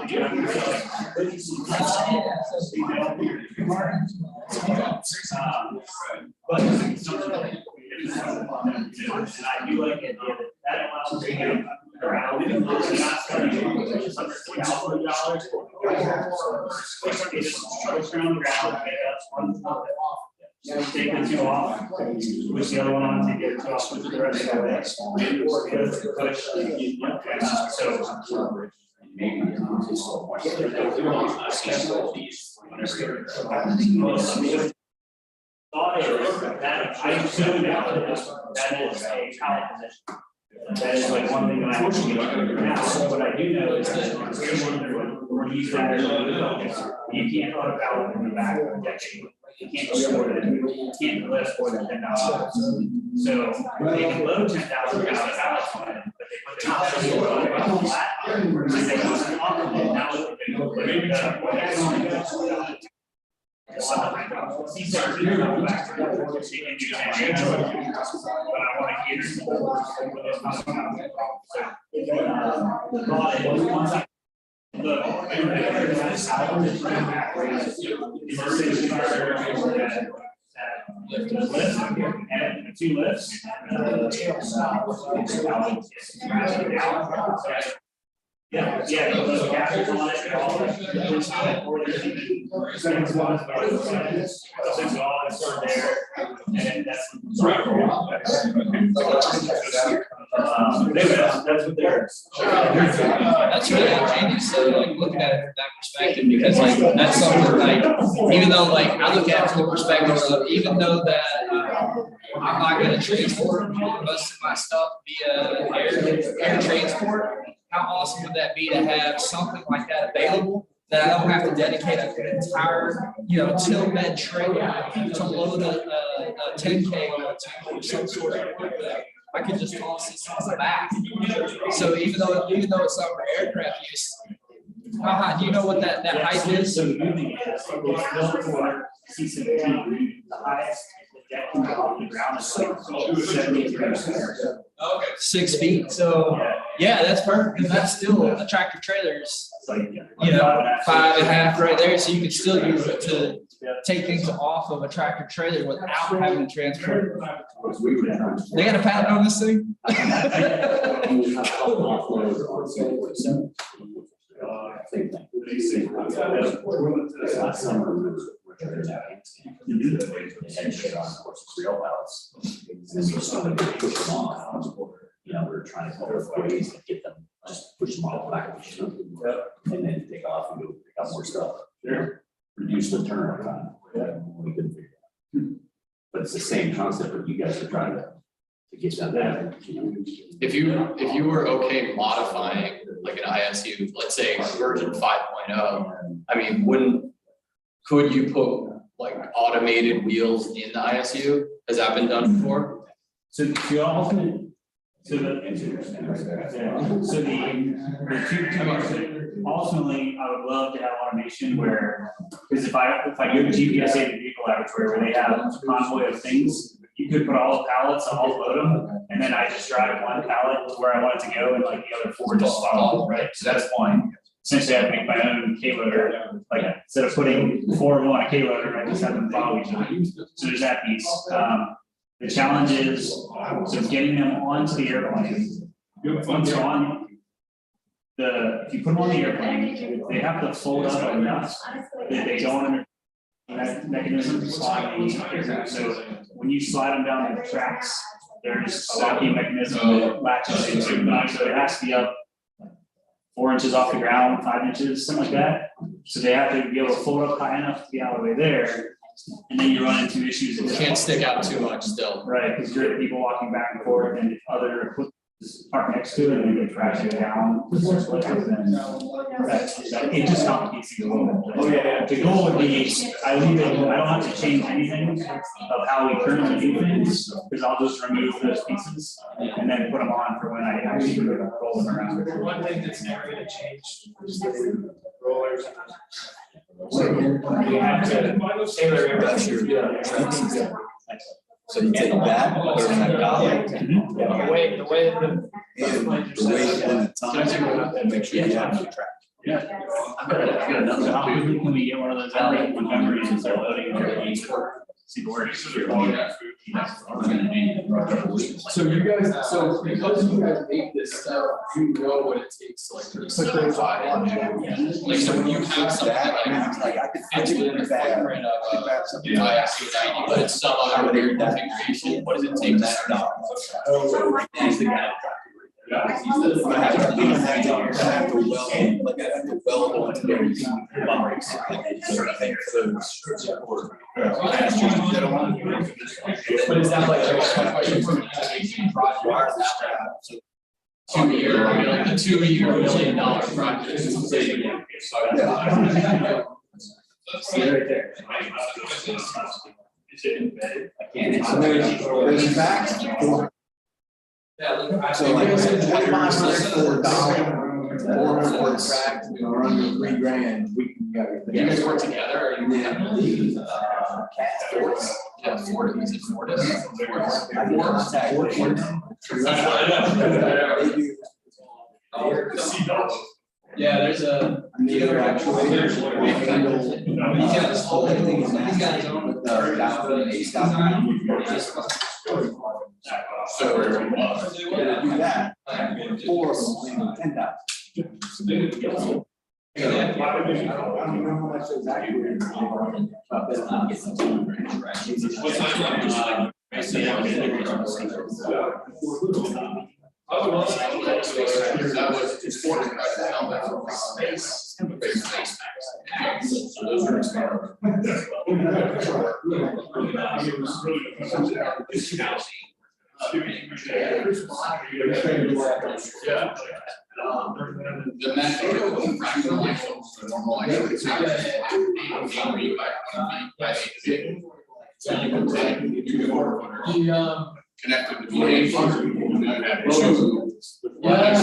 Speaker 1: do like it, that allows me to get around. Not starting $1,000. Just around the ground, okay, that's one. Take the two off, push the other one on, take the two off, push the rest of the way. Push, I assume that is a power position. That is like one thing that I have to do now, what I do know is that we're using that, you can't put a valve in the back of the decking. You can't go more than, you can't lift more than 10,000 pounds. So they can load 10,000 pounds, that's fine, but they put the flat. They go up, now they go and two lifts. Yeah, those gaskets on it, all that. Or there's even spots about it. So it's all stored there, and that's. That's what they're.
Speaker 13: That's really ingenious, so like looking at it from that perspective, because like that's something like, even though like I look at it from the perspective of, even though that I'm not gonna transport most of my stuff via air transport, how awesome would that be to have something like that available, that I don't have to dedicate an entire, tilt bed tray to load a 10K onto or some sort of equipment. I could just toss this on the back. So even though it's not for aircraft use, how high, do you know what that height is?
Speaker 1: So moving it, it's built for C-17, the highest deck off the ground is like 73.
Speaker 13: Okay. 6 feet, so yeah, that's perfect, because that's still a tractor trailer's, 5.5 right there, so you can still use it to take things off of a tractor trailer without having to transport. They got a patent on this thing?
Speaker 9: We're trying to cover ways to get them, just push them off the back of the ship, and then take off and go pick up more stuff. Reduce the turnaround time. We couldn't figure it out. But it's the same concept that you guys are trying to get done that.
Speaker 7: If you were okay modifying like an ISU, let's say version 5.0, I mean, could you put like automated wheels in the ISU? Has that been done before?
Speaker 1: So the two ultimately, I would love to have automation where, because if I do a GPS aided vehicle laboratory where they have a convoy of things, you could put all the pallets, I'll offload them, and then I just drive one pallet to where I want it to go, and like the other four just follow, right? So that's one. Essentially, I have to make my own K-loader, like instead of putting 4 of them on a K-loader, I just have them follow each other. So there's that piece. The challenge is, so getting them onto the airplane. Once they're on, if you put them on the airplane, they have to fold up enough that they don't under that mechanism to slide the aircraft. So when you slide them down the tracks, there's a locking mechanism that latches into, so it has to be up 4 inches off the ground, 5 inches, something like that. So they have to be able to fold up high enough to be all the way there. And then you run into issues.
Speaker 7: It can't stick out too much still.
Speaker 1: Right, because you're people walking back and forth and other equipment is parked next to it and they crash it down. It just complicates things a little bit.
Speaker 3: Oh, yeah.
Speaker 1: The goal would be, I don't have to change anything of how we currently do things, because I'll just remove those pieces and then put them on for when I actually roll them around.
Speaker 3: One thing that's never gonna change is the rollers.
Speaker 9: You have to tailor everything. So you take that, put it in that collar.
Speaker 3: The way the.
Speaker 9: And the weight and the time, make sure you have the track.
Speaker 1: Yeah. I've got another. How quickly can we get one of those out in Montgomery and start loading everything? See the word.
Speaker 7: So you guys, so because you guys make this stuff, you know what it takes to like certify it. Like so when you have something like
Speaker 9: I could
Speaker 7: it's within the footprint of IC90, but it's some other weird configuration, what does it take to start?
Speaker 9: I have to weld onto everything.
Speaker 7: But is that like a project? 2 year, like the 2 year $1 million project.
Speaker 1: See it right there.
Speaker 7: Yeah.
Speaker 9: So like $2,500 for $400 or under $3,000, we can get everything.
Speaker 7: You guys work together or you?
Speaker 9: Fortis.
Speaker 7: Yeah, Fortis, is it Fortis?
Speaker 9: I can contact Fortis.
Speaker 7: Yeah, there's a.
Speaker 9: Neither actuators.
Speaker 7: Yeah, this whole thing is.
Speaker 9: He's got his own with so we're gonna do that. 4 of them, 10,000. I don't know how much those actuators
Speaker 2: That was just for the helmet from space. So those are expensive. Yeah. The method fractional life for normal life. So you can take, you can order one. Connect them to the and you have two. That's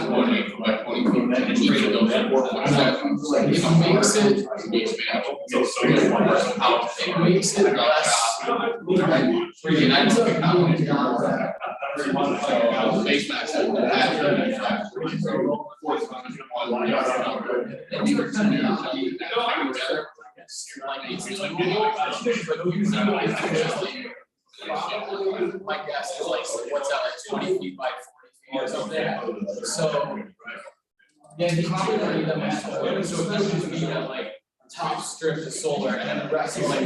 Speaker 2: 1 by 20 feet, and then you trade those at 4.7. It makes it. It makes it less. Freaking I took out base max and my guess is like, what's that, like 20 feet by 40 feet or something? So, yeah, you probably don't need that much. So it doesn't just mean that like top strip is solar and then the rest is like.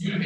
Speaker 2: You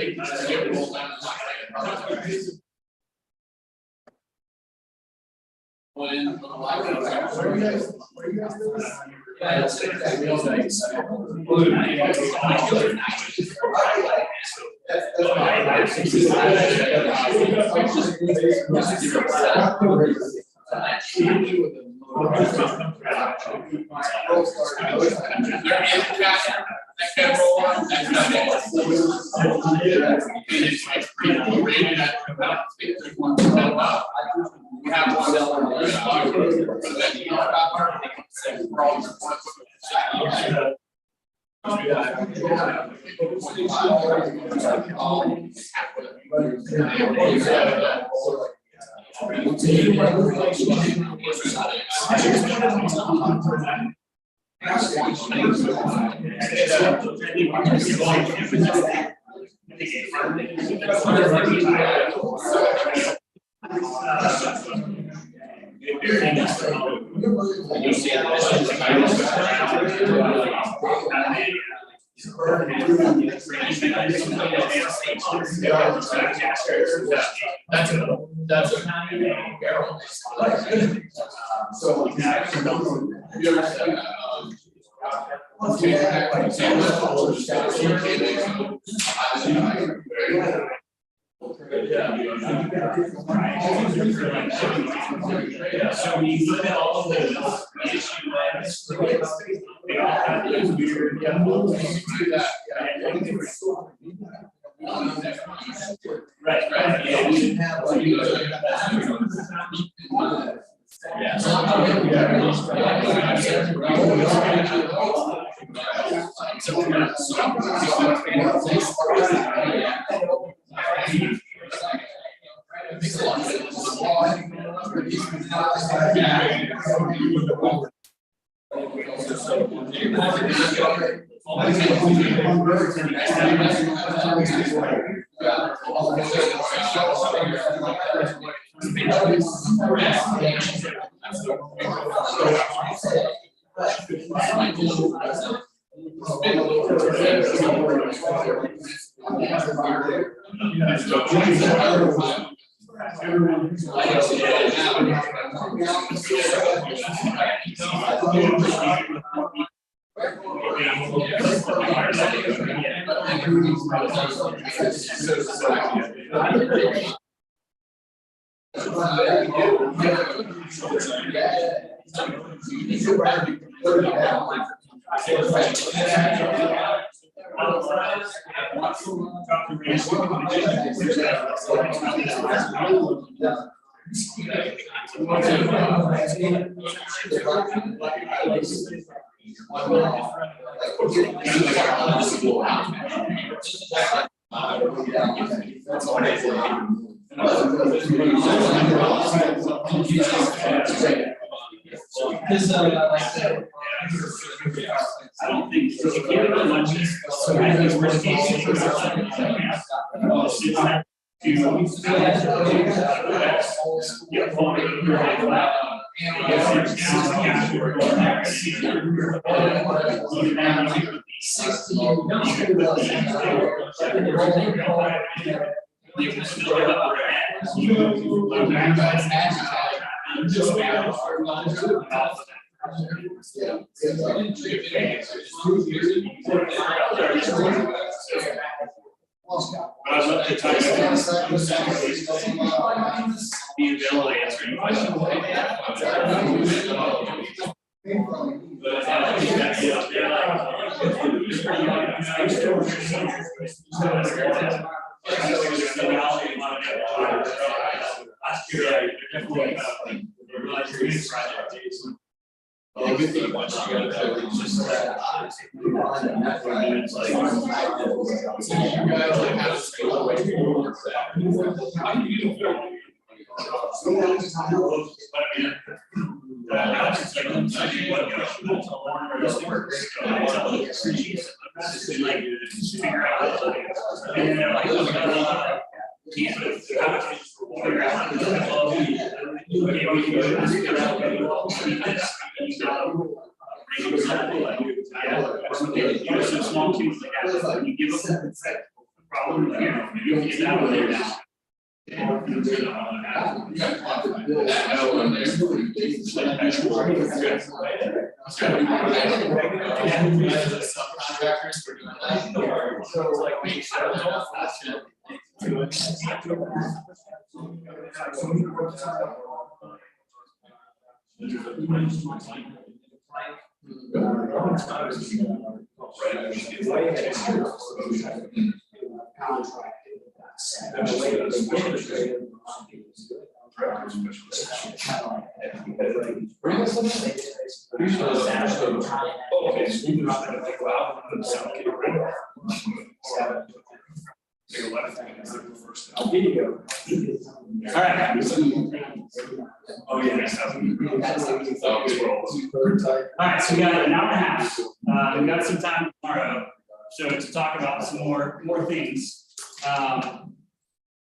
Speaker 1: So when you look at all of the issue lines, they all have those weird, right, right, yeah, we should have like. I don't think you can't really much. So I think worst case. Be available to answer any questions. Problem, you know, you get that one there now.
Speaker 7: Subcontractors for doing that. So it's like we should have done
Speaker 3: Okay, so we just gonna go out and the sound kit, right? Take a left and it's the first.
Speaker 1: Video. All right.
Speaker 3: Oh, yeah, next time.
Speaker 1: All right, so we got an hour and a half. We got some time tomorrow, so to talk about some more things.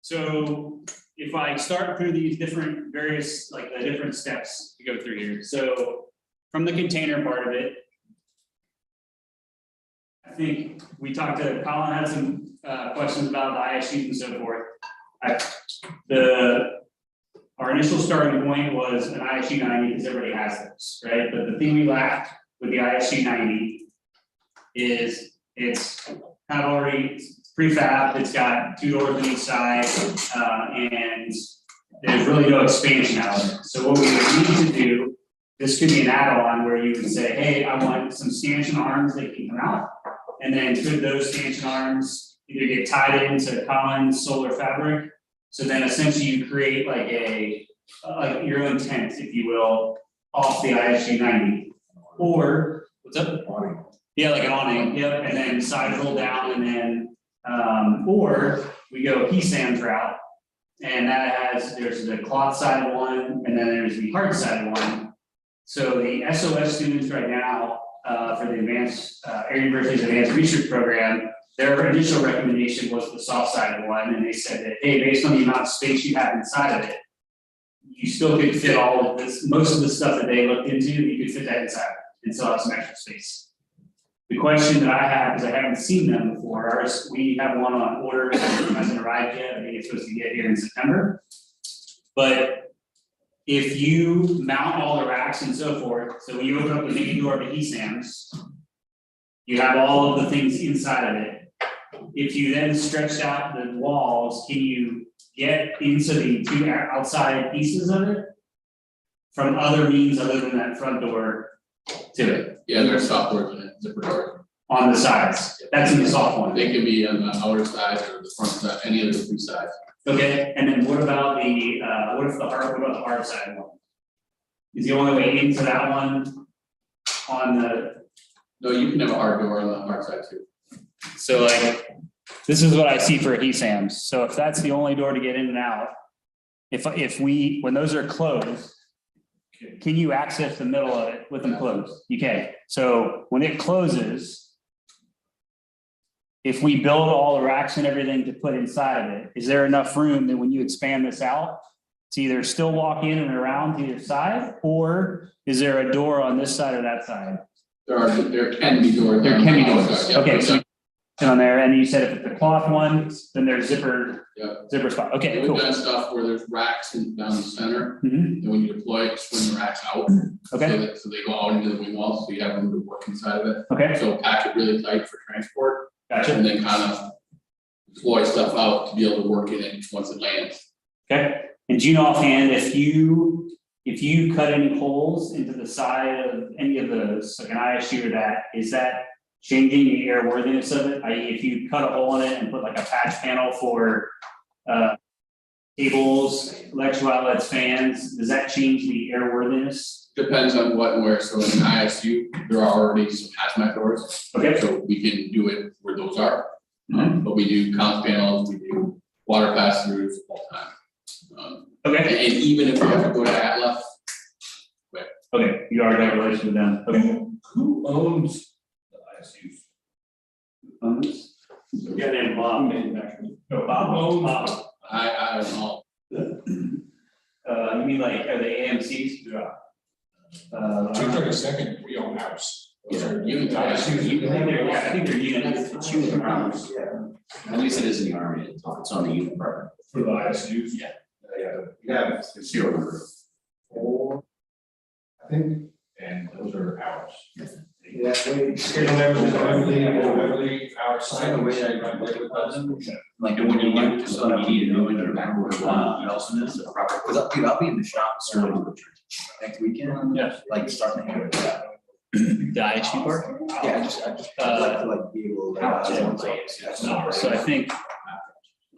Speaker 1: So if I start through these different various, like the different steps to go through here. So from the container part of it, I think we talked to, Colin had some questions about the ISUs and so forth. Our initial starting point was an ISU 90 because everybody has those, right? But the thing we lacked with the ISU 90 is it's kind of already prefab, it's got 2 doors on each side, and there's really no expansion out of it. So what we would need to do, this could be an add-on where you would say, hey, I want some stanchion arms that can come out, and then could those stanchion arms either get tied into Colin's solar fabric, so then essentially you create like your own tent, if you will, off the ISU 90. Or, what's up? Yeah, like an awning, yep, and then side roll down, and then, or we go PSAM's route, and that there's the cloth side one, and then there's the hard side one. So the SOS students right now, for the advanced, Air University's advanced research program, their initial recommendation was the soft side one, and they said that, hey, based on the amount of space you have inside of it, you still could fit all of this, most of the stuff that they looked into, you could fit that inside and still have some extra space. The question that I have, because I haven't seen them before, we have one on order that hasn't arrived yet. I think it's supposed to get here in September. But if you mount all the racks and so forth, so when you open up the main door to ESAM's, you have all of the things inside of it. If you then stretch out the walls, can you get into the 2 outside pieces of it from other means other than that front door to it?
Speaker 7: Yeah, there's soft doors in it, zipper door.
Speaker 1: On the sides, that's in the soft one.
Speaker 7: They can be on the outer side or the front side, any of the 2 sides.
Speaker 1: Okay, and then what about the what about the hard side one? Is the only way into that one on the?
Speaker 7: No, you can have a hard door on the hard side too.
Speaker 1: So like, this is what I see for ESAMs. So if that's the only door to get in and out, when those are closed, can you access the middle of it with them closed? You can. So when it closes, if we build all the racks and everything to put inside of it, is there enough room that when you expand this out, to either still walk in and around to either side, or is there a door on this side or that side?
Speaker 7: There can be doors.
Speaker 1: There can be doors. Okay, so on there, and you said if it's the cloth one, then there's zipper spot. Okay, cool.
Speaker 7: We've done stuff where there's racks down the center,
Speaker 1: Mhm.
Speaker 7: and when you deploy it, swing the racks out.
Speaker 1: Okay.
Speaker 7: So they go out into the wing walls, so you have room to work inside of it.
Speaker 1: Okay.
Speaker 7: So pack it really tight for transport.
Speaker 1: Gotcha.
Speaker 7: And then kind of deploy stuff out to be able to work in it once it lands.
Speaker 1: Okay, and do you know offhand if you cut any holes into the side of any of those, like an ISU or that, is that changing the airworthiness of it? I.e., if you cut a hole in it and put like a patch panel for cables, electrical outlets, fans, does that change the airworthiness?
Speaker 7: Depends on what and where. So in an ISU, there are already some hazmat doors.
Speaker 1: Okay.
Speaker 7: So we can do it where those are. But we do comms panels, we do water pass-throughs all the time.
Speaker 1: Okay.
Speaker 7: And even if we have to go to Atlas.
Speaker 1: Okay, you already have a relationship with them. Okay.
Speaker 3: Who owns the ISUs?
Speaker 1: Owns?
Speaker 15: A guy named Bob.
Speaker 3: No, Bob owns.
Speaker 7: I don't know.
Speaker 1: You mean like, are they AMCs?
Speaker 3: Yeah.
Speaker 1: Took
Speaker 3: a second, we own house.
Speaker 7: Yeah, unit
Speaker 1: I think they're units.
Speaker 13: It's unit arms. At least it is in the Army, it's on the unit part.
Speaker 3: For the ISUs?
Speaker 13: Yeah.
Speaker 9: have
Speaker 10: It's the order.
Speaker 9: 4, I think.
Speaker 10: And those are ours.
Speaker 9: Yeah, Beverly, our sign away, I run away with us.
Speaker 1: Like when you get to some meeting, when you're back where Nelson is, because I'll be in the shop starting next weekend.
Speaker 3: Yes.
Speaker 1: Like starting to handle that. The ISU part? Yeah, I just like to like be able to. So I think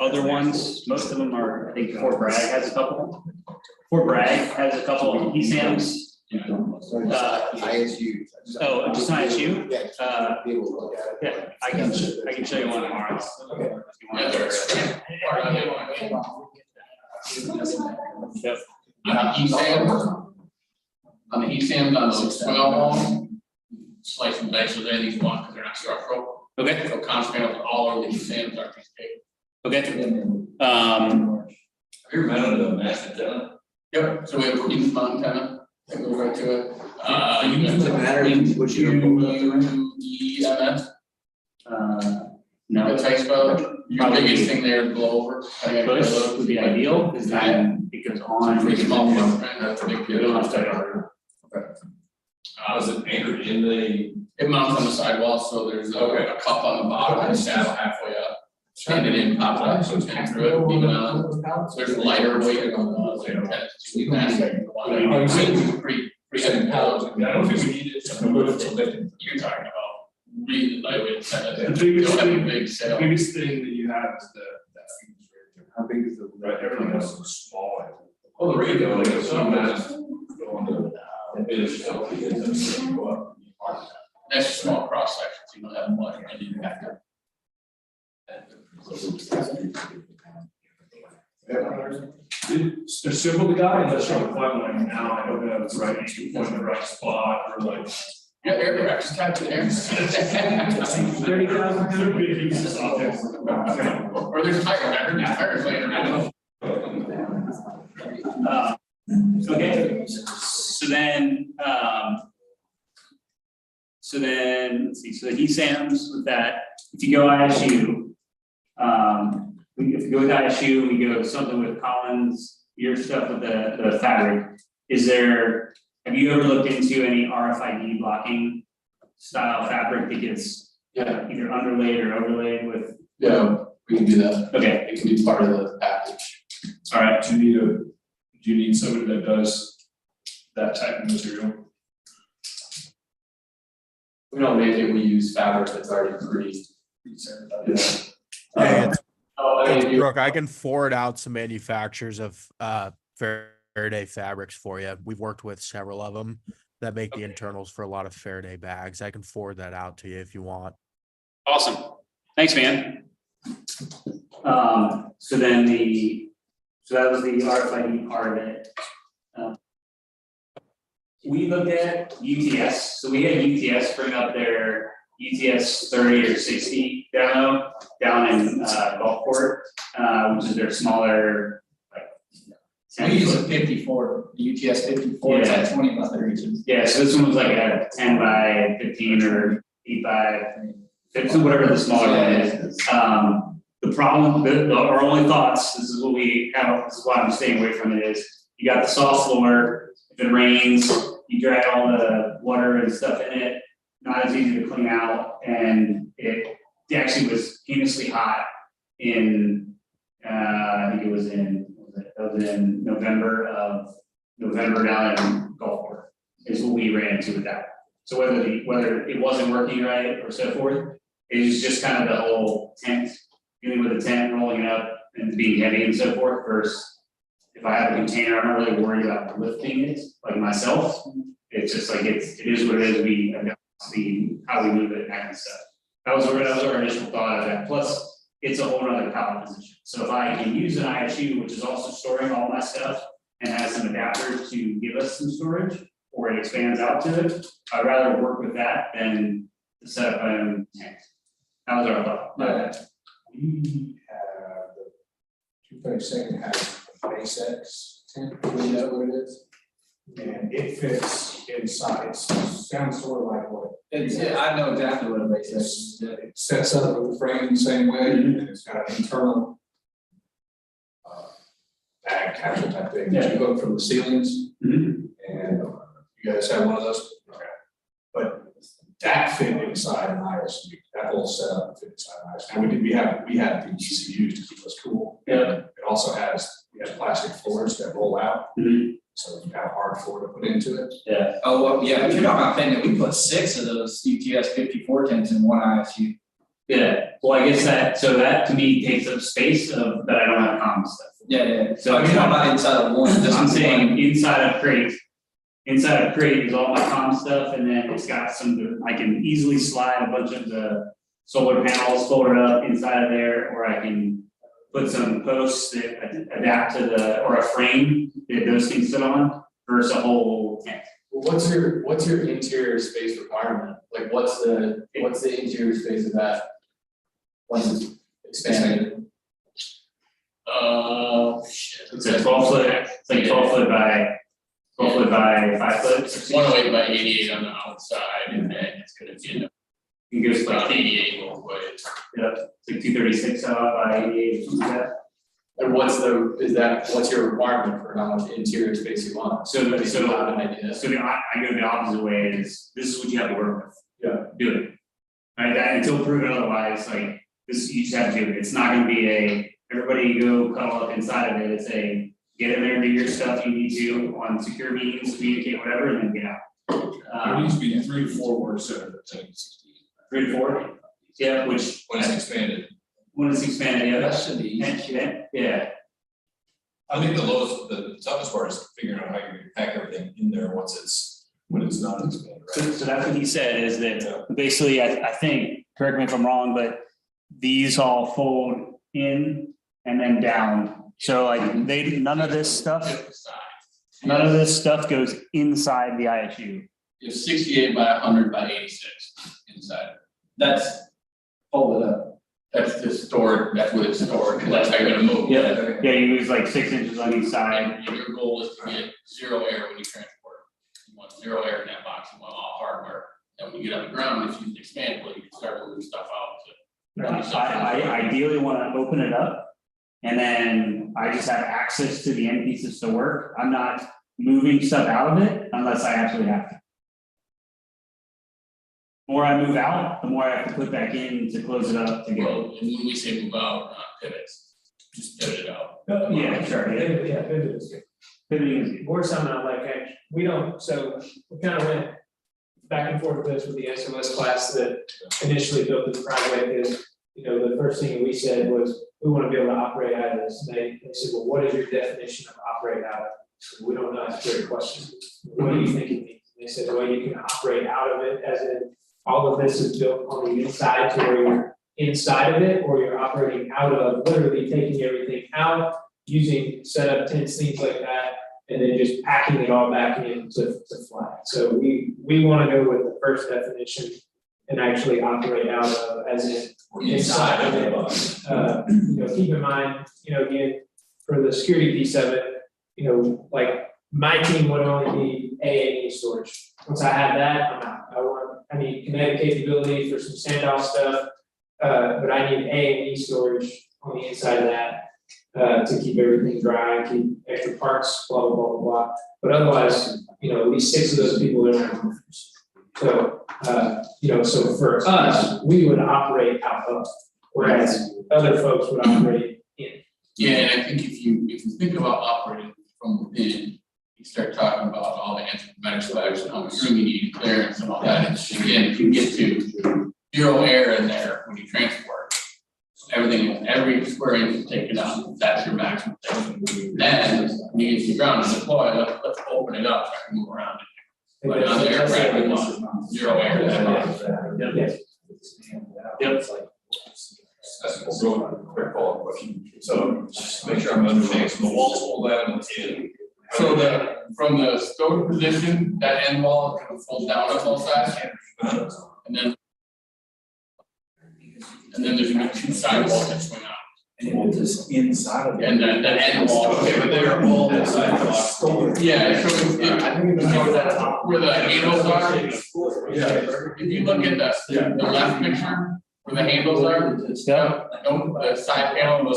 Speaker 1: other ones, most of them are, I think Fort Bragg has a couple. Fort Bragg has a couple of ESAMs.
Speaker 9: ISU.
Speaker 1: Oh, just ISU?
Speaker 9: Yeah. Be able to look at it.
Speaker 1: Yeah, I can show you one tomorrow.
Speaker 9: Okay.
Speaker 1: Yep.
Speaker 7: On the ESAMs, on those 12 slice and dice with anything you want, because they're not structural.
Speaker 1: Okay.
Speaker 7: So concentrate on all over the ESAMs are these big.
Speaker 1: Okay.
Speaker 2: Have you ever been to the mass antenna?
Speaker 7: Yep, so we have a Queen's antenna, that goes right to it.
Speaker 1: You
Speaker 7: have
Speaker 1: doesn't matter which you
Speaker 7: EMS,
Speaker 1: no.
Speaker 7: the text spell, your biggest thing there is blow over.
Speaker 1: Push would be ideal, because then it goes on.
Speaker 7: Pretty small footprint, that's a big
Speaker 1: You don't
Speaker 7: deal.
Speaker 1: have to.
Speaker 2: Was it anchored in the?
Speaker 7: It mounts on the sidewall, so there's a cup on the bottom and a saddle halfway up. Stand it in, pop it up, so it's in through it, even so there's lighter weight on the antennas. We can pretty heavy pounds.
Speaker 3: Yeah, I don't think we need it to move to lift it.
Speaker 7: You're talking about really lightweight antennas.
Speaker 3: The biggest
Speaker 7: Don't have a
Speaker 3: thing-
Speaker 7: big
Speaker 3: The
Speaker 7: sail.
Speaker 3: biggest thing that you have is that fuse right there.
Speaker 9: How big is the?
Speaker 3: Right, everything else is small.
Speaker 2: Oh, the radio, like some mass. Go on to. It is still. Go up.
Speaker 7: That's a small cross section, so you don't have much in the back.
Speaker 3: They're simple to guide, let's show the flat line now, I don't know if it's right, you point in the right spot, or like.
Speaker 7: Yeah, ARCWATER's got to there.
Speaker 3: 30,000. They're big pieces out there.
Speaker 7: Or there's tires laying around.
Speaker 1: Okay, so then, let's see, so the ESAMs with that, if you go ISU, if you go with ISU, we go something with Collins, your stuff with the fabric, have you ever looked into any RFID blocking style fabric that gets either underlaid or overlaid with?
Speaker 7: Yeah, we can do that.
Speaker 1: Okay.
Speaker 7: It can be part of the package.
Speaker 3: All right, do you need somebody that does that type of material?
Speaker 7: We don't make it, we use fabric that's already
Speaker 3: certified.
Speaker 12: Hey,
Speaker 7: Oh,
Speaker 12: Brooke, I can forward out some manufacturers of Faraday fabrics for you. We've worked with several of them that make the internals for a lot of Faraday bags. I can forward that out to you if you want.
Speaker 1: Awesome. Thanks, man. So then so that was the RFID part of it. We looked at UTS, so we had UTS bring up their UTS 30 or 60 demo down in Gulfport, which is their smaller, like.
Speaker 13: We use a 54, the UTS 54, it's like 20 mother regions.
Speaker 1: Yeah, so this one was like a 10 by 15 or 8 by 15, whatever the smaller one is. The problem, our only thoughts, this is what we have, this is why I'm staying away from it, is you got the soft floor, if it rains, you drag all the water and stuff in it, not as easy to clean out, and it actually was heinously hot in, I think it was in November down in Gulfport, is what we ran into with that. So whether it wasn't working right or so forth, it was just kind of the whole tent, dealing with the tent, rolling it up and being heavy and so forth, versus if I have a container, I'm not really worried about lifting it, like myself. It's just like, it is what it is, we adapt how we move it and that kind of stuff. That was our initial thought of that, plus it's a whole other pallet position. So if I can use an ISU, which is also storing all my stuff and has some adapters to give us some storage, or it expands out to it, I'd rather work with that than to set up my own tank. That was our thought.
Speaker 8: We have the 232nd has basics tent, is that what it is? And it fits inside, it sounds sort of like what.
Speaker 13: I know exactly what it makes.
Speaker 8: It sets up with the frame the same way, and it's got an internal bag
Speaker 2: back capsule type thing, that you hook from the ceilings.
Speaker 1: Mhm.
Speaker 2: And you guys have one of those? Okay. But that fit inside an ISU, that whole setup fit inside an ISU. And we had the ECUs to keep us cool.
Speaker 1: Yeah.
Speaker 2: It also we have plastic floors that roll out.
Speaker 1: Mhm.
Speaker 2: So you have a hard floor to put into it.
Speaker 1: Yeah.
Speaker 13: Oh, well, yeah, but you're talking about thinking, we put 6 of those UTS 54 tents in one ISU.
Speaker 1: Yeah, well, I guess that to me takes up space of, that I don't have common stuff.
Speaker 13: Yeah.
Speaker 1: So
Speaker 13: You're talking about inside of one.
Speaker 1: I'm saying inside of crate is all my comm stuff, and then it's got I can easily slide a bunch of the solar panels folded up inside of there, or I can put some posts that adapt to or a frame that those things sit on versus a whole tent.
Speaker 7: Well, what's your interior space requirement? Like, what's the interior space of that? Once it's expanded?
Speaker 1: It's a 12 foot, it's like 12 foot by 5 foot.
Speaker 7: It's 108 by 88 on the outside, and then it's gonna be
Speaker 1: It goes like,
Speaker 7: 88 both ways.
Speaker 1: yeah, it's like 236 out by 88, something like that.
Speaker 7: And what's your requirement for how much interior space you want?
Speaker 1: So
Speaker 7: Do you have an idea?
Speaker 1: I go the opposite way, is this is what you have to work with.
Speaker 2: Yeah.
Speaker 1: Do it. Right, that until proven otherwise, like, this, you just have to do it. It's not gonna be everybody go cuddle up inside of it. It's get in there, do your stuff you need to on secure means, communicate, whatever, and then get out.
Speaker 2: There needs to be 3 to 4 words set at 10-16.
Speaker 1: 3 to 4, yeah, which.
Speaker 2: When it's expanded.
Speaker 1: When it's expanded, yeah,
Speaker 2: That should be easy.
Speaker 1: Yeah.
Speaker 2: I think the toughest part is figuring out how you're gonna pack everything in there when it's not expanded, right?
Speaker 1: So that's what he said, is that basically, I think, correct me if I'm wrong, but these all fold in and then down. So like none of this stuff goes inside the ISU.
Speaker 7: It's 68 by 100 by 86 inside.
Speaker 13: That's folded up.
Speaker 7: That's just stored, that's what it's stored, because that's how you're gonna move.
Speaker 1: Yeah, you lose like 6 inches on each side.
Speaker 7: And your goal is to get 0 air when you transport. You want 0 air in that box, you want all hardware. And when you get on the ground, if you expand, you can start moving stuff out.
Speaker 1: I ideally want to open it up, and then I just have access to the end pieces to work. I'm not moving stuff out of it unless I absolutely have to. The more I move out, the more I have to put back in to close it up to
Speaker 7: Well,
Speaker 1: go.
Speaker 7: and when we say move out, not pivots, just pivot it out.
Speaker 1: Yeah, sure, yeah.
Speaker 8: Pivot is good.
Speaker 1: Pivoting is-
Speaker 8: We're somehow we don't, so we kind of went back and forth with this with the SOS class that initially built this project is, the first thing we said was, we want to be able to operate out of this. And they said, well, what is your definition of operate out of? So we don't know, that's a great question. What do you think it means? And they said, well, you can operate out of it as in all of this is built on the inside to where you're inside of it, or you're operating out of, literally taking everything out, using setup tents, things like that, and then just packing it all back in to fly. So we want to go with the first definition and actually operate out of as in inside of it. Keep in mind, again, for the security piece of it, like my team would only need A&E storage. Once I have that, I'm out. I need kinetic capability for some standoff stuff, but I need A&E storage on the inside of that to keep everything dry, keep extra parts, blah, blah, blah, blah. But otherwise, at least 6 of those people are in. So, so for us, we would operate out of, whereas other folks would operate in.
Speaker 7: Yeah, and I think if you think about operating from within, you start talking about all the anti-kinetic flags and how much room you need, clearance and all that. And again, if you get to 0 air in there when you transport, every square inch is taken out, that's your maximum thing. Then when you get to the ground and deploy, let's open it up, so I can move around. But on the aircraft, we want 0 air.
Speaker 1: Yep.
Speaker 2: That's a real quick follow-up question. So just make sure I'm understanding, so the walls hold that in the tin.
Speaker 7: So from the stowed position, that end wall kind of folds down on both sides. And then there's gonna be 2 side walls that swing out.
Speaker 9: And just inside of it.
Speaker 7: And then the end wall.
Speaker 2: Okay, but they're all inside the box.
Speaker 7: Yeah, so I think it's where the handles are. If you look at the left picture, where the handles are, the side panel, the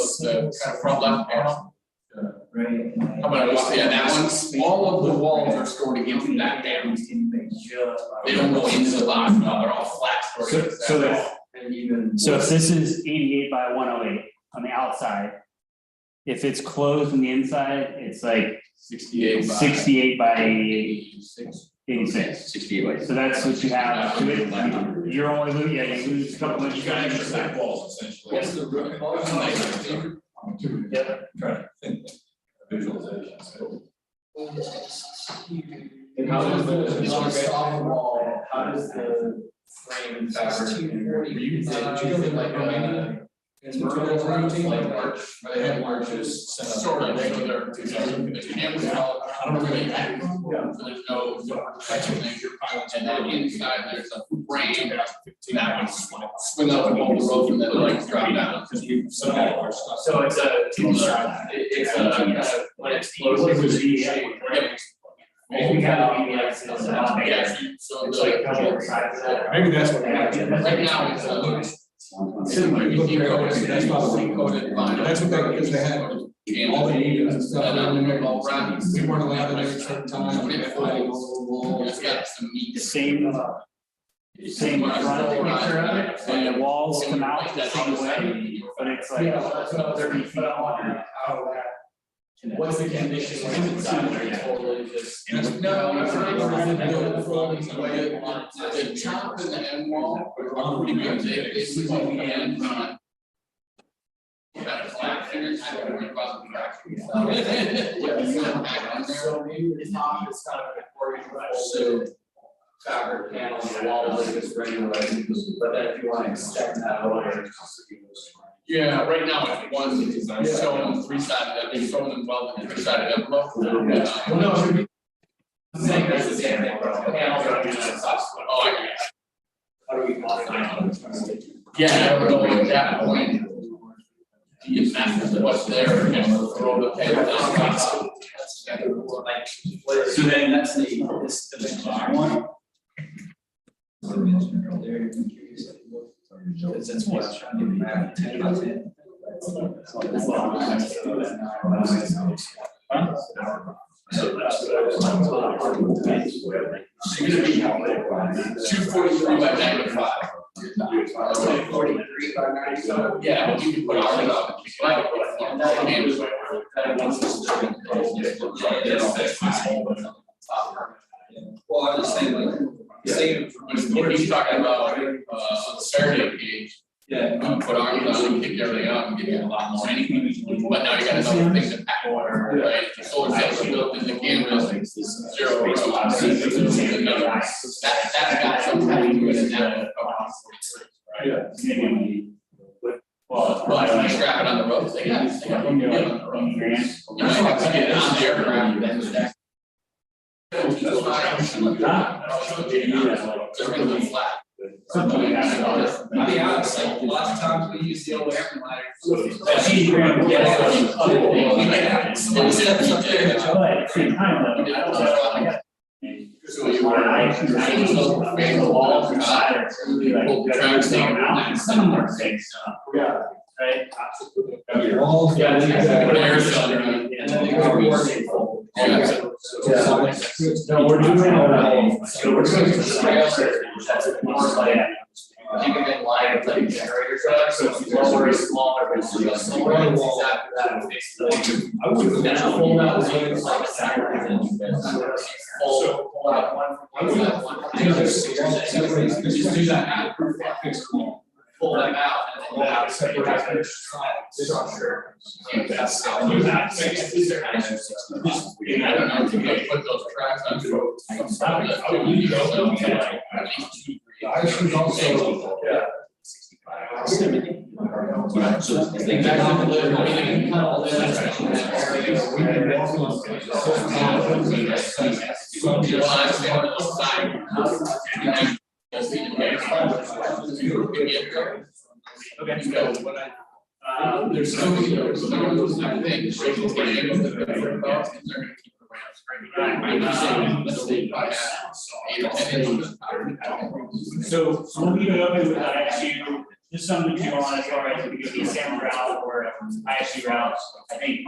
Speaker 7: kind of front left panel.
Speaker 2: How about that one? All of the walls are stored against that dam. They don't go into the bottom, no, they're all flat stored.
Speaker 1: So if this is 88 by 108 on the outside, if it's closed on the inside, it's like 68 by 86.
Speaker 2: 68 by.
Speaker 1: So that's what you have to it. You're only losing, you lose a couple inches.
Speaker 2: You got extra stack walls essentially.
Speaker 7: What's the roof?
Speaker 1: Yep.
Speaker 2: Trying to think visualization. So
Speaker 7: And how does the, on a soft wall, how does the frame and fabric?
Speaker 2: like arch, they have arches set up. Sort of, they go there, the cameras all, I don't know where they at. So there's no, and then inside there's a frame that would swing up and hold the rope and then the legs drop down. Because we set up all our stuff.
Speaker 7: So it's a when it's closed.
Speaker 1: We have EBS, it's a lot bigger.
Speaker 2: So
Speaker 1: It's like a couple of sides of that.
Speaker 3: Maybe that's what happened.
Speaker 2: right now it's similar, you see coated, that's probably coated vinyl.
Speaker 3: That's what they, because they had all the needed and stuff.
Speaker 2: And then they're all round.
Speaker 3: We weren't allowed to make a certain time. We had to fight
Speaker 2: It's got some meat.
Speaker 1: Same front picture of it, and the walls come out the same way, but it's like 30 feet long.
Speaker 7: What's the condition when it's inside there? Totally just.
Speaker 2: No, I'm trying to build the foldings the way it wants. The top and the end wall are pretty good. It's the end front. Got a flat finish, I don't worry about the crack.
Speaker 7: So maybe the top is kind of an accordion, so fabric panel on the wall is just regular, but then if you want to extend that over.
Speaker 2: Yeah, right now it's one, showing three-sided, it's showing them well, the three-sided envelope.
Speaker 7: Well, no, it should be. Same, that's the same thing, bro. Panels are usually
Speaker 2: Oh, I get it.
Speaker 8: How do we modify it?
Speaker 2: Yeah, we're going at that point. You master what's there and throw the panel down.
Speaker 13: So then that's this dimension one. Because that's what I was trying to get back to 10 by 10.
Speaker 2: So that's what so you're gonna be 243 by 95.
Speaker 8: 43 by 95.
Speaker 2: Yeah, but you can put ours up.
Speaker 13: Well, I'm just saying, like,
Speaker 2: When he's talking about Saturday cage,
Speaker 13: yeah.
Speaker 2: put arms on and kick everything up and give you a lot more anything. But now you got another thing to pack water, right? The solar cells are built in the cameras, 0. That's got some kind of good in that. Well, when you strap it on the rope, they got one on the rope. You might have to get it on the aircraft and then they're gonna be flat.
Speaker 13: I'll be honest, like, lots of times we use the old airplane ladder.
Speaker 1: But at the same time, though,
Speaker 2: So you want to make the walls and sides, pull the tracks down and
Speaker 1: similar things, right?
Speaker 3: Walls.
Speaker 2: Yeah, put air cylinder on it.
Speaker 1: And then they go working.
Speaker 8: No, we're doing
Speaker 1: So we're going to that's more like keep it in line with like generator trucks, so it's lower is smaller, but it's just smaller. After that, fix the.
Speaker 3: I would.
Speaker 1: Then I'll fold out the wings like a sacrifice. Fold out one.
Speaker 3: Just do that.
Speaker 1: Pull them out and then out separate.
Speaker 2: Structure. That's. I don't know, to put those tracks on.
Speaker 3: I should also, yeah.
Speaker 1: Okay.
Speaker 2: There's so many of those type of things. They're gonna keep the ramps.
Speaker 1: So we'll leave it open with ISU, just something to do on as far as if we do the SAM route or ISU routes. I think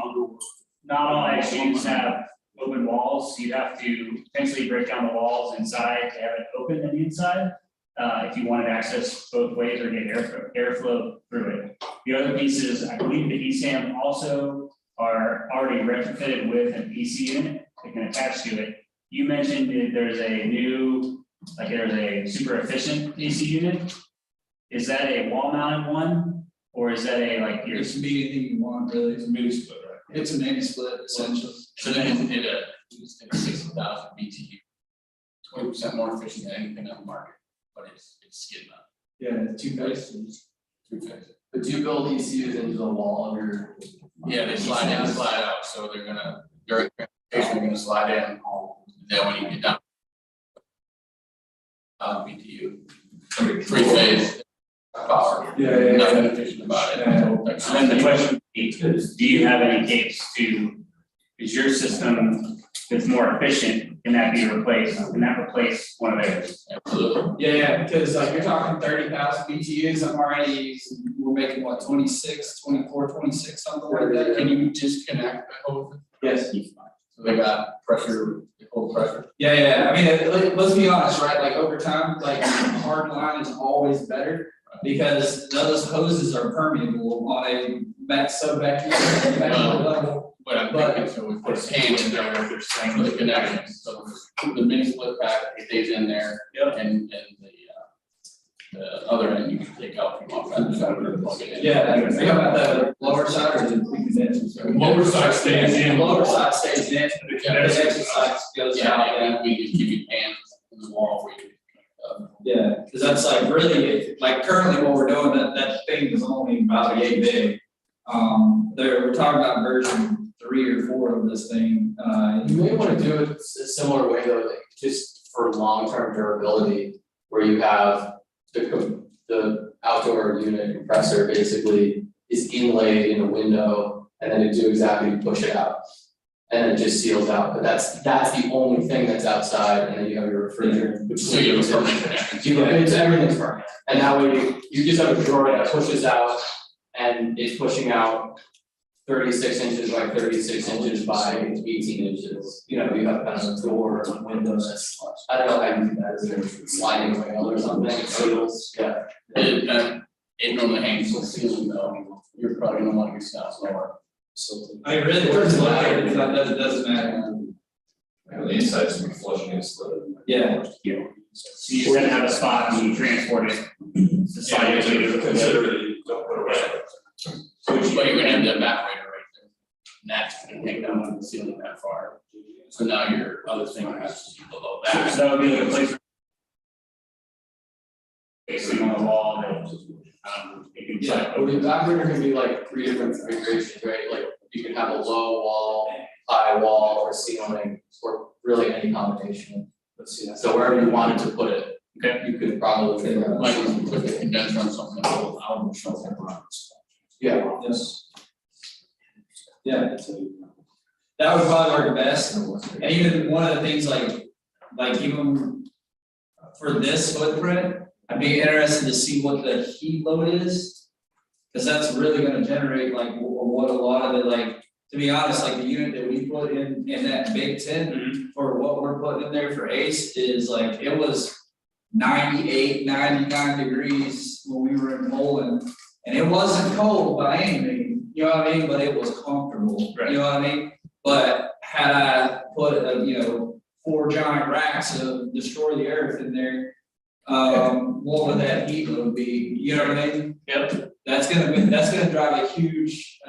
Speaker 1: not all SUs have open walls, you have to potentially break down the walls inside to have it open on the inside. If you wanted access both ways or get airflow through it. The other pieces, I believe the ESAM also are already retrofitted with an EC unit that can attach to it. You mentioned that there's a new, like there's a super efficient AC unit. Is that a wall mounted one? Or is that a like your?
Speaker 7: It can be anything you want, really.
Speaker 3: It's a mini split, right?
Speaker 7: It's a mini split essentially.
Speaker 2: So then it it's 60,000 BTU. 20% more efficient than anything on the market, but it's skidding up.
Speaker 7: Yeah, two phases.
Speaker 2: Two-phase.
Speaker 7: But do you build ECUs into the wall of your?
Speaker 2: Yeah, they slide in, slide out, so they're gonna, during transportation, they're gonna slide in, then when you get down. BTU, three-phase power.
Speaker 7: Yeah.
Speaker 2: Nothing efficient about it.
Speaker 1: So then the question is, do you have any capes to, is your system that's more efficient, can that be replaced? Can that replace one of theirs?
Speaker 2: Absolutely.
Speaker 13: Yeah, because like you're talking 30,000 BTUs, I'm already, we're making what, 26, 24, 26, something like that.
Speaker 2: Can you just connect the whole thing?
Speaker 13: Yes.
Speaker 2: So they got pressure, the whole pressure.
Speaker 13: Yeah, I mean, let's be honest, right, like over time, like hard line is always better. Because those hoses are permeable on a subvector level.
Speaker 2: But I'm thinking, so we put a hand in there with there's saying the connection, so the mini split pack stays in there.
Speaker 1: Yep.
Speaker 2: And the other end you can take out from off that side and plug it in.
Speaker 13: Yeah, I think about the lower side or the condenser.
Speaker 3: Lower side stays in.
Speaker 13: Lower side stays in, the condenser side goes
Speaker 2: Yeah,
Speaker 13: out.
Speaker 2: and we can give you hands in the wall where you.
Speaker 13: Yeah, because that's like really, like currently what we're doing, that thing is only about yay big. We're talking about version 3 or 4 of this thing.
Speaker 7: You may want to do it a similar way though, like just for long-term durability, where you have the outdoor unit compressor basically is inlaid in a window, and then you do exactly, you push it out. And it just seals out, but that's the only thing that's outside, and then you have your refrigerant. Which
Speaker 2: So you have a permanent connection.
Speaker 7: it's everything's permanent, and that way you just have a drawer that pushes out, and it's pushing out 36 inches by 36 inches by 18 inches. You know, you have kind of a door or a window that's, I don't know how you do that, is there a sliding rail or something, it seals, yeah.
Speaker 2: It normally hangs from the ceiling though, you're probably gonna want to get stuff lower.
Speaker 13: I mean, really, first look at it, it doesn't matter.
Speaker 5: The inside's gonna be flushing and slid.
Speaker 13: Yeah.
Speaker 1: So you just gotta have a spot when you transport it. To slide it to.
Speaker 3: Consider it, don't put it away.
Speaker 2: But you're gonna have the evaporator right there. And that's gonna take down the ceiling that far. So now your other thing has to be below that.
Speaker 1: So that would be like a place. Facing on the wall that, it can.
Speaker 7: Yeah, the evaporator can be like 3 different configurations, right? Like you can have a low wall, high wall, or ceiling, or really any combination. Let's see that. So wherever you wanted to put it,
Speaker 1: Okay.
Speaker 7: you could probably figure out.
Speaker 2: Like you put the condenser on something that will out show that.
Speaker 7: Yeah.
Speaker 13: Yes. Yeah. That would probably work best, and even one of the things like even for this footprint, I'd be interested to see what the heat load is. Cause that's really gonna generate like what a lot of it, like, to be honest, like the unit that we put in that big tent for what we're putting in there for ACE is like, it was 98, 99 degrees when we were in Poland. And it wasn't cold by any means, you know what I mean, but it was comfortable,
Speaker 1: Right.
Speaker 13: you know what I mean? But had I put, 4 giant racks of destroy the earth in there, what would that heat load be, you know what I mean?
Speaker 1: Yep.
Speaker 13: That's gonna drive a huge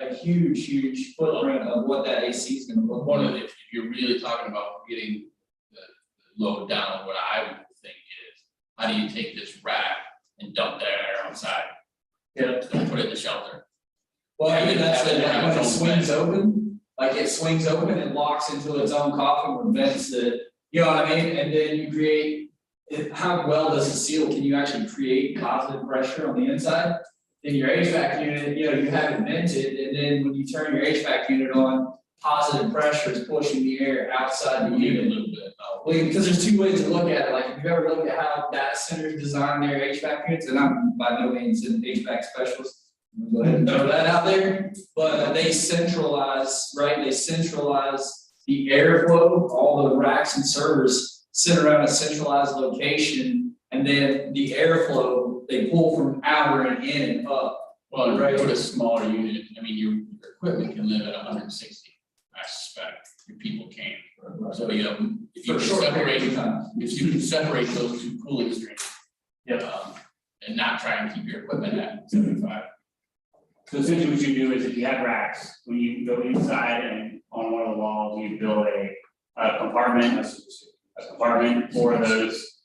Speaker 13: footprint of what that AC is gonna look
Speaker 2: One of
Speaker 13: like.
Speaker 2: the, if you're really talking about getting the load down, what I would think is, how do you take this rack and dump that air outside?
Speaker 1: Yeah.
Speaker 2: Don't put it in the shelter.
Speaker 13: Well,
Speaker 2: Have
Speaker 13: even
Speaker 2: it-
Speaker 13: that's
Speaker 2: have it
Speaker 13: it,
Speaker 2: have
Speaker 13: when it
Speaker 2: its own
Speaker 13: swings
Speaker 2: vent.
Speaker 13: open, like it swings open and locks into its own coffin with vents that, you know what I mean? And then you create, how well does it seal? Can you actually create positive pressure on the inside? In your HVAC unit, you have it vented, and then when you turn your HVAC unit on, positive pressure is pushing the air outside the
Speaker 2: Maybe a
Speaker 13: unit.
Speaker 2: little bit.
Speaker 13: Well, because there's 2 ways to look at it, like if you've ever looked at how data centers design their HVAC units, and I'm by no means an HVAC specialist,
Speaker 4: Go ahead and throw that out there, but they centralize, right? They centralize the airflow, all the racks and servers sit around a centralized location. And then the airflow, they pull from outer and in and up.
Speaker 10: Well, right, with a smaller unit, I mean, your equipment can live at 160, I suspect, your people can't. So, you know, if you
Speaker 4: For
Speaker 10: can
Speaker 4: short
Speaker 10: separate,
Speaker 4: period of time.
Speaker 10: if you can separate those two cooling streams. And not try and keep your equipment at 75.
Speaker 1: So essentially what you do is if you have racks, when you go inside and on one of the walls, you build a compartment for those.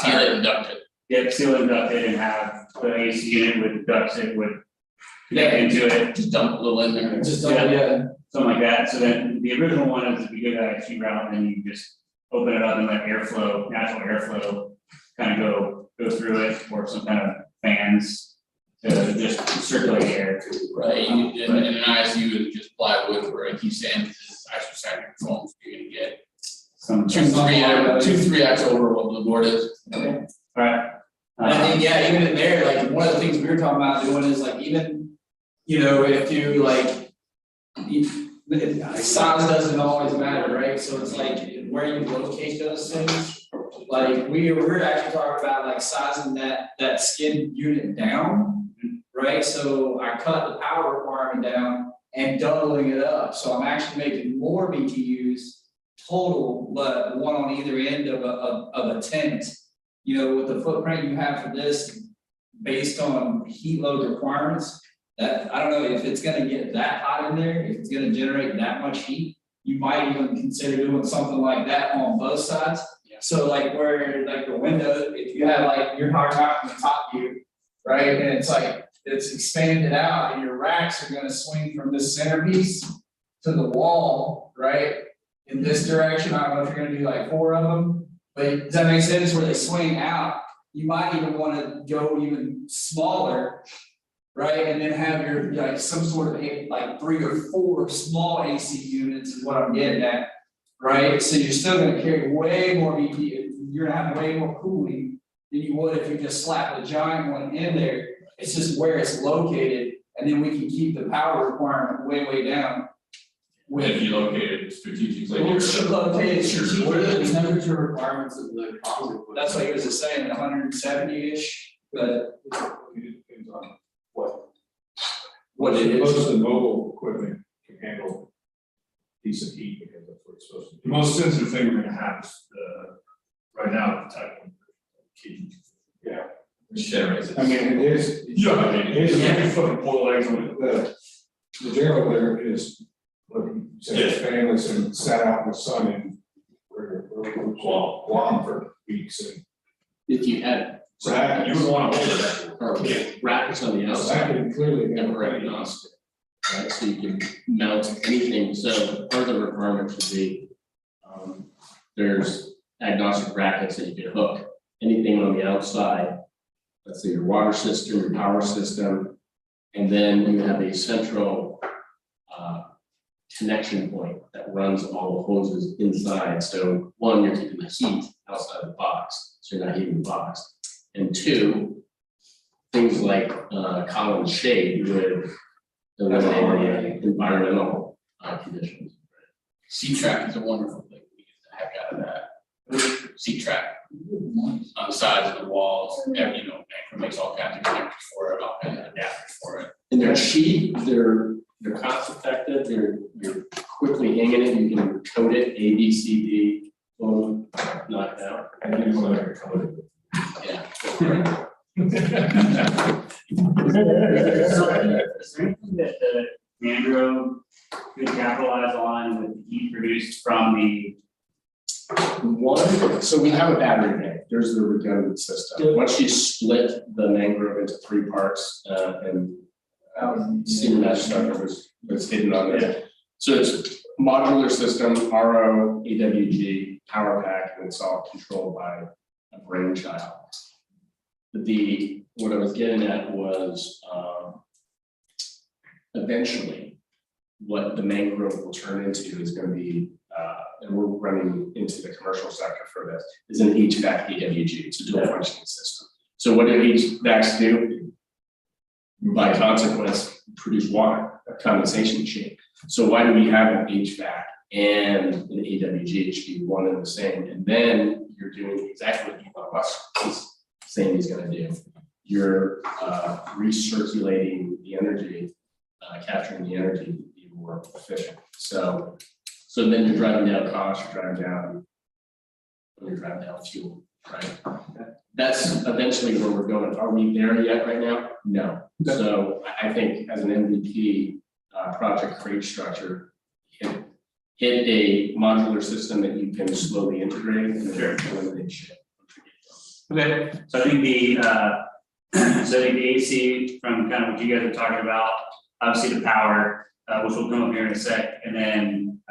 Speaker 10: Seal it and duct it.
Speaker 1: Yeah, seal and duct it and have the AC unit with ducts it would connect into it.
Speaker 10: Just dump a little in there.
Speaker 4: Just,
Speaker 1: Yeah. Something like that. So then the original one is if you go that sheet route, and then you just open it up and let airflow, natural airflow kind of go through it, or some kind of fans to just circulate air.
Speaker 10: Right, and in an ICU it's just plywood, where I keep saying this is isosactic foam, so you're gonna get
Speaker 1: Some.
Speaker 10: 2-3x over what the board is.
Speaker 1: Okay. All right.
Speaker 4: And I think, yeah, even in there, like, one of the things we were talking about doing is like, even, you know, if you like, size doesn't always matter, right? So it's like where you locate those things. Like, we're actually talking about like sizing that skin unit down, right? So I cut the power requirement down and doubling it up. So I'm actually making more BTUs total, but one on either end of a tent. You know, with the footprint you have for this, based on heat load requirements, that, I don't know if it's gonna get that hot in there, if it's gonna generate that much heat, you might even consider doing something like that on both sides. So like where, like the window, if you have like, you're talking about from the top view, right, and it's like, it's expanded out, and your racks are gonna swing from this centerpiece to the wall, right? In this direction, I don't know if you're gonna do like 4 of them, but does that make sense, where they swing out? You might even wanna go even smaller, right? And then have your, like, some sort of, like 3 or 4 small AC units is what I'm getting at, right? So you're still gonna carry way more BTU, you're gonna have way more cooling than you would if you just slap a giant one in there. It's just where it's located, and then we can keep the power requirement way down.
Speaker 2: If you locate it strategically.
Speaker 4: Well, it's located strategically.
Speaker 10: What are the temperature requirements of the composite?
Speaker 4: That's what he was just saying, 170-ish, but
Speaker 3: It depends on
Speaker 10: What it is.
Speaker 3: Most of the mobile equipment can handle decent heat, because that's what it's supposed to be. The most sensitive thing we're gonna have is right now, the type 1. Yeah.
Speaker 2: Generates.
Speaker 3: I mean, it is. Yeah, it is, you can fucking boil eggs on it. The general there is, look, it's fanless and sat out in the sun and we're warm for weeks, and
Speaker 10: If you had
Speaker 3: so that, you would wanna hold it.
Speaker 10: or brackets on the
Speaker 3: That
Speaker 10: outside,
Speaker 3: can clearly
Speaker 10: and
Speaker 3: never
Speaker 10: we're agnostic, right? So you can mount anything, so part of the requirement should be, there's agnostic brackets that you can hook, anything on the outside. Let's say your water system, your power system, and then you have a central connection point that runs all the hoses inside. So one, you're keeping the heat outside the box, so you're not heating the box. And 2, things like column shade would eliminate the environmental conditions. C-track is a wonderful thing. We get the heck out of that. C-track on the sides of the walls, you know, Anchor makes all kinds of connectors for it, all kinds of adapters for it. And they're cheap, they're cost effective, you're quickly hanging it, you can code it, A, B, C, D, boom, knock it out.
Speaker 3: I didn't want to code it.
Speaker 10: Yeah.
Speaker 1: Is there anything that the Mangrove could capitalize on with the heat produced from the?
Speaker 10: One, so we have a battery bank, there's the redundant system. Once you split the mangrove into 3 parts, and steam mesh structure was hidden on there. So it's modular system, RO, AWG, power pack, and it's all controlled by a brainchild. What I was getting at was, eventually, what the mangrove will turn into is gonna be, and we're running into the commercial sector for this, is an HVAC AWG, it's a dual functioning system. So what do HVACs do? by consequence, produce water, a condensation chain. So why do we have an HVAC and an AWGHD, one and the same? And then you're doing exactly what Elon Musk is saying he's gonna do. You're recirculating the energy, capturing the energy to be more efficient. So then you're driving down costs, you're driving down fuel, right? That's eventually where we're going. Are we there yet right now? No. So I think as an MVP project crate structure, hit a modular system that you can slowly integrate and then eliminate shit.
Speaker 1: Okay, so I think the AC from kind of what you guys are talking about, obviously the power, which will come up here in a sec, and then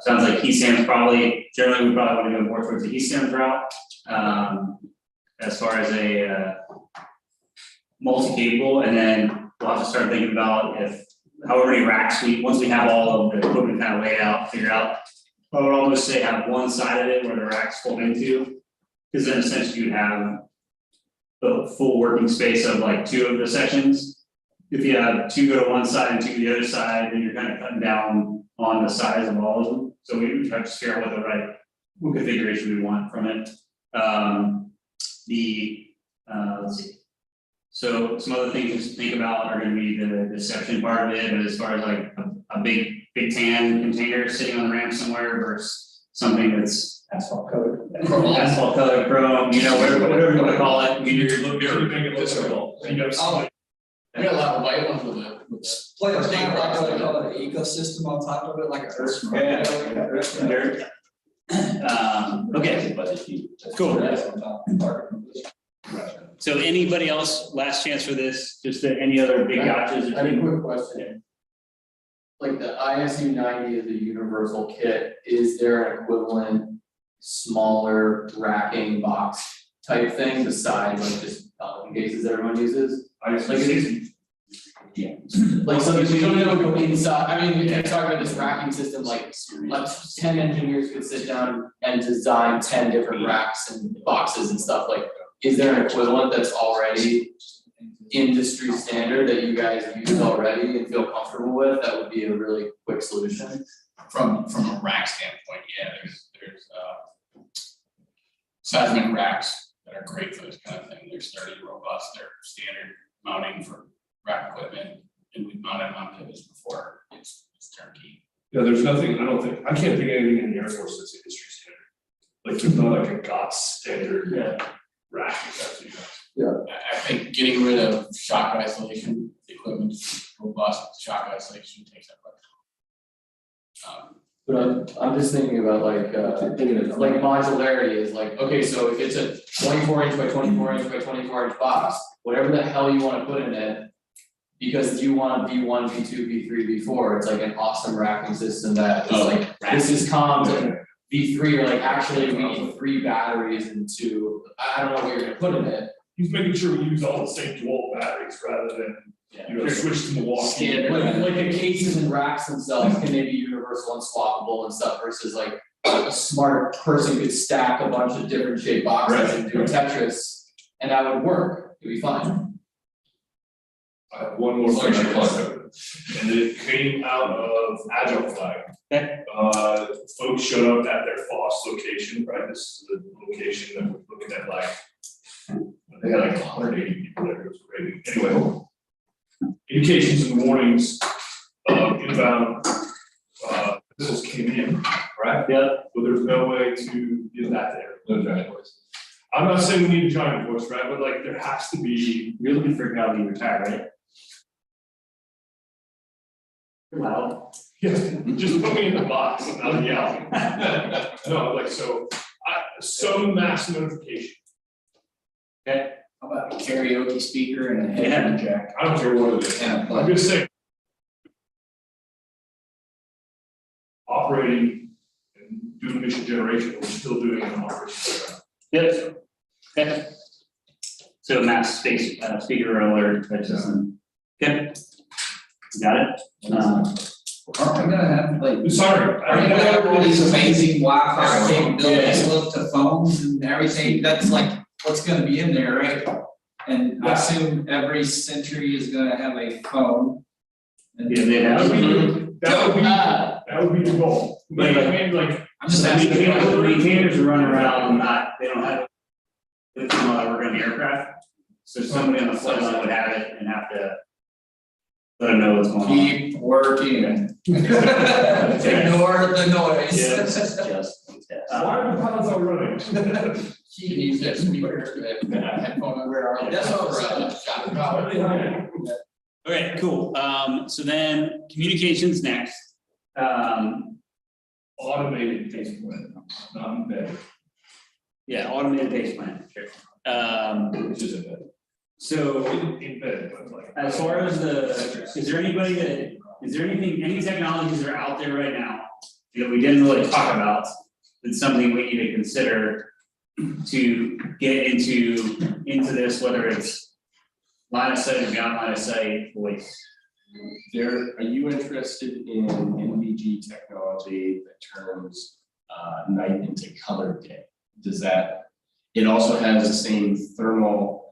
Speaker 1: sounds like heat probably, generally we probably want to go more towards the heat route. As far as a multi-capable, and then we'll have to start thinking about if however many racks once we have all of the equipment kind of laid out, figure out, I would almost say have one side of it where the racks fold into, because then essentially you'd have the full working space of like two of the sections. If you have two go to one side and two to the other side, then you're kind of cutting down on the size of all of them. So we would try to figure out what configuration we want from it. Let's see. So some other things to think about are going to be the deception part of it, but as far as like a big tan container sitting on the ramp somewhere versus something that's asphalt colored, chrome, you know, whatever you want to call it. You're looking
Speaker 3: Make it visible. You know,
Speaker 7: I got a lot of white ones with it.
Speaker 4: Like a kind of like what I call it, an ecosystem on top of it, like a earth.
Speaker 1: Okay, cool. So anybody else, last chance for this, just any other big gotchas?
Speaker 7: I have a quick question. Like the ISU 90 is a universal kit, is there an equivalent smaller racking box type thing besides like just Pelican cases everyone uses? Yeah. Like so if you don't know go inside, I mean, we can talk about this racking system, like 10 engineers could sit down and design 10 different racks and boxes and stuff. Like, is there an equivalent that's already industry standard that you guys use already and feel comfortable with? That would be a really quick solution.
Speaker 13: From a rack standpoint, yeah, there's seismic racks that are great for this kind of thing. They're sturdy, robust, they're standard mounting for rack equipment, and we've mounted them on pivots before. It's turnkey.
Speaker 3: Yeah, there's nothing, I can't think of anything in the Air Force that's industry standard. Like there's not like a GOTS standard rack, if that's what you guys.
Speaker 13: I think getting rid of shock isolation, the equipment is robust, shock isolation takes that much.
Speaker 7: But I'm just thinking about like modularity is like, okay, so if it's a 24 inch by 24 inch by 24 inch box, whatever the hell you want to put in it, because you want V1, V2, V3, V4, it's like an awesome racking system that is like, this is comms and V3 are like, actually we need 3 batteries and 2, I don't know what you're gonna put in it.
Speaker 3: He's making sure we use all the same dual batteries rather than, switch to Milwaukee.
Speaker 7: Like the cases and racks themselves, can they be universal and swappable and stuff versus like a smart person could stack a bunch of different shaped boxes and do a Tetris and that would work, it'd be fine.
Speaker 3: I have one more question, and it came out of Agile Flag. Folks showed up at their Foss location, right? This is the location that we're looking at, like, they had like 180 people there, it was crazy. Anyway, indications and warnings of inbound business came in, right? Yeah. But there's no way to get that there. No giant voice. I'm not saying we need a giant voice, right? But like there has to be.
Speaker 1: You're looking for a guy to be retired, right?
Speaker 3: Wow. Yeah, just put me in the box, not yell. No, like so, some mass notification.
Speaker 1: Okay.
Speaker 13: How about a karaoke speaker and a headphone jack?
Speaker 3: I don't care what it is. I'm just saying. Operating and doing mission generation, we're still doing an operation.
Speaker 1: Yes. Okay. So mass space speaker alert type system. Okay. Got it.
Speaker 13: Aren't we gonna have like?
Speaker 3: Sorry.
Speaker 13: Are you gonna have all these amazing Wi-Fi capabilities, look to phones and everything? That's like what's gonna be in there, right? And I assume every Century is gonna have a phone. And
Speaker 1: Yeah, they have.
Speaker 3: That would be the goal.
Speaker 1: But
Speaker 13: I'm just asking.
Speaker 1: Maintainers run around and they don't have. It's not work on the aircraft, so somebody on the flight line would have it and have to. Let them know what's going on.
Speaker 13: Keep working. Ignore the noise.
Speaker 1: Yeah, this is just.
Speaker 3: Why are the pilots not running?
Speaker 13: He needs that speaker, headphone over. That's what we're.
Speaker 1: Okay, cool. So then communications next.
Speaker 3: Automated base plan, not embedded.
Speaker 1: Yeah, automated base plan, sure.
Speaker 3: Which is embedded.
Speaker 1: So
Speaker 3: Embedded, but like.
Speaker 1: as far as is there anything, any technologies that are out there right now that we didn't really talk about? That's something we need to consider to get into this, whether it's line of sight or beyond line of sight voice.
Speaker 10: Are you interested in NVG technology that turns night into color day? Does that, it also has the same thermal.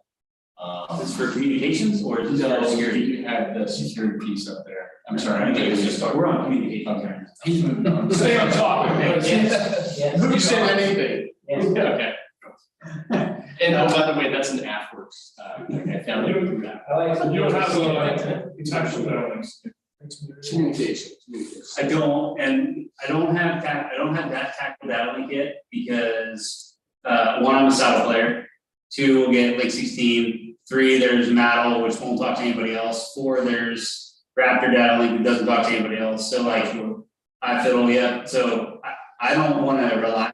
Speaker 1: Is this for communications or is this for security?
Speaker 10: You have the security piece up there. I'm sorry,
Speaker 1: I think it's just, we're on communication.
Speaker 10: He's moving on.
Speaker 3: Stay on top.
Speaker 10: Who said anything? Okay. And oh, by the way, that's an AFWERX. I found it through that.
Speaker 3: You don't have contextual balance.
Speaker 10: Communication.
Speaker 1: I don't have that tactical data link yet because one, I'm a saddle player. 2, we'll get Lake 16. 3, there's Mattel, which won't talk to anybody else. 4, there's Raptor data link that doesn't talk to anybody else. So like I fiddle, yeah. So I don't want to rely.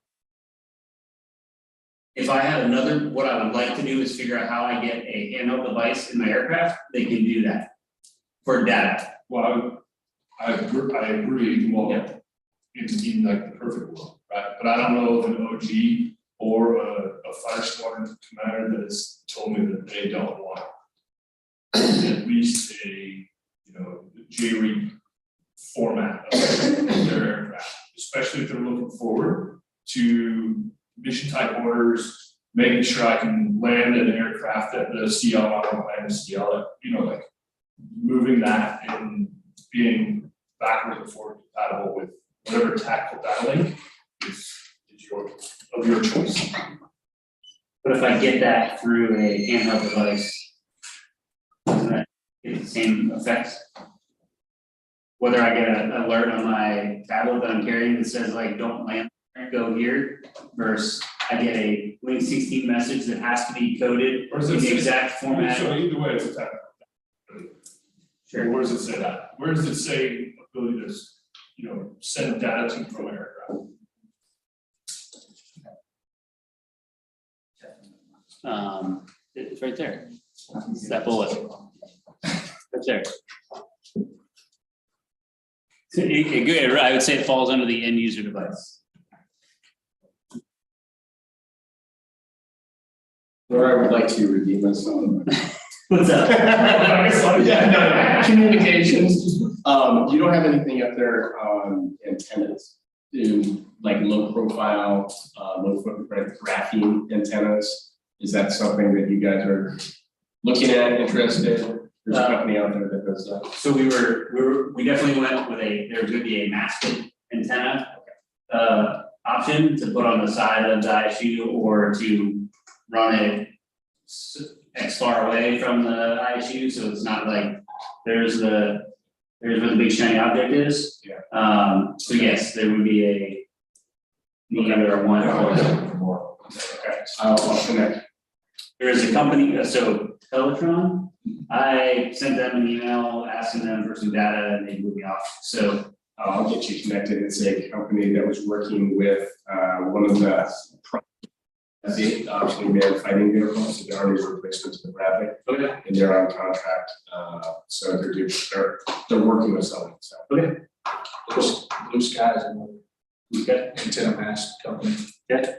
Speaker 1: If I had another, what I would like to do is figure out how I get a handheld device in my aircraft. They can do that for data.
Speaker 3: Well, I agree, well, it's in like the perfect world, right? But I don't know of an OG or a fire squadron commander that has told me that they don't want at least a, JRE format of their aircraft, especially if they're looking forward to mission type orders, making sure I can land an aircraft at the CL, I want to land a CL, like moving that and being backwards and forward compatible with whatever tactical data link is your choice.
Speaker 1: But if I get that through a handheld device, doesn't that get the same effect? Whether I get an alert on my tablet that I'm carrying that says like, don't land, go here, versus I get a Link 16 message that has to be coded in the exact format.
Speaker 3: So either way, it's a tactical. Sure. Where does it say that? Where does it say ability to, send data to from aircraft?
Speaker 1: It's right there. It's that bullet. Right there. I would say it falls under the end user device.
Speaker 10: Or I would like to redeem myself.
Speaker 1: What's up?
Speaker 10: Communications. You don't have anything up there on antennas, like low profile, low footprint graphene antennas. Is that something that you guys are looking at, interested in? There's a company out there that does that.
Speaker 1: So we definitely went with there's gonna be a masted antenna option to put on the side of the ISU or to run it X far away from the ISU, so it's not like there's where the big shiny object is.
Speaker 10: Yeah.
Speaker 1: So yes, there would be either one or more.
Speaker 10: Okay, I'll connect.
Speaker 1: There is a company, so Teletron, I sent them an email asking them for some data and they moved me off, so.
Speaker 10: I'll get you connected. It's a company that was working with one of the obviously manned fighting vehicles, so they're already replacements with Rapid.
Speaker 1: Okay.
Speaker 10: And they're on contract, so they're working with someone, so.
Speaker 1: Okay.
Speaker 10: Blue skies and
Speaker 1: Okay.
Speaker 10: antenna mast company.
Speaker 1: Okay.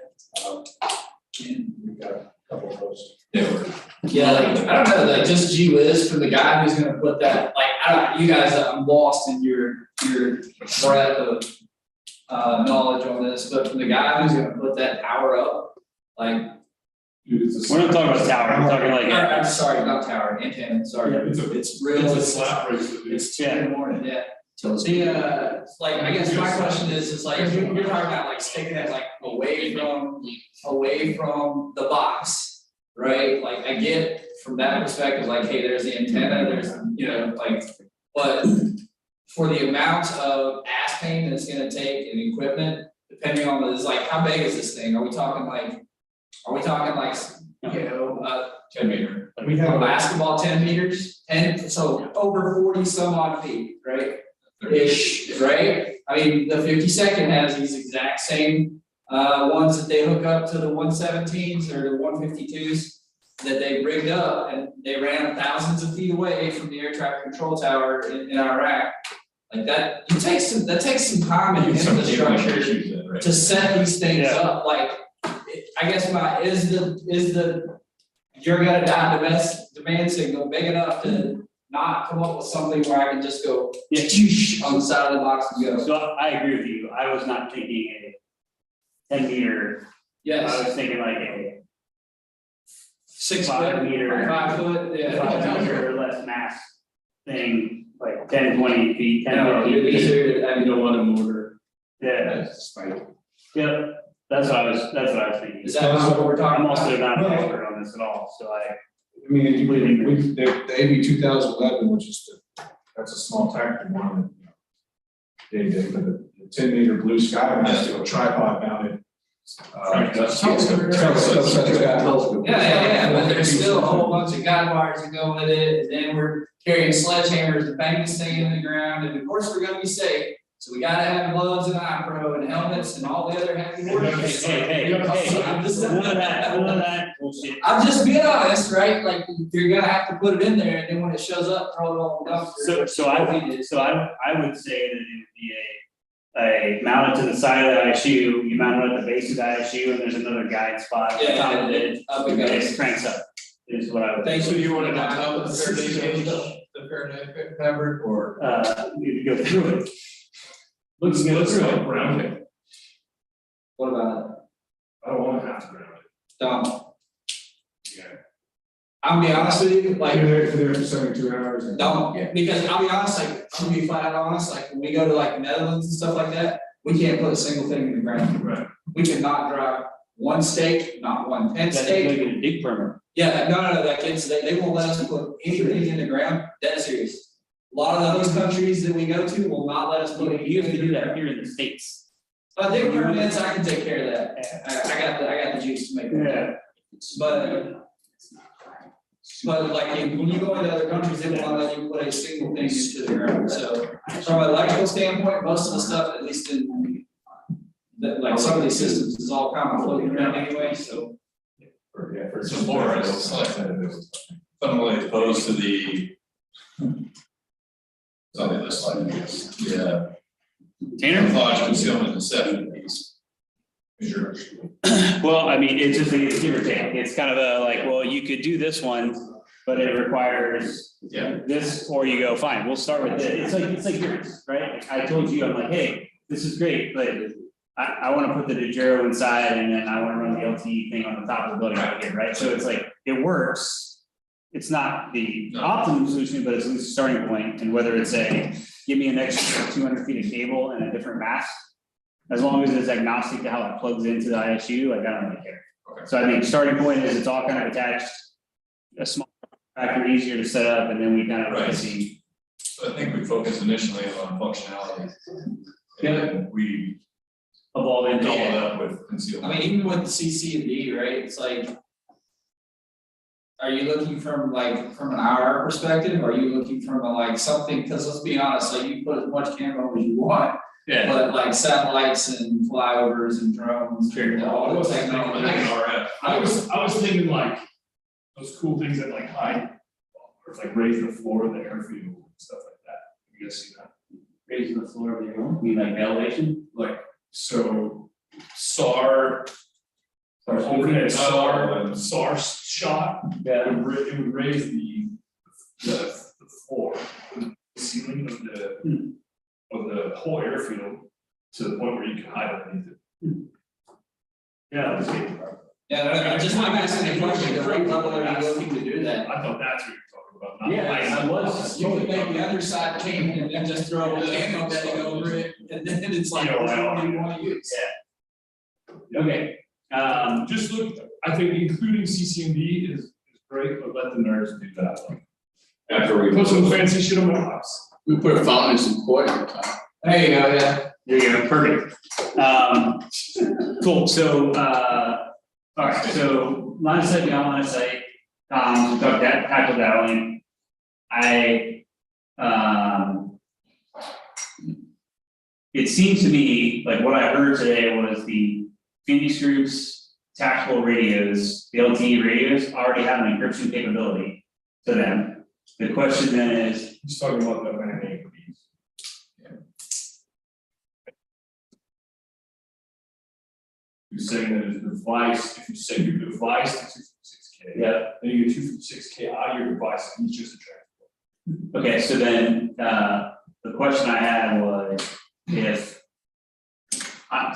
Speaker 10: And we've got a couple of those.
Speaker 13: Yeah, like, I don't know, like just gee whiz for the guy who's gonna put that, like, I don't, you guys, I'm lost in your breadth of knowledge on this, but for the guy who's gonna put that tower up, like,
Speaker 3: It's a-
Speaker 1: We're not talking about tower, we're talking like.
Speaker 13: I'm sorry, not tower, antenna, sorry.
Speaker 3: It's
Speaker 13: real.
Speaker 3: It's a slap race.
Speaker 13: It's in the morning, yeah. Like, I guess my question is like, you're talking about like sticking it like away from the box, right? Like, I get from that perspective, like, hey, there's the antenna, there's, you know, like, but for the amount of ass pain that's gonna take and equipment, depending on this, like, how big is this thing? Are we talking like, you know,
Speaker 2: 10 meter.
Speaker 13: we have a basketball 10 meters, so over 40 some odd feet, right? Ish, right? I mean, the 52nd has these exact same ones that they hook up to the 117s or the 152s that they rigged up, and they ran thousands of feet away from the air traffic control tower in Iraq. Like that, that takes some time and infrastructure to set these things up. Like, I guess you're gonna have the demand signal big enough to not come up with something where I can just go on the side of the box and go.
Speaker 1: So I agree with you, I was not thinking a 10 meter.
Speaker 13: Yes.
Speaker 1: I was thinking like a
Speaker 13: 6
Speaker 1: 5
Speaker 13: foot,
Speaker 1: meter.
Speaker 13: 5 foot, yeah.
Speaker 1: 5 meter or less mass thing, like 10, 20 feet, 10,
Speaker 13: No,
Speaker 1: 15 feet.
Speaker 13: these are, I don't want to mortar.
Speaker 1: Yeah, yep, that's what I was thinking.
Speaker 13: Is that not what we're talking
Speaker 1: I'm
Speaker 13: about?
Speaker 1: also not an expert on this at all, so I.
Speaker 9: I mean, the AB 2011, which is that's a small tactical one. They put the 10 meter blue sky mast to a tripod mounted.
Speaker 13: Yeah, but there's still a whole bunch of guide wires that go with it, and then we're carrying sledgehammers to bang this thing in the ground, and of course, we're gonna be safe. So we gotta have gloves and eye pro and helmets and all the other heavy work.
Speaker 1: Hey,
Speaker 13: I'm just
Speaker 1: none of that bullshit.
Speaker 13: I'm just being honest, right? Like, you're gonna have to put it in there, and then when it shows up, throw it all in the dumpster.
Speaker 1: So I would say that it would be a mounted to the side of the ISU, you mount it at the base of the ISU, and there's another guide spot.
Speaker 13: Yeah,
Speaker 1: on top of it,
Speaker 13: up
Speaker 1: and
Speaker 13: it
Speaker 1: it
Speaker 13: goes.
Speaker 1: cranks up, is what I would.
Speaker 13: Thanks.
Speaker 2: So you want to not know the Faraday cage, the Faraday fabric, or?
Speaker 1: Need to go through it.
Speaker 3: Let's ground it.
Speaker 13: What about it?
Speaker 3: I don't want to have to ground it.
Speaker 13: Don't.
Speaker 3: Yeah.
Speaker 13: I'll be honest with you, like,
Speaker 9: They're there for 72 hours. And
Speaker 13: don't, because I'll be honest, like, I'm gonna be flat out honest, like, when we go to like the Netherlands and stuff like that, we can't put a single thing in the ground.
Speaker 3: Right.
Speaker 13: We cannot drive one stake, not one tent
Speaker 1: That's
Speaker 13: stake.
Speaker 1: making a dig permit.
Speaker 13: Yeah, no, that kids, they won't let us put anything in the ground, dead serious. A lot of those countries that we go to will not let us put anything.
Speaker 1: You have to do that here in the States.
Speaker 13: Dig permits, I can take care of that. I got the juice to make that. But like, when you go into other countries, they won't let you put a single thing into the ground, so from an electrical standpoint, most of the stuff, at least in like some of these systems, is all kind of floating around anyway, so.
Speaker 2: So more, it's like fundamentally opposed to the. It's on the other slide, I guess. Yeah.
Speaker 1: Tanner?
Speaker 2: Camouflage, concealment, deception piece. Sure.
Speaker 1: Well, I mean, it's just a give or take. It's kind of a like, well, you could do this one, but it requires this, or you go, fine, we'll start with this. It's like yours, right? I told you, I'm like, hey, this is great, but I want to put the DeGiro inside, and then I want to run the LTE thing on the top of the building out here, right? So it's like, it works. It's not the optimum solution, but it's at least a starting point. And whether it's give me an extra 200 feet of cable and a different mast, as long as it's agnostic to how it plugs into the ISU, like, I don't really care.
Speaker 2: Okay.
Speaker 1: So I think starting point is it's all kind of attached, a small factor, easier to set up, and then we kind of
Speaker 2: Right.
Speaker 1: see.
Speaker 2: So I think we focus initially on functionality. And we
Speaker 1: Evolve into
Speaker 2: follow it
Speaker 1: it.
Speaker 2: up with concealment.
Speaker 13: I mean, even with the CC&D, right, it's like, are you looking from an IR perspective, or are you looking from a like something, because let's be honest, like, you can put as much camera as you want,
Speaker 1: Yeah.
Speaker 13: but like satellites and flyovers and drones, and all the technology.
Speaker 3: I was thinking like those cool things that like hide, or like raise the floor of the airfield and stuff like that. You guys see that?
Speaker 1: Raising the floor of your home, you mean like elevation?
Speaker 3: Like, so SAR, overhead SAR shot,
Speaker 1: Yeah.
Speaker 3: it would raise the floor, the ceiling of the whole airfield to the point where you can hide underneath it.
Speaker 1: Yeah.
Speaker 13: Yeah, I'm asking the question, at what level are you looking to do that?
Speaker 3: I thought that's what you're talking about. not
Speaker 15: Yeah, I was.
Speaker 13: You could make the other side clean and then just throw a candle bedding over it, and then it's like, which one do you wanna use?
Speaker 1: Okay,
Speaker 3: Just look, I think including CCND is great, but let the nerds do that one.
Speaker 2: After we.
Speaker 3: Put some fancy shit on my house.
Speaker 7: We put a fountain and some koi on top. There you go, yeah.
Speaker 1: there you go, perfect. Cool, so, all right, so line of sight, beyond line of sight, talk that, tackle that one. It seems to me like what I heard today was the Phoenix Group's tactical radios, the LTE radios, already have an encryption capability to them. The question then is,
Speaker 3: He's talking about the man-made piece. You're saying that a device, if you set your device to 256K.
Speaker 1: yeah,
Speaker 3: Then you get 256K out of your device, and it's just a transport.
Speaker 1: okay, so then, the question I had was if.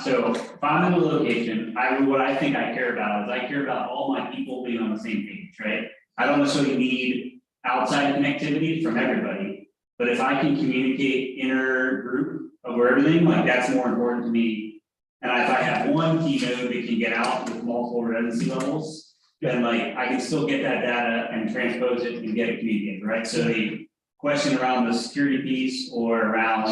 Speaker 1: So if I'm in a location, what I think I care about is I care about all my people being on the same page, right? I don't necessarily need outside connectivity from everybody, but if I can communicate inner group over everything, like that's more important to me. And if I have one key node that can get out with multiple redundancy levels, then like I can still get that data and transpose it and get it communicated, right? So the question around the security piece or around.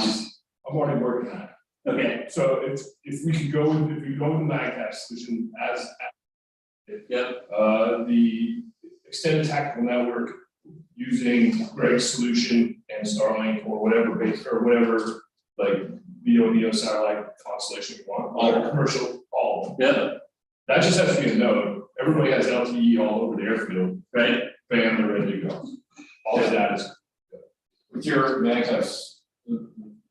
Speaker 3: I'm already working on it.
Speaker 1: Okay,
Speaker 3: So if we could go with, if we go with the MagTax solution as.
Speaker 1: yep,
Speaker 3: The extended tactical network using Greg's solution and Starlink or whatever base or whatever like VO satellite constellation we want, all commercial, all of them.
Speaker 1: yep,
Speaker 3: That just has to be a node. Everybody has LTE all over the airfield,
Speaker 1: right,
Speaker 3: bam, they're ready to go. All of that is.
Speaker 2: With your MagTax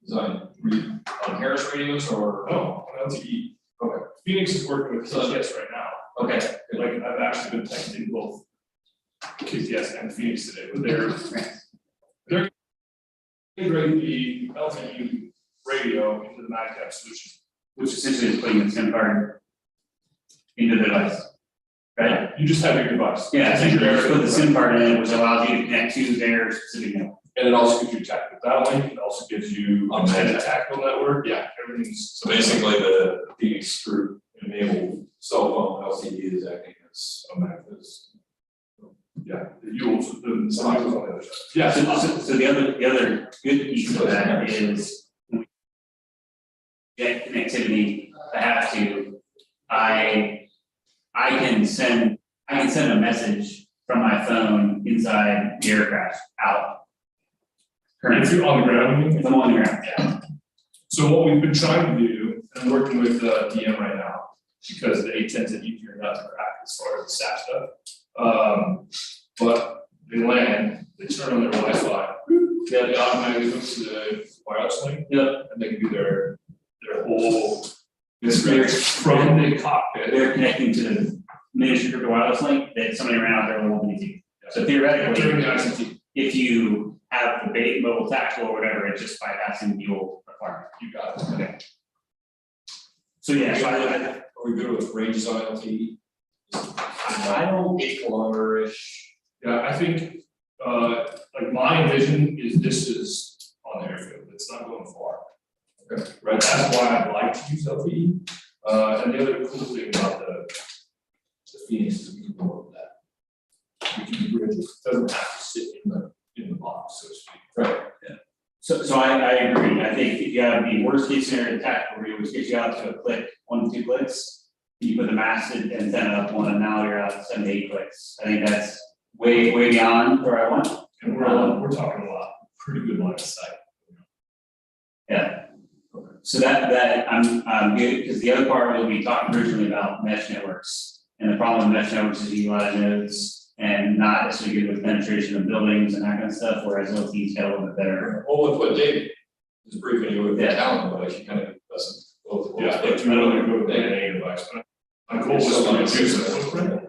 Speaker 2: design, were you on Harris radios or?
Speaker 3: No, on LTE. Okay. Phoenix is working with KTS right now.
Speaker 2: Okay.
Speaker 3: Like I've actually been texting both KTS and Phoenix today, but they're integrating the LTE radio into the MagTax solution.
Speaker 1: which essentially is putting the SIM card into the device, right?
Speaker 3: You just have your device.
Speaker 1: Yeah, essentially, you put the SIM card in, which allows you to connect to their specific network.
Speaker 3: And it also gives you tactical downlink, it also gives you
Speaker 2: On
Speaker 3: extended
Speaker 2: MagTax.
Speaker 3: tactical network, yeah, everything's.
Speaker 2: So basically, the Phoenix group enabled cell phone LTE is acting as a Mac.
Speaker 3: Yeah, you also, the side was on the other side. Yeah,
Speaker 1: So the other good piece of that is when we get connectivity, I can send a message from my phone inside the aircraft out.
Speaker 3: if you're on the ground, you mean?
Speaker 1: If I'm on the ground,
Speaker 3: Yeah. So what we've been trying to do, and I'm working with DM right now, because the A10s are easier nut to crack as far as the SAP stuff. But they land, they turn on their Wi-Fi, they automatically hook to the wireless link.
Speaker 1: Yep.
Speaker 3: And they can do their whole,
Speaker 1: They're-
Speaker 3: from the cockpit.
Speaker 1: they're connecting to the Ministry of Wireless link that somebody ran out there with BT. So
Speaker 3: During
Speaker 1: theoretically,
Speaker 3: the ICT,
Speaker 1: if you have the bait mobile tactical or whatever, it's just bypassing the old requirement.
Speaker 3: you got it.
Speaker 1: Okay. So yeah, so
Speaker 2: Are we good with ranges on LTE?
Speaker 1: I don't.
Speaker 2: 8 kilometer-ish.
Speaker 3: Yeah, I think, like my vision is this is on the airfield, it's not going far. Okay, right, that's why I'd like to use LTE. And the other cool thing about the Phoenix is we can go with that. We can bridge, it doesn't have to sit in the box, so to speak.
Speaker 2: Right.
Speaker 1: So I agree. I think if you have the worst case scenario tactical review, which gets you out to a click, 1 to 2 clicks, you put the massive antenna up one, and now you're out 7 to 8 clicks. I think that's way beyond where I want.
Speaker 3: And we're talking a lot, pretty good line of sight.
Speaker 1: Yeah. So that I'm good, because the other part was we talked originally about mesh networks. And the problem with mesh networks is you use a lot of nodes and not necessarily good with penetration of buildings and that kind of stuff, whereas LTE's got a little bit better.
Speaker 2: Well, with what Dave is briefing you with the talent device, you kind of doesn't.
Speaker 3: Yeah, I don't want to go with the AA device, but my goal is to reduce the footprint.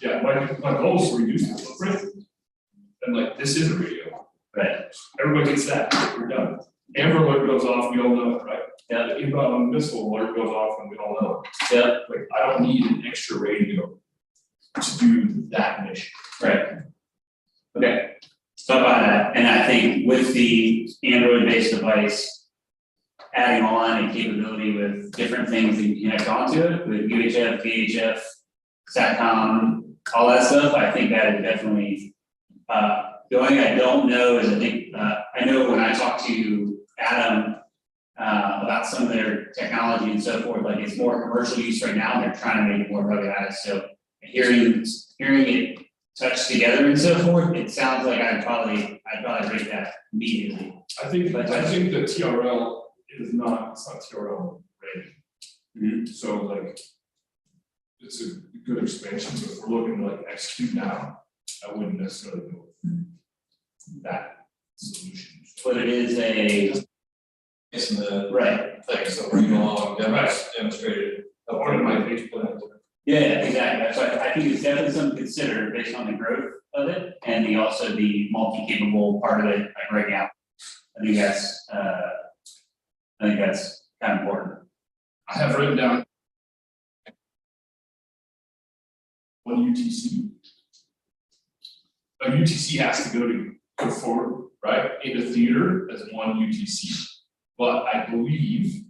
Speaker 3: Yeah, my goal is to reduce the footprint. And like, this is a radio.
Speaker 1: Right.
Speaker 3: Everybody gets that, we're done. Amber alert goes off, we all know it, right?
Speaker 1: Yeah.
Speaker 3: The inbound missile alert goes off and we all know it.
Speaker 1: Yeah.
Speaker 3: Like, I don't need an extra radio to do that mission.
Speaker 1: Right. Okay, so about that, and I think with the Android-based device, adding on a capability with different things that you connect onto it, with UHF, VHF, SATCOM, all that stuff, I think that is definitely, the only thing I don't know is I think, I know when I talked to Adam, about some of their technology and so forth, like it's more commercial use right now, and they're trying to make it more ruggedized, so hearing it touched together and so forth, it sounds like I'd probably rate that immediately.
Speaker 3: I think the TRL is not, it's not TRL rated. So like, it's a good expansion, but if we're looking to like execute now, I wouldn't necessarily go with that solution.
Speaker 1: But it is a,
Speaker 2: It's in the
Speaker 1: right,
Speaker 2: thing, so bring along, demonstrated.
Speaker 3: Part of my page plan.
Speaker 1: yeah, exactly, so I think it's definitely something to consider based on the growth of it, and also the multi-capable part of it, like right now. I think that's kind of important.
Speaker 3: I have written down one UTC. A UTC has to go forward, right, in the theater as one UTC. But I believe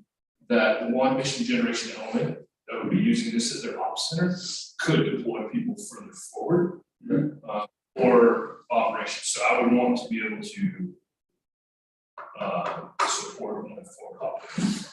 Speaker 3: that one mission generation element that would be using this as their ops center could deploy people further forward or operations. So I would want to be able to support one for operations.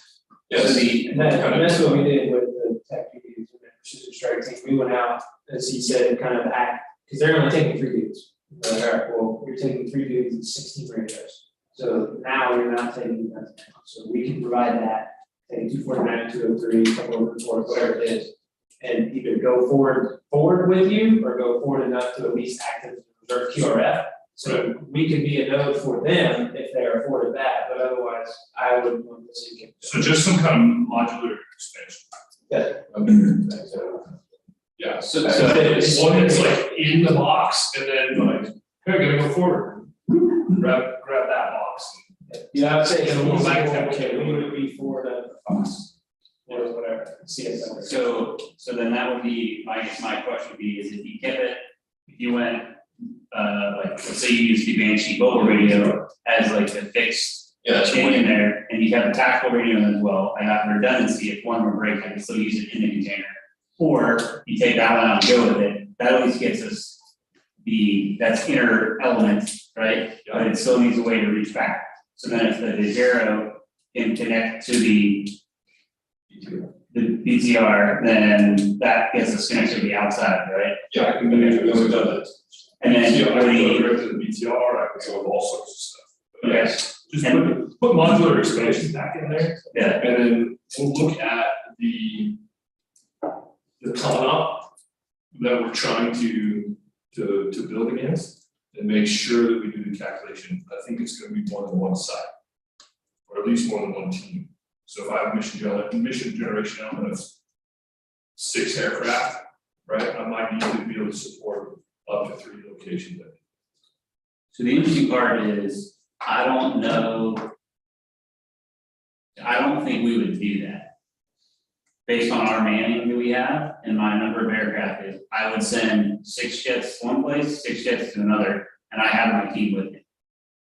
Speaker 2: Yes.
Speaker 8: And that's what we did with the tech duties and the precision strike team. We went out, as he said, kind of act, because they're only taking 3 dudes. All right, well, you're taking 3 dudes and 16 radios. So now you're not taking that. So we can provide that, take 249, 203, couple of reports, whatever it is. And either go forward with you or go forward enough to at least act as a reserve QRF. So we can be a node for them if they're afforded that, but otherwise I would want to see it.
Speaker 3: So just some kind of modular expansion.
Speaker 8: Yeah.
Speaker 3: Yeah.
Speaker 1: So
Speaker 3: One that's like in the box and then like, hey, gotta go forward. Grab that box.
Speaker 8: Yeah, I would say
Speaker 3: And we'll go back to
Speaker 8: okay, we would be for the box. Or whatever, CSL.
Speaker 1: So then that would be, my question would be, is if you kept it, if you went, like, let's say you use the Banshee mobile radio as like a fixed chain in there, and you have a tactical radio as well, and have redundancy, if one were break, I can still use it in the container. Or you take that one out and go with it, that at least gets us that's inner element, right? But it still needs a way to reach back. So then if the Zero can connect to the BTR, then that gets us connected to the outside, right?
Speaker 3: Yeah, I can manage it, we've done that.
Speaker 1: And then
Speaker 3: I can
Speaker 1: what do you-
Speaker 3: go to the BTR, I can solve all sorts of stuff. But
Speaker 1: Yes.
Speaker 3: Just put modular expansion back in there,
Speaker 1: Yeah,
Speaker 3: and then we'll look at the con-op that we're trying to build against, and make sure that we do the calculation. I think it's gonna be more than one site, or at least more than one team. So if I have mission generation element of 6 aircraft, right, I might need to be able to support up to 3 locations.
Speaker 1: so the interesting part is, I don't think we would do that. Based on our manning that we have and my number of aircraft is, I would send 6 jets to one place, 6 jets to another, and I have my team with me.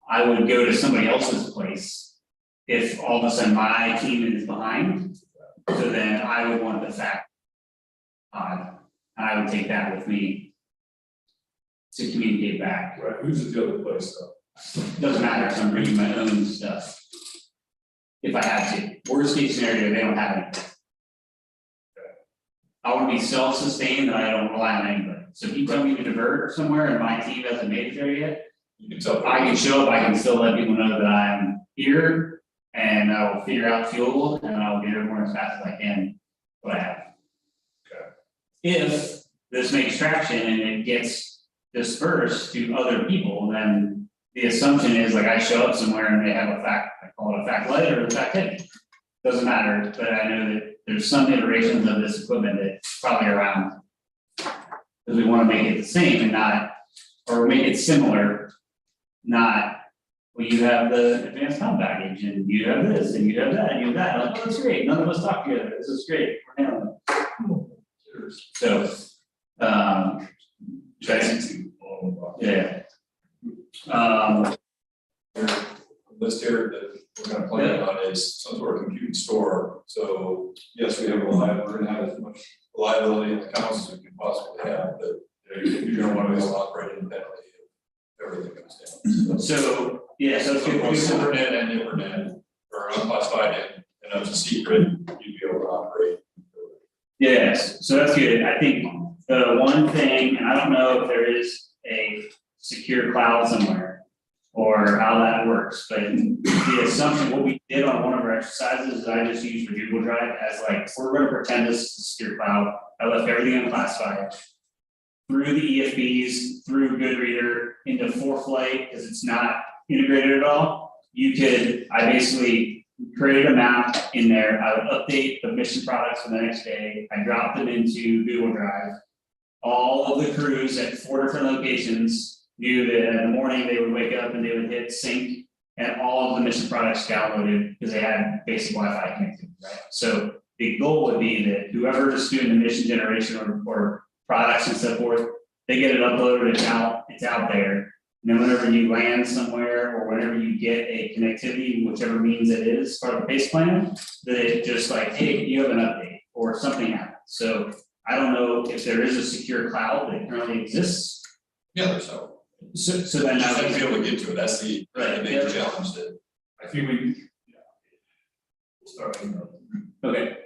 Speaker 1: I would go to somebody else's place if all of a sudden my team is behind, so then I would want the fact. And I would take that with me to communicate back.
Speaker 3: Right, who's at the other place though?
Speaker 1: Doesn't matter, so I'm bringing my own stuff. If I had to, worst case scenario, they don't have anything. I want to be self-sustained and I don't rely on anybody. So if you tell me to divert somewhere and my team hasn't made it there yet,
Speaker 3: You can tell.
Speaker 1: I can show up, I can still let people know that I'm here and I will figure out fuel and I will get everywhere as fast as I can, what I have.
Speaker 3: Okay.
Speaker 1: If this makes traction and it gets dispersed to other people, then the assumption is like I show up somewhere and they have a fact, I call it a fact light or a fact hit. Doesn't matter, but I know that there's some iterations of this equipment that's probably around. Because we want to make it the same and not, or make it similar, not well, you have the advanced comp package, and you have this, and you have that, and you have that, like, oh, that's great, none of us talk together, this is great, we're handling it. So, yeah.
Speaker 2: List here that we're gonna plan on is some sort of computing store, so yes, we have we're gonna have as much reliability in the accounts as we can possibly have, but you're gonna wanna be able to operate independently if everything goes down.
Speaker 1: So, yeah, so it's good.
Speaker 2: Both Supernet and Internet are unclassified and up to secret, you'd be able to operate.
Speaker 1: Yes, so that's good. I think the one thing, and I don't know if there is a secure cloud somewhere or how that works, but the assumption, what we did on one of our exercises is I just used for Google Drive as like, we're gonna pretend this is a secure cloud. I left everything unclassified through the EFBs, through Goodreader, into ForeFlight, because it's not integrated at all. I basically created a map in there. I would update the mission products for the next day. I dropped them into Google Drive. All of the crews at 4 different locations knew that in the morning they would wake up and they would hit sync, and all of the mission products downloaded because they had basic Wi-Fi connectivity, right? So the goal would be that whoever is doing the mission generation or products and so forth, they get it uploaded, it's out there. And then whenever you land somewhere or whenever you get a connectivity, whichever means it is part of the base plan, that it just like, hey, you have an update or something happens. So I don't know if there is a secure cloud that currently exists.
Speaker 2: Yeah, there's so.
Speaker 1: So then
Speaker 2: Just
Speaker 1: now
Speaker 2: have to be able to get to it, that's the big challenge that.
Speaker 3: I think we. Start.
Speaker 1: Okay,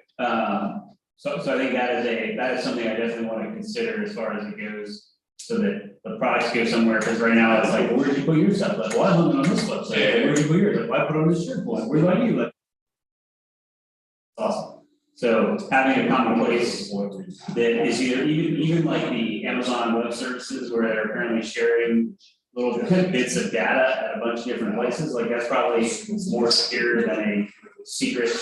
Speaker 1: so I think that is something I definitely want to consider as far as it goes, so that the products go somewhere, because right now it's like, well, where did you put your stuff? Like, well, I hung it on this website, where did you put yours? Like, why put it on this SharePoint? Where do I do? Like, awesome. So having a common place that is either even like the Amazon Web Services, where they're apparently sharing little bits of data at a bunch of different places, like that's probably more secure than a secret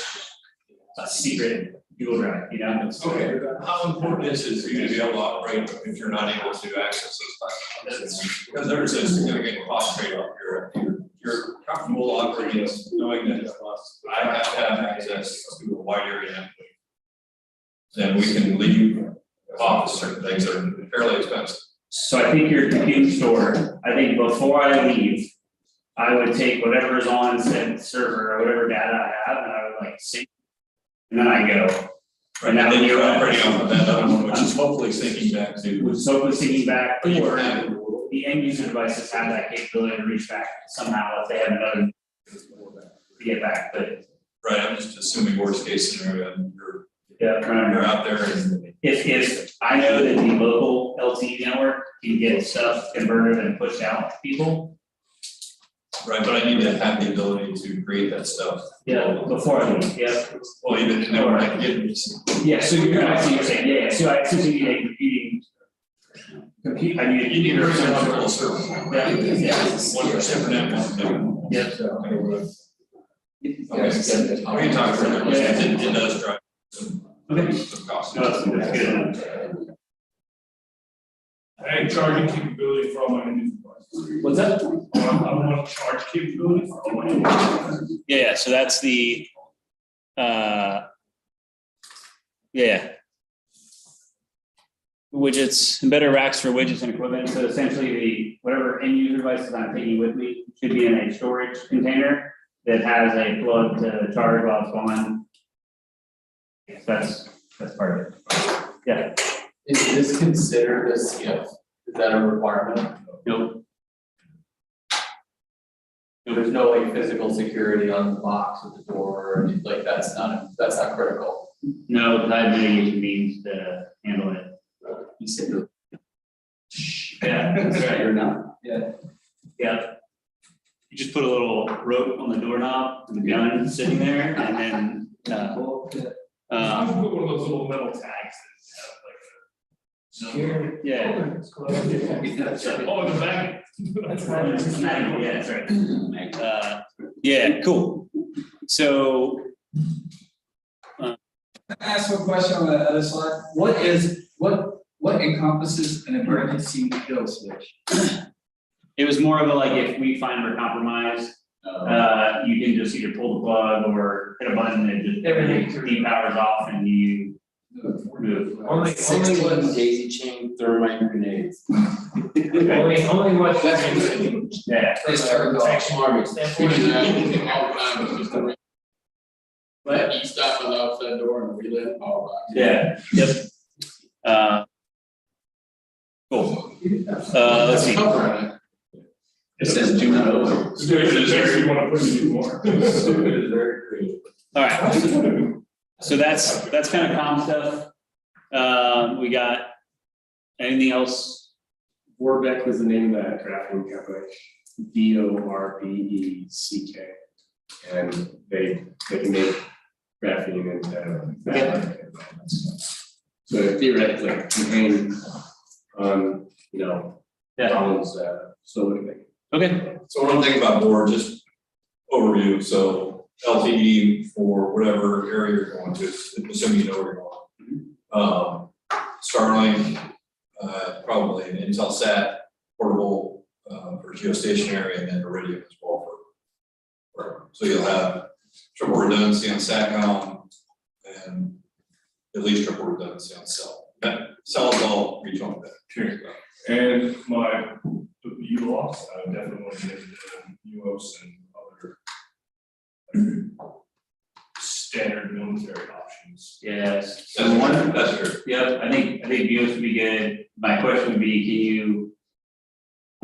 Speaker 1: Google Drive, you know?
Speaker 2: Okay, how important is it for you to be able to operate if you're not able to access those platforms? Because there's a significant cost trade-off here. You're comfortable operating, knowing that I have to have access to a wide area. Then we can leave off certain things that are fairly expensive.
Speaker 1: So I think your computing store, I think before I leave, I would take whatever is on said server or whatever data I have, and I would like sync. And then I go.
Speaker 2: Right now, then you're operating on that other one, which is hopefully syncing back to.
Speaker 1: Which is hopefully syncing back, or the end user devices have that capability to reach back somehow if they have another to get back, but.
Speaker 2: Right, I'm just assuming worst case scenario, and
Speaker 1: you're
Speaker 2: out there and.
Speaker 1: If I know that the local LTE network can get stuff converted and pushed out to people.
Speaker 2: Right, but I need to have the ability to create that stuff.
Speaker 1: Yeah, before I leave, yeah.
Speaker 2: Well, even if I can get.
Speaker 1: Yeah, so I see what you're saying, yeah, so I essentially need a computing. I need.
Speaker 2: You need a virtual server.
Speaker 1: Yeah.
Speaker 2: One for Supernet, one for different.
Speaker 1: Yep.
Speaker 2: We can talk further, but it does drive some costs.
Speaker 1: No, that's good.
Speaker 3: And charging capability for all my new devices.
Speaker 1: What's that?
Speaker 3: I want to charge capability for all my new devices.
Speaker 1: Yeah, so that's the, widgets, better racks for widgets and equipment. So essentially whatever end user devices I'm taking with me should be in a storage container that has a plug to charge while it's on. That's part of it. Yeah.
Speaker 7: Is this considered a CF? Is that a requirement?
Speaker 1: Nope.
Speaker 7: There's no like physical security on the box with the door or anything like that's not critical.
Speaker 1: No, because I have mitigation means to handle it.
Speaker 7: You said no.
Speaker 1: Yeah, that's right.
Speaker 7: You're not. Yeah.
Speaker 1: Yeah. You just put a little rope on the doorknob and the gun sitting there, and then
Speaker 3: I would put one of those little metal tags that have like a.
Speaker 1: yeah.
Speaker 3: Oh, in the back.
Speaker 1: That's right. Yeah, that's right. Yeah, cool. So.
Speaker 13: Ask one question on the other slide. What encompasses an emergency kill switch?
Speaker 1: It was more of a like, if we find we're compromised, You can just either pull the plug or hit a button and just everything powers off and you move.
Speaker 10: Only
Speaker 7: 16 daisy chain thermite grenades.
Speaker 10: only what.
Speaker 1: Yeah.
Speaker 7: It's turned off. But you stop on the outside door and we lit a power box.
Speaker 1: Yeah, yep. Cool. Let's see.
Speaker 10: It says do not open.
Speaker 3: You wanna put me more.
Speaker 10: Stupid is very creative.
Speaker 1: All right. So that's kind of common stuff. We got anything else?
Speaker 10: Vorbeck was the name of that graphene company. VORBECK. And they can make graphene into that. So theoretically, contain on, Donald's solar thing.
Speaker 1: Okay.
Speaker 2: So one thing about board, just overview, so LTE for whatever area you're going to, assuming you know where you're going. Starlink, probably an Intelsat portable for geostationary, and then Iridium as well for. So you'll have triple redundancy on SATCOM and at least triple redundancy on cell. Cell is all regional.
Speaker 3: Sure. And my UOS, I definitely want to get into UOS and other standard military options.
Speaker 1: Yes.
Speaker 2: That's one, that's true.
Speaker 1: Yep, I think BIOS would be good. My question would be, I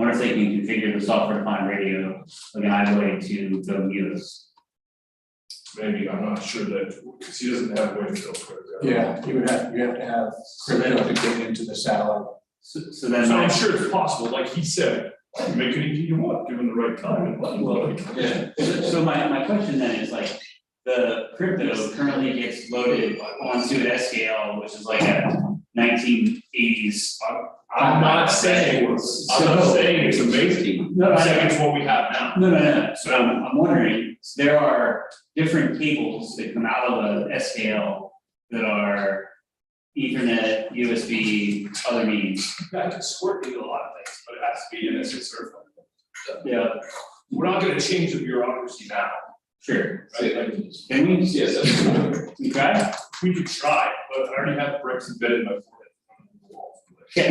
Speaker 1: wonder if they can configure the software defined radio like an highway to go BIOS.
Speaker 3: Maybe, I'm not sure that, because he doesn't have a way to go for it.
Speaker 8: Yeah, you have to have crypto to get into the satellite.
Speaker 1: So then.
Speaker 3: So I'm sure it's possible, like he said, make it easy you want, given the right time and money.
Speaker 1: Yeah. So my question then is like, the crypto currently gets loaded onto an SKL, which is like a 1980s.
Speaker 3: I'm not saying it's amazing.
Speaker 1: No,
Speaker 3: I'm saying it's what we have now.
Speaker 1: No. So I'm wondering, there are different cables that come out of a SKL that are Ethernet, USB, other means.
Speaker 3: That can squirt into a lot of things, but it has to be NSA certified.
Speaker 1: Yeah.
Speaker 3: We're not gonna change the bureaucracy now.
Speaker 1: Sure.
Speaker 3: Right?
Speaker 1: Can we?
Speaker 2: Yes, that's
Speaker 1: You try?
Speaker 3: We could try, but I already have bricks embedded in my forehead.
Speaker 1: Okay,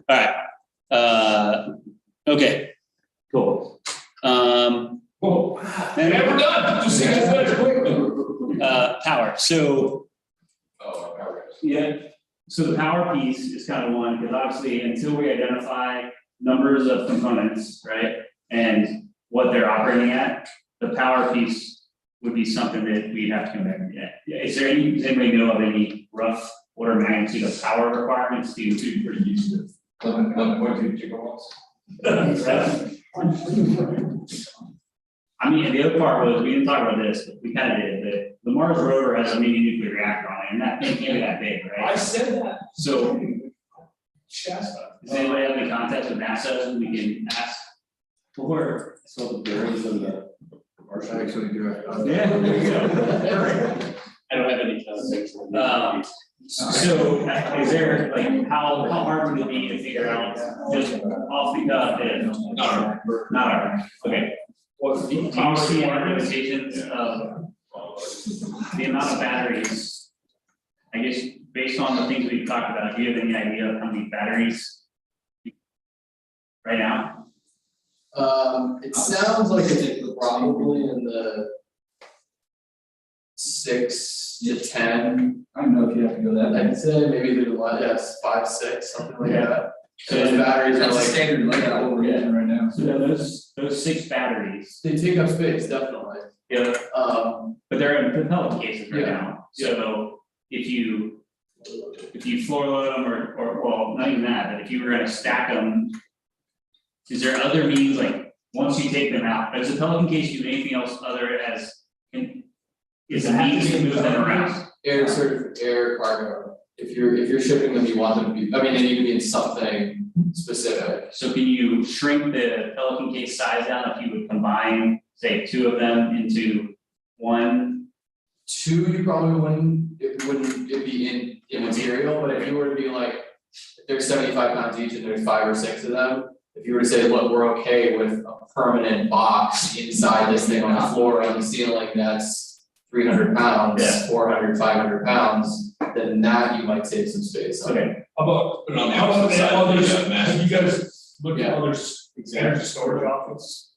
Speaker 1: all right. Okay, cool.
Speaker 3: Whoa,
Speaker 1: Then
Speaker 3: we're done, just see you later.
Speaker 1: power, so,
Speaker 2: Oh, okay.
Speaker 1: yeah, so the power piece is kind of one, because obviously until we identify numbers of components, right? And what they're operating at, the power piece would be something that we'd have to come back and get. Yeah, does anybody know of any rough order of magnitude of power requirements to pretty used to?
Speaker 2: 11.2 gigawatts.
Speaker 1: I mean, the other part was, we didn't talk about this, but we kind of did, that the Mars rover has a mini nuclear reactor on it, and that thing can't be that big, right?
Speaker 3: I said that.
Speaker 1: So,
Speaker 3: Shasta.
Speaker 1: does anybody have any contact with NASA, we can ask for?
Speaker 10: So the bearings of the.
Speaker 9: Actually, do it.
Speaker 1: Yeah, there you go.
Speaker 10: I don't have any context.
Speaker 1: So, is there, like, how hard would it be to figure out, just off the cuff, if, not hard, okay.
Speaker 3: What
Speaker 1: Do you see any limitations of the amount of batteries? I guess, based on the things we've talked about, do you have any idea of how many batteries right now?
Speaker 7: It sounds like it's probably in the 6 to 10.
Speaker 9: I don't know if you have to go that way.
Speaker 7: I'd say maybe there's a lot, yes, 5, 6, something like
Speaker 1: Yeah.
Speaker 7: that. So those batteries are
Speaker 9: That's a
Speaker 7: like,
Speaker 9: standard layout what we're using right now.
Speaker 1: So those 6 batteries,
Speaker 7: they take up space, definitely.
Speaker 1: yeah, but they're in propellant cases right
Speaker 7: Yeah.
Speaker 1: now. So if you floor load them or well, not even that, but if you were gonna stack them, is there other means, like, once you take them out, does the Pelican case do anything else other as is a means to move them around?
Speaker 7: Air cargo. If you're shipping them, you want them to be, I mean, they need to be in something specific.
Speaker 1: So can you shrink the Pelican case size down if you would combine, say, 2 of them into 1?
Speaker 7: 2, you probably wouldn't be in material, but if you were to be like, if there's 75 pounds each and there's 5 or 6 of them, if you were to say, look, we're okay with a permanent box inside this thing on the floor and the ceiling that's 300 pounds,
Speaker 1: Yeah.
Speaker 7: 400, 500 pounds, then that you might save some space on.
Speaker 1: Okay,
Speaker 3: How about,
Speaker 2: Put it on the
Speaker 3: how about
Speaker 2: opposite side,
Speaker 3: others,
Speaker 2: you got massive
Speaker 3: have you guys looked at
Speaker 7: Yeah.
Speaker 3: others, energy storage options?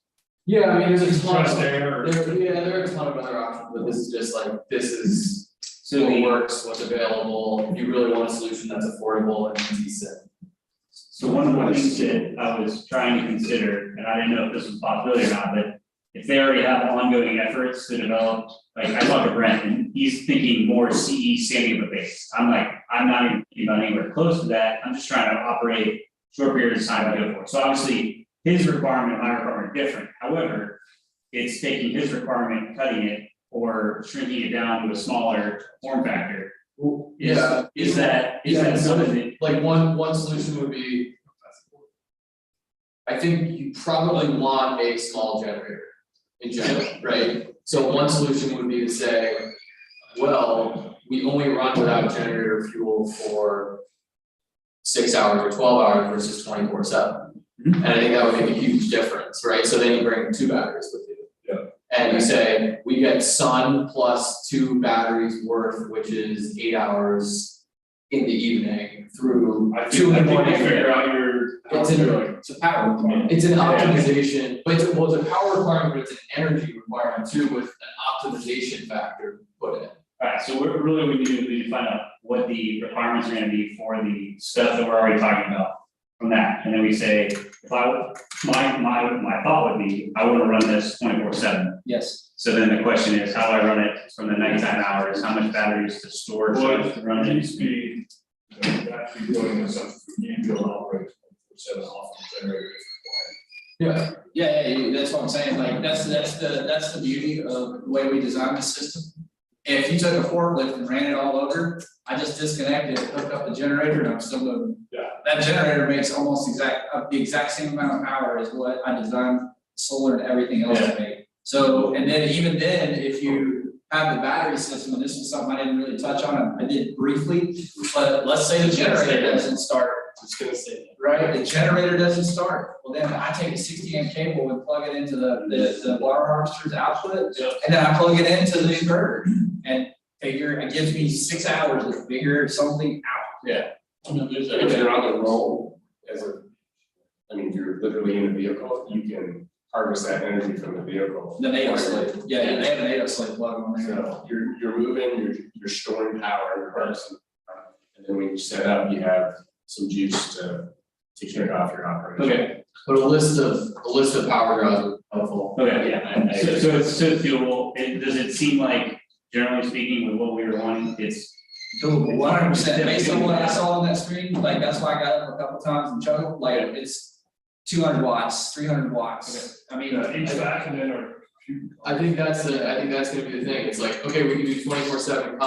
Speaker 7: Yeah, I mean, there's a ton
Speaker 3: Just
Speaker 7: of,
Speaker 3: there, or-
Speaker 7: there are a ton of other options, but this is just like, this is
Speaker 1: so
Speaker 7: what
Speaker 1: the,
Speaker 7: works, what's available, if you really want a solution that's affordable and decent.
Speaker 1: so one of the things that I was trying to consider, and I didn't know if this was a possibility or not, but if they already have ongoing efforts to develop, like I talked to Brent and he's thinking more CE standing up a base. I'm like, I'm not even thinking about anywhere close to that. I'm just trying to operate short periods of time to go for it. So obviously his requirement and my requirement are different. However, it's taking his requirement, cutting it or shrinking it down to a smaller form factor. Is that something that,
Speaker 7: Like one solution would be. I think you probably want a small generator in general, right? So one solution would be to say, well, we only run without generator fuel for 6 hours or 12 hours versus 24/7. And I think that would make a huge difference, right? So then you bring 2 batteries with you.
Speaker 3: Yeah.
Speaker 7: And you say, we get sun plus 2 batteries worth, which is 8 hours in the evening through
Speaker 3: I
Speaker 7: 2
Speaker 3: think,
Speaker 7: in the
Speaker 3: you
Speaker 7: morning.
Speaker 3: figure out your.
Speaker 7: It's a power requirement. It's an optimization, but it's a power requirement, but it's an energy requirement too, with an optimization factor put in.
Speaker 1: alright, so we're really, we need to find out what the requirements are gonna be for the stuff that we're already talking about from that. And then we say, if my thought would be, I wanna run this 24/7.
Speaker 13: Yes.
Speaker 1: So then the question is, how do I run it from the nighttime hours? How much batteries to store to run
Speaker 3: It
Speaker 1: it?
Speaker 3: needs to be, actually doing something, you need to be able to operate 7 off the generator.
Speaker 7: Yeah.
Speaker 13: Yeah, that's what I'm saying, like, that's the beauty of the way we designed the system. If you took a forklift and ran it all over, I just disconnected it, hooked up the generator, and I'm still moving.
Speaker 3: Yeah.
Speaker 13: That generator makes almost the exact same amount of power as what I designed solar and everything else to make. So, and then even then, if you have the battery system, and this was something I didn't really touch on, I did briefly, but let's say the generator doesn't start.
Speaker 10: I was gonna say that.
Speaker 13: Right, the generator doesn't start, well then I take a 60 amp cable and plug it into the water harvester's output, and then I plug it into the inverter. And figure, it gives me 6 hours to figure something out.
Speaker 10: Yeah. If you're on the roll as a, I mean, you're literally in a vehicle, you can harvest that energy from the vehicle.
Speaker 13: The NATO slave, yeah, they have a NATO slave plug on there.
Speaker 10: So you're moving, you're storing power, you're harvesting. And then when you set up, you have some juice to kick off your operation.
Speaker 1: Okay,
Speaker 7: But a list of power draws would be helpful.
Speaker 1: okay, yeah. So it's doable. Does it seem like, generally speaking, with what we were wanting, it's doable?
Speaker 13: 100%, based on what I saw on that screen, like, that's why I got up a couple times and choked, like, it's 200 watts, 300 watts. I mean,
Speaker 3: HVAC and then, or.
Speaker 7: I think that's gonna be the thing, it's like, okay, we can do 24/7